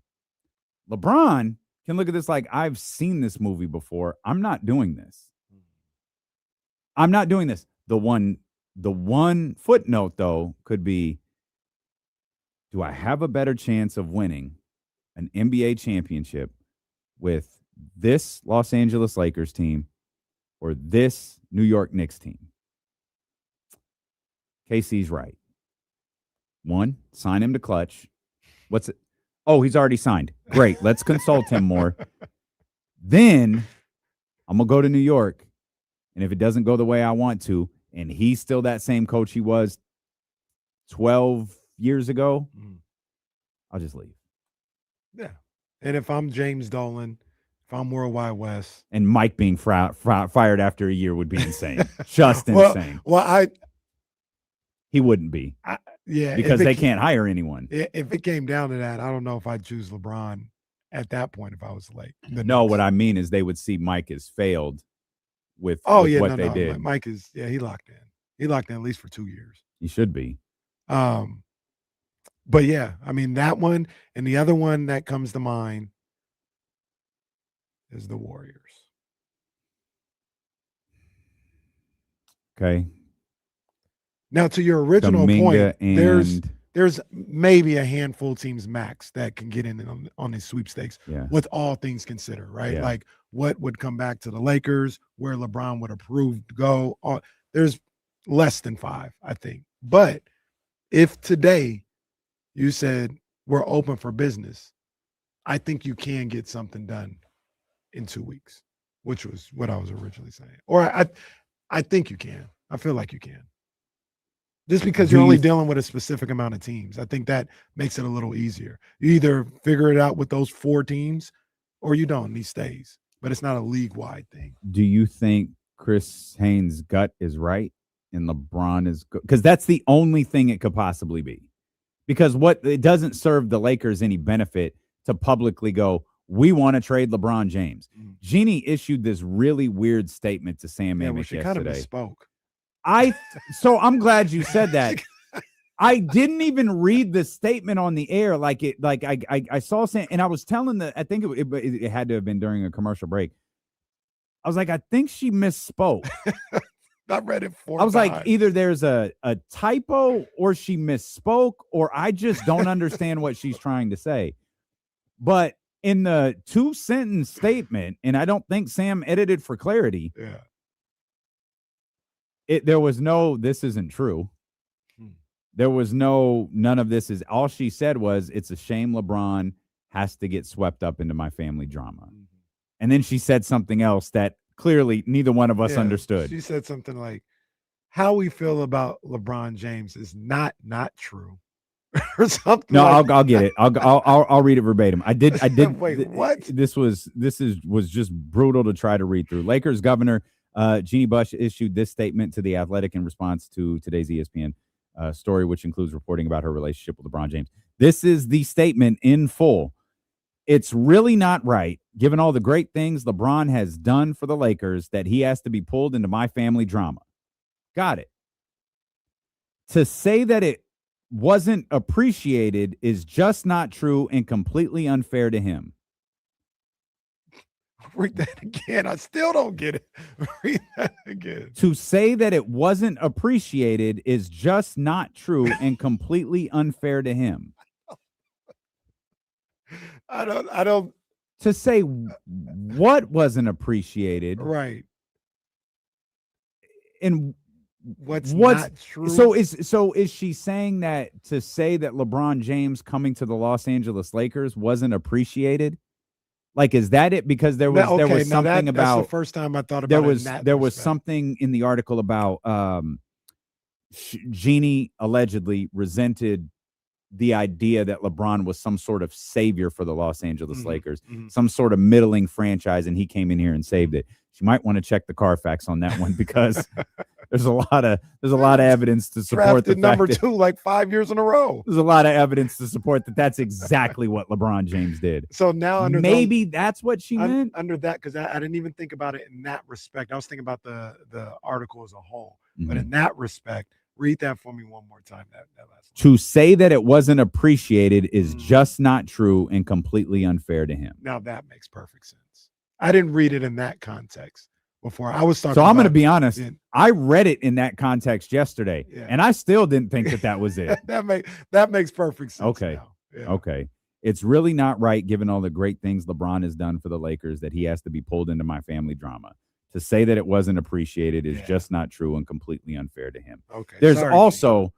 LeBron can look at this like, I've seen this movie before. I'm not doing this. I'm not doing this. The one footnote, though, could be, do I have a better chance of winning an NBA championship with this Los Angeles Lakers team or this New York Knicks team? KC's right. One, sign him to Clutch. What's it? Oh, he's already signed. Great. Let's consult him more. Then I'm going to go to New York. And if it doesn't go the way I want to, and he's still that same coach he was 12 years ago, I'll just leave. Yeah. And if I'm James Dolan, if I'm Worldwide West. And Mike being fired after a year would be insane. Just insane. Well, he wouldn't be. Yeah. Because they can't hire anyone. If it came down to that, I don't know if I'd choose LeBron at that point if I was late. No, what I mean is they would see Mike as failed with what they did. Mike is, he locked in. He locked in at least for 2 years. He should be. But yeah, I mean, that one and the other one that comes to mind is the Warriors. Okay. Now, to your original Dominga point, there's maybe a handful of teams max that can get in on these sweepstakes with all things considered, right? Yeah. Like what would come back to the Lakers, where LeBron would approve to go. There's less than 5, I think. But if today you said, we're open for business, I think you can get something done in 2 weeks, which was what I was originally saying. Or I think you can. I feel like you can. Just because you're only dealing with a specific amount of teams, I think that makes it a little easier. You either figure it out with those 4 teams or you don't, and he stays. But it's not a league-wide thing. Do you think Chris Haynes' gut is right and LeBron is good? Because that's the only thing it could possibly be. Because it doesn't serve the Lakers any benefit to publicly go, we want to trade LeBron James. Jeanie issued this really weird statement to Sam Amick yesterday. Kind of misspoke. So I'm glad you said that. I didn't even read the statement on the air. I saw Sam, and I was telling I think it had to have been during a commercial break. I was like, I think she misspoke. I read it 4 I was times. like, either there's a typo or she misspoke, or I just don't understand what she's trying to say. But in the 2-sentence statement, and I don't think Sam edited for clarity. Yeah. There was no, this isn't true. There was none of this is, all she said was, it's a shame LeBron has to get swept up into my family drama. And then she said something else that clearly neither one of us understood. She said something like, how we feel about LeBron James is not true. Or something. No, like I'll get it. I'll read it verbatim. I did. Wait, what? This was just brutal to try to read through. Lakers governor Jeanie Buss issued this statement to The Athletic in response to today's ESPN story, which includes reporting about her relationship with LeBron James. This is the statement in full. It's really not right, given all the great things LeBron has done for the Lakers, that he has to be pulled into my family drama. Got it. To say that it wasn't appreciated is just not true and completely unfair to him. Read that again. I still don't get it. Read that again. To say that it wasn't appreciated is just not true and completely unfair to him. I don't. To say what wasn't appreciated. Right. And what's not true. So is she saying that to say that LeBron James coming to the Los Angeles Lakers wasn't appreciated? Like, is that it? Because there was something about, that's the first time I thought about there was something in the article about Jeanie allegedly resented the idea that LeBron was some sort of savior for the Los Angeles Lakers, some sort of middling franchise, and he came in here and saved it. She might want to check the Carfax on that one, because there's a lot of evidence to support the fact number that, 2 like 5 years in a row. There's a lot of evidence to support that that's exactly what LeBron James did. So now maybe that's what she meant under that, because I didn't even think about it in that respect. I was thinking about the article as a whole, but in that respect, read that for me one more time. That last to say that it wasn't appreciated is just not true and completely unfair to him. Now that makes perfect sense. I didn't read it in that context before. I was talking. So I'm going to be honest. I read it in that context yesterday, and I still didn't think that was it. that makes perfect sense. Okay. Okay. It's really not right, given all the great things LeBron has done for the Lakers, that he has to be pulled into my family drama. To say that it wasn't appreciated is just not true and completely unfair to him. Okay. There's also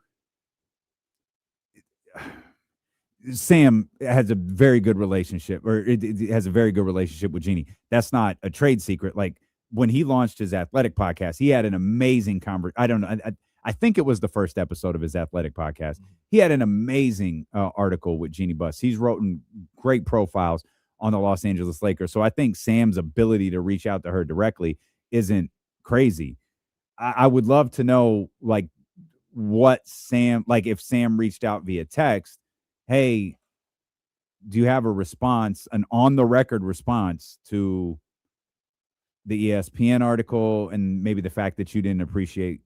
Sam has a very good relationship, or it has a very good relationship with Jeanie. That's not a trade secret. Like, when he launched his Athletic podcast, he had an amazing conversation. I don't know. I think it was the first episode of his Athletic podcast. He had an amazing article with Jeanie Buss. He's written great profiles on the Los Angeles Lakers. So I think Sam's ability to reach out to her directly isn't crazy. I would love to know, like, what Sam, like, if Sam reached out via text, hey, do you have a response, an on-the-record response to the ESPN article, and maybe the fact that you didn't appreciate,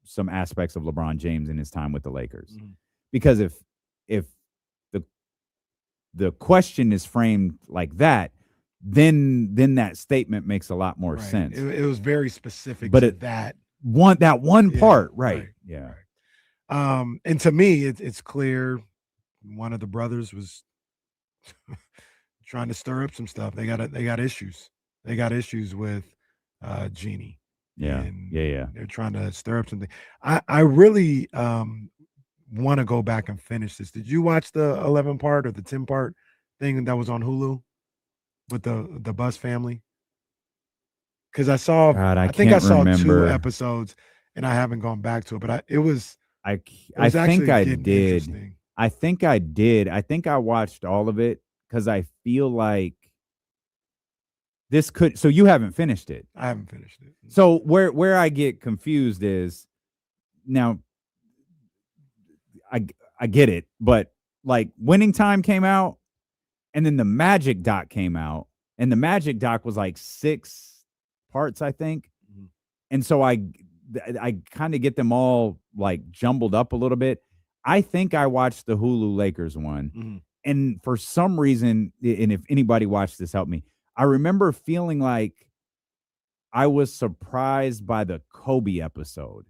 some aspects of LeBron James in his time with the Lakers? Because if the question is framed like that, then that statement makes a lot more sense. It was very specific, but to that one part, right? Yeah. Right. And to me, it's clear one of the brothers was trying to stir up some stuff. They got issues. They got issues with Jeanie. Yeah. They're trying to stir up something. I really want to go back and finish this. Did you watch the 11-part or the 10-part thing that was on Hulu with the Buss family? Because I saw, God, I think I saw remember. 2 episodes, and I haven't gone back to it. But I actually think I getting did. interesting. I think I did. I think I watched all of it because I feel like this could. So you haven't finished it. I haven't finished it. So where I get confused is now. I get it, but like Winning Time came out, and then the Magic doc came out, and the Magic doc was like 6 parts, I think. Mm-hmm. And so I kind of get them all like jumbled up a little bit. I think I watched the Hulu Lakers one. Mm-hmm. And for some reason, and if anybody watched this, help me. I remember feeling like I was surprised by the Kobe episode.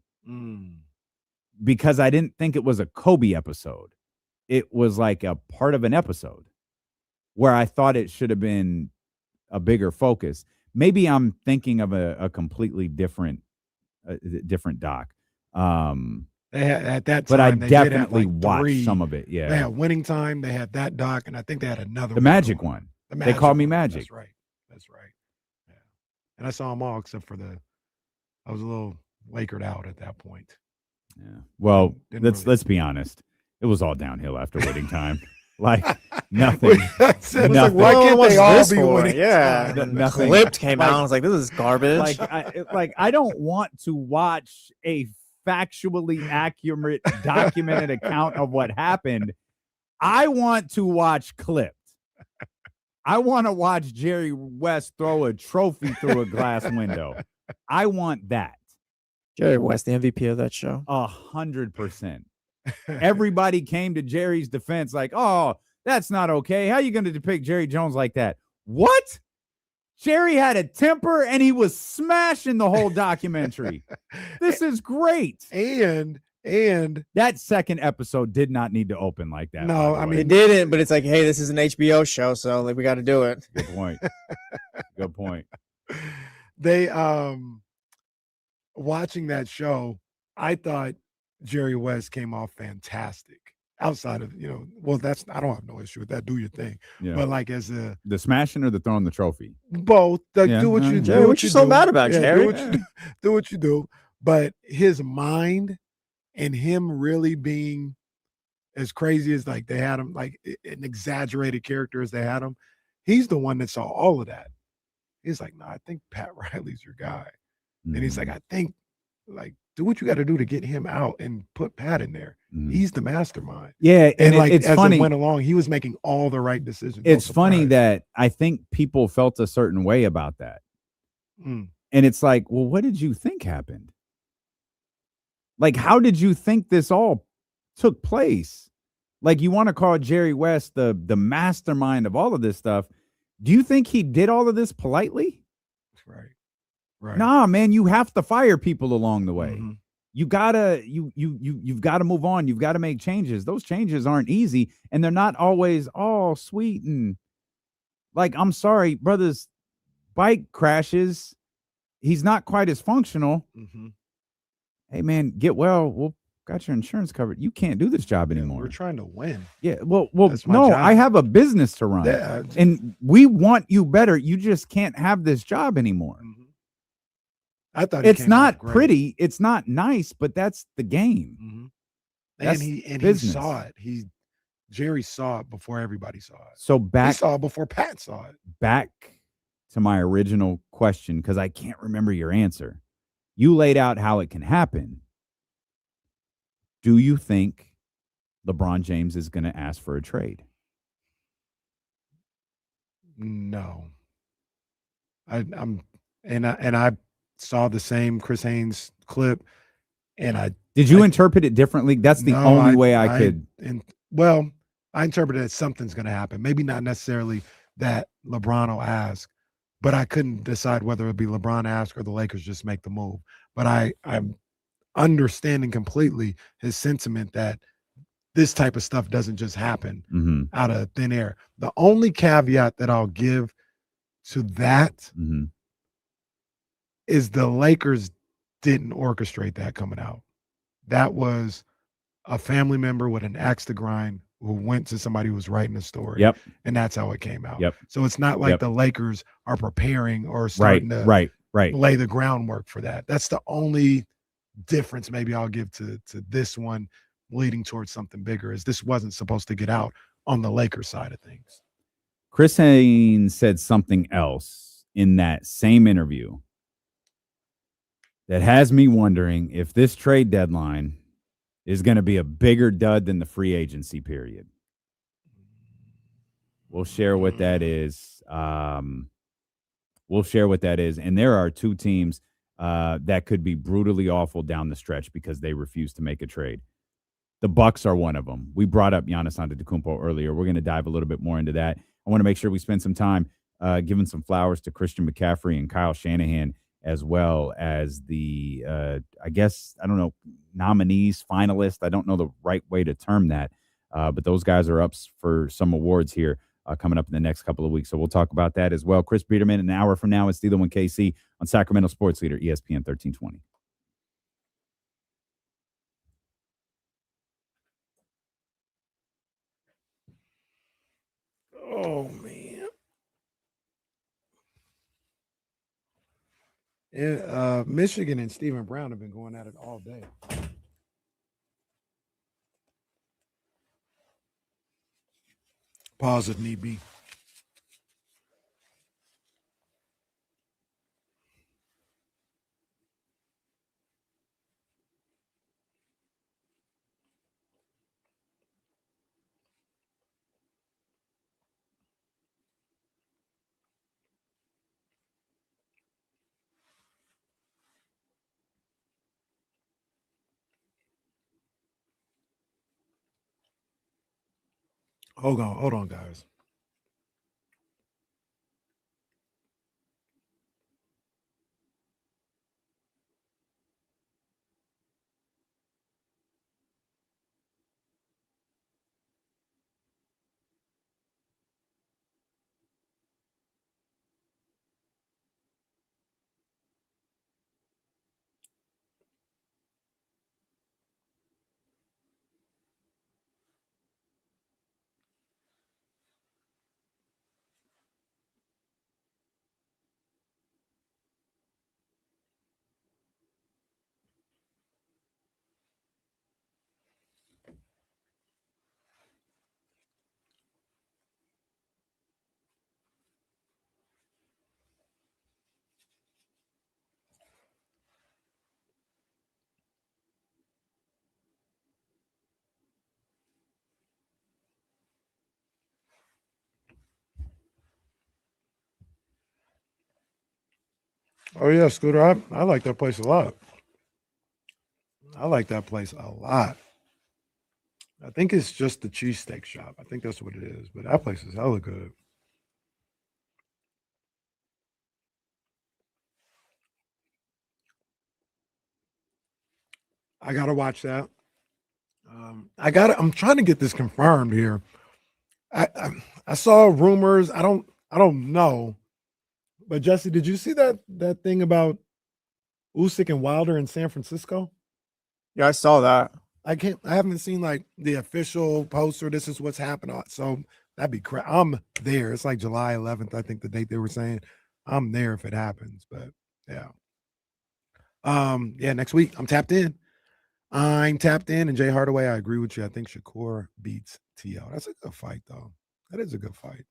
Because I didn't think it was a Kobe episode. It was like a part of an episode where I thought it should have been a bigger focus. Maybe I'm thinking of a completely different doc. They had, at that time, but I they definitely did have like watched 3. some of it. Yeah, they had Winning Time. They had that doc, and I think they had another. The Magic one. The They called me one. Magic. That's right. Yeah, and I saw them all except for I was a little Lakered out at that point. Yeah. Well, let's be honest. It was all downhill after Winning Time. Like nothing. Nothing. Like, why can't they all be winning? Yeah, nothing. Clipped came out. I was like, this is garbage. I don't want to watch a factually accurate, documented account of what happened. I want to watch Clipped. I want to watch Jerry West throw a trophy through a glass window. I want that. Jerry West, the MVP of that show. 100%. Everybody came to Jerry's defense like, oh, that's not okay. How are you going to depict Jerry Jones like that? What? Jerry had a temper and he was smashing the whole documentary. This is great. And that second episode did not need to open like that. No, I mean, it didn't, but it's like, hey, this is an HBO show, so like we got to do it. Good point. Good point. They watching that show, I thought Jerry West came off fantastic. Outside of, well, I don't have no issue with that. Do your thing. Yeah. But like the smashing or the throwing the trophy? Both. Like, do what you do. Jerry, what you so mad about, Jerry? Do what you do. But his mind and him really being as crazy as like they had him, like an exaggerated character as they had him, he's the one that saw all of that. He's like, no, I think Pat Riley's your guy. Mm-hmm. And he's like, I think, like, do what you got to do to get him out and put Pat in there. Mm-hmm. He's the mastermind. Yeah, and like it's as funny. It went along, he was making all the right decisions. It's funny that I think people felt a certain way about that. And it's like, well, what did you think happened? Like, how did you think this all took place? Like, you want to call Jerry West the mastermind of all of this stuff. Do you think he did all of this politely? Right. Nah, man, you have to fire people along the way. Mm-hmm. You gotta you've got to move on. You've got to make changes. Those changes aren't easy, and they're not always all sweet and like, I'm sorry, brother's bike crashes. He's not quite as functional. Mm-hmm. Hey, man, get well. We'll got your insurance covered. You can't do this job anymore. We're trying to win. Yeah, well, no, job. I have a business to run, and we want you better. You just can't have this job anymore. Mm-hmm. I thought it's not pretty, it's not nice, but that's the game. Mm-hmm. And he saw it. Jerry saw it before everybody saw it. So he saw it before Pat saw it. Back to my original question, because I can't remember your answer. You laid out how it can happen. Do you think LeBron James is going to ask for a trade? No. I saw the same Chris Haynes clip, and did you interpret it differently? That's the only way I could. I interpreted it as something's going to happen. Maybe not necessarily that LeBron will ask, but I couldn't decide whether it'd be LeBron ask or the Lakers just make the move. But I'm understanding completely his sentiment that this type of stuff doesn't just happen out of thin air. The only caveat that I'll give to that is the Lakers didn't orchestrate that coming out. That was a family member with an axe to grind who went to somebody who was writing the story. Yep. And that's how it came out. Yep. So it's not like the Lakers are preparing or starting to lay the groundwork for that. That's the only difference maybe I'll give to this one leading towards something bigger, is this wasn't supposed to get out on the Lakers side of things. Chris Haynes said something else in that same interview that has me wondering if this trade deadline is going to be a bigger dud than the free agency period. We'll share what that is. And there are two teams that could be brutally awful down the stretch because they refuse to make a trade. The Bucks are one of them. We brought up Giannis Antetokounmpo earlier. We're going to dive a little bit more into that. I want to make sure we spend some time giving some flowers to Christian McCaffrey and Kyle Shanahan, as well as the, nominees, finalists. I don't know the right way to term that, but those guys are up for some awards here coming up in the next couple of weeks. So we'll talk about that as well. Chris Biderman, an hour from now, it's Dylan and KC on Sacramento Sports Leader, ESPN 1320. Oh, man. Yeah, Michigan and Stephen Brown have been going at it all day. Pause if need be. Hold on, guys. Oh, yeah, Scooter. I like that place a lot. I like that place a lot. I think it's just the cheesesteak shop. I think that's what it is. But that place is hella good. I gotta watch that. I'm trying to get this confirmed here. I saw rumors. I don't know. But Jesse, did you see that thing about Usyk and Wilder in San Francisco? Yeah, I saw that. I haven't seen like the official poster. This is what's happening. So that'd be crap. I'm there. It's like July 11th, I think the date they were saying. I'm there if it happens. But yeah. Yeah, next week I'm tapped in. And Jay Hardaway, I agree with you. I think Shakur beats T.O. That's a good fight, though. That is a good fight.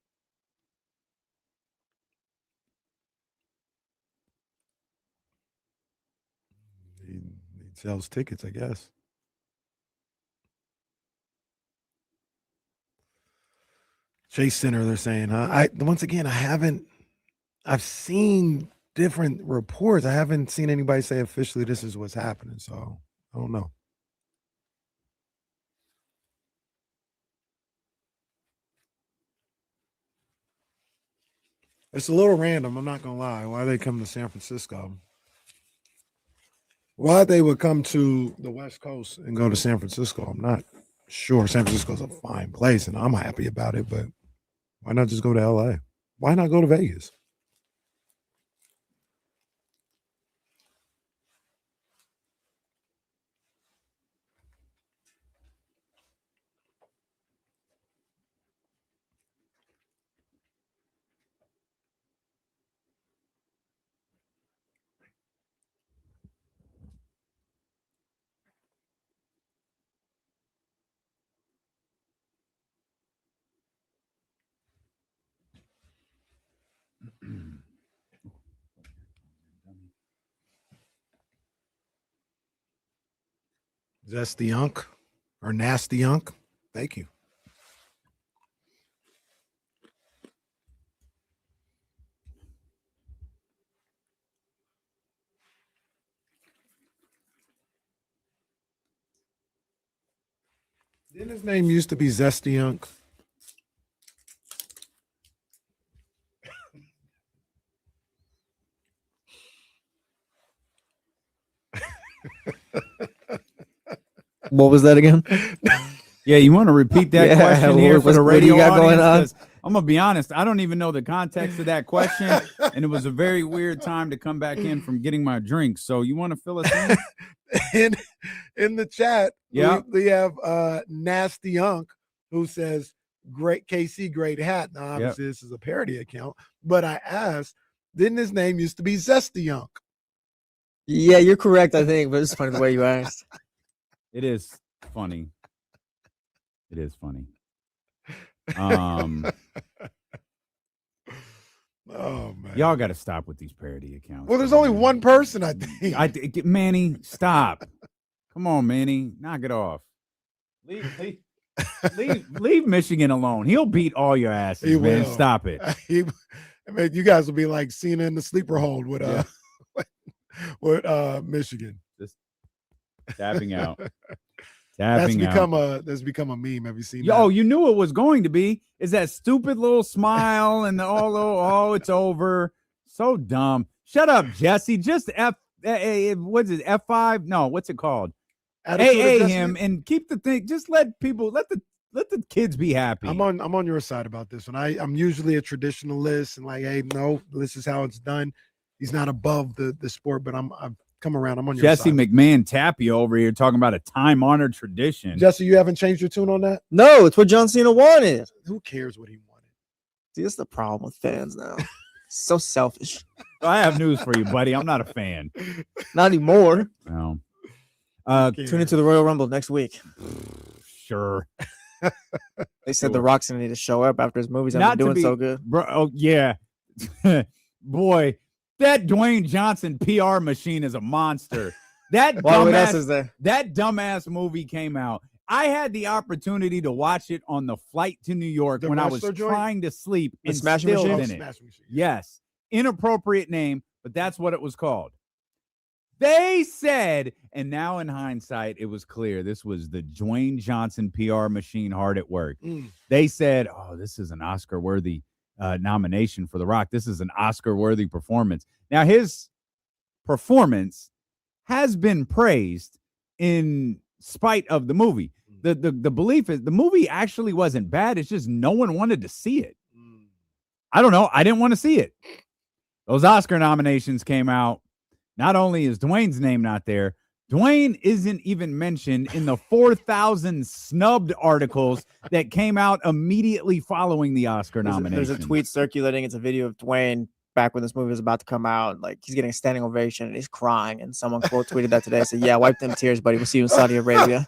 He sells tickets, I guess. Chase Center, they're saying, huh? Once again, I've seen different reports. I haven't seen anybody say officially this is what's happening. So I don't know. It's a little random. I'm not going to lie. Why they come to San Francisco? Why they would come to the West Coast and go to San Francisco? I'm not sure. San Francisco's a fine place, and I'm happy about it. But why not just go to LA? Why not go to Vegas? Zesty Unk or Nasty Unk. Thank you. Didn't his name used to be Zesty Unk? What was that again? Yeah, you want to repeat that question here for the radio got going on? audience? I'm going to be honest. I don't even know the context of that question, and it was a very weird time to come back in from getting my drink. So you want to fill us in? In the chat, yeah, we have Nasty Unk who says, "Great KC, great hat." Now, obviously, this is a parody account, but I asked, didn't his name used to be Zesty Unk? Yeah, you're correct, I think, but it's funny the way you asked. It is funny. It is funny. Oh man, y'all got to stop with these parody accounts. Well, there's only one person, I think. Manny, stop. Come on, Manny, knock it off. Leave Michigan alone. He'll beat all your asses, He man. will. Stop it. I mean, you guys will be like Cena in the sleeper hold with Michigan. Just tapping out. That's Tapping become a meme. Have you seen that? Oh, that? you knew it was going to be. Is that stupid little smile and the oh, it's over. So dumb. Shut up, Jesse. Just what's it? F5? No, what's it called? AA him and keep the thing. Just let the kids be happy. I'm on your side about this one. I'm usually a traditionalist and like, hey, no, this is how it's done. He's not above the sport, but I've come around. I'm on your Jesse side. McMahon Tapia over here talking about a time-honored tradition. Jesse, you haven't changed your tune on that? No, it's what John Cena wanted. Who cares what he wanted? See, that's the problem with fans now. So selfish. I have news for you, buddy. I'm not a fan. Not anymore. No. Tune into the Royal Rumble next week. Sure. They said The Rock's gonna need to show up after his movies haven't been doing so good. Bro, oh, yeah. Boy, that Dwayne Johnson PR machine is a monster. That what else is there? That dumbass movie came out. I had the opportunity to watch it on the flight to New York when I was trying to sleep and Smashing still Machine? in it. Yes. Inappropriate name, but that's what it was called. They said, and now in hindsight, it was clear this was the Dwayne Johnson PR machine hard at work. They said, oh, this is an Oscar-worthy nomination for The Rock. This is an Oscar-worthy performance. Now, his performance has been praised in spite of the movie. The belief is the movie actually wasn't bad. It's just no one wanted to see it. I don't know. I didn't want to see it. Those Oscar nominations came out. Not only is Dwayne's name not there, Dwayne isn't even mentioned in the 4,000 snubbed articles that came out immediately following the Oscar nomination. There's a tweet circulating. It's a video of Dwayne back when this movie was about to come out. Like, he's getting a standing ovation and he's crying. And someone quote tweeted that today. Said, yeah, wipe them tears, buddy. We'll see you in Saudi Arabia.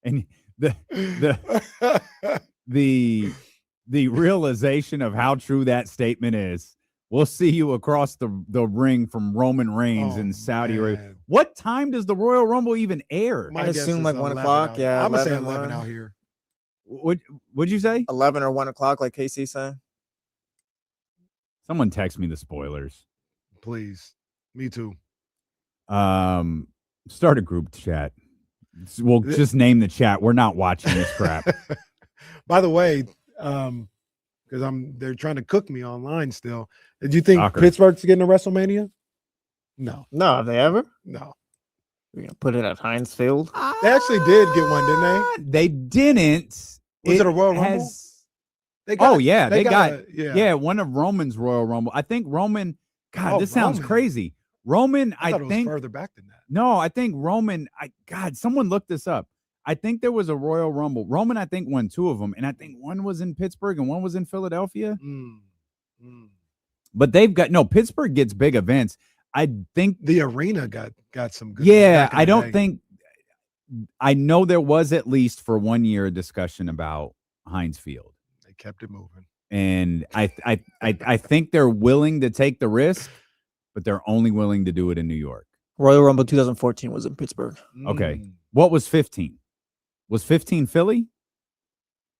And the realization of how true that statement is. We'll see you across the ring from Roman Reigns in Saudi Arabia. What time does the Royal Rumble even air? I assume like 1 o'clock. Yeah, I'm going to say 11 out here. What'd you say? 11 or 1 o'clock, like KC said. Someone text me the spoilers. Please. Me too. Start a group chat. We'll just name the chat. We're not watching this crap. By the way, because they're trying to cook me online still. Did you think Soccer. Pittsburgh's getting a WrestleMania? No. No, have they ever? No. We're gonna put it at Heinz Field. They actually did get one, didn't they? They didn't. Was it a Royal Rumble? They got one of Roman's Royal Rumble. I think Roman. God, this sounds crazy. Roman, I thought it think was further back than that. No, I think Roman. Someone looked this up. I think there was a Royal Rumble. Roman, I think, won 2 of them, and I think one was in Pittsburgh and one was in Philadelphia. But Pittsburgh gets big events. I think the arena got some good. Yeah, I don't think. I know there was at least for 1 year a discussion about Heinz Field. kept it moving. And I think they're willing to take the risk, but they're only willing to do it in New York. Royal Rumble 2014 was in Pittsburgh. Okay. What was 15? Was 15 Philly?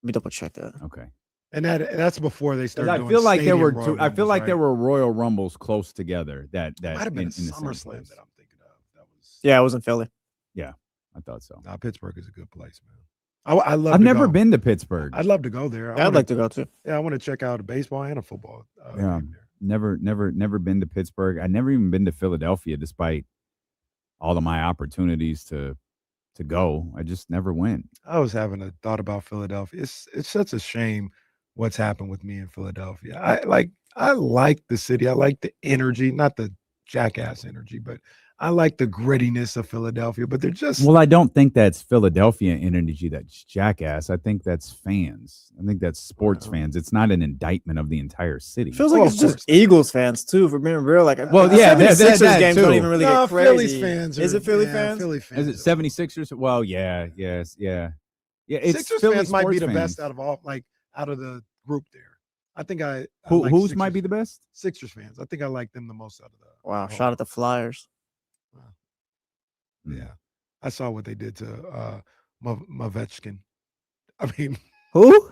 Let me double check that. Okay. And that's before they started. I feel like there were there were Royal Rumbles close together. That might have been in the SummerSlam that I'm thinking of. That was Yeah, it was in Philly. Yeah, I thought so. Nah, Pittsburgh is a good place, man. I've never been to Pittsburgh. I'd love to go there. I'd like to go too. Yeah, I want to check out a baseball and a football. Yeah, never been to Pittsburgh. I never even been to Philadelphia, despite all of my opportunities to go. I just never went. I was having a thought about Philadelphia. It's such a shame what's happened with me in Philadelphia. I like the city. I like the energy, not the jackass energy, but I like the grittiness of Philadelphia. But they're just I don't think that's Philadelphia energy. That's jackass. I think that's fans. I think that's sports fans. It's not an indictment of the entire city. Feels like it's just Eagles fans too. For being real, like yeah, 76ers games don't even really get crazy. Phillies fans. Is it Philly fans? Philly fans. Is it 76ers? Well, yeah. It's Sixers Philly fans might be sports the fans. best out of the group there. I think I Who's like might be the best? Sixers fans. I think I like them the most out of the. Wow! Shout out the Flyers. Yeah, I saw what they did to Mavechkin. I mean, who?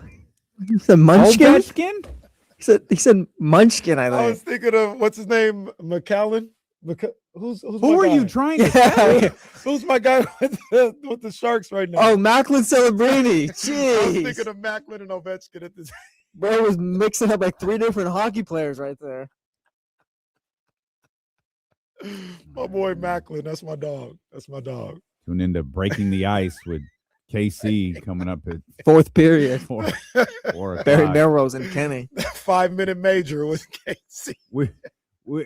He said Munchkin. Ovechkin? He said Munchkin. I think. I was thinking of what's his name, McAllen. Who's Who are you trying to say? Who's my guy with the Sharks right now? Oh, Macklin Celebrini. I was Jeez, thinking of Macklin and Ovechkin at this. bro was mixing up like 3 different hockey players right there. My boy Macklin, that's my dog. Tune into Breaking the Ice with KC coming up at 4th period. 4 Barry o'clock. Melrose and Kenny. 5-minute major with KC.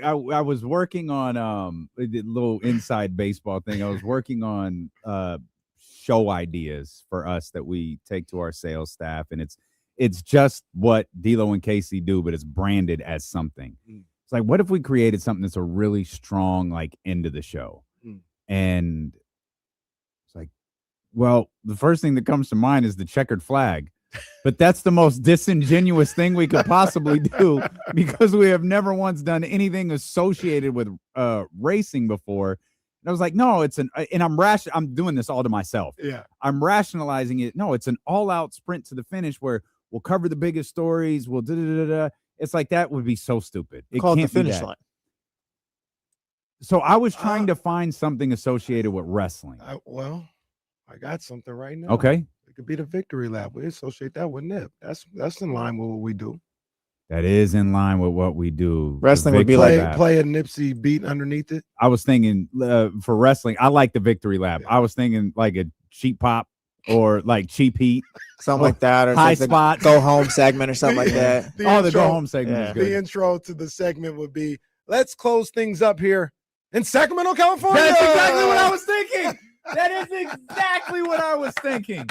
I was working on a little inside baseball thing. I was working on show ideas for us that we take to our sales staff, and it's just what D'Lo and Casey do, but it's branded as something. It's like, what if we created something that's a really strong like end of the show? And it's like, well, the first thing that comes to mind is the checkered flag. But that's the most disingenuous thing we could possibly do, because we have never once done anything associated with racing before. And I was like, no, I'm doing this all to myself. Yeah. I'm rationalizing it. No, it's an all-out sprint to the finish where we'll cover the biggest stories. We'll da-da-da-da. It's like, that would be so stupid. It Call it can't the be finish that. line. So I was trying to find something associated with wrestling. I got something right now. Okay. It could be the victory lap. We associate that with Nip. That's in line with what we do. That is in line with what we do. Wrestling would be like play a Nipsey beat underneath it. I was thinking for wrestling, I like the victory lap. I was thinking like a cheap pop or like cheap heat. Something like that. Or high like the spot. go home segment or something like that. The go home segment is good. The intro to the segment would be, let's close things up here in Sacramento, California. That's exactly what I was thinking. That is exactly what I was thinking.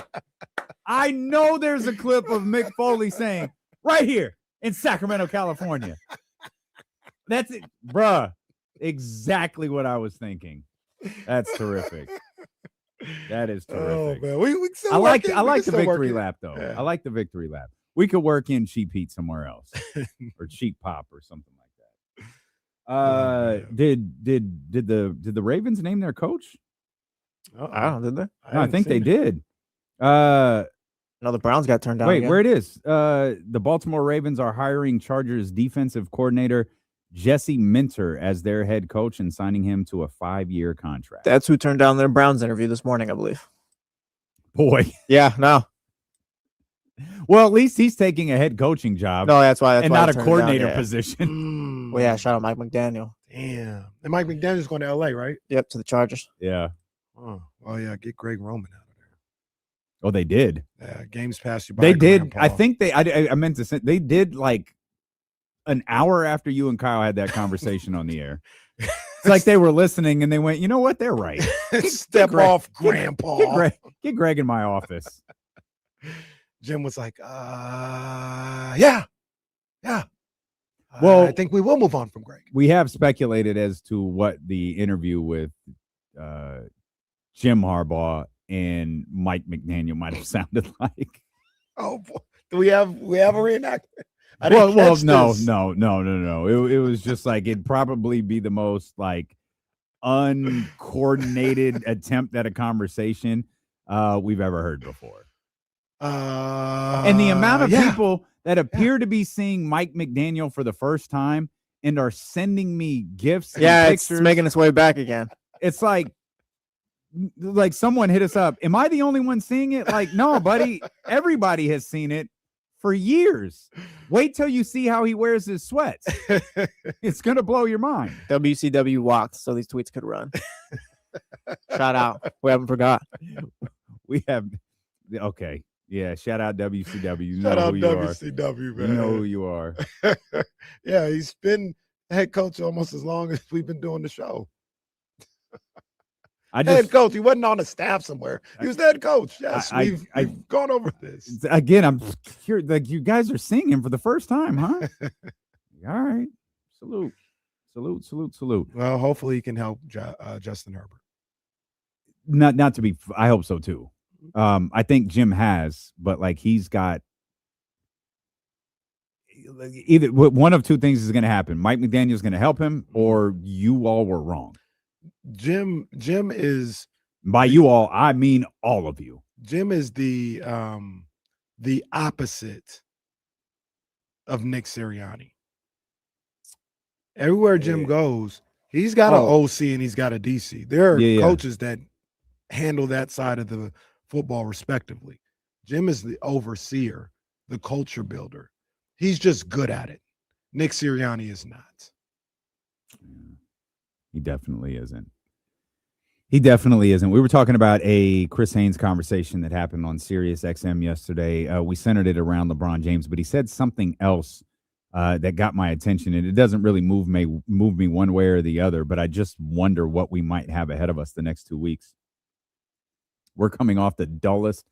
I know there's a clip of Mick Foley saying, right here in Sacramento, California. That's it, bruh. Exactly what I was thinking. That's terrific. That is terrific. Oh, man. We I like the victory lap, though. Yeah. I like the victory lap. We could work in cheap heat somewhere else or cheap pop or something like that. Did the Ravens name their coach? Oh, I don't. Did they? No, I think they did. No, the Browns got turned down. Wait, again. where it is? The Baltimore Ravens are hiring Chargers defensive coordinator Jesse Minter as their head coach and signing him to a 5-year contract. That's who turned down their Browns interview this morning, I believe. Boy. Yeah, no. Well, at least he's taking a head coaching job. No, that's why. And not a coordinator position. Well, yeah, shout out Mike McDaniel. Damn. And Mike McDaniel's going to LA, right? Yep, to the Chargers. Yeah. Oh, well, yeah, get Greg Roman out of there. Oh, they did. Yeah, games passed you by. They did. Grandpa. I think I meant to say they did like an hour after you and Kyle had that conversation on the air. It's like they were listening and they went, you know what? They're right. Step off, Grandpa. Get Greg in my office. Jim was like, yeah. Well, I think we will move on from Greg. We have speculated as to what the interview with Jim Harbaugh and Mike McDaniel might have sounded like. Oh, boy. Do we have a reenactment? Well, no. It was just like it'd probably be the most like uncoordinated attempt at a conversation we've ever heard before. And the amount of people that appear to be seeing Mike McDaniel for the first time and are sending me gifts. Yeah, and it's pictures. making its way back again. It's like someone hit us up. Am I the only one seeing it? Like, no, buddy. Everybody has seen it for years. Wait till you see how he wears his sweats. It's going to blow your mind. WCW walked so these tweets could run. Shout out. We haven't forgot. We have. Okay. Yeah. Shout out WCW. You Shout know out who you WCW, are. man. You know who you are. Yeah, he's been head coach almost as long as we've been doing the show. Head coach. He wasn't on a staff somewhere. He was the head coach. Yes, we've gone over this. Again, I'm curious. Like, you guys are seeing him for the first time, huh? All right. Salute. Well, hopefully he can help Justin Herbert. Not to be. I hope so too. I think Jim has, but like he's got either one of two things is going to happen. Mike McDaniel is going to help him, or you all were wrong. Jim is, by you all, I mean all of you. Jim is the opposite of Nick Sirianni. Everywhere Jim goes, he's got an OC and he's got a DC. There are coaches that handle that side of the football respectively. Jim is the overseer, the culture builder. He's just good at it. Nick Sirianni is not. He definitely isn't. We were talking about a Chris Haynes conversation that happened on Sirius XM yesterday. We centered it around LeBron James, but he said something else that got my attention, and it doesn't really move me one way or the other, but I just wonder what we might have ahead of us the next 2 weeks. We're coming off the dullest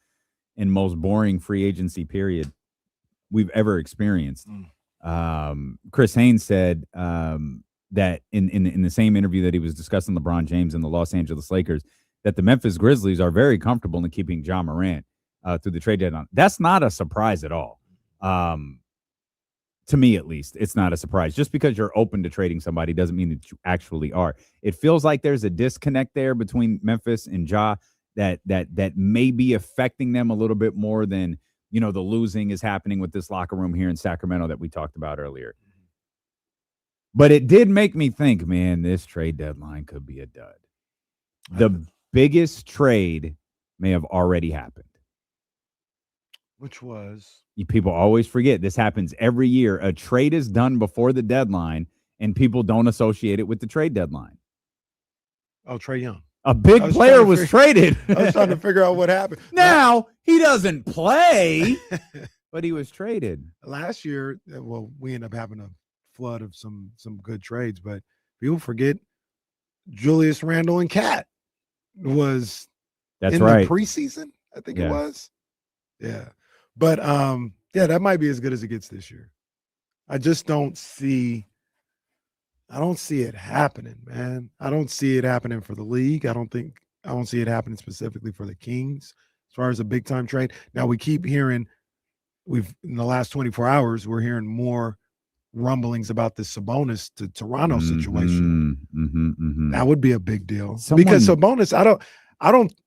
and most boring free agency period we've ever experienced. Chris Haynes said that in the same interview that he was discussing LeBron James and the Los Angeles Lakers, that the Memphis Grizzlies are very comfortable in keeping Ja Morant through the trade deadline. That's not a surprise at all. To me, at least, it's not a surprise. Just because you're open to trading somebody doesn't mean that you actually are. It feels like there's a disconnect there between Memphis and Ja that may be affecting them a little bit more than, the losing is happening with this locker room here in Sacramento that we talked about earlier. But it did make me think, man, this trade deadline could be a dud. The biggest trade may have already happened. Which was? People always forget. This happens every year. A trade is done before the deadline, and people don't associate it with the trade deadline. Oh, Trae Young. A big player was traded. I was trying to figure out what happened. Now, he doesn't play, but he was traded. Last year, we ended up having a flood of some good trades, but people forget Julius Randle and Cat was the preseason, I think it was. Yeah. But that might be as good as it gets this year. I just don't see it happening, man. I don't see it happening for the league. I don't see it happening specifically for the Kings as far as a big time trade. Now we keep hearing in the last 24 hours, we're hearing more rumblings about the Sabonis to Toronto situation. That would be a big deal because Sabonis,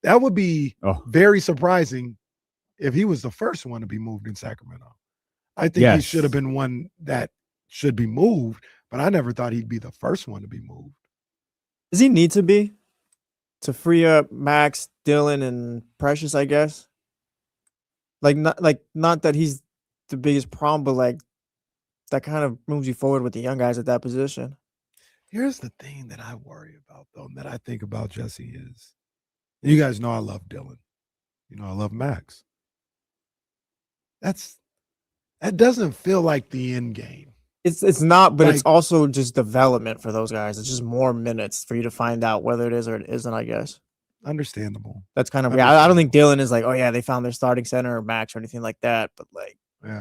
that would be very surprising if he was the first one to be moved in Sacramento. I think he should have been one that should be moved, but I never thought he'd be the first one to be moved. Does he need to be to free up Max, Dylan, and Precious, I guess? Not that he's the biggest problem, but like that kind of moves you forward with the young guys at that position. Here's the thing that I worry about, though, and that I think about Jesse is, you guys know I love Dylan. I love Max. That doesn't feel like the end game. It's not, but it's also just development for those guys. It's just more minutes for you to find out whether it is or it isn't, I guess. Understandable. That's kind of I don't think Dylan is like, oh yeah, they found their starting center or Max or anything like that. But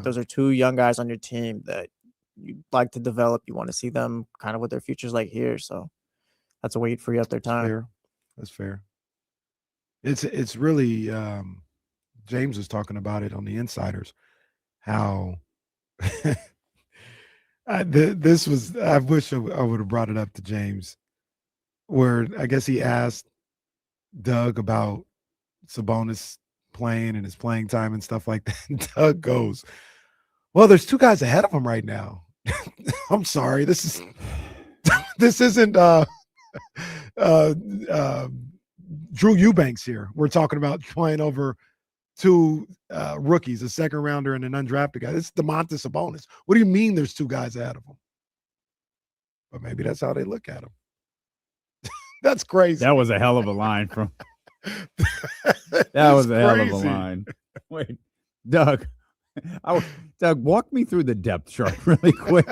those are two young guys on your team that you like to develop. You want to see them kind of what their future's like here. So that's a way to free up their time. That's fair. It's really James was talking about it on the Insiders, how this was. I wish I would have brought it up to James, where I guess he asked Doug about Sabonis playing and his playing time and stuff like that. And Doug goes, "Well, there's two guys ahead of him right now." I'm sorry, this isn't Drew Eubanks here. We're talking about playing over two rookies, a second rounder and an undrafted guy. It's Domantas Sabonis. What do you mean there's two guys ahead of him? But maybe that's how they look at him. That's crazy. That was a hell of a line from. That was a hell of a line. Wait, Doug. Doug, walk me through the depth chart really quick.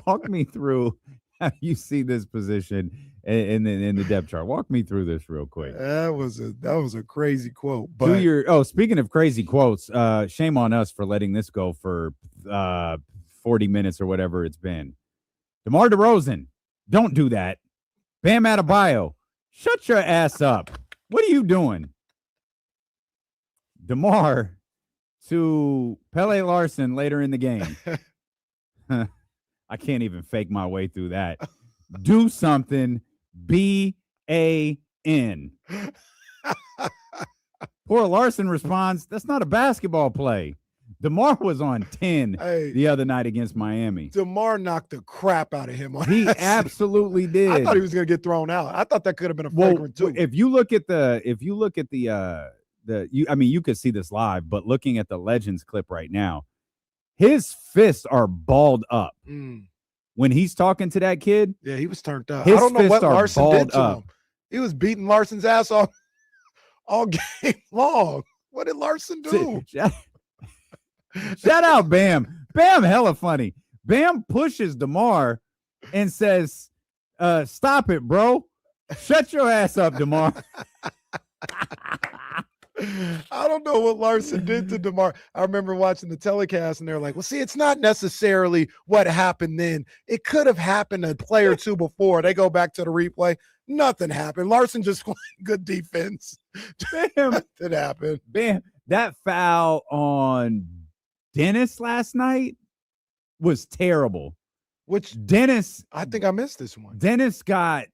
Walk me through how you see this position in the depth chart. Walk me through this real quick. That was a crazy quote. But speaking of crazy quotes, shame on us for letting this go for 40 minutes or whatever it's been. DeMar DeRozan, don't do that. Bam Adebayo, shut your ass up. What are you doing? DeMar to Pele Larson later in the game. I can't even fake my way through that. Do something. B-A-N. Poor Larson responds, that's not a basketball play. DeMar was on 10 the other night against Miami. DeMar knocked the crap out of him. He absolutely did. I thought he was going to get thrown out. I thought that could have been a flagrant too. If you look at you could see this live, but looking at the Legends clip right now, his fists are balled up. When he's talking to that kid. Yeah, he was turned up. I don't know what Larson did to him. He was beating Larson's ass off all game long. What did Larson do? Shout out Bam. Bam, hella funny. Bam pushes DeMar and says, stop it, bro. Shut your ass up, DeMar. I don't know what Larson did to DeMar. I remember watching the telecast, and they're like, well, see, it's not necessarily what happened then. It could have happened a play or two before. They go back to the replay. Nothing happened. Larson just played good defense. Bam. Nothing happened. Bam. That foul on Dennis last night was terrible. Which Dennis, I think I missed this one. Dennis got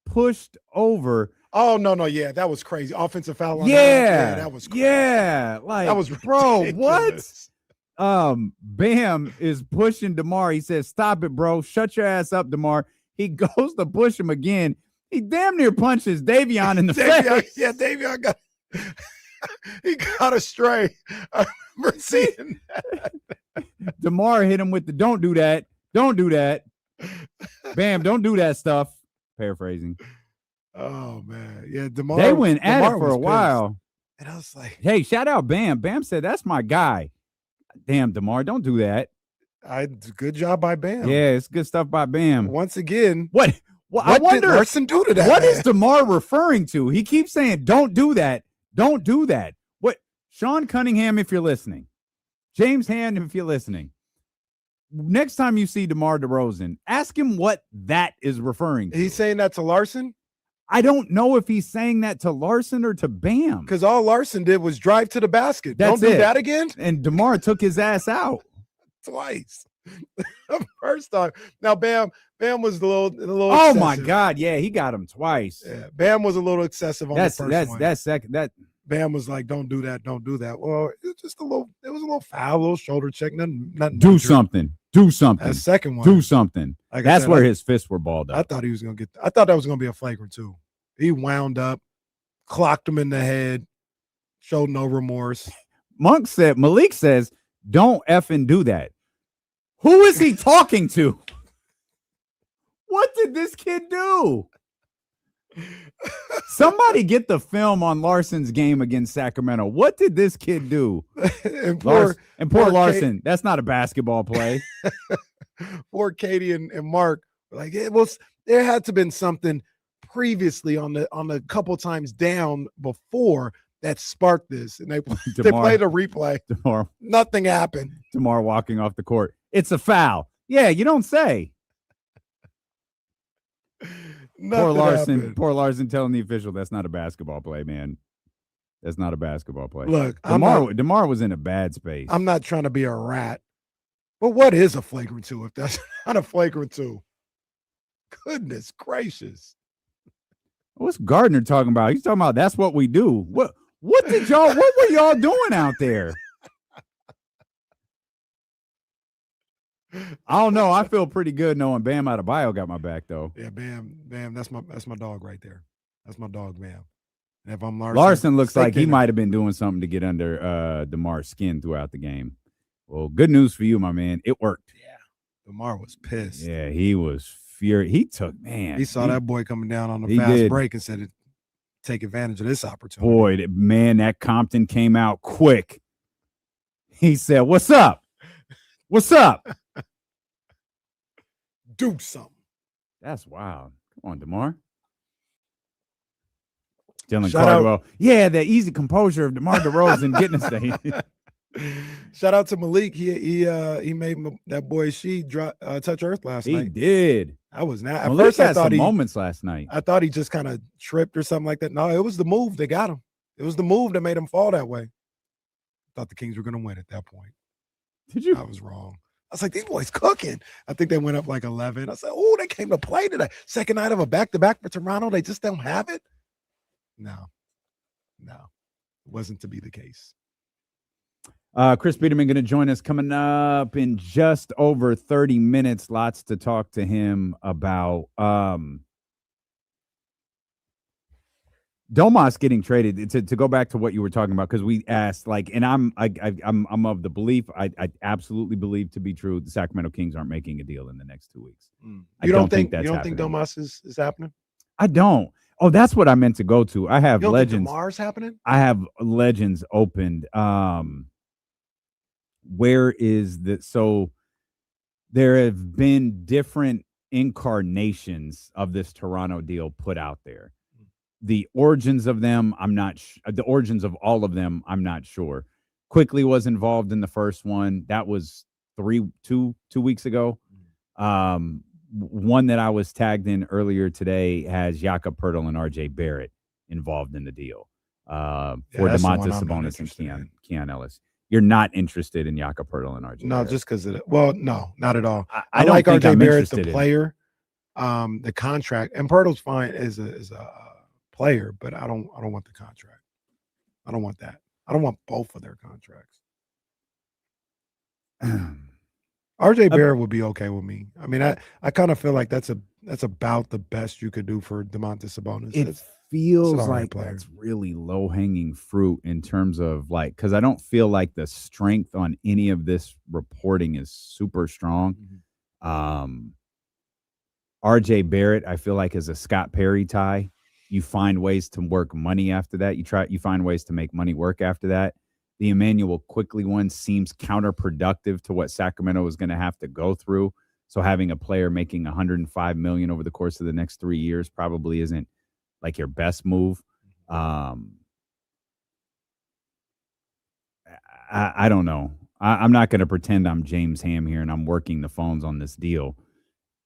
pushed over. Oh, no. Yeah, that was crazy. Offensive foul on yeah, that was crazy. Yeah, like that was bro, ridiculous. What? Bam is pushing DeMar. He says, stop it, bro. Shut your ass up, DeMar. He goes to push him again. He damn near punches Davion in the face. Yeah, Davion got he got a stray. I remember seeing that. DeMar hit him with the don't do that. Don't do that. Bam, don't do that stuff. Paraphrasing. Oh man, yeah. DeMar. They went at it for a while, and I was like, "Hey, shout out Bam." Bam said, "That's my guy." Damn, DeMar, don't do that. Good job by Bam. Yeah, it's good stuff by Bam. Once again, what I wonder, did Larson do to that? What is DeMar referring to? He keeps saying, "Don't do that. Don't do that." What? Sean Cunningham, if you're listening, James Hand, if you're listening, next time you see DeMar DeRozan, ask him what that is referring to. He's saying that to Larson? I don't know if he's saying that to Larson or to Bam. Because all Larson did was drive to the basket. Don't do that again? And DeMar took his ass out. Twice. First time. Now, Bam was a little Oh, excessive. my God. Yeah, he got him twice. Yeah, Bam was a little excessive on the first one. That's second. Bam was like, don't do that. Don't do that. Well, it was a little foul, a little shoulder check. Nothing Do something. Do something. That second one. Do something. Like that's where his fists were balled up. I thought he was going to I thought that was going to be a flagrant too. He wound up, clocked him in the head, showed no remorse. Malik says, don't effing do that. Who is he talking to? What did this kid do? Somebody get the film on Larson's game against Sacramento. What did this kid do? and poor Larson. That's not a basketball play. Poor Katie and Mark were like, there had to have been something previously on the couple times down before that sparked this. And they played a replay. Nothing happened. DeMar walking off the court. It's a foul. Yeah, you don't say. Poor Larson telling the official that's not a basketball play, man. That's not a basketball player. Look, DeMar was in a bad space. I'm not trying to be a rat, but what is a flagrant 2 if that's not a flagrant 2? Goodness gracious. What's Gardner talking about? He's talking about that's what we do. What were y'all doing out there? I don't know. I feel pretty good knowing Bam Adebayo got my back though. Yeah, Bam, that's my dog right there. That's my dog, Bam. And if I'm Larson looks like he might have been doing something to get under DeMar's skin throughout the game. Well, good news for you, my man. It worked. Yeah. DeMar was pissed. Yeah, he was furious. He saw that boy coming down on the fast break and said, take advantage of this opportunity. Boy, that Compton came out quick. He said, "What's up? What's up?" Do something. That's wild. Come on, DeMar. Dylan Cardwell. Yeah, the easy composure of DeMar DeRozan getting us there. Shout out to Malik. He made that boy touch earth last night. He did. I was not. At Malik first, I had thought some moments last night. I thought he just kind of tripped or something like that. No, it was the move that got him. It was the move that made him fall that way. Thought the Kings were going to win at that point. Did you? I was wrong. I was like, these boys cooking. I think they went up like 11. I said, oh, they came to play today. Second night of a back-to-back for Toronto. They just don't have it. No, it wasn't to be the case. Chris Biderman going to join us coming up in just over 30 minutes. Lots to talk to him about. Domas getting traded. To go back to what you were talking about, because we asked, and I'm of the belief, I absolutely believe to be true, the Sacramento Kings aren't making a deal in the next 2 weeks. You don't think Domas is happening? I don't. Oh, that's what I meant to go to. I have legends. DeMar's happening? I have legends opened. Where is the so there have been different incarnations of this Toronto deal put out there. The origins of them, the origins of all of them, I'm not sure. Quickly was involved in the first one. That was 2 weeks ago. One that I was tagged in earlier today has Jakob Poeltl and RJ Barrett involved in the deal for Domantas Sabonis and Keon Ellis. You're not interested in Jakob Poeltl and RJ? No, Barrett. Just because of it. Well, no, not at all. I like don't think RJ I'm Barrett, the interested player, the contract, and Poeltl's fine as a player, but I don't want the contract. I don't want that. I don't want both of their contracts. RJ Barrett would be okay with me. I mean, I kind of feel like that's about the best you could do for Domantas Sabonis. It feels like that's really low-hanging fruit in terms of because I don't feel like the strength on any of this reporting is super strong. RJ Barrett, I feel like, is a Scott Perry tie. You find ways to work money after that. You find ways to make money work after that. The Emmanuel Quickly one seems counterproductive to what Sacramento is going to have to go through. So having a player making $105 million over the course of the next 3 years probably isn't like your best move. I don't know. I'm not going to pretend I'm James Ham here and I'm working the phones on this deal.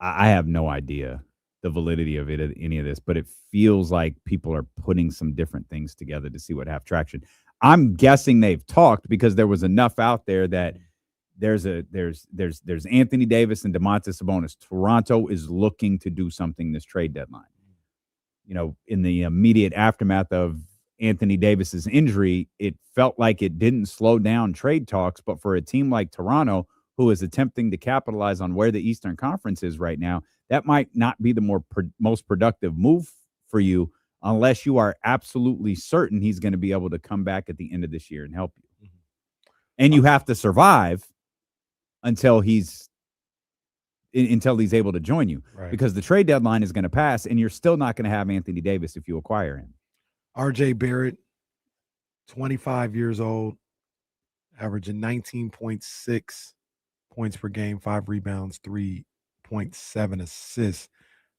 I have no idea the validity of it, any of this, but it feels like people are putting some different things together to see what have traction. I'm guessing they've talked because there was enough out there that there's Anthony Davis and Domantas Sabonis. Toronto is looking to do something this trade deadline. In the immediate aftermath of Anthony Davis's injury, it felt like it didn't slow down trade talks, but for a team like Toronto, who is attempting to capitalize on where the Eastern Conference is right now, that might not be the most productive move for you unless you are absolutely certain he's going to be able to come back at the end of this year and help you. And you have to survive until he's able to join you, because the trade deadline is going to pass and you're still not going to have Anthony Davis if you acquire him. RJ Barrett, 25 years old, averaging 19.6 points per game, 5 rebounds, 3.7 assists,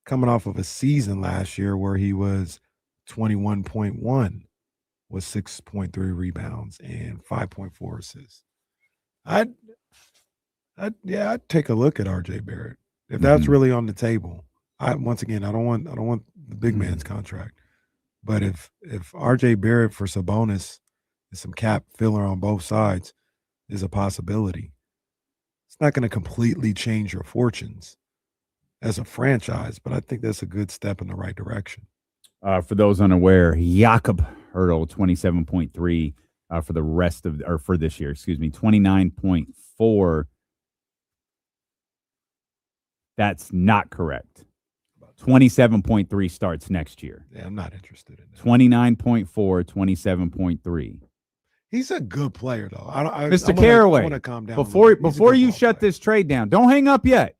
coming off of a season last year where he was 21.1 with 6.3 rebounds and 5.4 assists. I'd take a look at RJ Barrett if that's really on the table. I don't want the big man's contract, But if RJ Barrett for Sabonis and some cap filler on both sides is a possibility, it's not going to completely change your fortunes as a franchise, but I think that's a good step in the right direction. For those unaware, Jakob Hurdle 27.3 for the rest of for this year. 29.4. That's not correct. 27.3 starts next year. Yeah, I'm not interested in that. 29.4, 27.3. He's a good player, though. Mr. Caraway, I want to calm down before you shut this trade down, don't hang up yet.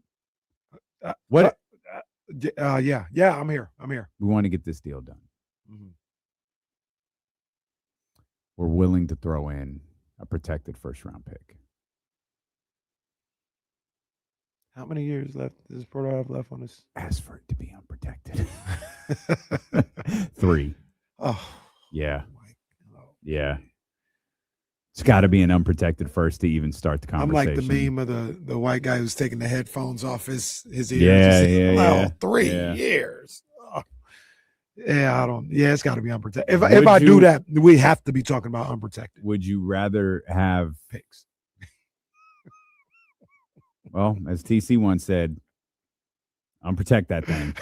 What? Yeah, I'm here. We want to get this deal done. Mm-hmm. We're willing to throw in a protected first-round pick. How many years left does Porto have left on this? Ask for it to be unprotected. 3. Oh. Yeah. Yeah. It's got to be an unprotected first to even start the conversation. I'm like the meme of the white guy who's taking the headphones off his ears. Yeah. 3 years. Oh. Yeah, it's got to be unprotected. If I do that, we have to be talking about unprotected. Would you rather have picks? Well, as TC once said, unprotect that thing.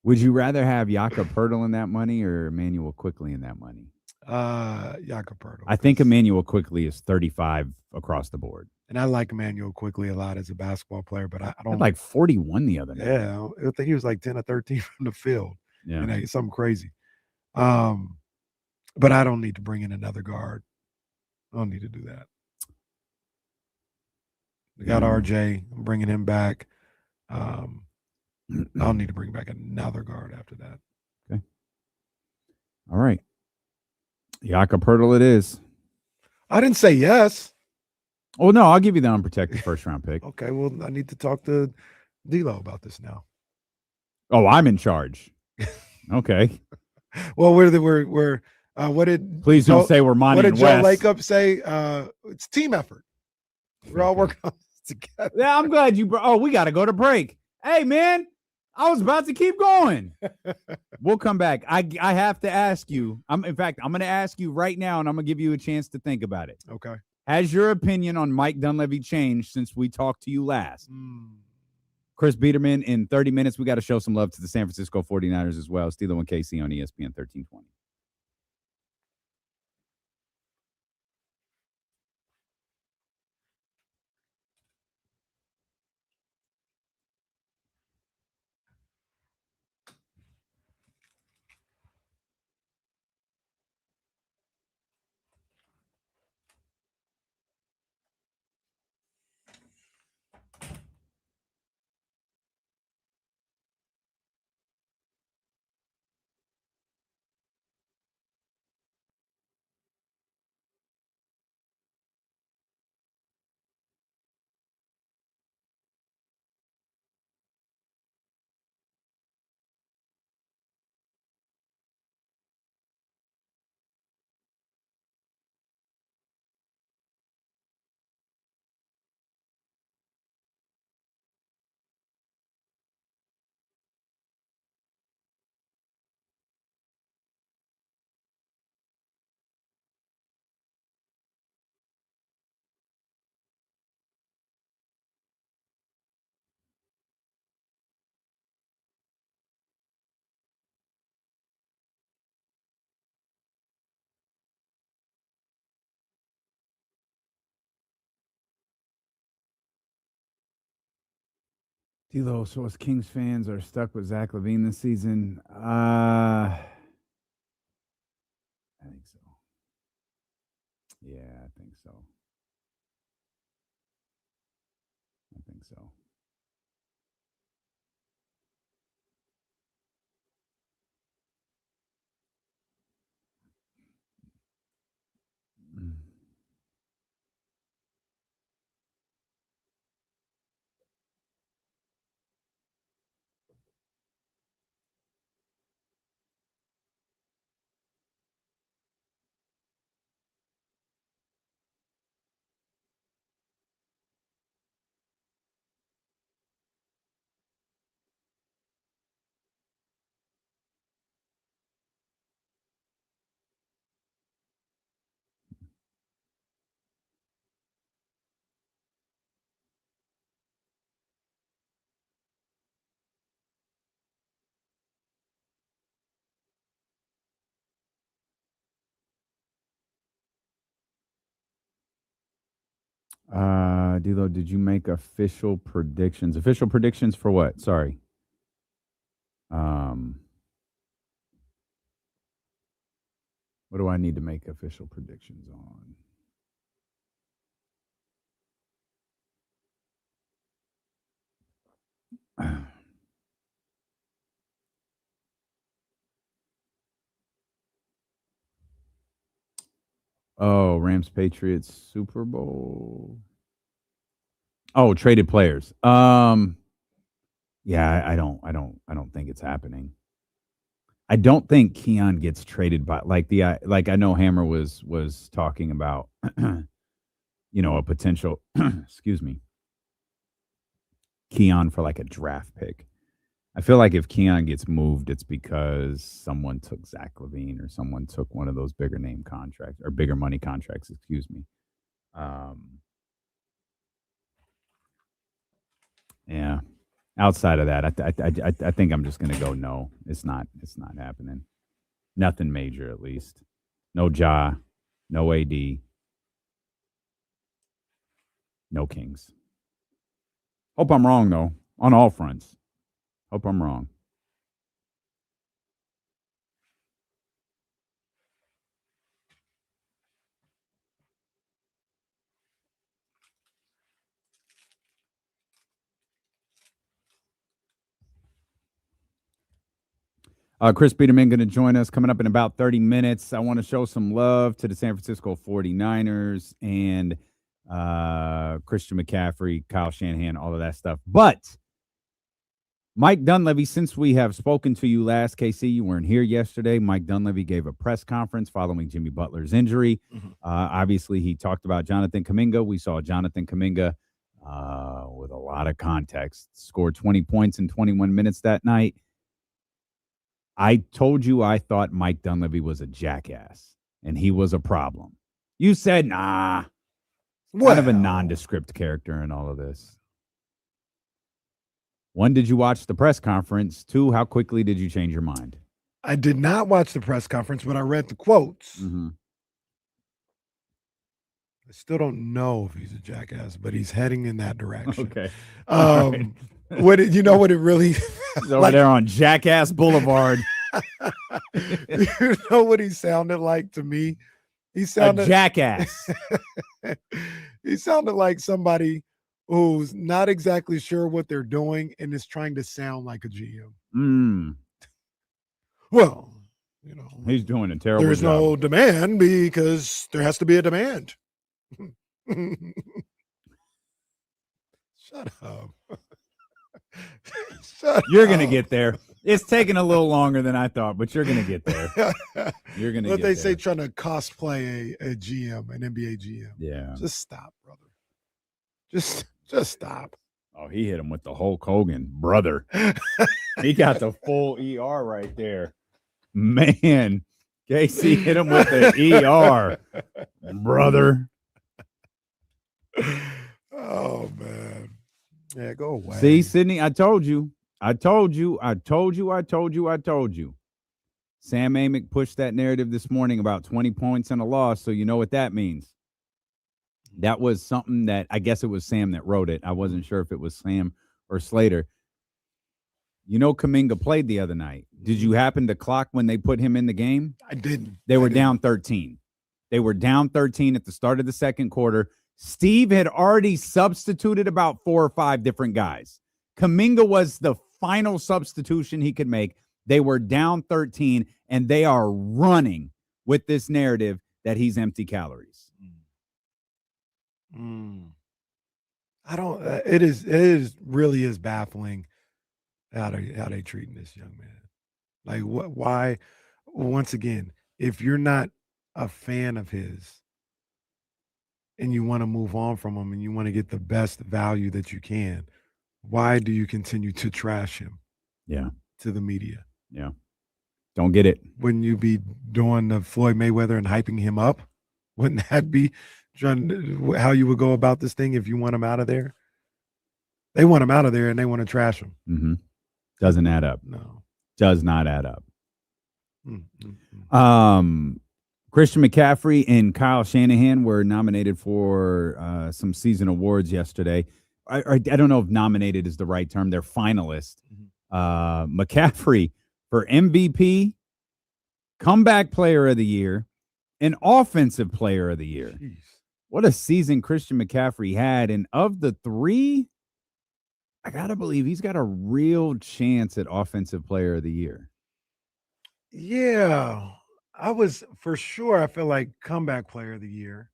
Would you rather have Jakob Poeltl in that money or Emmanuel Quickley in that money? Jakob Poeltl. I think Emmanuel Quickley is 35 across the board. And I like Emmanuel Quickley a lot as a basketball player, but I don't. I had like 41 the other night. Yeah, I think he was like 10 or 13 from the field. Yeah, and something crazy. But I don't need to bring in another guard. I don't need to do that. We got RJ. I'm bringing him back. I'll need to bring back another guard after that. Okay. All right. Jakob Poeltl it is. I didn't say yes. Oh, no, I'll give you the unprotected first-round pick. Okay, well, I need to talk to D'Lo about this now. Oh, I'm in charge. Okay. Well, what did please don't say we're Monty and What did West. Joe Lacob say? It's team effort. We're all working on this together. Yeah, I'm glad you brought. Oh, we got to go to break. Hey, man, I was about to keep going. We'll come back. I have to ask you. In fact, I'm going to ask you right now, and I'm going to give you a chance to think about it. Okay. Has your opinion on Mike Dunleavy changed since we talked to you last? Chris Biderman, in 30 minutes, we got to show some love to the San Francisco 49ers as well. Steelo and KC on ESPN 1320. D'Lo, so as Kings fans are stuck with Zach LaVine this season, I think so. Yeah, I think so. I think so. D'Lo, did you make official predictions? Official predictions for what? Sorry. What do I need to make official predictions on? Oh, Rams Patriots Super Bowl. Oh, traded players. Yeah, I don't think it's happening. I don't think Keon gets traded by I know Hammer was talking about a potential excuse me, Keon for like a draft pick. I feel like if Keon gets moved, it's because someone took Zach LaVine or someone took one of those bigger name contracts or bigger money contracts, excuse me. Yeah. Outside of that, I think I'm just gonna go no. It's not happening. Nothing major, at least. No Ja, no AD, no Kings. Hope I'm wrong though, on all fronts. Hope I'm wrong. Chris Biderman going to join us coming up in about 30 minutes. I want to show some love to the San Francisco 49ers and Christian McCaffrey, Kyle Shanahan, all of that stuff. But Mike Dunleavy, since we have spoken to you last, KC, you weren't here yesterday. Mike Dunleavy gave a press conference following Jimmy Butler's injury. Obviously, he talked about Jonathan Kuminga. We saw Jonathan Kuminga with a lot of context, scored 20 points in 21 minutes that night. I told you I thought Mike Dunleavy was a jackass, and he was a problem. You said, nah. Kind of a nondescript character in all of this. One, did you watch the press conference? Two, how quickly did you change your mind? I did not watch the press conference, but I read the quotes. I still don't know if he's a jackass, but he's heading in that direction. Okay. What it really he's over there on Jackass Boulevard. You know what he sounded like to me? He sounded a jackass. He sounded like somebody who's not exactly sure what they're doing and is trying to sound like a GM. Well, he's doing a terrible there's job. no demand because there has to be a demand. Shut up. You're going to get there. It's taking a little longer than I thought, but you're going to get there. You're going to get there. What they say, trying to cosplay a GM, an NBA GM. Yeah. Just stop, brother. Just stop. Oh, he hit him with the Hulk Hogan, brother. He got the full ER right there. Man, KC hit him with the ER, brother. Oh, man. Yeah, go away. See, Sydney, I told you. Sam Amick pushed that narrative this morning about 20 points and a loss, so you know what that means. That was something that I guess it was Sam that wrote it. I wasn't sure if it was Sam or Slater. You know, Kuminga played the other night. Did you happen to clock when they put him in the game? I didn't. They were down 13. They were down 13 at the start of the second quarter. Steve had already substituted about 4 or 5 different guys. Kuminga was the final substitution he could make. They were down 13, and they are running with this narrative that he's empty calories. I don't. It really is baffling how they treating this young man. Like what? Why? Once again, if you're not a fan of his and you want to move on from him and you want to get the best value that you can, why do you continue to trash him? Yeah. To the media. Yeah. Don't get it. Wouldn't you be doing the Floyd Mayweather and hyping him up? Wouldn't that be how you would go about this thing if you want him out of there? They want him out of there and they want to trash him. Mm-hmm. Doesn't add up. No. Does not add up. Christian McCaffrey and Kyle Shanahan were nominated for some season awards yesterday. I don't know if nominated is the right term. They're finalists. McCaffrey for MVP, comeback player of the year, and offensive player of the year. Jeez. What a season Christian McCaffrey had. And of the three, I got to believe he's got a real chance at offensive player of the year. Yeah. I feel like comeback player of the year.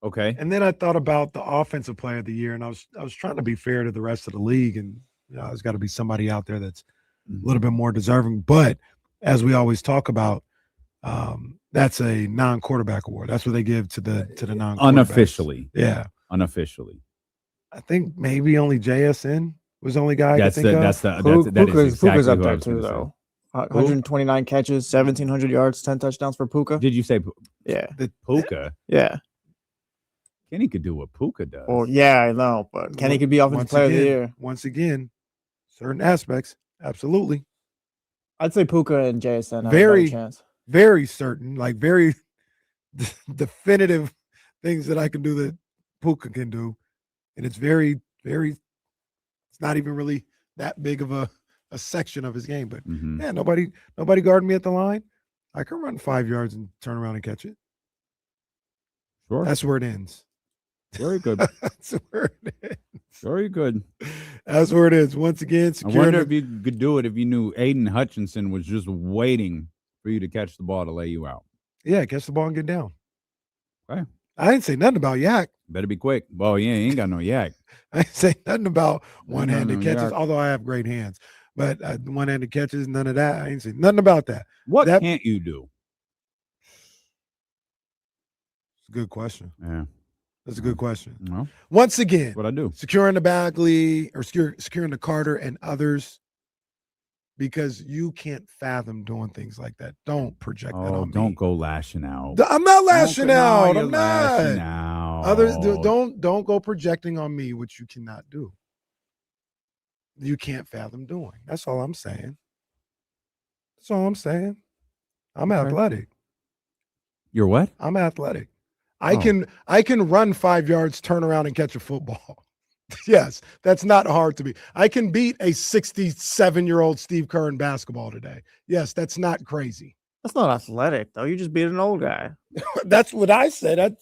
Okay. And then I thought about the offensive player of the year, and I was trying to be fair to the rest of the league, and there's got to be somebody out there that's a little bit more deserving. But as we always talk about, that's a non-quarterback award. That's what they give to the non-quarterbacks. Unofficially. Yeah. Unofficially. I think maybe only JSN was the only guy I could think of. Puka's up there too, though. 129 catches, 1,700 yards, 10 touchdowns for Puka. Did you say? Yeah. Puka? Yeah. Kenny could do what Puka does. Well, yeah, I know, but Kenny could be offensive player of the year. Once again, certain aspects, absolutely. I'd say Puka and JSN have a Very, better chance. very certain, like very definitive things that I can do that Puka can do. And it's very, very, it's not even really that big of a section of his game. But yeah, nobody guarded me at the line. I can run 5 yards and turn around and catch it. Sure. That's where it ends. Very good. That's where it ends. Very good. That's where it is. Once again, I wonder if you could do it if you knew Aiden Hutchinson was just waiting for you to catch the ball to lay you out. Yeah, catch the ball and get down. Okay. I didn't say nothing about yak. Better be quick. Well, yeah, he ain't got no yak. I didn't say nothing about one-handed catches, yak. although I have great hands. But one-handed catches, none of that. I didn't say nothing about that. What can't you do? It's a good question. Yeah. That's a good question. Well, once again, what I do? Securing the Bagley or securing the Carter and others, because you can't fathom doing things like that. Don't project that on me. Don't go lashing out. I'm not lashing out. I'm not. Lashing out. Others don't go projecting on me what you cannot do. You can't fathom doing. That's all I'm saying. That's all I'm saying. I'm athletic. You're what? I'm athletic. I can run 5 yards, turn around, and catch a football. Yes, that's not hard to be. I can beat a 67-year-old Steve Kerr in basketball today. Yes, that's not crazy. That's not athletic, though. You just beat an old guy. That's what I said.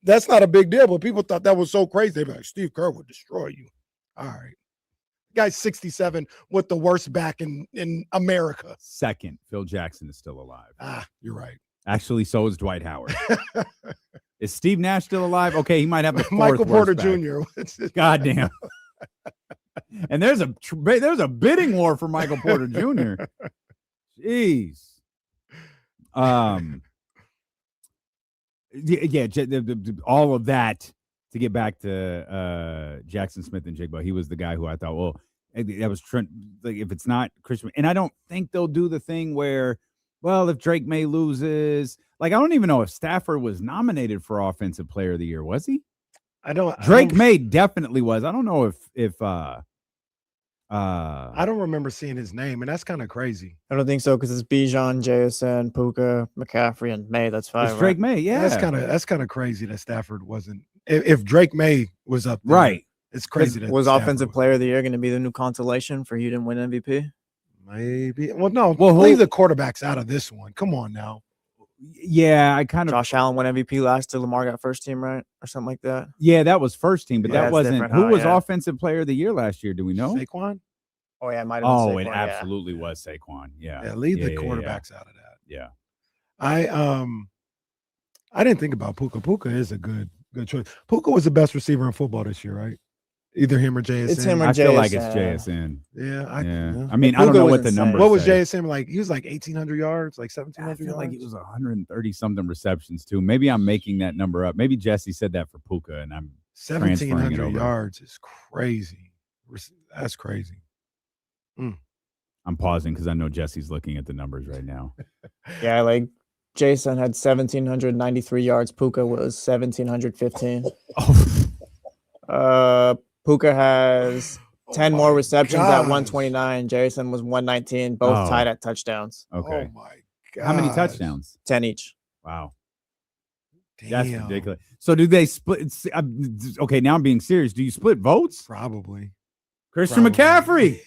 That's not a big deal, but people thought that was so crazy. They'd be like, Steve Kerr would destroy you. All right. Guy's 67 with the worst back in America. Second, Phil Jackson is still alive. Ah, you're right. Actually, so is Dwight Howard. Is Steve Nash still alive? Okay, he might have the fourth Michael Porter worst Jr. Goddamn. And there's a bidding war for Michael Porter Jr. Jeez. All of that to get back to Jackson Smith and Jigba. He was the guy who I thought, well, that was Trent. Like, if it's not Christian, and I don't think they'll do the thing where, well, if Drake May loses, like, I don't even know if Stafford was nominated for Offensive Player of the Year. Was he? Drake May definitely was. I don't know if I don't remember seeing his name, and that's kind of crazy. I don't think so, because it's Bijan, JSN, Puka, McCaffrey, and May. That's five. It's Drake May, yeah. That's kind of crazy that Stafford wasn't. If Drake May was up there, right, it's crazy. That was Stafford Offensive Player of the Year going to be the new consolation for you didn't win MVP? Maybe. Well, no. Leave the quarterbacks out of this one. Come on now. Yeah, I kind of. Josh Allen won MVP last year. Lamar got first team, right, or something like that. Yeah, that was first team, but that wasn't. Who was yeah. Offensive Player of the Year last year? Do we know? Saquon. Oh yeah, it might have been Saquon, it absolutely was Saquon. Yeah. Yeah, leave the quarterbacks out of that. Yeah. I didn't think about Puka. Puka is a good choice. Puka was the best receiver in football this year, right? Either him or JSN. It's him or JSN. I feel like it's JSN. Yeah. I mean, I don't know what the number. What was JSN like? He was like 1,800 yards, like 1,700 yards. I feel yards. like it was 130 something receptions too. Maybe I'm making that number up. Maybe Jesse said that for Puka, and I'm 1,700 yards is crazy. That's crazy. I'm pausing because I know Jesse's looking at the numbers right now. Yeah, like Jason had 1,793 yards. Puka was 1,715. Puka has 10 more receptions at 129. Jason was 119. Both tied at touchdowns. Okay. Oh my God. How many touchdowns? 10 each. Wow. Damn. That's ridiculous. So do they split? Okay, now I'm being serious. Do you split votes? Probably. Christian McCaffrey.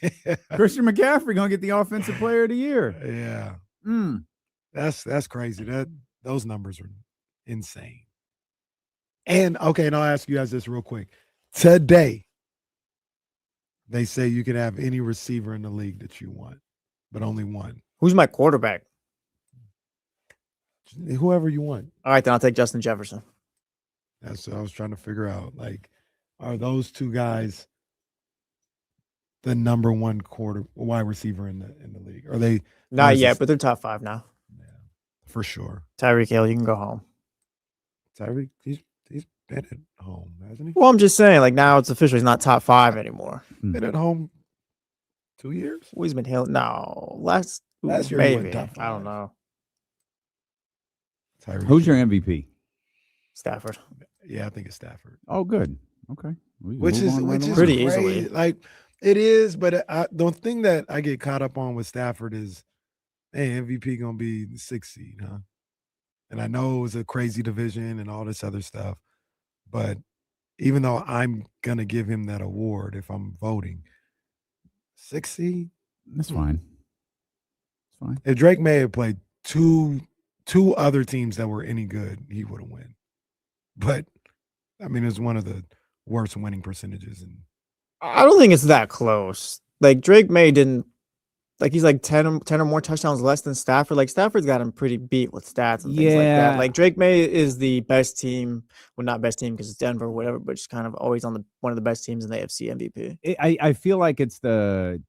Christian McCaffrey going to get the offensive player of the year. Yeah. That's crazy. Those numbers are insane. And okay, and I'll ask you guys this real quick. Today, they say you can have any receiver in the league that you want, but only one. Who's my quarterback? Whoever you want. All right, then I'll take Justin Jefferson. That's what I was trying to figure out. Like, are those two guys the number one wide receiver in the league? Are they not yet? But they're top 5 now. Yeah, for sure. Tyreek Hill, you can go home. Tyreek, he's been at home, hasn't he? Well, I'm just saying, like now it's official. He's not top 5 anymore. Been at home 2 years. Well, he's been Hill. No, last year maybe. he went top 5. I don't know. Tyreek Who's your MVP? Stafford. Yeah, I think it's Stafford. Oh, good. Okay. Which is pretty great. easily. Like it is, but the thing that I get caught up on with Stafford is, hey, MVP gonna be the 6th seed, huh? And I know it was a crazy division and all this other stuff, but even though I'm gonna give him that award if I'm voting, 6th seed, that's fine. It's fine. If Drake May had played two other teams that were any good, he would have won. But I mean, it's one of the worst winning percentages. And I don't think it's that close. Like Drake May didn't, like he's like 10 or more touchdowns less than Stafford. Like Stafford's got him pretty beat with stats and things like that. Like Drake May is the best team. Well, not best team because it's Denver or whatever, but just kind of always on one of the best teams in the AFC MVP. I feel like it's the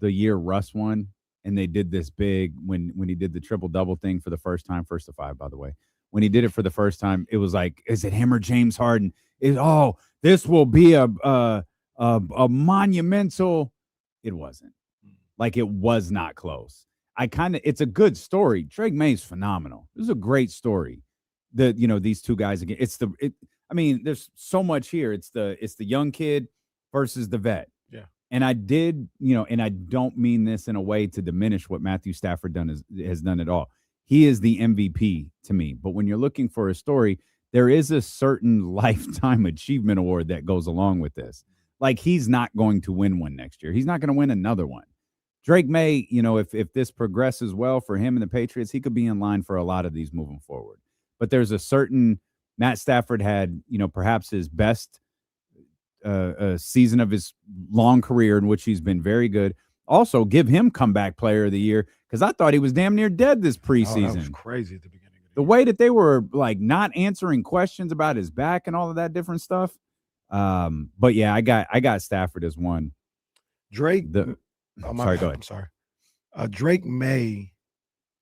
year Russ won. And they did this big when he did the triple-double thing for the first time, 1st to 5, by the way. When he did it for the first time, it was like, is it him or James Harden? This will be a monumental. It wasn't. Like, it was not close. It's a good story. Drake May's phenomenal. This is a great story. These two guys again. There's so much here. It's the young kid versus the vet. Yeah. And I did, and I don't mean this in a way to diminish what Matthew Stafford has done at all. He is the MVP to me. But when you're looking for a story, there is a certain lifetime achievement award that goes along with this. Like, he's not going to win one next year. He's not going to win another one. Drake May, if this progresses well for him and the Patriots, he could be in line for a lot of these moving forward. But there's a certain Matt Stafford had, perhaps his best season of his long career in which he's been very good. Also, give him comeback player of the year because I thought he was damn near dead this preseason. That was crazy at the beginning. The way that they were like not answering questions about his back and all of that different stuff. But yeah, I got Stafford as one. Drake. Sorry, go ahead. I'm sorry. Drake May,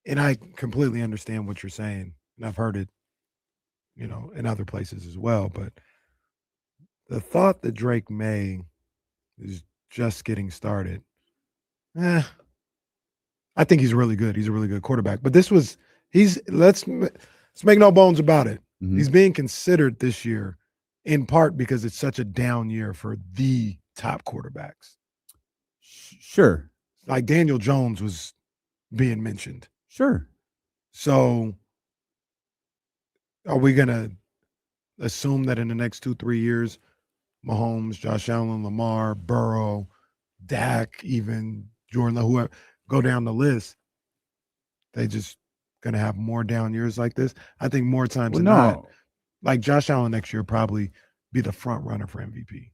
and I completely understand what you're saying, and I've heard it, in other places as well. But the thought that Drake May is just getting started, I think he's really good. He's a really good quarterback. But let's make no bones about it. Mm-hmm. He's being considered this year in part because it's such a down year for the top quarterbacks. Sure. Like Daniel Jones was being mentioned. Sure. So are we going to assume that in the next 2-3 years, Mahomes, Josh Allen, Lamar, Burrow, Dak, even Jordan, whoever, go down the list, they just going to have more down years like this? I think more times than not, like Josh Allen next year probably be the front runner for MVP.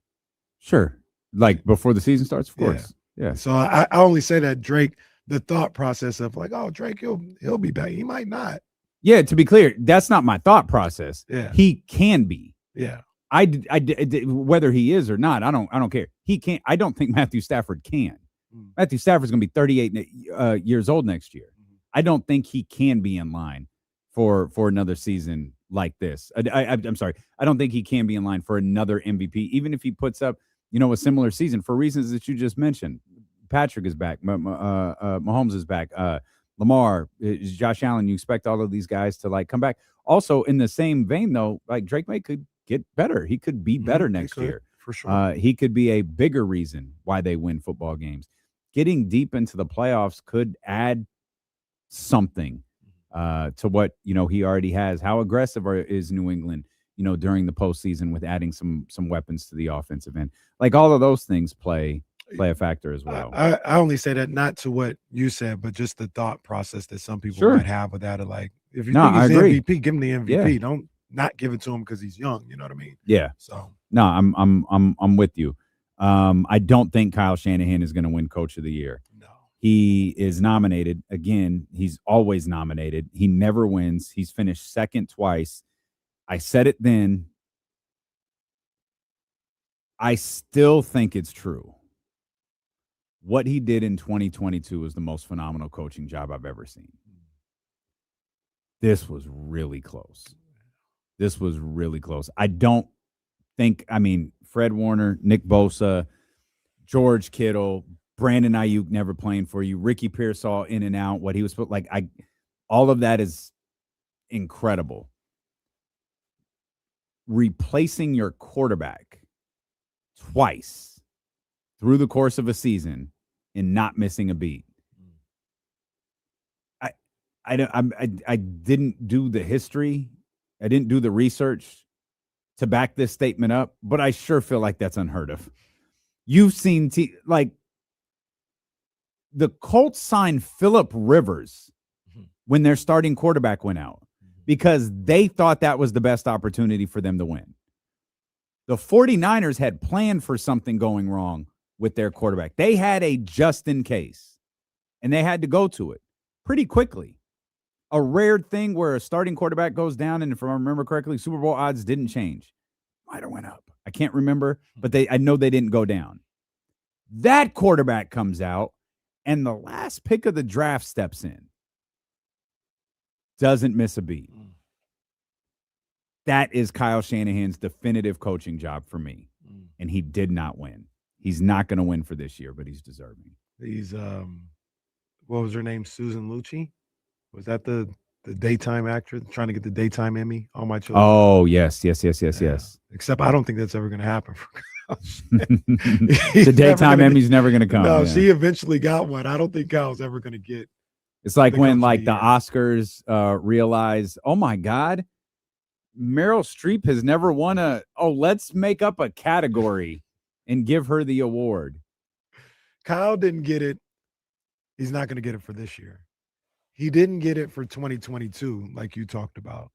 Sure. Like before the season starts, of course. Yeah. So I only say that Drake, the thought process of like, oh, Drake, he'll be back. He might not. Yeah, to be clear, that's not my thought process. Yeah. He can be. Yeah. I whether he is or not, I don't care. He can't. I don't think Matthew Stafford can. Matthew Stafford's going to be 38 years old next year. I don't think he can be in line for another season like this. I'm sorry. I don't think he can be in line for another MVP, even if he puts up, a similar season for reasons that you just mentioned. Patrick is back. Mahomes is back. Lamar, Josh Allen. You expect all of these guys to like come back. Also, in the same vein, though, like Drake May could get better. He could be better next year. For sure. He could be a bigger reason why they win football games. Getting deep into the playoffs could add something to what, he already has. How aggressive is New England, during the postseason with adding some weapons to the offensive end? Like all of those things play a factor as well. I only say that not to what you said, but just the thought process that some people might have with that. Like, if you think he's MVP, give him the MVP. Yeah. Don't not give it to him because he's young. You know what I mean? Yeah. So no, I'm with you. I don't think Kyle Shanahan is going to win Coach of the Year. No. He is nominated. Again, he's always nominated. He never wins. He's finished second twice. I said it then. I still think it's true. What he did in 2022 was the most phenomenal coaching job I've ever seen. This was really close. I don't think, Fred Warner, Nick Bosa, George Kittle, Brandon Ayuk never playing for you, Ricky Pearsall in and out, what he was put all of that is incredible. Replacing your quarterback twice through the course of a season and not missing a beat. I didn't do the history. I didn't do the research to back this statement up, but I sure feel like that's unheard of. You've seen the Colts signed Phillip Rivers when their starting quarterback went out because they thought that was the best opportunity for them to win. The 49ers had planned for something going wrong with their quarterback. They had a just in case, and they had to go to it pretty quickly. A rare thing where a starting quarterback goes down, and if I remember correctly, Super Bowl odds didn't change. Might have went up. I can't remember, but I know they didn't go down. That quarterback comes out, and the last pick of the draft steps in. Doesn't miss a beat. That is Kyle Shanahan's definitive coaching job for me, and he did not win. He's not going to win for this year, but he's deserving. He's what was her name? Susan Lucci? Was that the daytime actress trying to get the daytime Emmy? All My Children. Oh, yes. Except I don't think that's ever going to happen for Kyle. The daytime Emmy's never going to come. No, she eventually got one. I don't think Kyle's ever going to get. It's like when the Oscars realize, oh my God, Meryl Streep has never won let's make up a category and give her the award. Kyle didn't get it. He's not going to get it for this year. He didn't get it for 2022, like you talked about.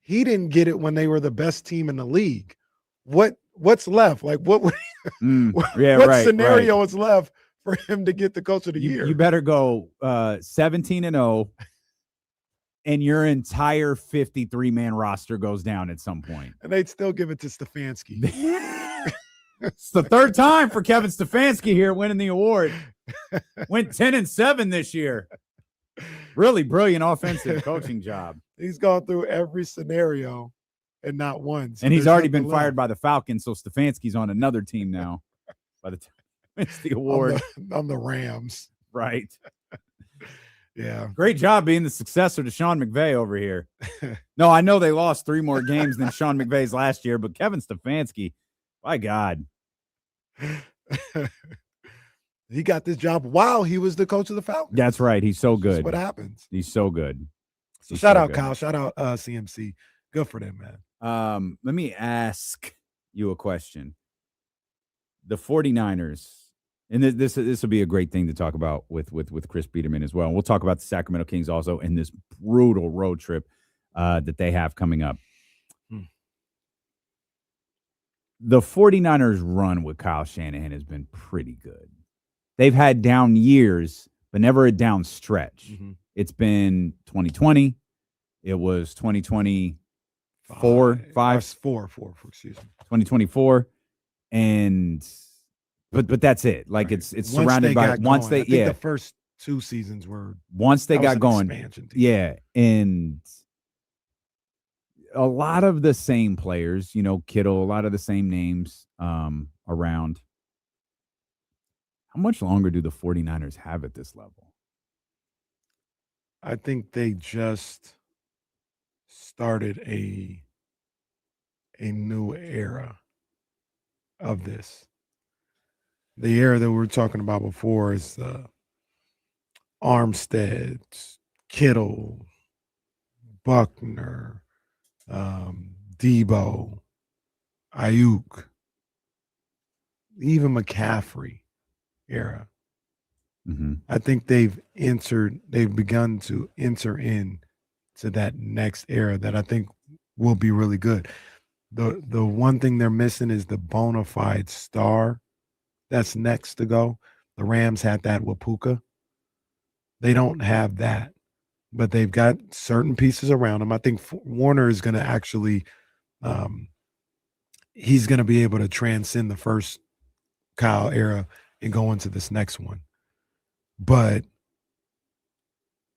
He didn't get it when they were the best team in the league. What's left? Like what scenario is left for him to get the Coach of the Year? You better go 17-0, and your entire 53-man roster goes down at some point. And they'd still give it to Stefanski. It's the third time for Kevin Stefanski here winning the award. Went 10-7 this year. Really brilliant offensive coaching job. He's gone through every scenario and not one. So and he's already been fired by the Falcons, so Stefanski's on another team now by the time it's the award. On the Rams. Right. Yeah. Great job being the successor to Sean McVay over here. No, I know they lost 3 more games than Sean McVay's last year, but Kevin Stefanski, my God. He got this job while he was the coach of the Falcons. That's right. He's so good. That's what happens. He's so good. So shout out, Kyle. Shout out CMC. Good for them, man. Let me ask you a question. The 49ers, and this will be a great thing to talk about with Chris Biderman as well. And we'll talk about the Sacramento Kings also in this brutal road trip that they have coming up. The 49ers run with Kyle Shanahan has been pretty good. They've had down years, but never a down stretch. Mm-hmm. It's been 2020. It was 2024, excuse me. 2024. And but that's it. Like right. It's surrounded by once they the first 2 seasons were once they got going. Yeah. And a lot of the same players, Kittle, a lot of the same names around. How much longer do the 49ers have at this level? I think they just started a new era of this. The era that we were talking about before is Armstead, Kittle, Buckner, Debo, Ayuk, even McCaffrey era. Mm-hmm. I think they've begun to enter in to that next era that I think will be really good. The one thing they're missing is the bona fide star that's next to go. The Rams had that with Puka. They don't have that, but they've got certain pieces around them. I think Warner is going to actually he's going to be able to transcend the first Kyle era and go into this next one. But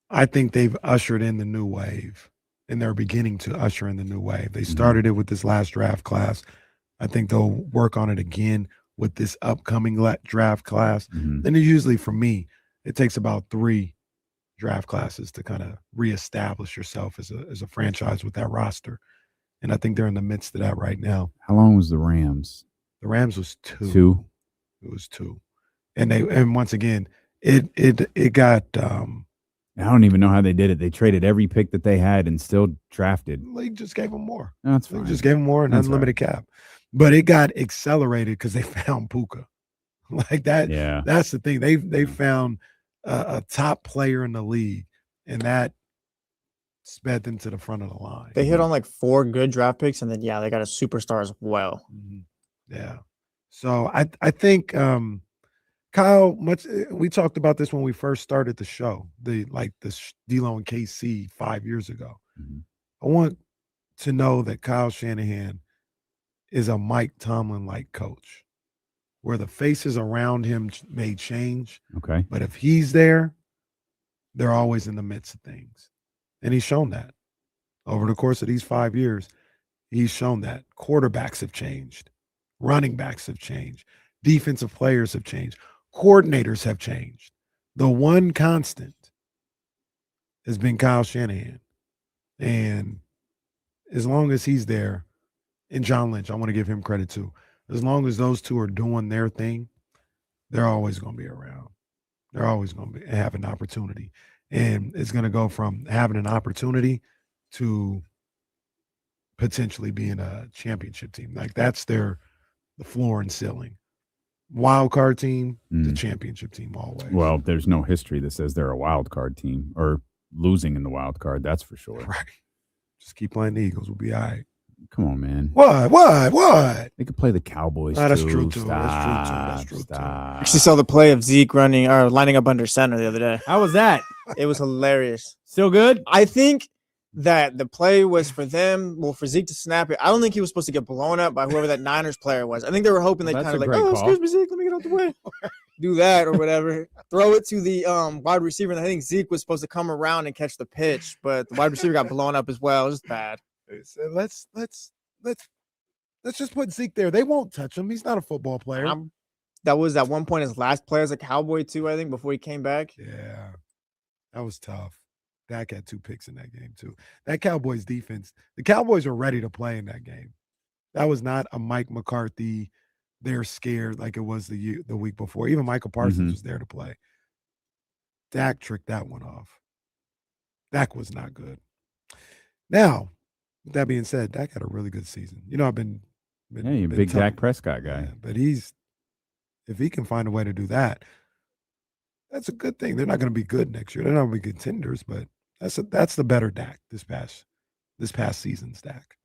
I think they've ushered in the new wave, and they're beginning to usher in the new wave. They started it with this last draft class. I think they'll work on it again with this upcoming draft class. Mm-hmm. And usually for me, it takes about 3 draft classes to kind of reestablish yourself as a franchise with that roster. And I think they're in the midst of that right now. How long was the Rams? The Rams was 2. 2? It was 2. And once again, it got I don't even know how they did it. They traded every pick that they had and still drafted. League just gave them more. No, that's fine. They just gave them more and That's unlimited cap. But it got accelerated because they found Puka. Like that. Yeah. That's the thing. They found a top player in the league, and that sped them to the front of the line. They hit on like 4 good draft picks, and then they got a superstar as well. Yeah. So I think Kyle, we talked about this when we first started the show, the D'Lo and KC 5 years ago. Mm-hmm. I want to know that Kyle Shanahan is a Mike Tomlin-like coach, where the faces around him may change. Okay. But if he's there, they're always in the midst of things. And he's shown that. Over the course of these 5 years, he's shown that. Quarterbacks have changed. Running backs have changed. Defensive players have changed. Coordinators have changed. The one constant has been Kyle Shanahan. And as long as he's there, and John Lynch, I want to give him credit too. As long as those two are doing their thing, they're always going to be around. They're always going to have an opportunity. And it's going to go from having an opportunity to potentially being a championship team. Like that's the floor and ceiling. Wild card team, the championship team always. Well, there's no history that says they're a wild card team or losing in the wild card. That's for sure. Right. Just keep playing the Eagles. We'll be all right. Come on, man. What? They could play the Cowboys. That's too. true too. Stop, That's true too. stop. Actually saw the play of Zeke lining up under center the other day. How was that? It was hilarious. Still good? I think that the play was for them, for Zeke to snap it. I don't think he was supposed to get blown up by whoever that Niners player was. I think they were hoping they'd kind of like, excuse me, Zeke, let me get out the way. Do that or whatever. Throw it to the wide receiver. And I think Zeke was supposed to come around and catch the pitch, but the wide receiver got blown up as well. It was just bad. Let's just put Zeke there. They won't touch him. He's not a football player. That was at one point his last play as a Cowboy too, I think, before he came back. Yeah, that was tough. Dak had 2 picks in that game too. That Cowboys defense, the Cowboys were ready to play in that game. That was not a Mike McCarthy, they're scared like it was the week before. Even Michael Parsons was there to play. Dak tricked that one off. Dak was not good. Now, with that being said, Dak had a really good season. You know, I've been you're a big Dak Prescott guy. Yeah, but if he can find a way to do that, that's a good thing. They're not going to be good next year. They're not going to be contenders, but that's the better Dak this past season's Dak.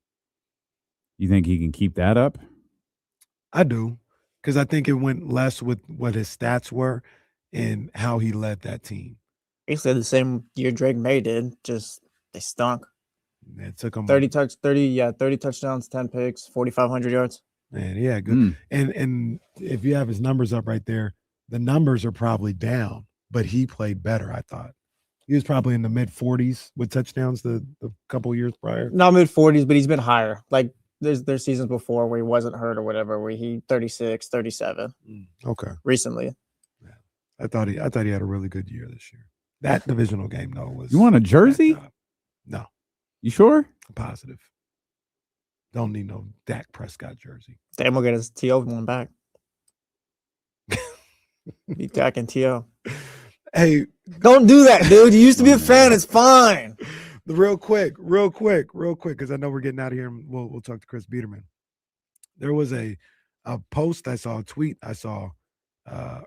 You think he can keep that up? I do, because I think it went less with what his stats were and how he led that team. Basically the same year Drake May did, just they stunk. It took him 30 touchdowns, 10 picks, 4,500 yards. Man, yeah, good. And if you have his numbers up right there, the numbers are probably down, but he played better, I thought. He was probably in the mid-40s with touchdowns the couple years prior. Not mid-40s, but he's been higher. Like there's seasons before where he wasn't hurt or whatever, where he 36, 37. Okay. Recently. Yeah. I thought he had a really good year this year. That divisional game, though, was. You want a jersey? No. You sure? I'm positive. Don't need no Dak Prescott jersey. Damn, we'll get his T.O. one back. Be Dak and T.O. Hey. Don't do that, dude. You used to be a fan. It's fine. real quick, because I know we're getting out of here, and we'll talk to Chris Biderman. There was a post I saw, a tweet I saw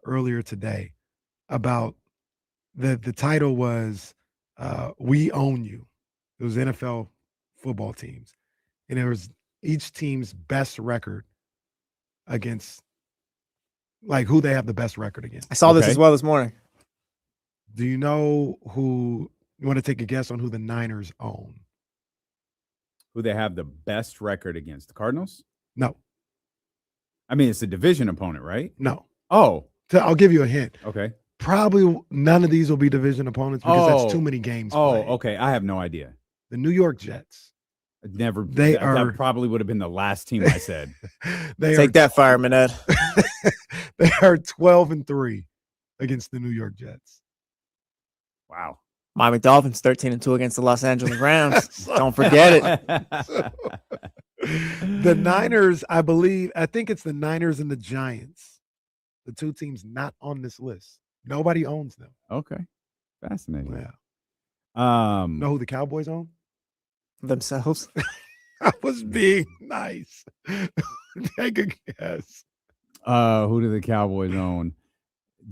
earlier today about the title was "We Own You." It was NFL football teams, and it was each team's best record against, like, who they have the best record against. I saw this as well this morning. Do you know who? You want to take a guess on who the Niners own? Who they have the best record against? The Cardinals? No. I mean, it's a division opponent, right? No. Oh. I'll give you a hint. Okay. Probably none of these will be division opponents because that's too many games played. Okay. I have no idea. The New York Jets. That probably would have been the last team I said. Take that, Fireman Ed. They are 12-3 against the New York Jets. Wow. Miami Dolphins 13-2 against the Los Angeles Rams. Don't forget it. The Niners, I think it's the Niners and the Giants. The two teams not on this list. Nobody owns them. Okay. Fascinating. Yeah. Know who the Cowboys own? Themselves. I was being nice. Take a guess. Who do the Cowboys own?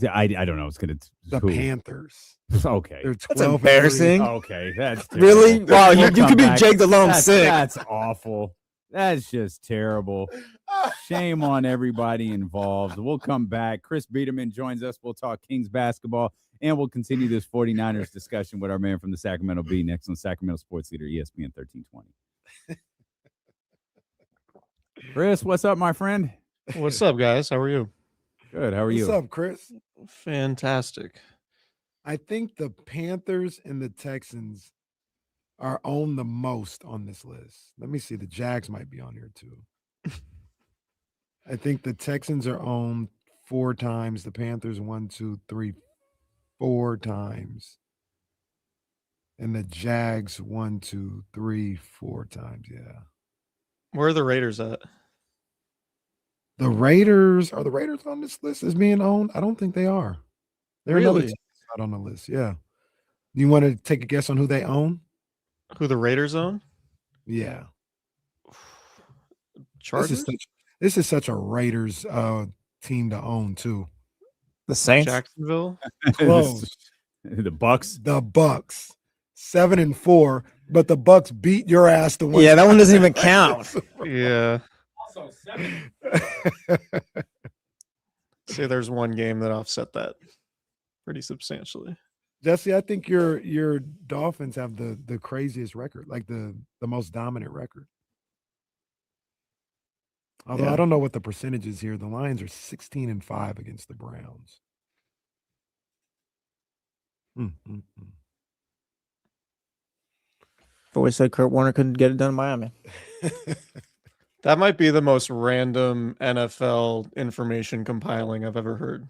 I don't know. It's gonna the Panthers. Okay, they're 12. That's embarrassing. Okay, that's terrible. Really. Wow, you could be Jake Delhomme sick. That's awful. That's just terrible. Shame on everybody involved. We'll come back. Chris Biderman joins us. We'll talk Kings basketball, and we'll continue this 49ers discussion with our man from the Sacramento Bee next on Sacramento Sports Leader ESPN 1320. Chris, what's up, my friend? What's up, guys? How are you? Good. How are you? What's up, Chris? Fantastic. I think the Panthers and the Texans are owned the most on this list. Let me see. The Jags might be on here too. I think the Texans are owned 4 times. The Panthers 1, 2, 3, 4 times. And the Jags 1, 2, 3, 4 times. Yeah. Where are the Raiders at? The Raiders, are the Raiders on this list as being owned? I don't think they are. They're another team not on the list. Yeah. You want to take a guess on who they own? Who the Raiders own? Yeah. Chargers? This is such a Raiders team to own too. The Saints? Jacksonville? Close. The Bucks? The Bucks. 7-4, but the Bucks beat your ass to win. Yeah, that one doesn't even count. Yeah. Also 7. Say there's one game that offset that pretty substantially. Jesse, I think your Dolphins have the craziest record, like the most dominant record. Although I don't know what the percentage is here. The Lions are 16-5 against the Browns. Always said Kurt Warner couldn't get it done in Miami. That might be the most random NFL information compiling I've ever heard.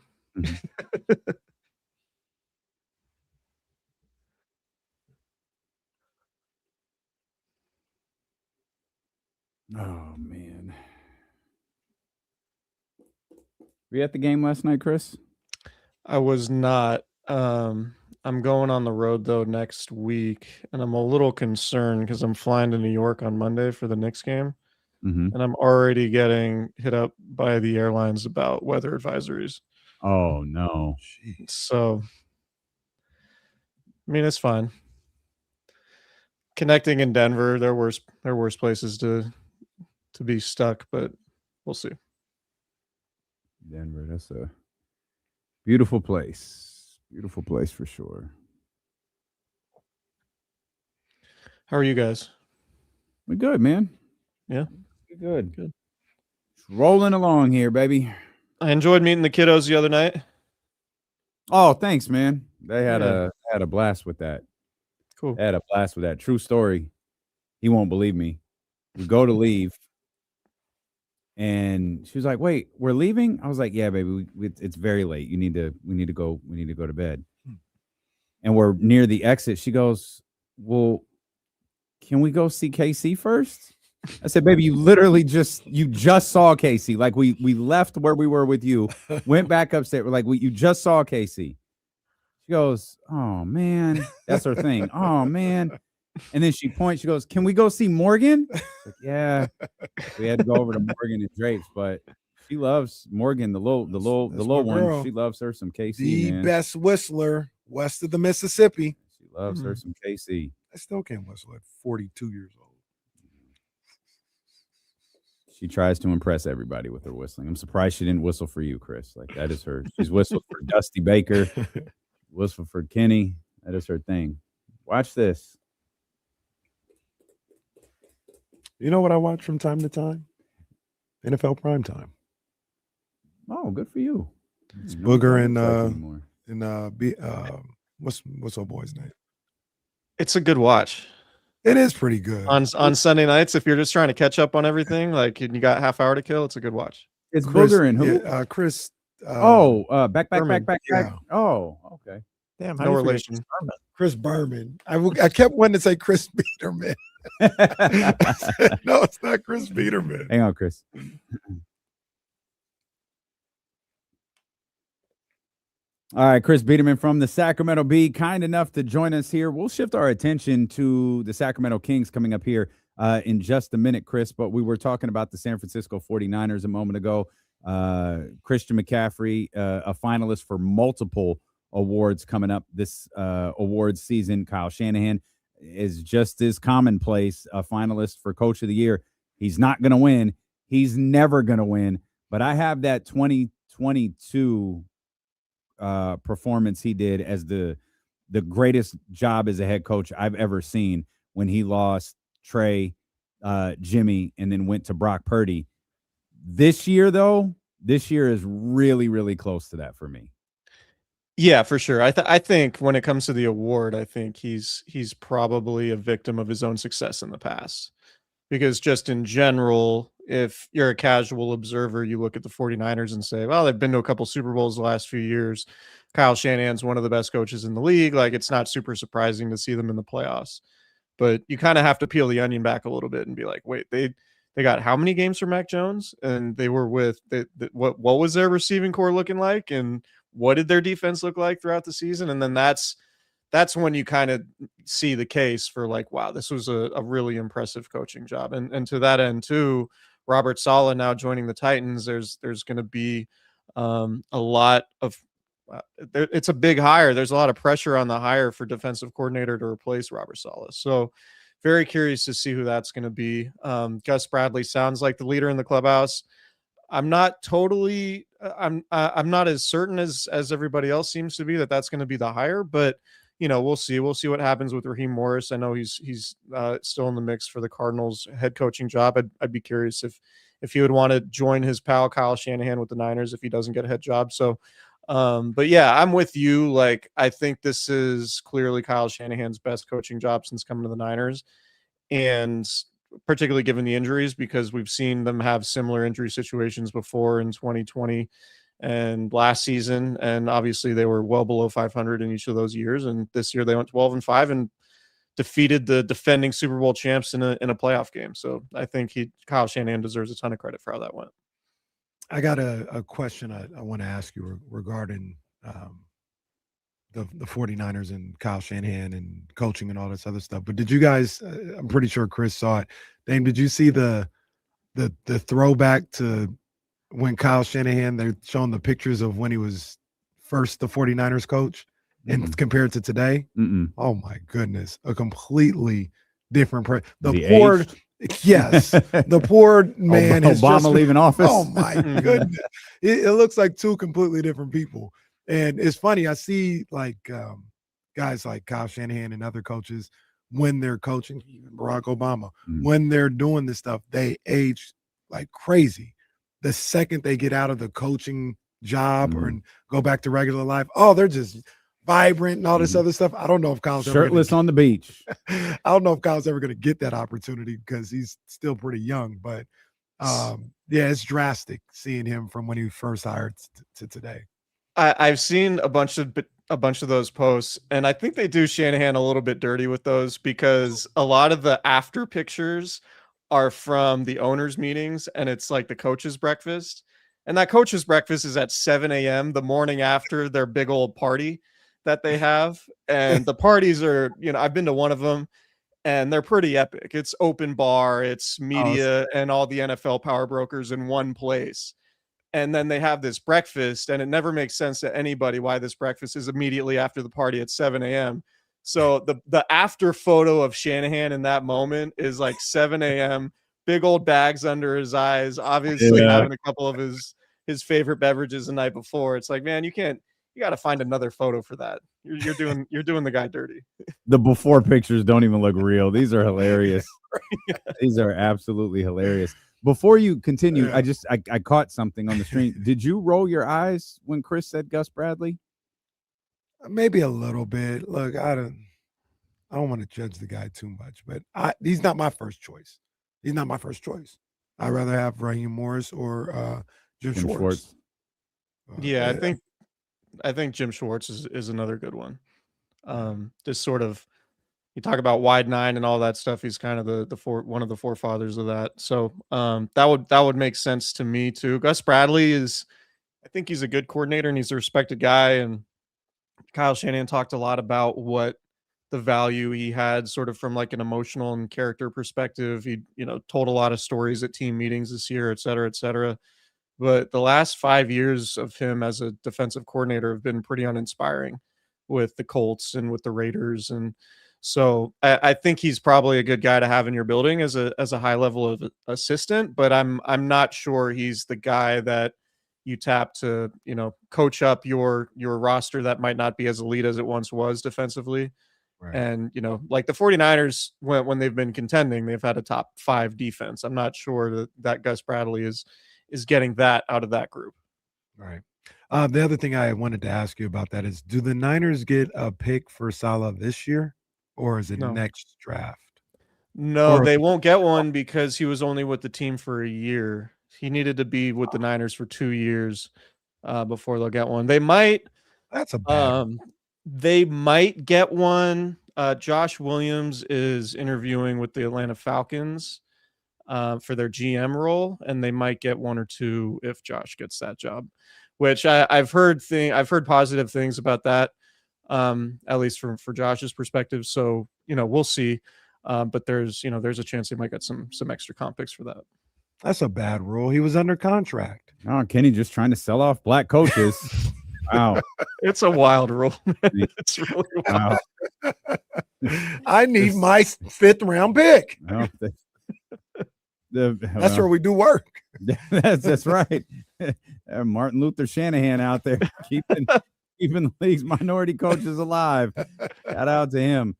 Oh, man. Were you at the game last night, Chris? I was not. I'm going on the road, though, next week, and I'm a little concerned because I'm flying to New York on Monday for the Knicks game, and I'm already getting hit up by the airlines about weather advisories. Oh, no. So, I mean, it's fine. Connecting in Denver, there are worse places to be stuck, but we'll see. Denver, that's a beautiful place. Beautiful place for sure. How are you guys? We're good, man. Yeah. We're good. Good. Rolling along here, baby. I enjoyed meeting the kiddos the other night. Oh, thanks, man. They had a blast with that. Cool. They had a blast with that. True story. He won't believe me. We go to leave. And she was like, "Wait, we're leaving?" I was like, "Yeah, baby, it's very late. We need to go to bed." And we're near the exit. She goes, "Well, can we go see KC first?" I said, "Baby, you just saw KC. Like we left where we were with you, went back upstairs. We're like, you just saw KC." She goes, "Oh man," that's her thing. "Oh man." And then she points, she goes, "Can we go see Morgan?" Like, yeah. We had to go over to Morgan and Drapes, but she loves Morgan, the little one. Girl. She loves her some KC, The man. best whistler west of the Mississippi. She loves her some KC. I still can't whistle at 42 years old. She tries to impress everybody with her whistling. I'm surprised she didn't whistle for you, Chris. Like, that is her. She's whistled for Dusty Baker, whistled for Kenny. That is her thing. Watch this. You know what I watch from time to time? NFL Primetime. Oh, good for you. It's Booger and what's old boy's name? It's a good watch. It is pretty good. On Sunday nights, if you're just trying to catch up on everything, like, and you got half hour to kill, it's a good watch. It's Booger and who? Yeah, Chris. Back. Yeah. Oh, okay. Damn, No relation. Chris Berman. I kept wanting to say Chris Biderman. No, it's not Chris Biderman. Hang on, Chris. All right, Chris Biderman from the Sacramento Bee, kind enough to join us here. We'll shift our attention to the Sacramento Kings coming up here in just a minute, Chris, but we were talking about the San Francisco 49ers a moment ago. Christian McCaffrey, a finalist for multiple awards coming up this awards season. Kyle Shanahan is just as commonplace, a finalist for Coach of the Year. He's not going to win. He's never going to win. But I have that 2022 performance he did as the greatest job as a head coach I've ever seen when he lost Trey, Jimmy, and then went to Brock Purdy. This year is really, really close to that for me. Yeah, for sure. I think when it comes to the award, I think he's probably a victim of his own success in the past. Because just in general, if you're a casual observer, you look at the 49ers and say, well, they've been to a couple Super Bowls the last few years. Kyle Shanahan's one of the best coaches in the league. Like, it's not super surprising to see them in the playoffs. But you kind of have to peel the onion back a little bit and be like, wait, they got how many games for Mac Jones? And they were with what was their receiving core looking like? And what did their defense look like throughout the season? And then that's when you kind of see the case for like, wow, this was a really impressive coaching job. And to that end too, Robert Saleh now joining the Titans, there's going to be a lot of it's a big hire. There's a lot of pressure on the hire for defensive coordinator to replace Robert Saleh. So very curious to see who that's going to be. Gus Bradley sounds like the leader in the clubhouse. I'm not totally I'm not as certain as everybody else seems to be that that's going to be the hire, but we'll see what happens with Raheem Morris. I know he's still in the mix for the Cardinals head coaching job. I'd be curious if he would want to join his pal Kyle Shanahan with the Niners if he doesn't get a head job. So but yeah, I'm with you. Like, I think this is clearly Kyle Shanahan's best coaching job since coming to the Niners, and particularly given the injuries, because we've seen them have similar injury situations before in 2020 and last season. And obviously they were well below 500 in each of those years. And this year they went 12-5 and defeated the defending Super Bowl champs in a playoff game. So I think Kyle Shanahan deserves a ton of credit for how that went. I got a question I want to ask you regarding the 49ers and Kyle Shanahan and coaching and all this other stuff. But did you guys, I'm pretty sure Chris saw it. Dame, did you see the throwback to when Kyle Shanahan, they're showing the pictures of when he was first the 49ers coach and compared to today? Oh my goodness. A completely different yes, the poor man is Obama just leaving office. Oh my goodness. It looks like two completely different people. And it's funny, I see like guys like Kyle Shanahan and other coaches, when they're coaching, even Barack Obama, when they're doing this stuff, they age like crazy. The second they get out of the coaching job or go back to regular life, they're just vibrant and all this other stuff. I don't know if Kyle's shirtless on the beach. I don't know if Kyle's ever going to get that opportunity because he's still pretty young. But yeah, it's drastic seeing him from when he first hired to today. I've seen a bunch of those posts, and I think they do Shanahan a little bit dirty with those, because a lot of the after pictures are from the owners' meetings, and it's like the coach's breakfast. And that coach's breakfast is at 7 a.m. the morning after their big old party that they have. And the parties are, I've been to one of them, and they're pretty epic. It's open bar, it's media, and all the NFL power brokers in one place. And then they have this breakfast, and it never makes sense to anybody why this breakfast is immediately after the party at 7 a.m. So the after photo of Shanahan in that moment is like 7 a.m., big old bags under his eyes, obviously having a couple of his favorite beverages the night before. It's like, man, you got to find another photo for that. You're doing the guy dirty. The before pictures don't even look real. These are hilarious. These are absolutely hilarious. Before you continue, I caught something on the stream. Did you roll your eyes when Chris said Gus Bradley? Maybe a little bit. Look, I don't want to judge the guy too much, but he's not my first choice. He's not my first choice. I'd rather have Raheem Morris or Jim Schwartz. Yeah, I think Jim Schwartz is another good one. Just sort of, you talk about wide nine and all that stuff. He's kind of one of the forefathers of that. So that would make sense to me too. Gus Bradley I think he's a good coordinator and he's a respected guy. And Kyle Shanahan talked a lot about what the value he had sort of from like an emotional and character perspective. He, told a lot of stories at team meetings this year, et cetera, et cetera. But the last 5 years of him as a defensive coordinator have been pretty uninspiring with the Colts and with the Raiders. And so I think he's probably a good guy to have in your building as a high level of assistant, but I'm not sure he's the guy that you tap to, coach up your roster that might not be as elite as it once was defensively. Right. And, like the 49ers, when they've been contending, they've had a top 5 defense. I'm not sure that Gus Bradley is getting that out of that group. Right. The other thing I wanted to ask you about that is, do the Niners get a pick for Salah this year, or is it next draft? No, they won't get one because he was only with the team for a year. He needed to be with the Niners for 2 years before they'll get one. They might. That's a bad. They might get one. Josh Williams is interviewing with the Atlanta Falcons for their GM role, and they might get 1 or 2 if Josh gets that job, which I've heard positive things about that, at least for Josh's perspective. So, we'll see. But there's a chance they might get some extra comp picks for that. That's a bad rule. He was under contract. Oh, Kenny just trying to sell off black coaches. Wow. It's a wild rule. It's really wild. Wow. I need my 5th round pick. Well, that's where we do work. That's right. Martin Luther Shanahan out there keeping the league's minority coaches alive. Shout out to him.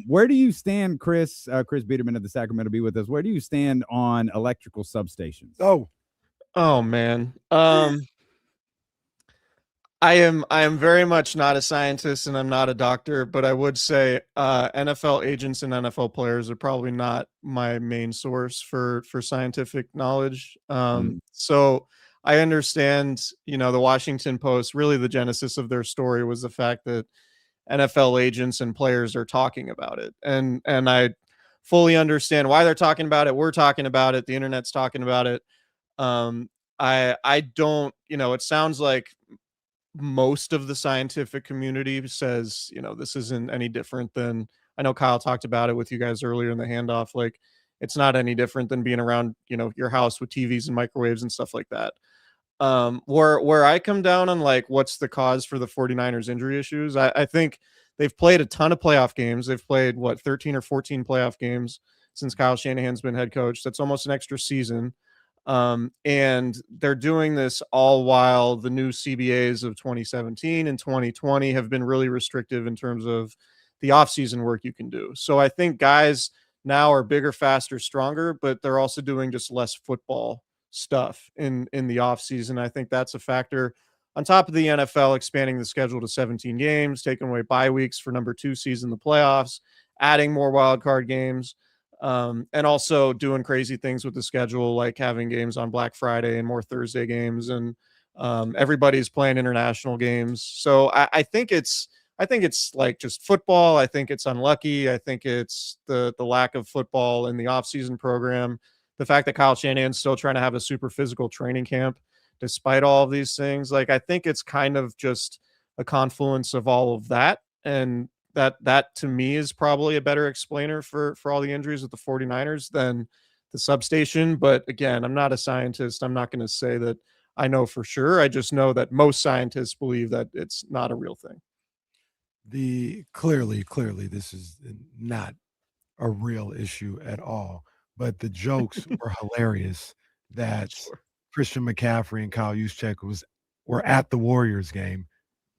Where do you stand, Chris? Chris Biderman of the Sacramento Bee with us. Where do you stand on electrical substations? Oh man. I am very much not a scientist and I'm not a doctor, but I would say NFL agents and NFL players are probably not my main source for scientific knowledge. So I understand, the Washington Post, really the genesis of their story was the fact that NFL agents and players are talking about it. And I fully understand why they're talking about it. We're talking about it. The internet's talking about it. I don't, it sounds like most of the scientific community says, this isn't any different than, I know Kyle talked about it with you guys earlier in the handoff. Like, it's not any different than being around, your house with TVs and microwaves and stuff like that. Where I come down on like, what's the cause for the 49ers injury issues? I think they've played a ton of playoff games. They've played 13 or 14 playoff games since Kyle Shanahan's been head coach. That's almost an extra season. And they're doing this all while the new CBAs of 2017 and 2020 have been really restrictive in terms of the offseason work you can do. So I think guys now are bigger, faster, stronger, but they're also doing just less football stuff in the offseason. I think that's a factor. On top of the NFL expanding the schedule to 17 games, taking away bye weeks for number 2 seed in the playoffs, adding more wild card games. And also doing crazy things with the schedule, like having games on Black Friday and more Thursday games, and everybody's playing international games. So I think it's like just football. I think it's unlucky. I think it's the lack of football in the offseason program. The fact that Kyle Shanahan's still trying to have a super physical training camp despite all of these things. Like, I think it's kind of just a confluence of all of that. And that to me is probably a better explainer for all the injuries with the 49ers than the substation. But again, I'm not a scientist. I'm not going to say that I know for sure. I just know that most scientists believe that it's not a real thing. Clearly, this is not a real issue at all. But the jokes were hilarious that Christian McCaffrey and Kyle Juszczyk were at the Warriors game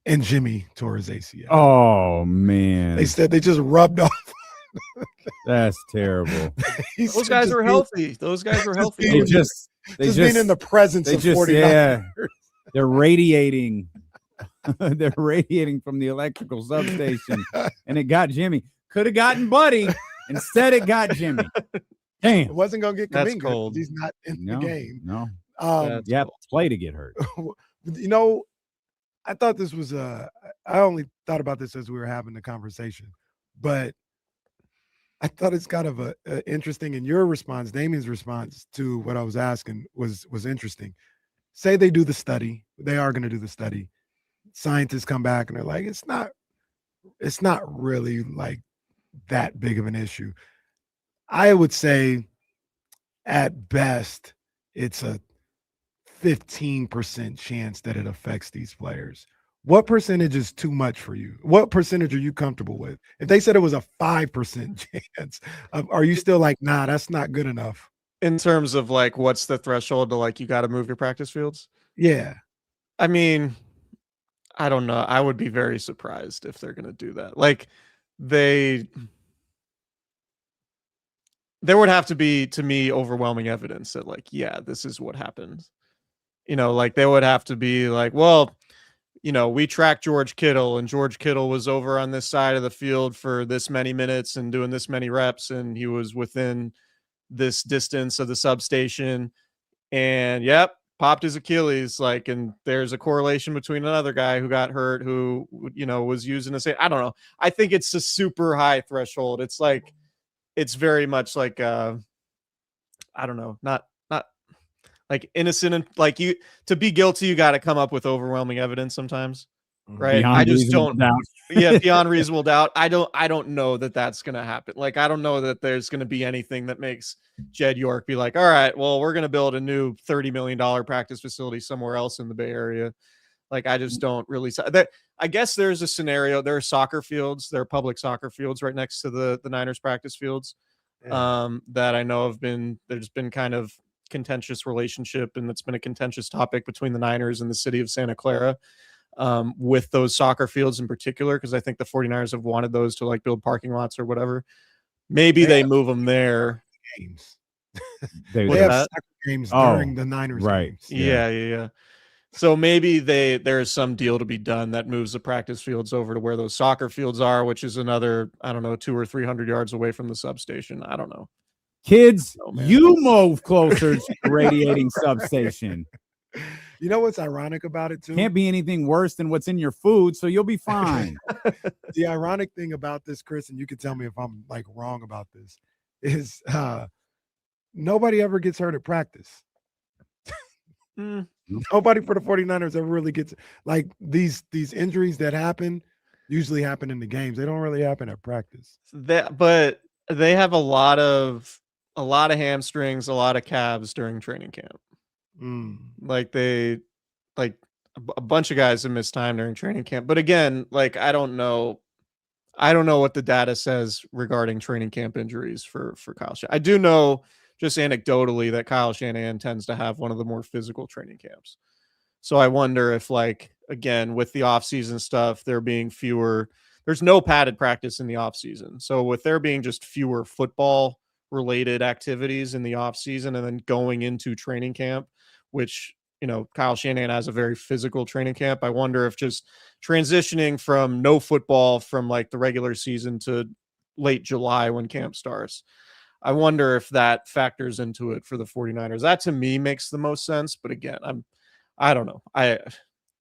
and Jimmy tore his ACL. Oh man. They said they just rubbed off. That's terrible. Those guys were healthy. Those guys were healthy. They just being in the presence of 49ers. Yeah, they're radiating. They're radiating from the electrical substation, and it got Jimmy. Could have gotten Buddy. Instead, it got Jimmy. Damn. It wasn't going to get That's Kuminga. cold. He's not in the game. No. Yeah, play to get hurt. You know, I thought this was I only thought about this as we were having the conversation, but I thought it's kind of a interesting, and your response, Damien's response to what I was asking was interesting. Say they do the study. They are going to do the study. Scientists come back and they're like, it's not really like that big of an issue. I would say at best, it's a 15% chance that it affects these players. What percentage is too much for you? What percentage are you comfortable with? If they said it was a 5% chance, are you still like, nah, that's not good enough? In terms of like, what's the threshold to like, you got to move your practice fields? Yeah. I mean, I don't know. I would be very surprised if they're going to do that. Like there would have to be, to me, overwhelming evidence that like, yeah, this is what happened. You know, like they would have to be like, well, you know, we tracked George Kittle and George Kittle was over on this side of the field for this many minutes and doing this many reps. And he was within this distance of the substation and yep, popped his Achilles. Like, and there's a correlation between another guy who got hurt, who, you know, was using the same, I don't know. I think it's a super high threshold. It's like, it's very much like, I don't know, not like innocent and like you to be guilty, you got to come up with overwhelming evidence sometimes, right? Beyond I just don't. doubt. Yeah, beyond reasonable doubt. I don't know that that's gonna happen. Like I don't know that there's gonna be anything that makes Jed York be like, all right, well, we're gonna build a new $30 million practice facility somewhere else in the Bay Area. Like I just don't really. I guess there's a scenario. There are soccer fields. There are public soccer fields right next to the Niners practice fields. That I know there's been kind of contentious relationship, and it's been a contentious topic between the Niners and the city of Santa Clara with those soccer fields in particular, because I think the 49ers have wanted those to like build parking lots or whatever. Maybe they move them there. Games. They have soccer games during the Niners games. Yeah. So maybe there's some deal to be done that moves the practice fields over to where those soccer fields are, which is another, I don't know, 200 or 300 yards away from the substation. I don't know. Kids, you move closer to the radiating substation. You know what's ironic about it too? Can't be anything worse than what's in your food, so you'll be fine. The ironic thing about this, Chris, and you can tell me if I'm like wrong about this, is nobody ever gets hurt at practice. Nobody for the 49ers ever really gets like these injuries that happen usually happen in the games. They don't really happen at practice. But they have a lot of hamstrings, a lot of calves during training camp. Like a bunch of guys have missed time during training camp. But again, like I don't know what the data says regarding training camp injuries for Kyle Shanahan. I do know just anecdotally that Kyle Shanahan tends to have one of the more physical training camps. So I wonder if like, again, with the offseason stuff, there being fewer, there's no padded practice in the offseason. So with there being just fewer football related activities in the offseason and then going into training camp, which, you know, Kyle Shanahan has a very physical training camp. I wonder if just transitioning from no football from like the regular season to late July when camp starts, I wonder if that factors into it for the 49ers. That to me makes the most sense. But again, I don't know.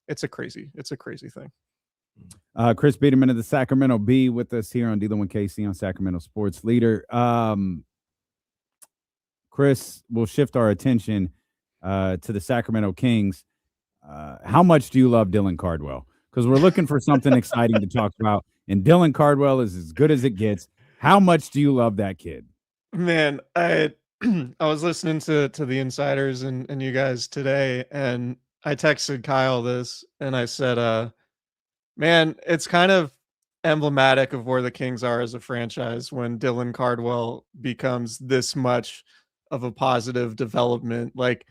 It's a crazy thing. Chris Biderman of the Sacramento Bee with us here on Dylan KC on Sacramento Sports Leader. Chris, we'll shift our attention to the Sacramento Kings. How much do you love Dylan Cardwell? Because we're looking for something exciting to talk about and Dylan Cardwell is as good as it gets. How much do you love that kid? Man, I was listening to the Insiders and you guys today, and I texted Kyle this, and I said, man, it's kind of emblematic of where the Kings are as a franchise when Dylan Cardwell becomes this much of a positive development. Like,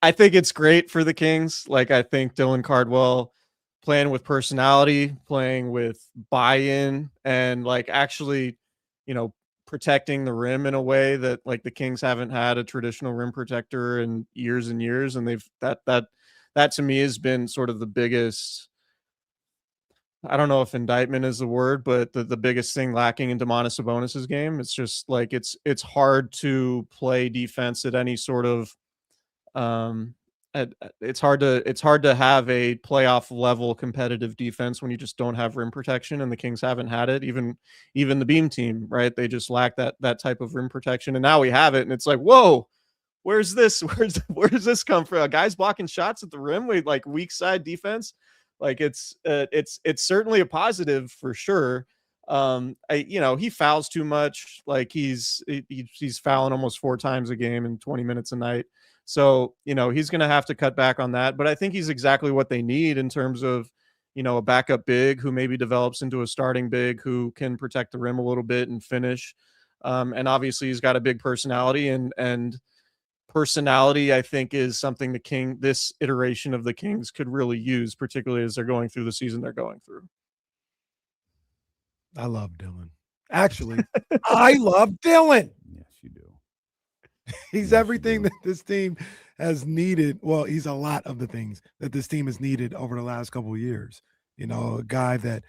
I think it's great for the Kings. Like, I think Dylan Cardwell playing with personality, playing with buy-in, and like actually, protecting the rim in a way that like the Kings haven't had a traditional rim protector in years and years. And they've that to me has been sort of the biggest, I don't know if indictment is the word, but the biggest thing lacking in Domantas Sabonis' game. It's just like it's hard to play defense at any sort of it's hard to have a playoff level competitive defense when you just don't have rim protection, and the Kings haven't had it. Even the Beam team, right? They just lack that type of rim protection, and now we have it, and it's like, whoa, where's this? Where's this come from? Guys blocking shots at the rim with like weak side defense. Like it's certainly a positive for sure. He fouls too much. Like he's fouling almost 4 times a game in 20 minutes a night. So, he's going to have to cut back on that, but I think he's exactly what they need in terms of, a backup big who maybe develops into a starting big who can protect the rim a little bit and finish. And obviously he's got a big personality, and personality, I think, is something this iteration of the Kings could really use, particularly as they're going through the season they're going through. I love Dylan. Actually, I love Dylan. Yes, you do. He's everything that this team has needed. Well, he's a lot of the things that this team has needed over the last couple of years. A guy that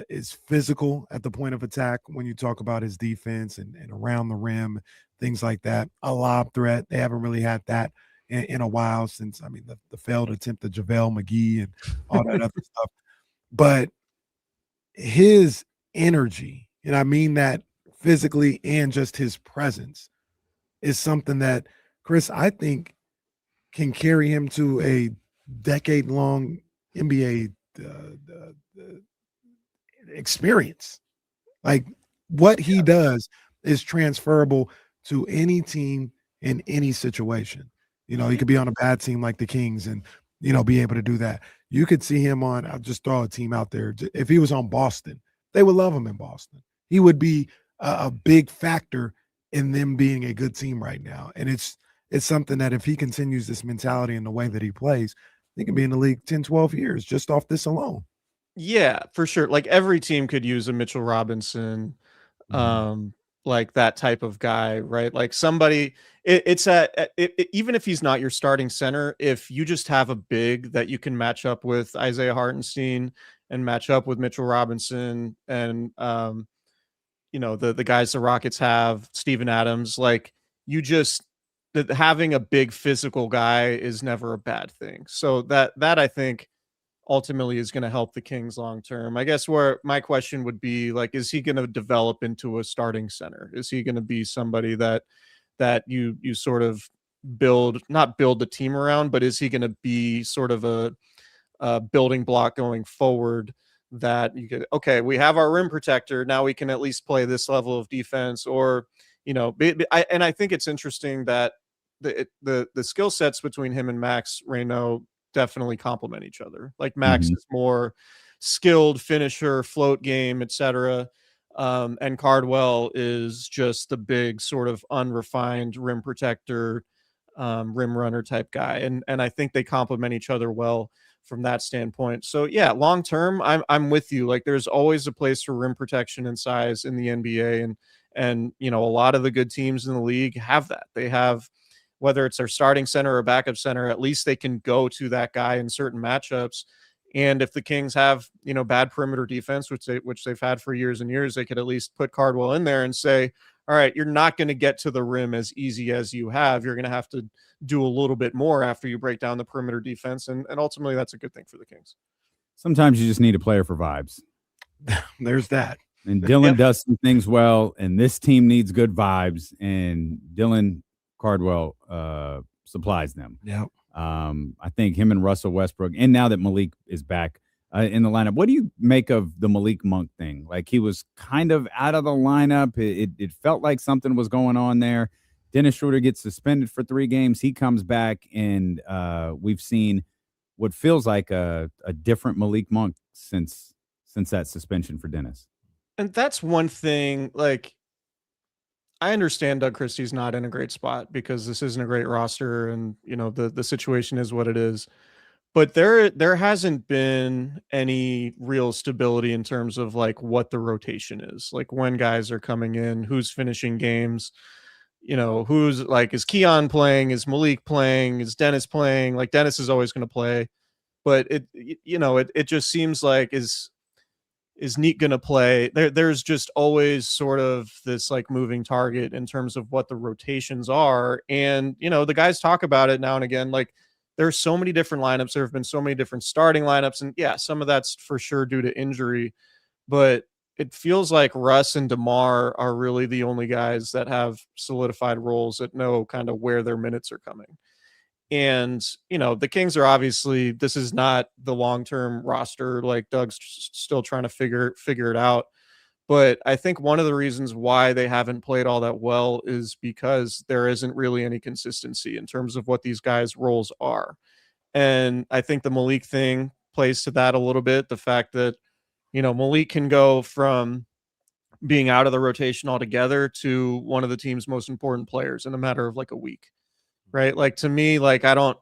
is physical at the point of attack when you talk about his defense and around the rim, things like that. A lob threat. They haven't really had that in a while since, the failed attempt at JaVale McGee and all that other stuff. But his energy, and I mean that physically and just his presence, is something that, Chris, I think can carry him to a decade-long NBA experience. Like, what he does is transferable to any team in any situation. He could be on a bad team like the Kings and, be able to do that. You could see him on, I'll just throw a team out there. If he was on Boston, they would love him in Boston. He would be a big factor in them being a good team right now. And it's something that if he continues this mentality in the way that he plays, he can be in the league 10, 12 years just off this alone. Yeah, for sure. Like every team could use a Mitchell Robinson, like that type of guy, right? Like somebody, even if he's not your starting center, if you just have a big that you can match up with Isaiah Hartenstein and match up with Mitchell Robinson and, the guys the Rockets have, Steven Adams, like having a big physical guy is never a bad thing. So that I think ultimately is going to help the Kings long term. I guess where my question would be, like, is he going to develop into a starting center? Is he going to be somebody that you sort of not build the team around, but is he going to be sort of a building block going forward that you could, okay, we have our rim protector, now we can at least play this level of defense? Or, I think it's interesting that the skill sets between him and Max Reynaud definitely complement each other. Like Max is more skilled finisher, float game, etc. And Cardwell is just the big sort of unrefined rim protector, rim runner type guy. And I think they complement each other well from that standpoint. So yeah, long term, I'm with you. Like there's always a place for rim protection and size in the NBA. And a lot of the good teams in the league have that. They have, whether it's their starting center or backup center, at least they can go to that guy in certain matchups. And if the Kings have, bad perimeter defense, which they've had for years and years, they could at least put Cardwell in there and say, all right, you're not going to get to the rim as easy as you have. You're going to have to do a little bit more after you break down the perimeter defense. And ultimately, that's a good thing for the Kings. Sometimes you just need a player for vibes. There's that. And Dylan does some things well, and this team needs good vibes, and Dylan Cardwell supplies them. Yeah. I think him and Russell Westbrook, and now that Malik is back, in the lineup. What do you make of the Malik Monk thing? Like, he was kind of out of the lineup. It felt like something was going on there. Dennis Schroeder gets suspended for 3 games. He comes back, and we've seen what feels like a different Malik Monk since that suspension for Dennis. And that's one thing, like, I understand Doug Christie's not in a great spot because this isn't a great roster, and the situation is what it is. But there hasn't been any real stability in terms of like what the rotation is, like when guys are coming in, who's finishing games, who's like, is Keon playing, is Malik playing, is Dennis playing? Like, Dennis is always going to play, but it just seems like is Neat going to play? There's just always sort of this like moving target in terms of what the rotations are, and the guys talk about it now and again, like. There's so many different lineups. There have been so many different starting lineups. And yeah, some of that's for sure due to injury, but it feels like Russ and DeMar are really the only guys that have solidified roles that know kind of where their minutes are coming. And, the Kings are obviously, this is not the long-term roster. Like, Doug's still trying to figure it out. But I think one of the reasons why they haven't played all that well is because there isn't really any consistency in terms of what these guys' roles are. And I think the Malik thing plays to that a little bit. The fact that, Malik can go from being out of the rotation altogether to one of the team's most important players in a matter of like a week, right? Like, to me, like, I don't,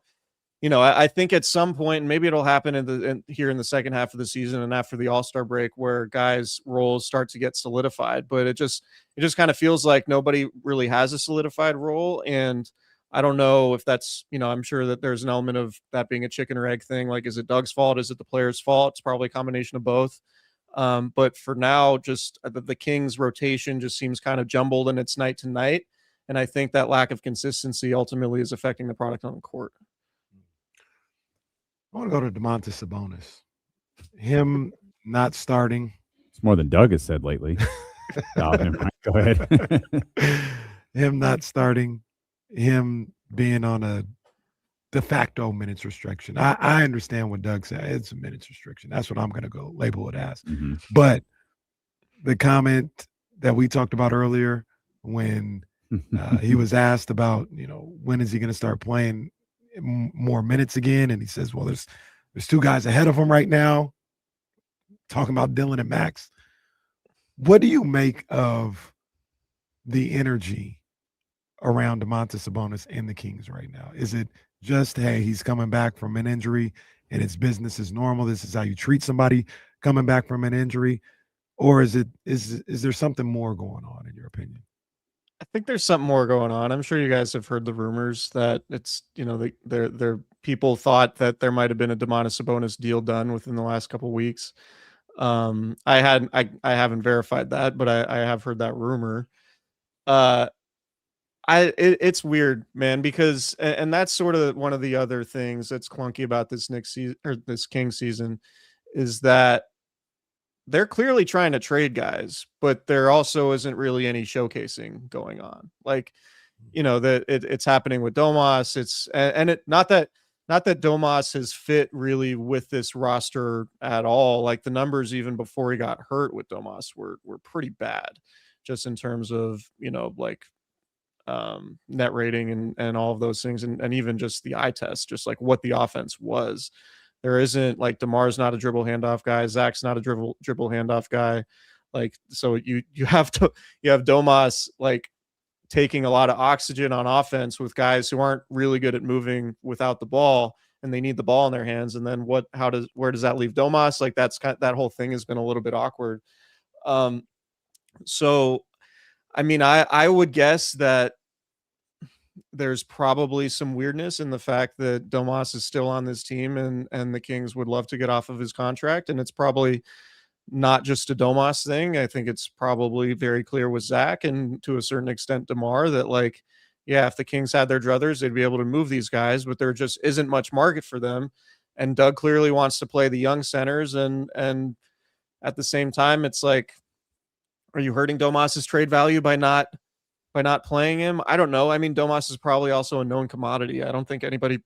I think at some point, and maybe it'll happen here in the second half of the season and after the All-Star break, where guys' roles start to get solidified. But it just kind of feels like nobody really has a solidified role. And I don't know if that's, I'm sure that there's an element of that being a chicken or egg thing. Like, is it Doug's fault? Is it the player's fault? It's probably a combination of both. But for now, just the Kings' rotation just seems kind of jumbled, and it's night to night. And I think that lack of consistency ultimately is affecting the product on the court. I want to go to Domantas Sabonis. Him not starting. It's more than Doug has said lately. No, never mind. Go ahead. Him not starting. Him being on a de facto minutes restriction. I understand what Doug said. It's a minutes restriction. That's what I'm going to go label it as. Mm-hmm. But the comment that we talked about earlier when he was asked about, when is he going to start playing more minutes again, and he says, well, there's 2 guys ahead of him right now, talking about Dylan and Max. What do you make of the energy around Domantas Sabonis and the Kings right now? Is it just, hey, he's coming back from an injury and it's business as normal, this is how you treat somebody coming back from an injury, or is there something more going on in your opinion? I think there's something more going on. I'm sure you guys have heard the rumors that it's, their people thought that there might have been a Domantas Sabonis deal done within the last couple of weeks. I haven't verified that, but I have heard that rumor. It's weird, man, because, and that's sort of one of the other things that's clunky about this next season, or this King season, is that they're clearly trying to trade guys, but there also isn't really any showcasing going on. Like, that it's happening with Domas. Not that Domas has fit really with this roster at all. Like, the numbers even before he got hurt with Domas were pretty bad, just in terms of, net rating and all of those things. And even just the eye test, just like what the offense was. There isn't, like, DeMar's not a dribble handoff guy. Zach's not a dribble handoff guy. Like, so you have Domas, like, taking a lot of oxygen on offense with guys who aren't really good at moving without the ball, and they need the ball in their hands. And then where does that leave Domas? Like, that whole thing has been a little bit awkward. So, I mean, I would guess that there's probably some weirdness in the fact that Domas is still on this team, and the Kings would love to get off of his contract. And it's probably not just a Domas thing. I think it's probably very clear with Zach and to a certain extent DeMar that, like, yeah, if the Kings had their druthers, they'd be able to move these guys, but there just isn't much market for them. And Doug clearly wants to play the young centers. And at the same time, it's like, are you hurting Domas's trade value by not playing him? I don't know. I mean, Domas is probably also a known commodity. I don't think anybody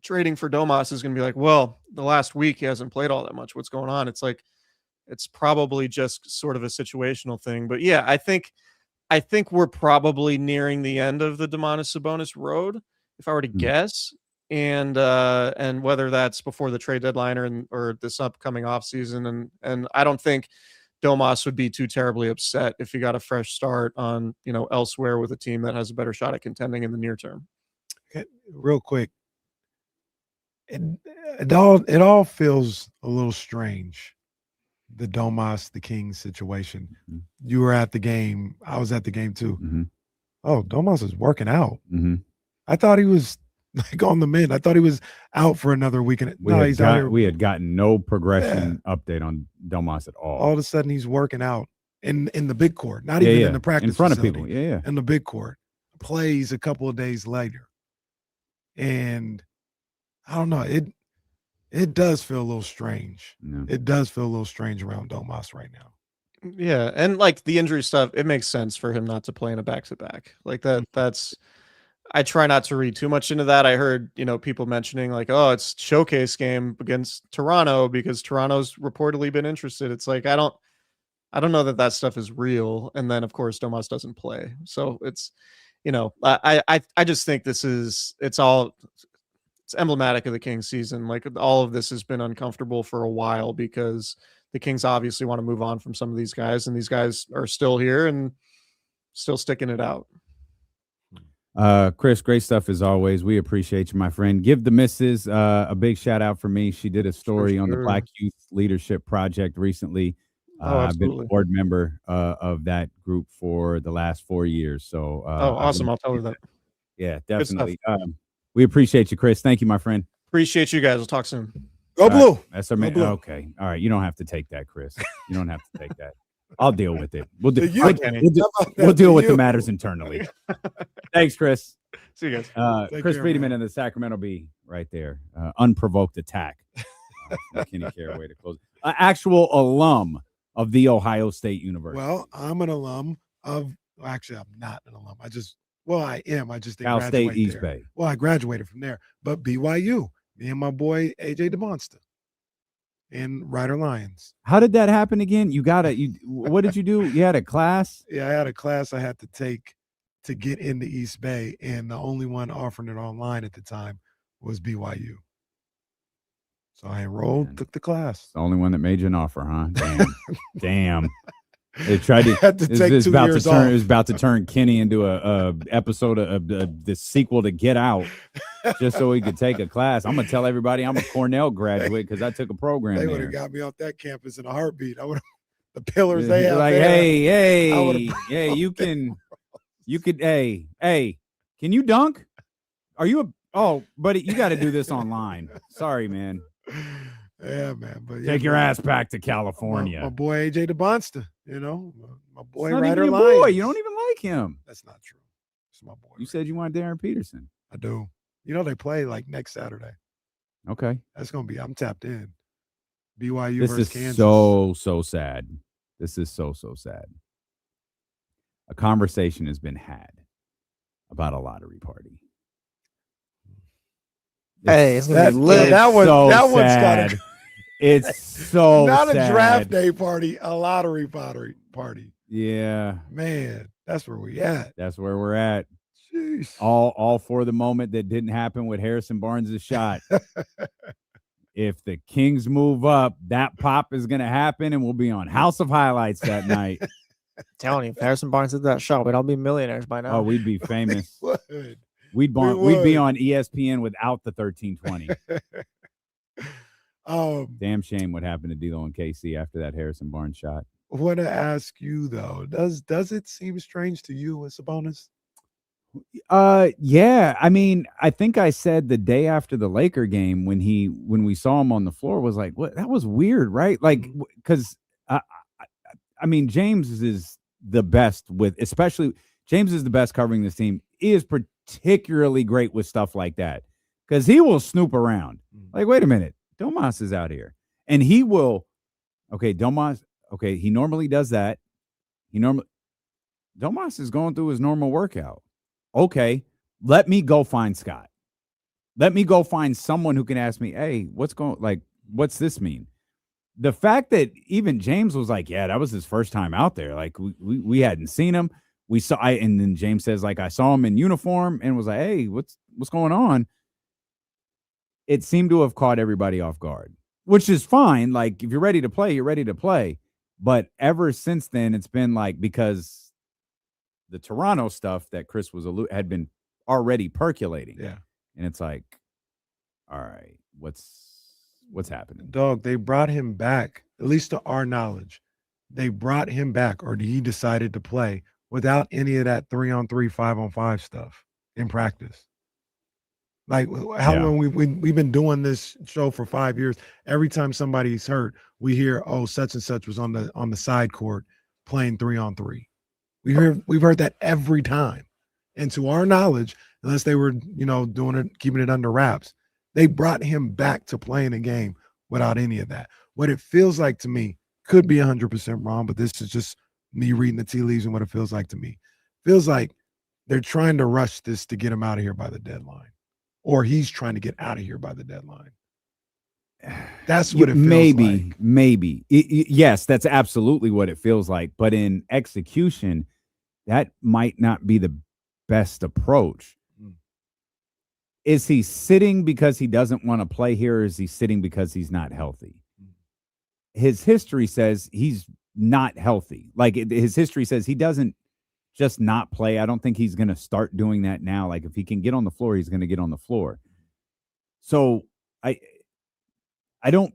trading for Domas is going to be like, well, the last week he hasn't played all that much. What's going on? It's like, it's probably just sort of a situational thing. But yeah, I think we're probably nearing the end of the Domantas Sabonis road, if I were to guess. And whether that's before the trade deadline or this upcoming offseason. And I don't think Domas would be too terribly upset if he got a fresh start on, elsewhere with a team that has a better shot at contending in the near term. Okay, real quick. It all feels a little strange. The Domas, the Kings situation. Mm-hmm. You were at the game. I was at the game too. Mm-hmm. Oh, Domas is working out. Mm-hmm. I thought he was like on the mend. I thought he was out for another week. He's out here. We had gotten no progression update on Domas at all. All of a sudden, he's working out in the big court, not even in the practice in front facility, of people. Yeah, in the big court. Plays a couple of days later, and I don't know. It does feel a little strange. Yeah. It does feel a little strange around Domas right now. Yeah, and like the injury stuff, it makes sense for him not to play in a back-to-back like that. That's. I try not to read too much into that. I heard, people mentioning like, oh, it's showcase game against Toronto because Toronto's reportedly been interested. It's like, I don't know that stuff is real. And then of course, Domas doesn't play. So it's, I just think it's emblematic of the Kings season. Like all of this has been uncomfortable for a while because the Kings obviously want to move on from some of these guys, and these guys are still here and still sticking it out. Chris, great stuff as always. We appreciate you, my friend. Give the missus a big shout out for me. She did a story on the Black Youth Leadership Project recently. I've been a board member of that group for the last 4 years. So awesome. I'll tell her that. Yeah, definitely. We appreciate you, Chris. Thank you, my friend. Appreciate you guys. We'll talk soon. Go Blue. That's our man. Okay. All right. You don't have to take that, Chris. You don't have to take that. I'll deal with it. We'll deal with the matters internally. Thanks, Chris. See you guys. Chris Biderman in the Sacramento Bee right there. Unprovoked attack. McKinney Caraway to close. Actual alum of the Ohio State University. Well, I'm an alum of. Well, actually, I'm not an alum. I am. I just didn't Cal graduate State East there. Bay. Well, I graduated from there, but BYU. Me and my boy AJ DeMonsta. In Rider Lions. How did that happen again? What did you do? You had a class? Yeah, I had a class I had to take to get into East Bay, and the only one offering it online at the time was BYU. So I enrolled, took the class. The only one that made you an offer, huh? Damn. They tried to. It was about to turn Kenny into a episode of the sequel to Get Out, just so he could take a class. I'm gonna tell everybody I'm a Cornell graduate because I took a program. They would have got me off that campus in a heartbeat. I would have the pillars they have. Like, hey, you could, hey, can you dunk? Are you buddy, you got to do this online. Sorry, man. Yeah, man. But take your ass back to California. My boy AJ DeMonsta, my boy Rider Rider Lions. Lions. Boy, you don't even like him. That's not true. It's my boy. You said you want Darren Peterson. I do. They play like next Saturday. Okay. That's gonna be. I'm tapped in. BYU this versus is Kansas. So sad. This is so sad. A conversation has been had about a lottery party. It's gonna be lit. That one's got to. It's so not sad. A draft day party, a lottery party. Yeah, man, that's where we at. That's where we're at. Jeez. All for the moment that didn't happen with Harrison Barnes' shot. If the Kings move up, that pop is going to happen, and we'll be on House of Highlights that night. Telling you, if Harrison Barnes did that shot, we'd all be millionaires by now. Oh, we'd be famous. we would. We'd be on ESPN without the 1320. Damn shame what happened to D'Lo and KC after that Harrison Barnes shot. I want to ask you though, does it seem strange to you with Sabonis? Yeah. I mean, I think I said the day after the Laker game when we saw him on the floor was like, what? That was weird, right? Like, because I mean, James is the best James is the best covering this team. He is particularly great with stuff like that because he will snoop around. Like, wait a minute. Domas is out here and he will. Okay. Domas. Okay. He normally does that. Domas is going through his normal workout. Okay. Let me go find Scott. Let me go find someone who can ask me, hey, what's this mean? The fact that even James was like, yeah, that was his first time out there. Like we hadn't seen him. And then James says, like, I saw him in uniform and was like, hey, what's going on? It seemed to have caught everybody off guard, which is fine. Like, if you're ready to play, you're ready to play. But ever since then, it's been like, because the Toronto stuff that Chris had been already percolating. Yeah. And it's like, all right, what's happening? Dog, they brought him back, at least to our knowledge. They brought him back, or he decided to play without any of that 3-on-3, 5-on-5 stuff in practice. Like, how long we've been doing this show for 5 years. Every time somebody's hurt, we hear, oh, such and such was on the side court playing 3-on-3. We've heard that every time. And to our knowledge, unless they were, doing it, keeping it under wraps, they brought him back to playing a game without any of that. What it feels like to me, could be 100% wrong, but this is just me reading the tea leaves and what it feels like to me. Feels like they're trying to rush this to get him out of here by the deadline, or he's trying to get out of here by the deadline. That's what it feels like. Maybe. Yes, that's absolutely what it feels like. But in execution, that might not be the best approach. Is he sitting because he doesn't want to play here, or is he sitting because he's not healthy? His history says he's not healthy. Like, his history says he doesn't just not play. I don't think he's going to start doing that now. Like, if he can get on the floor, he's going to get on the floor. So I don't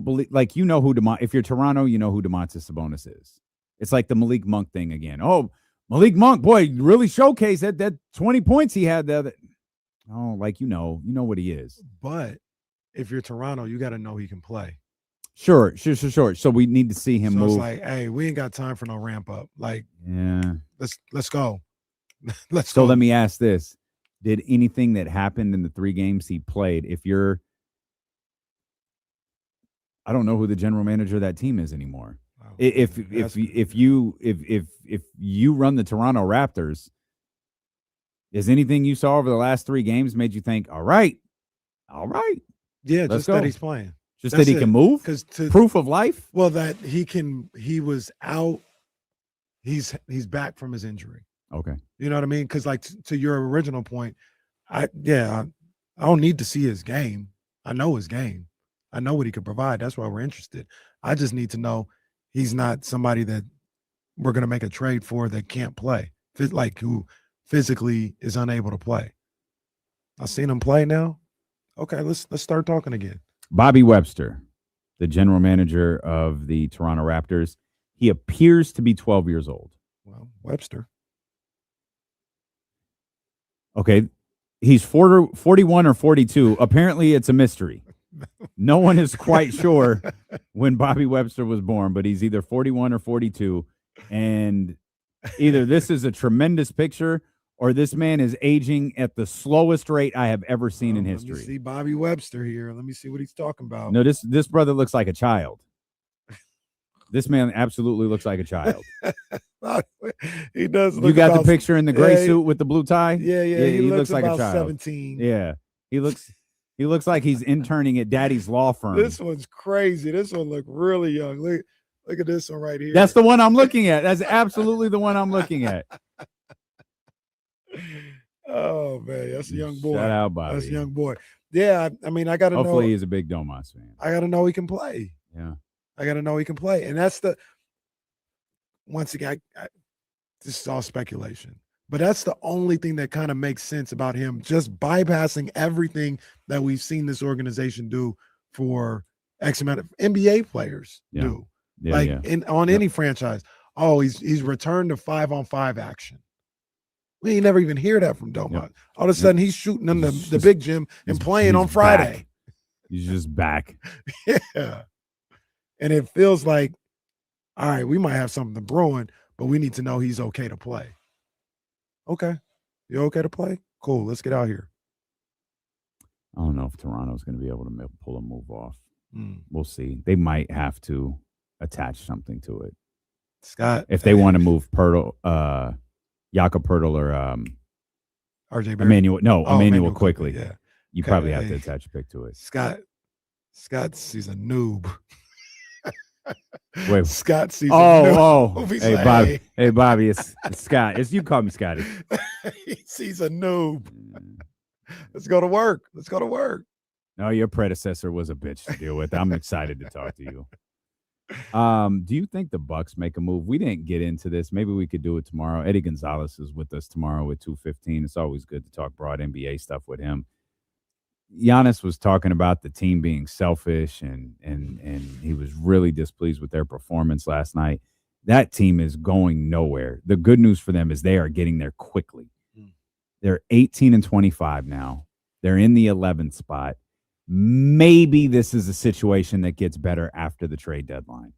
believe, like, if you're Toronto, you know who Domantas Sabonis is. It's like the Malik Monk thing again. Oh, Malik Monk, boy, really showcased that 20 points he had the other. Oh, like, you know what he is. But if you're Toronto, you got to know he can play. Sure. So we need to see him move. It's like, hey, we ain't got time for no ramp up. Like, yeah, let's go. So let me ask this: did anything that happened in the 3 games he played? I don't know who the general manager of that team is anymore. Wow. If you run the Toronto Raptors, is anything you saw over the last 3 games made you think, all right? Yeah, just that he's playing. Just that he can move? Proof of life? Well, that he was out. He's back from his injury. Okay. You know what I mean? Because, like, to your original point, I don't need to see his game. I know his game. I know what he could provide. That's why we're interested. I just need to know he's not somebody that we're going to make a trade for that can't play, like who physically is unable to play. I've seen him play now. Okay, let's start talking again. Bobby Webster, the general manager of the Toronto Raptors, he appears to be 12 years old. Well, Webster. Okay, he's 41 or 42. Apparently, it's a mystery. No one is quite sure when Bobby Webster was born, but he's either 41 or 42. And either this is a tremendous picture or this man is aging at the slowest rate I have ever seen in history. Let me see Bobby Webster here. Let me see what he's talking about. No, this brother looks like a child. This man absolutely looks like a child. He does. You got the picture in the gray suit with the blue tie? Yeah. He looks like a child. 17. Yeah, he looks like he's interning at daddy's law firm. This one's crazy. This one look really young. Look at this one right here. That's the one I'm looking at. That's absolutely the one I'm looking at. Oh man, that's a young boy. Shout out, Bobby. That's a young boy. Yeah, I mean, I got to know. Hopefully, he's a big Domas fan. I got to know he can play. Yeah, I got to know he can play, and that's once again, this is all speculation, but that's the only thing that kind of makes sense about him just bypassing everything that we've seen this organization do for X amount of NBA players do. Yeah, on any franchise. Oh, he's returned to 5-on-5 action. We ain't never even hear that from Domas. Yep. All of a sudden, he's shooting in the big gym and playing on Friday. Back. He's just back. Yeah. And it feels like, all right, we might have something brewing, but we need to know he's okay to play. Okay. You okay to play? Cool. Let's get out here. I don't know if Toronto's going to be able to pull a move off. We'll see. They might have to attach something to it. Scott. If they want to move Jakob Poeltl or RJ Barrett. Emmanuel quickly. Yeah. You probably have to attach a pic to it. Scott sees a noob. Wait, Scott sees a noob. He's hey, like, Bobby. Hey, Bobby, it's Scott. You call me Scotty. He sees a noob. Let's go to work. No, your predecessor was a bitch to deal with. I'm excited to talk to you. Do you think the Bucks make a move? We didn't get into this. Maybe we could do it tomorrow. Eddie Gonzalez is with us tomorrow at 2:15. It's always good to talk broad NBA stuff with him. Giannis was talking about the team being selfish, and he was really displeased with their performance last night. That team is going nowhere. The good news for them is they are getting there quickly. They're 18-25 now. They're in the 11th spot. Maybe this is a situation that gets better after the trade deadline.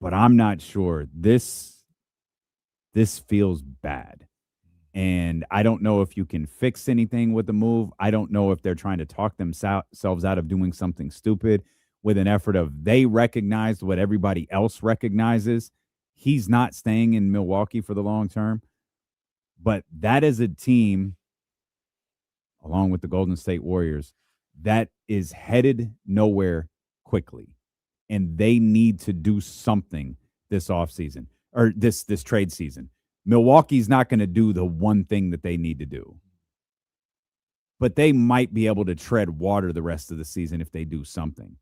But I'm not sure. This feels bad. And I don't know if you can fix anything with the move. I don't know if they're trying to talk themselves out of doing something stupid with an effort of they recognized what everybody else recognizes. He's not staying in Milwaukee for the long term. But that is a team, along with the Golden State Warriors, that is headed nowhere quickly. And they need to do something this offseason or this trade season. Milwaukee's not going to do the one thing that they need to do. But they might be able to tread water the rest of the season if they do something.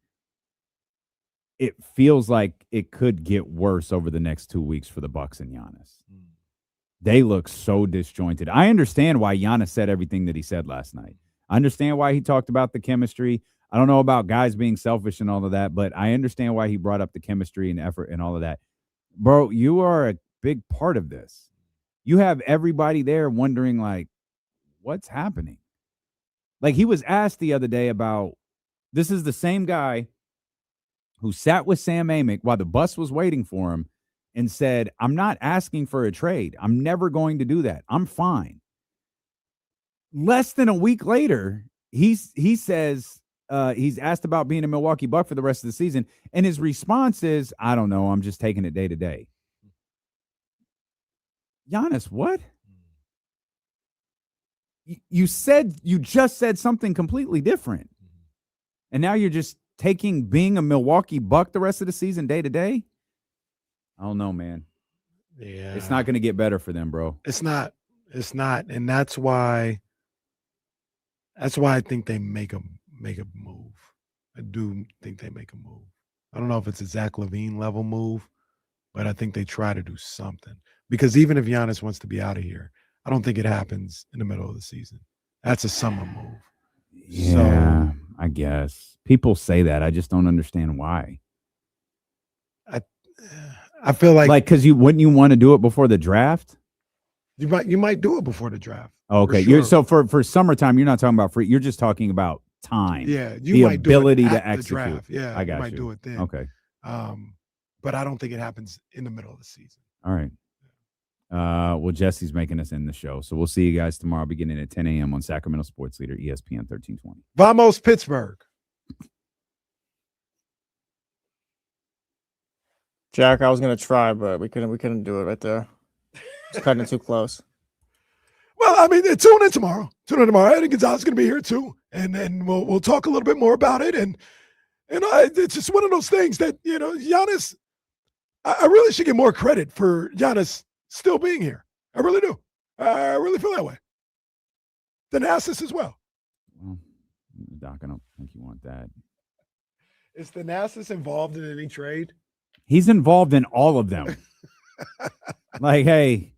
It feels like it could get worse over the next 2 weeks for the Bucks and Giannis. They look so disjointed. I understand why Giannis said everything that he said last night. I understand why he talked about the chemistry. I don't know about guys being selfish and all of that, but I understand why he brought up the chemistry and effort and all of that. Bro, you are a big part of this. You have everybody there wondering, like, what's happening? Like, he was asked the other day about, this is the same guy who sat with Sam Amick while the bus was waiting for him and said, I'm not asking for a trade. I'm never going to do that. I'm fine. Less than a week later, he says he's asked about being a Milwaukee Buck for the rest of the season, and his response is, I don't know. I'm just taking it day to day. Giannis, what? You just said something completely different. And now you're just taking being a Milwaukee Buck the rest of the season day to day? I don't know, man. Yeah. It's not going to get better for them, bro. It's not. And that's why I think they make a move. I do think they make a move. I don't know if it's a Zach LaVine level move, but I think they try to do something. Because even if Giannis wants to be out of here, I don't think it happens in the middle of the season. That's a summer move. Yeah, I guess. People say that. I just don't understand why. I feel like because wouldn't you want to do it before the draft? You might do it before the draft. Okay, sure. For summertime, you're not talking about free. You're just talking about time. Yeah, the might ability do it to at execute. The draft. Yeah, I got you might do it then. Okay, but I don't think it happens in the middle of the season. All right. Well, Jesse's making us end the show, so we'll see you guys tomorrow, beginning at 10 a.m. on Sacramento Sports Leader ESPN 1320. Vamos Pittsburgh. Jack, I was gonna try, but we couldn't do it right there. It's cutting it too close. Well, I mean, tune in tomorrow. Eddie Gonzalez is gonna be here too, and we'll talk a little bit more about it. And it's just one of those things that Giannis. I really should get more credit for Giannis still being here. I really do. I really feel that way. Thanasis as well. Well, Doc, I don't think you want that. Is Thanasis involved in any trade? He's involved in all of them. Like, hey,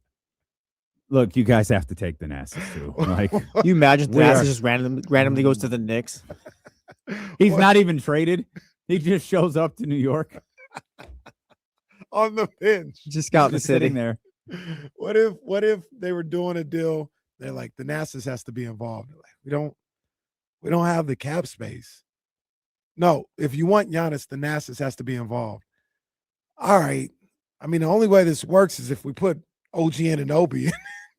look, you guys have to take Thanasis too. Like, you imagine Thanasis just randomly goes to the Knicks? He's not even traded. He just shows up to New York on the bench. Just out in the city sitting there. What if they were doing a deal? They're like, Thanasis has to be involved. Like, we don't have the cap space. No, if you want Giannis, Thanasis has to be involved. All right. I mean, the only way this works is if we put OG Anunoby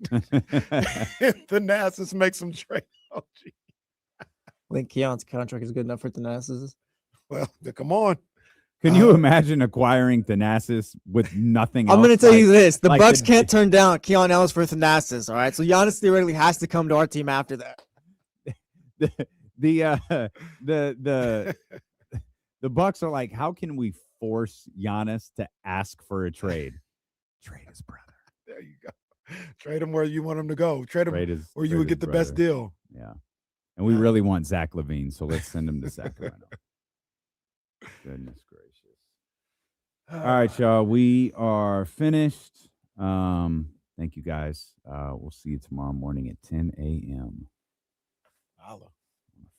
in. Thanasis makes some trade. OG. I think Keon's contract is good enough for Thanasis. Well, come on. Can you imagine acquiring Thanasis with nothing else? I'm going to tell you this. The Bucks can't turn down Keon Ellis for Thanasis, all right? So Giannis theoretically has to come to our team after that. the Bucks are like, how can we force Giannis to ask for a trade? Trade his brother. There you go. Trade him where you want him to go. Trade him where you would get the best deal. Yeah. And we really want Zach LaVine, so let's send him to Sacramento. Goodness gracious. All right, y'all. We are finished. Thank you, guys. We'll see you tomorrow morning at 10 a.m. Holla.